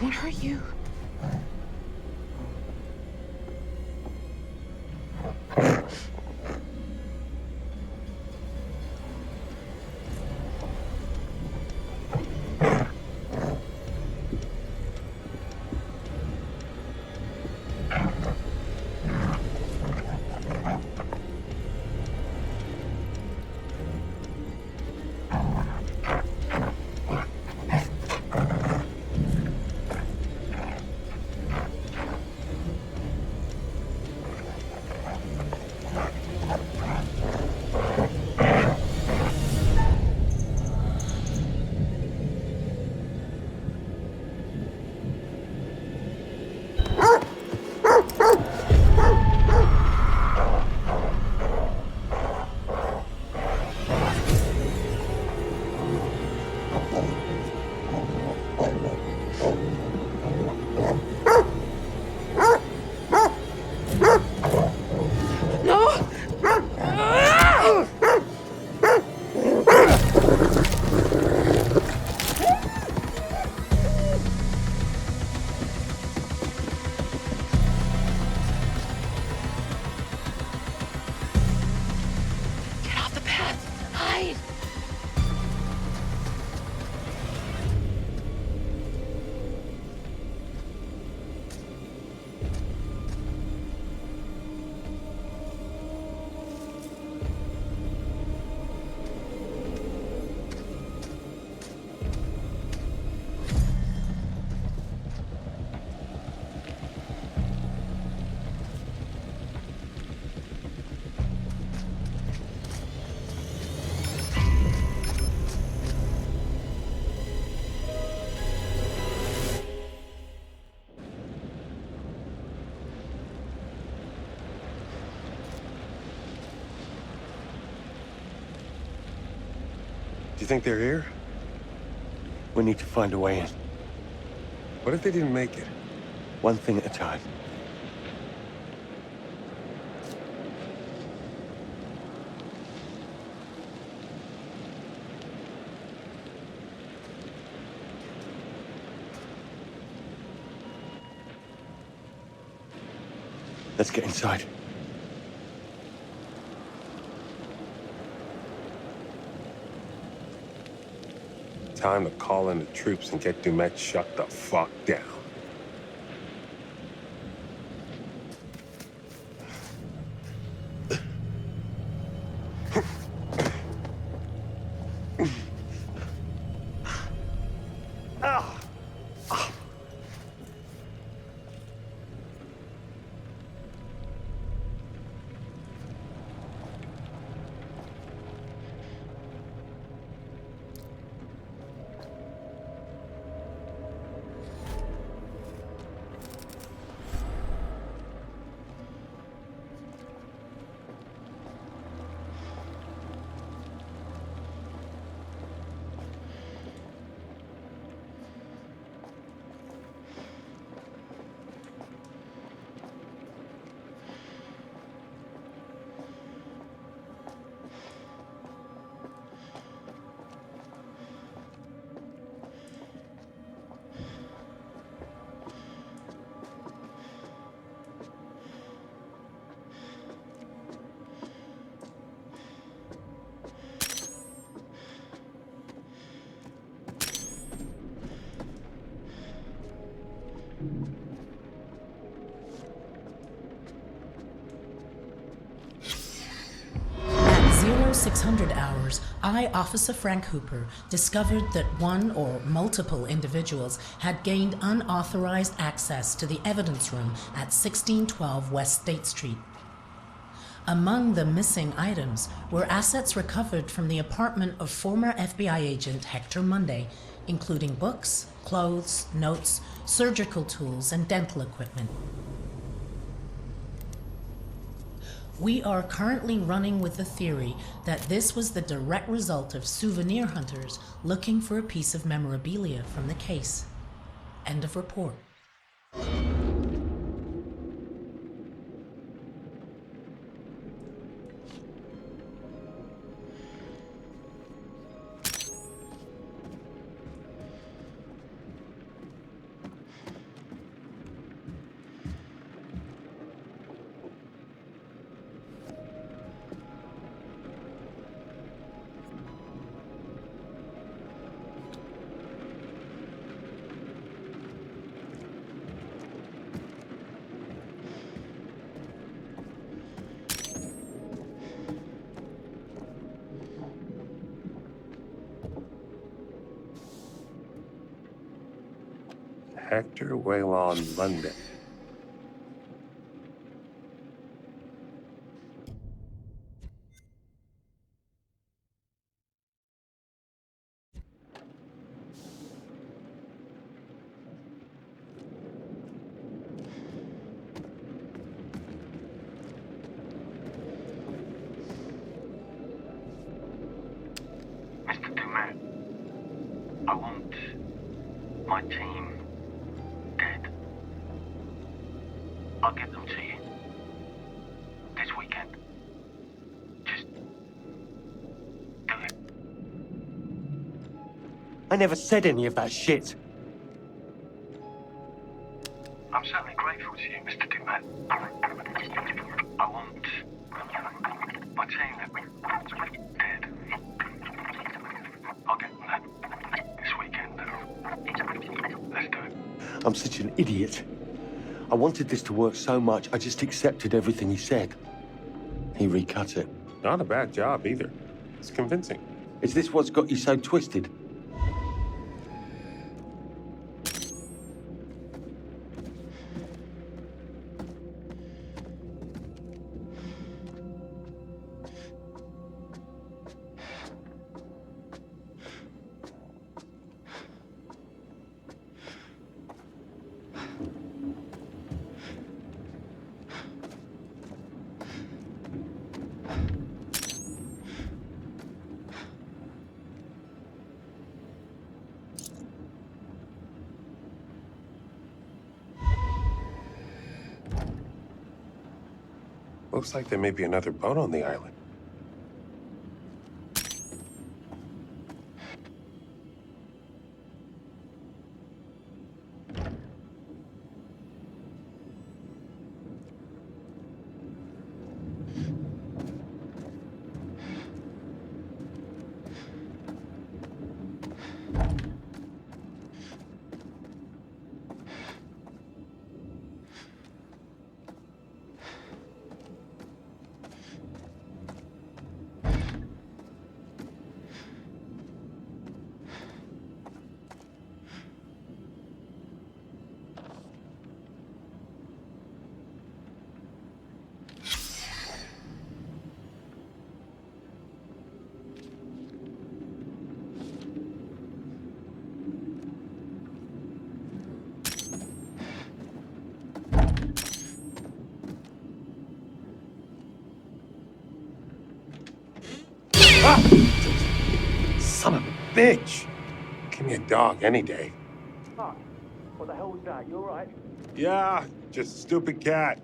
won't hurt you. Do you think they're here? We need to find a way in. What if they didn't make it? One thing at a time. Let's get inside. Time to call in the troops and get Dumet shut the fuck down. At 0600 hours, I, Officer Frank Hooper, discovered that one or multiple individuals had gained unauthorized access to the evidence room at 1612 West State Street. Among the missing items were assets recovered from the apartment of former FBI agent Hector Monday, including books, clothes, notes, surgical tools, and dental equipment. We are currently running with the theory that this was the direct result of souvenir hunters looking for a piece of memorabilia from the case. End of report. Hector Waylon Monday. Mr. Dumas, I want my team dead. I'll get them to you this weekend. Just do it. I never said any of that shit. I'm certainly grateful to you, Mr. Dumas. I want my team dead. I'll get them that this weekend. Let's do it. I'm such an idiot. I wanted this to work so much, I just accepted everything he said. He recut it. Not a bad job either. It's convincing. Is this what's got you so twisted? Looks like there may be another boat on the island. Son of a bitch! Give me a dog any day. Fuck. What the hell was that? You alright? Yeah, just a stupid cat.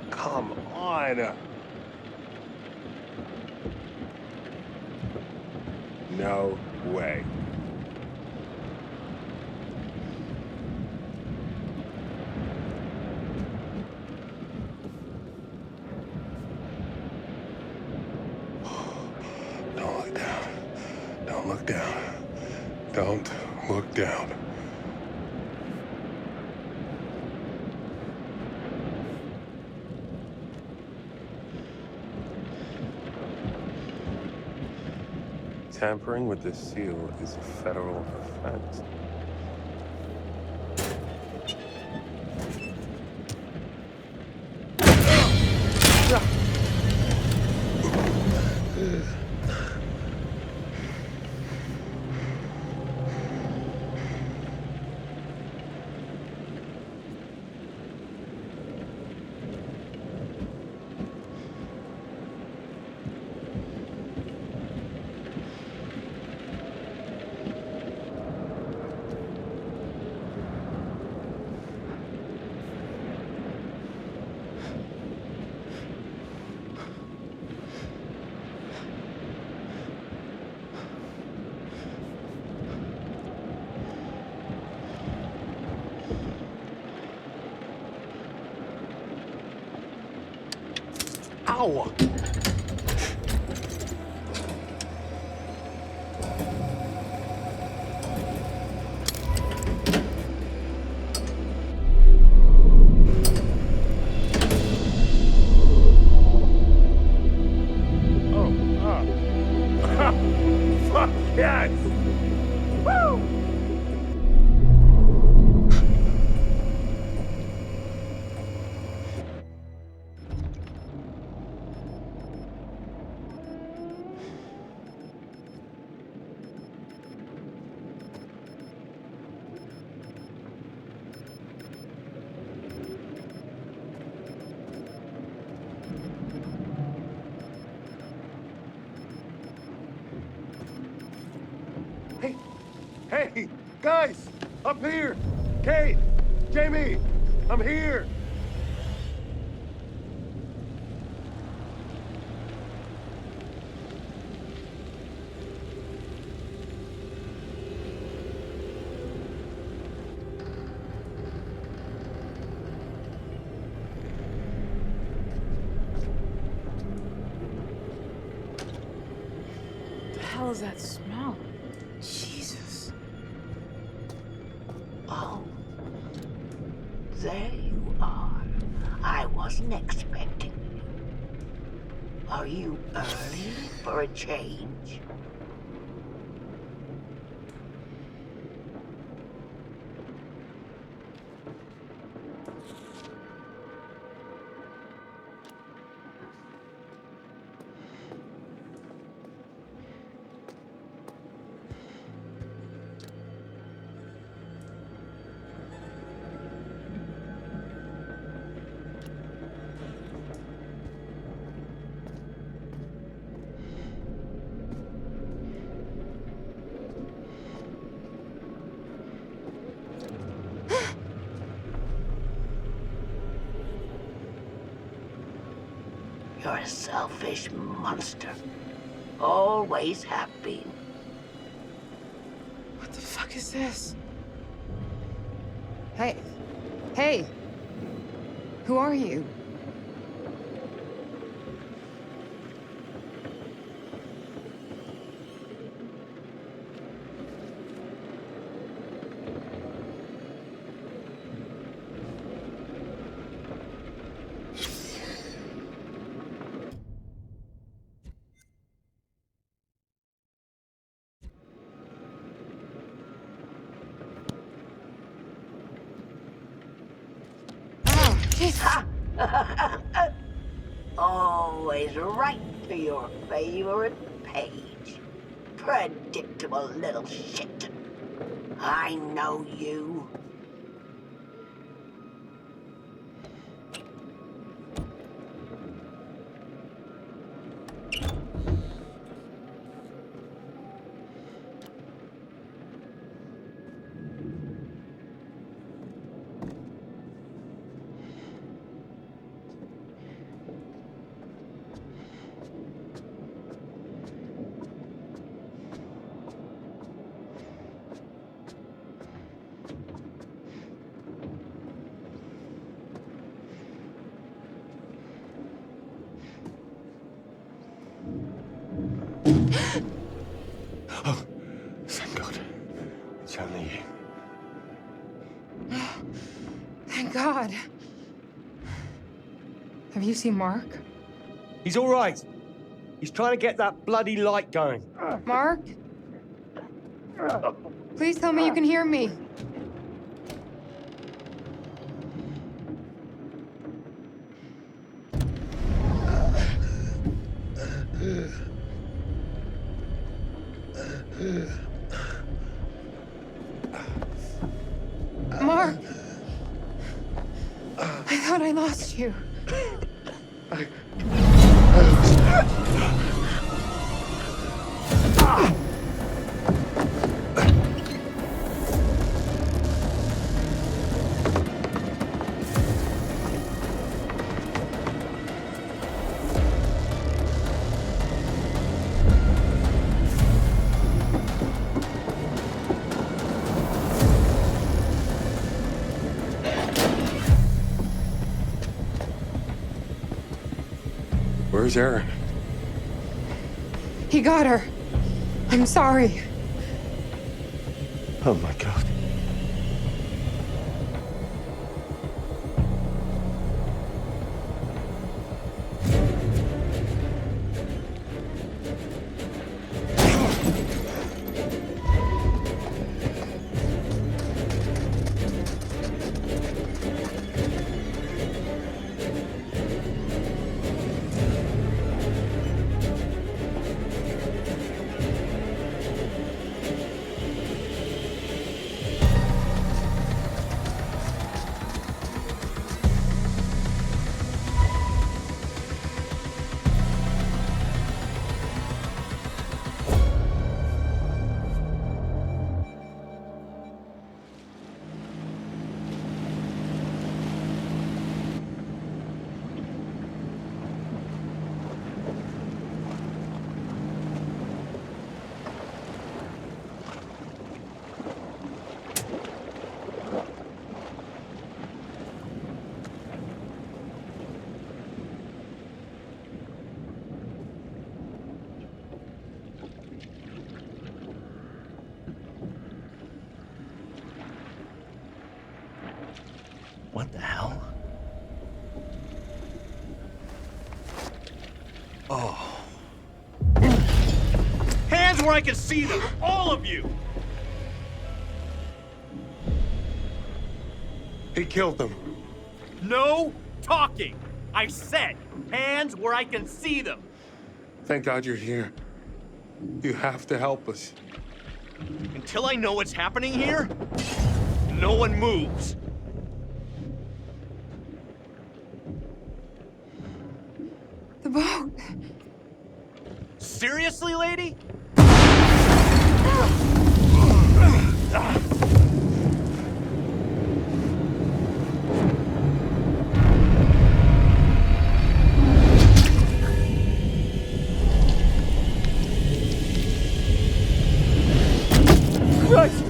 Come on. No way. Don't look down. Don't look down. Don't look down. Tampering with this seal is a federal offense. Ow! Fuck yes! Woo! Hey, guys, up here! Kate, Jamie, I'm here! What the hell is that smell? Jesus. Oh. There you are. I wasn't expecting you. Are you early for a change? You're a selfish monster. Always have been. What the fuck is this? Hey. Hey. Who are you? Always right to your favorite page. Predictable little shit. I know you. Oh, thank God. It's only you. Thank God. Have you seen Mark? He's all right. He's trying to get that bloody light going. Mark? Please tell me you can hear me. Mark! I thought I lost you. Where's Erin? He got her. I'm sorry. Oh my God. What the hell? Oh. Hands where I can see them! All of you! He killed them. No talking! I said, hands where I can see them! Thank God you're here. You have to help us. Until I know what's happening here, no one moves. The boat. Seriously, lady? Christ!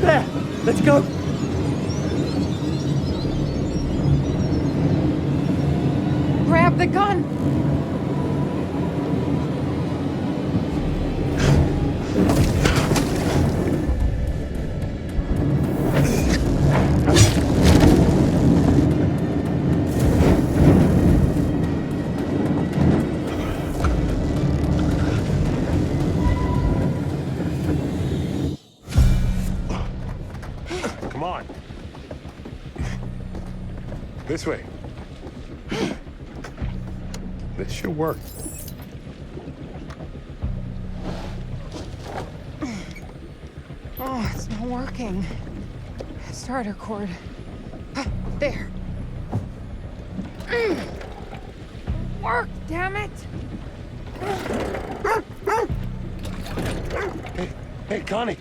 There! Let's go! Grab the gun! Come on. This way. This should work. Oh, it's not working. Starter cord. There. Work, damn it! Hey, Connie.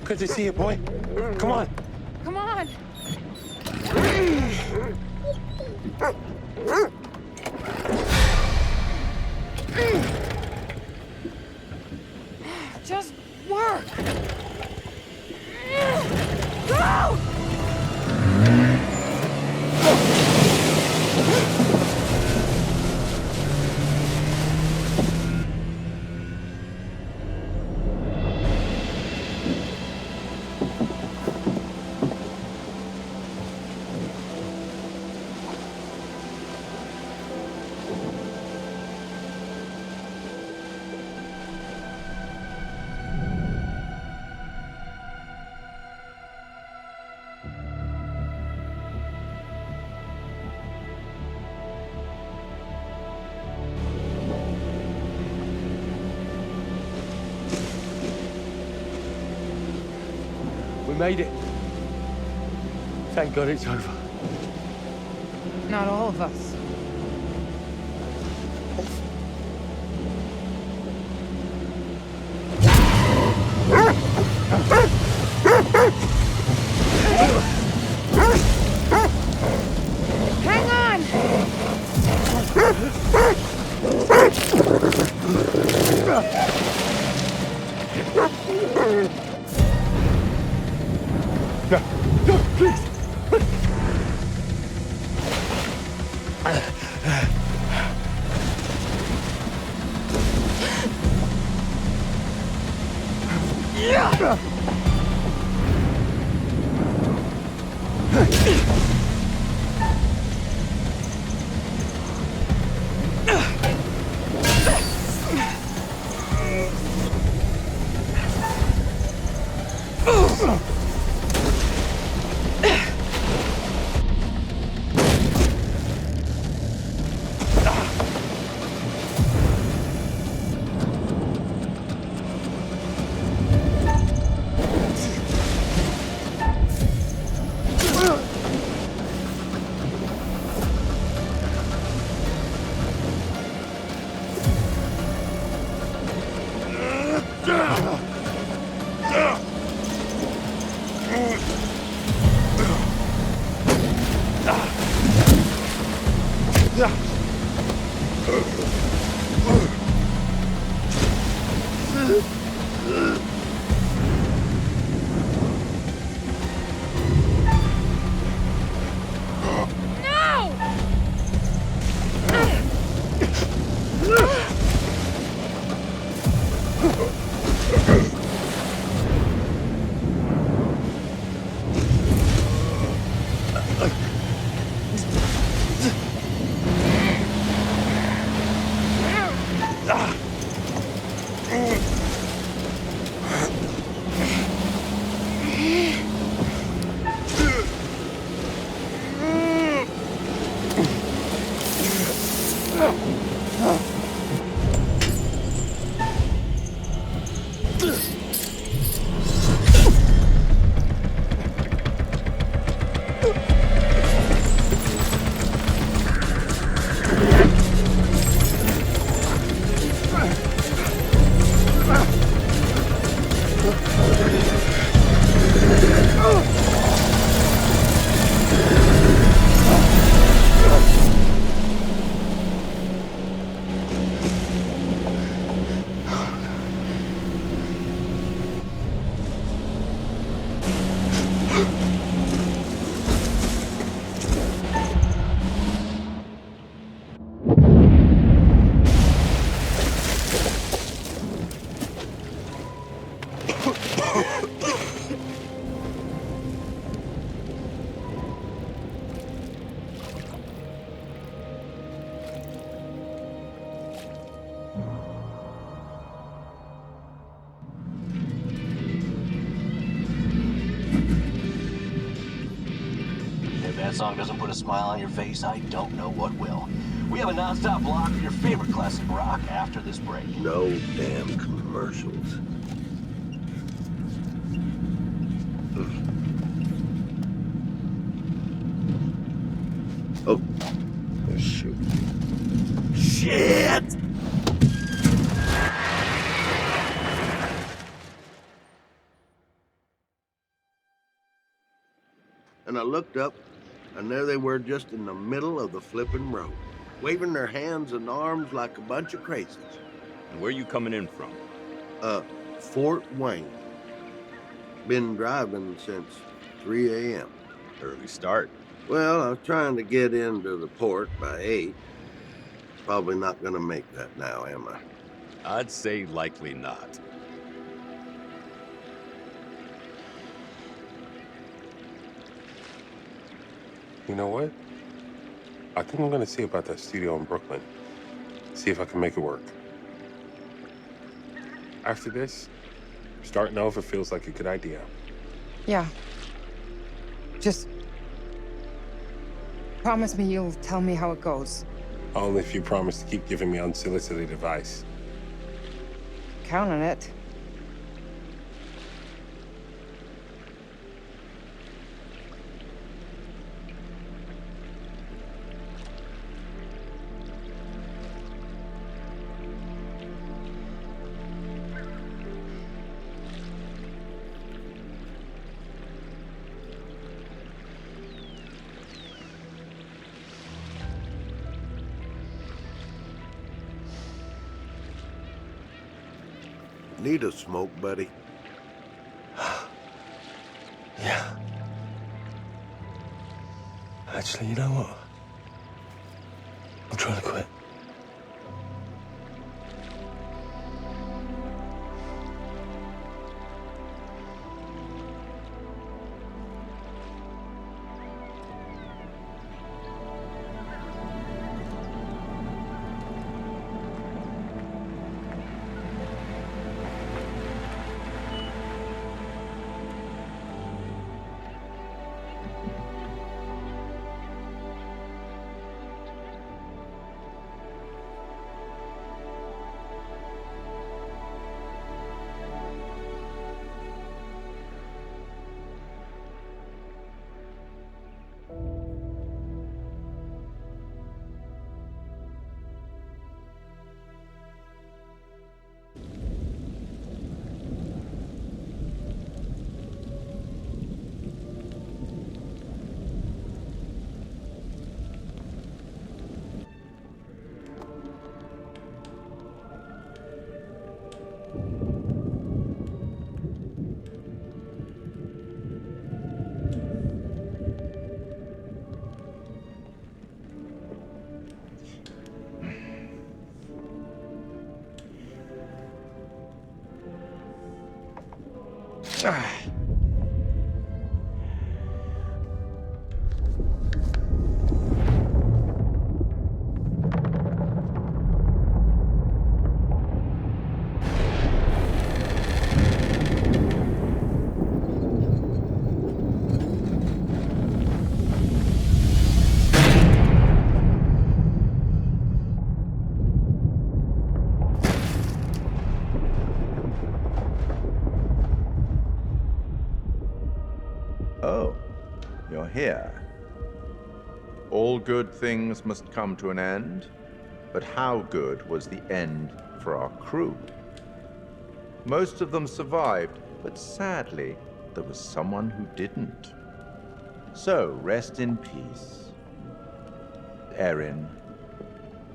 Good to see you, boy. Come on. Come on! Just work! Go! We made it. Thank God it's over. Not all of us. Hang on! No, please! That song doesn't put a smile on your face, I don't know what will. We have a non-stop block of your favorite classic rock after this break. No damn commercials. Oh. Oh, shoot. Shit! And I looked up, and there they were just in the middle of the flipping road, waving their hands and arms like a bunch of crazies. And where you coming in from? Fort Wayne. Been driving since 3 a.m. Early start. Well, I was trying to get into the port by 8. Probably not gonna make that now, am I? I'd say likely not. You know what? I think I'm gonna see about that studio in Brooklyn. See if I can make it work. After this, starting over feels like a good idea. Yeah. Just promise me you'll tell me how it goes. Only if you promise to keep giving me unsolicited advice. Count on it. Need a smoke, buddy? Yeah. Actually, you know what? I'm trying to quit. Oh, you're here. All good things must come to an end, but how good was the end for our crew? Most of them survived, but sadly, there was someone who didn't. So, rest in peace. Erin.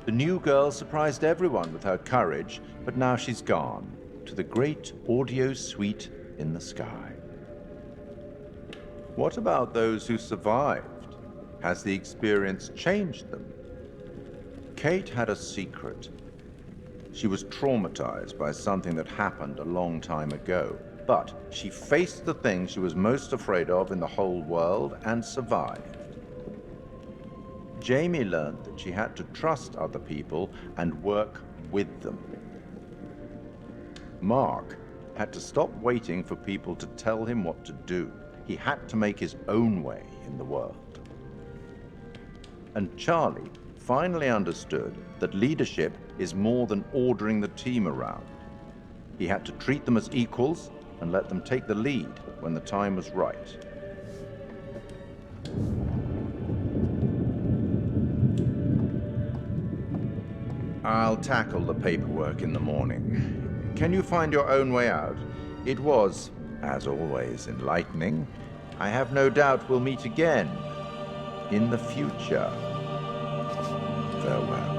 The new girl surprised everyone with her courage, but now she's gone to the great audio suite in the sky. What about those who survived? Has the experience changed them? Kate had a secret. She was traumatized by something that happened a long time ago, but she faced the thing she was most afraid of in the whole world and survived. Jamie learned that she had to trust other people and work with them. Mark had to stop waiting for people to tell him what to do. He had to make his own way in the world. And Charlie finally understood that leadership is more than ordering the team around. He had to treat them as equals and let them take the lead when the time was right. I'll tackle the paperwork in the morning. Can you find your own way out? It was, as always, enlightening. I have no doubt we'll meet again in the future. Farewell.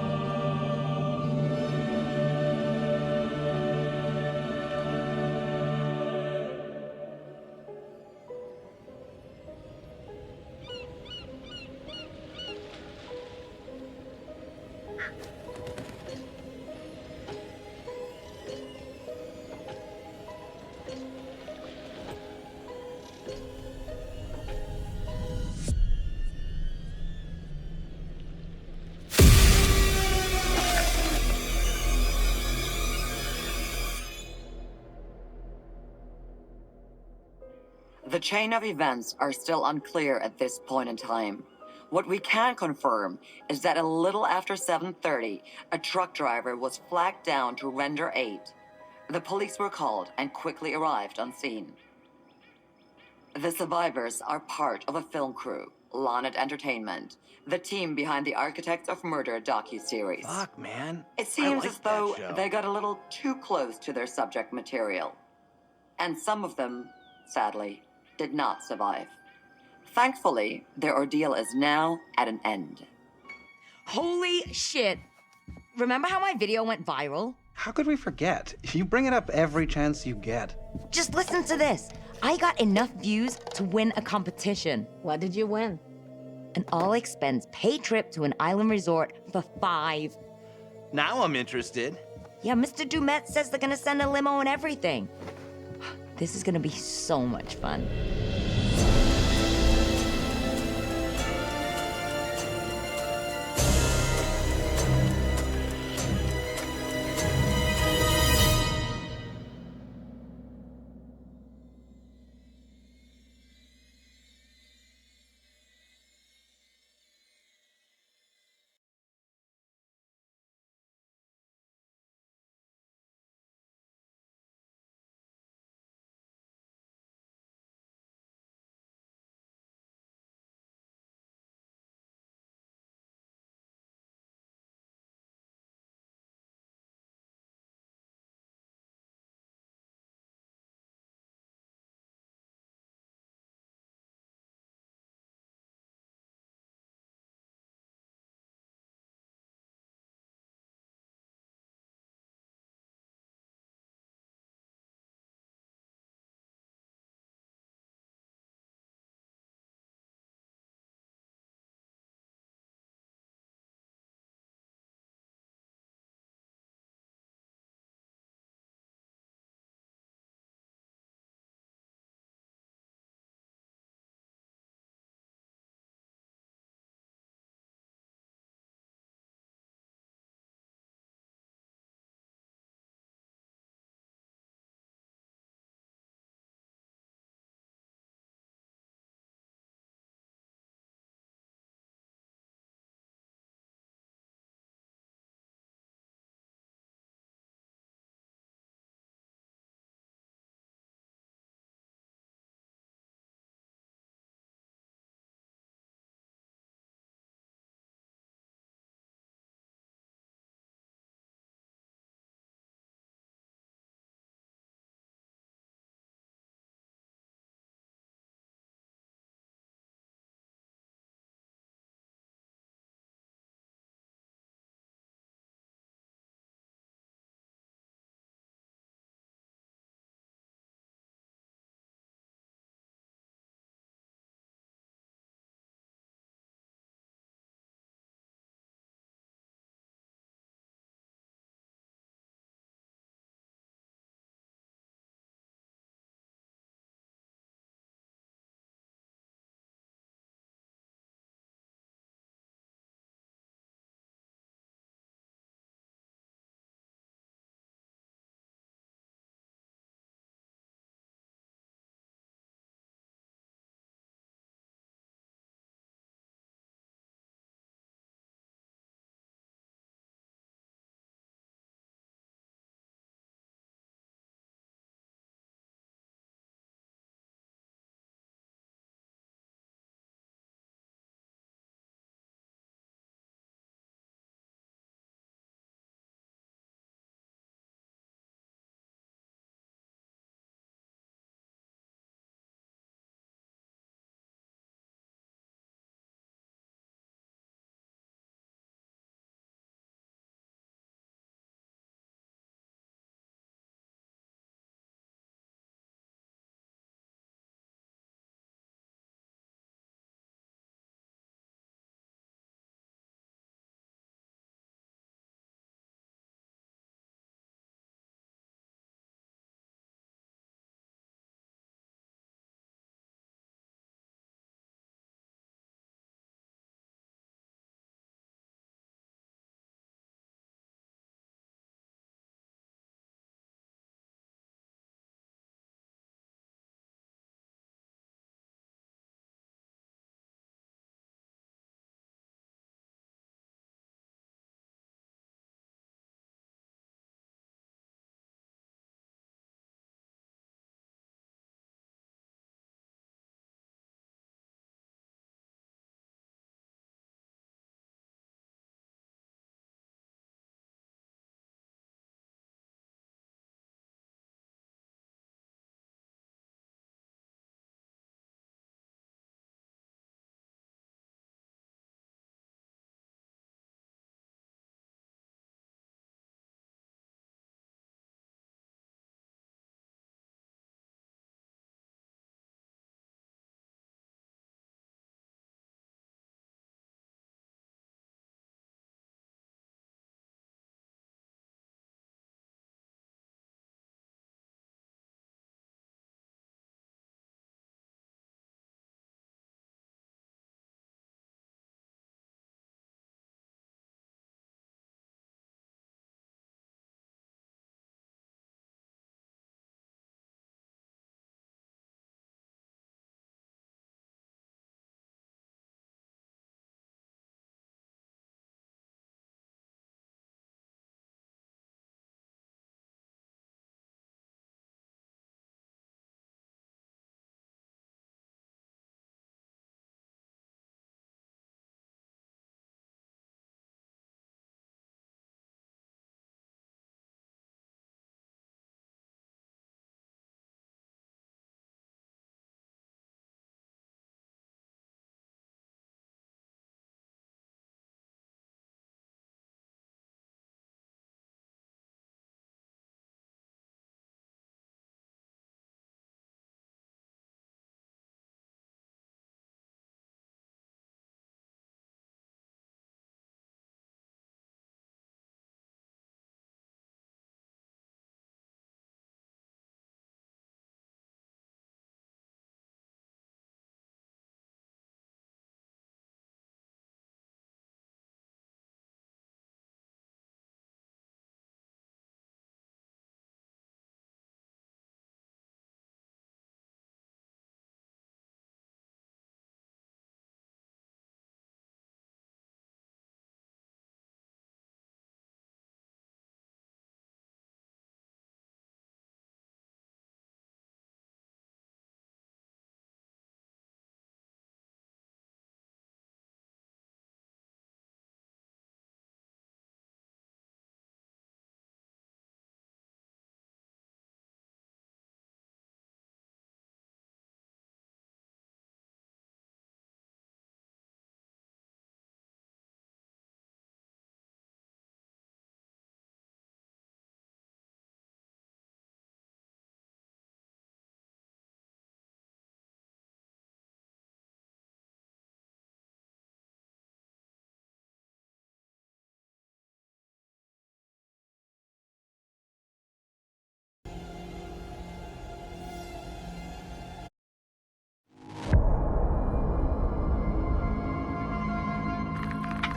The chain of events are still unclear at this point in time. What we can confirm is that a little after 7:30, a truck driver was flagged down to render aid. The police were called and quickly arrived on scene. The survivors are part of a film crew, Reunited Entertainment, the team behind the Architects of Murder docuseries. Fuck, man. It seems like as though that show. they got a little too close to their subject material. And some of them, sadly, did not survive. Thankfully, their ordeal is now at an end. Holy shit. Remember how my video went viral? How could we forget? You bring it up every chance you get. Just listen to this. I got enough views to win a competition. What did you win? An all-expense paid trip to an island resort for 5. Now I'm interested. Yeah, Mr. Dumet says they're gonna send a limo and everything. This is gonna be so much fun.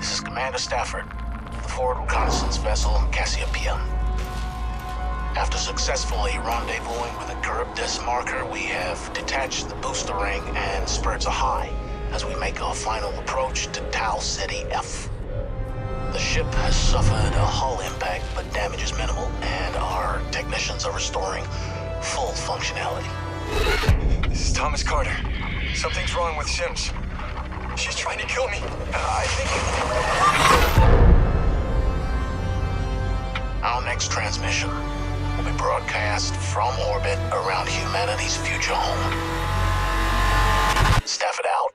This is Commander Stafford, the forward reconnaissance vessel Cassiopeia. After successfully rendezvousing with a Charybdis marker, we have detached the booster ring and spirits are high as we make our final approach to Tau Ceti F. The ship has suffered a hull impact, but damage is minimal, and our technicians are restoring full functionality. This is Thomas Carter. Something's wrong with Sims. She's trying to kill me. I think... Our next transmission will be broadcast from orbit around humanity's future home. Stafford out.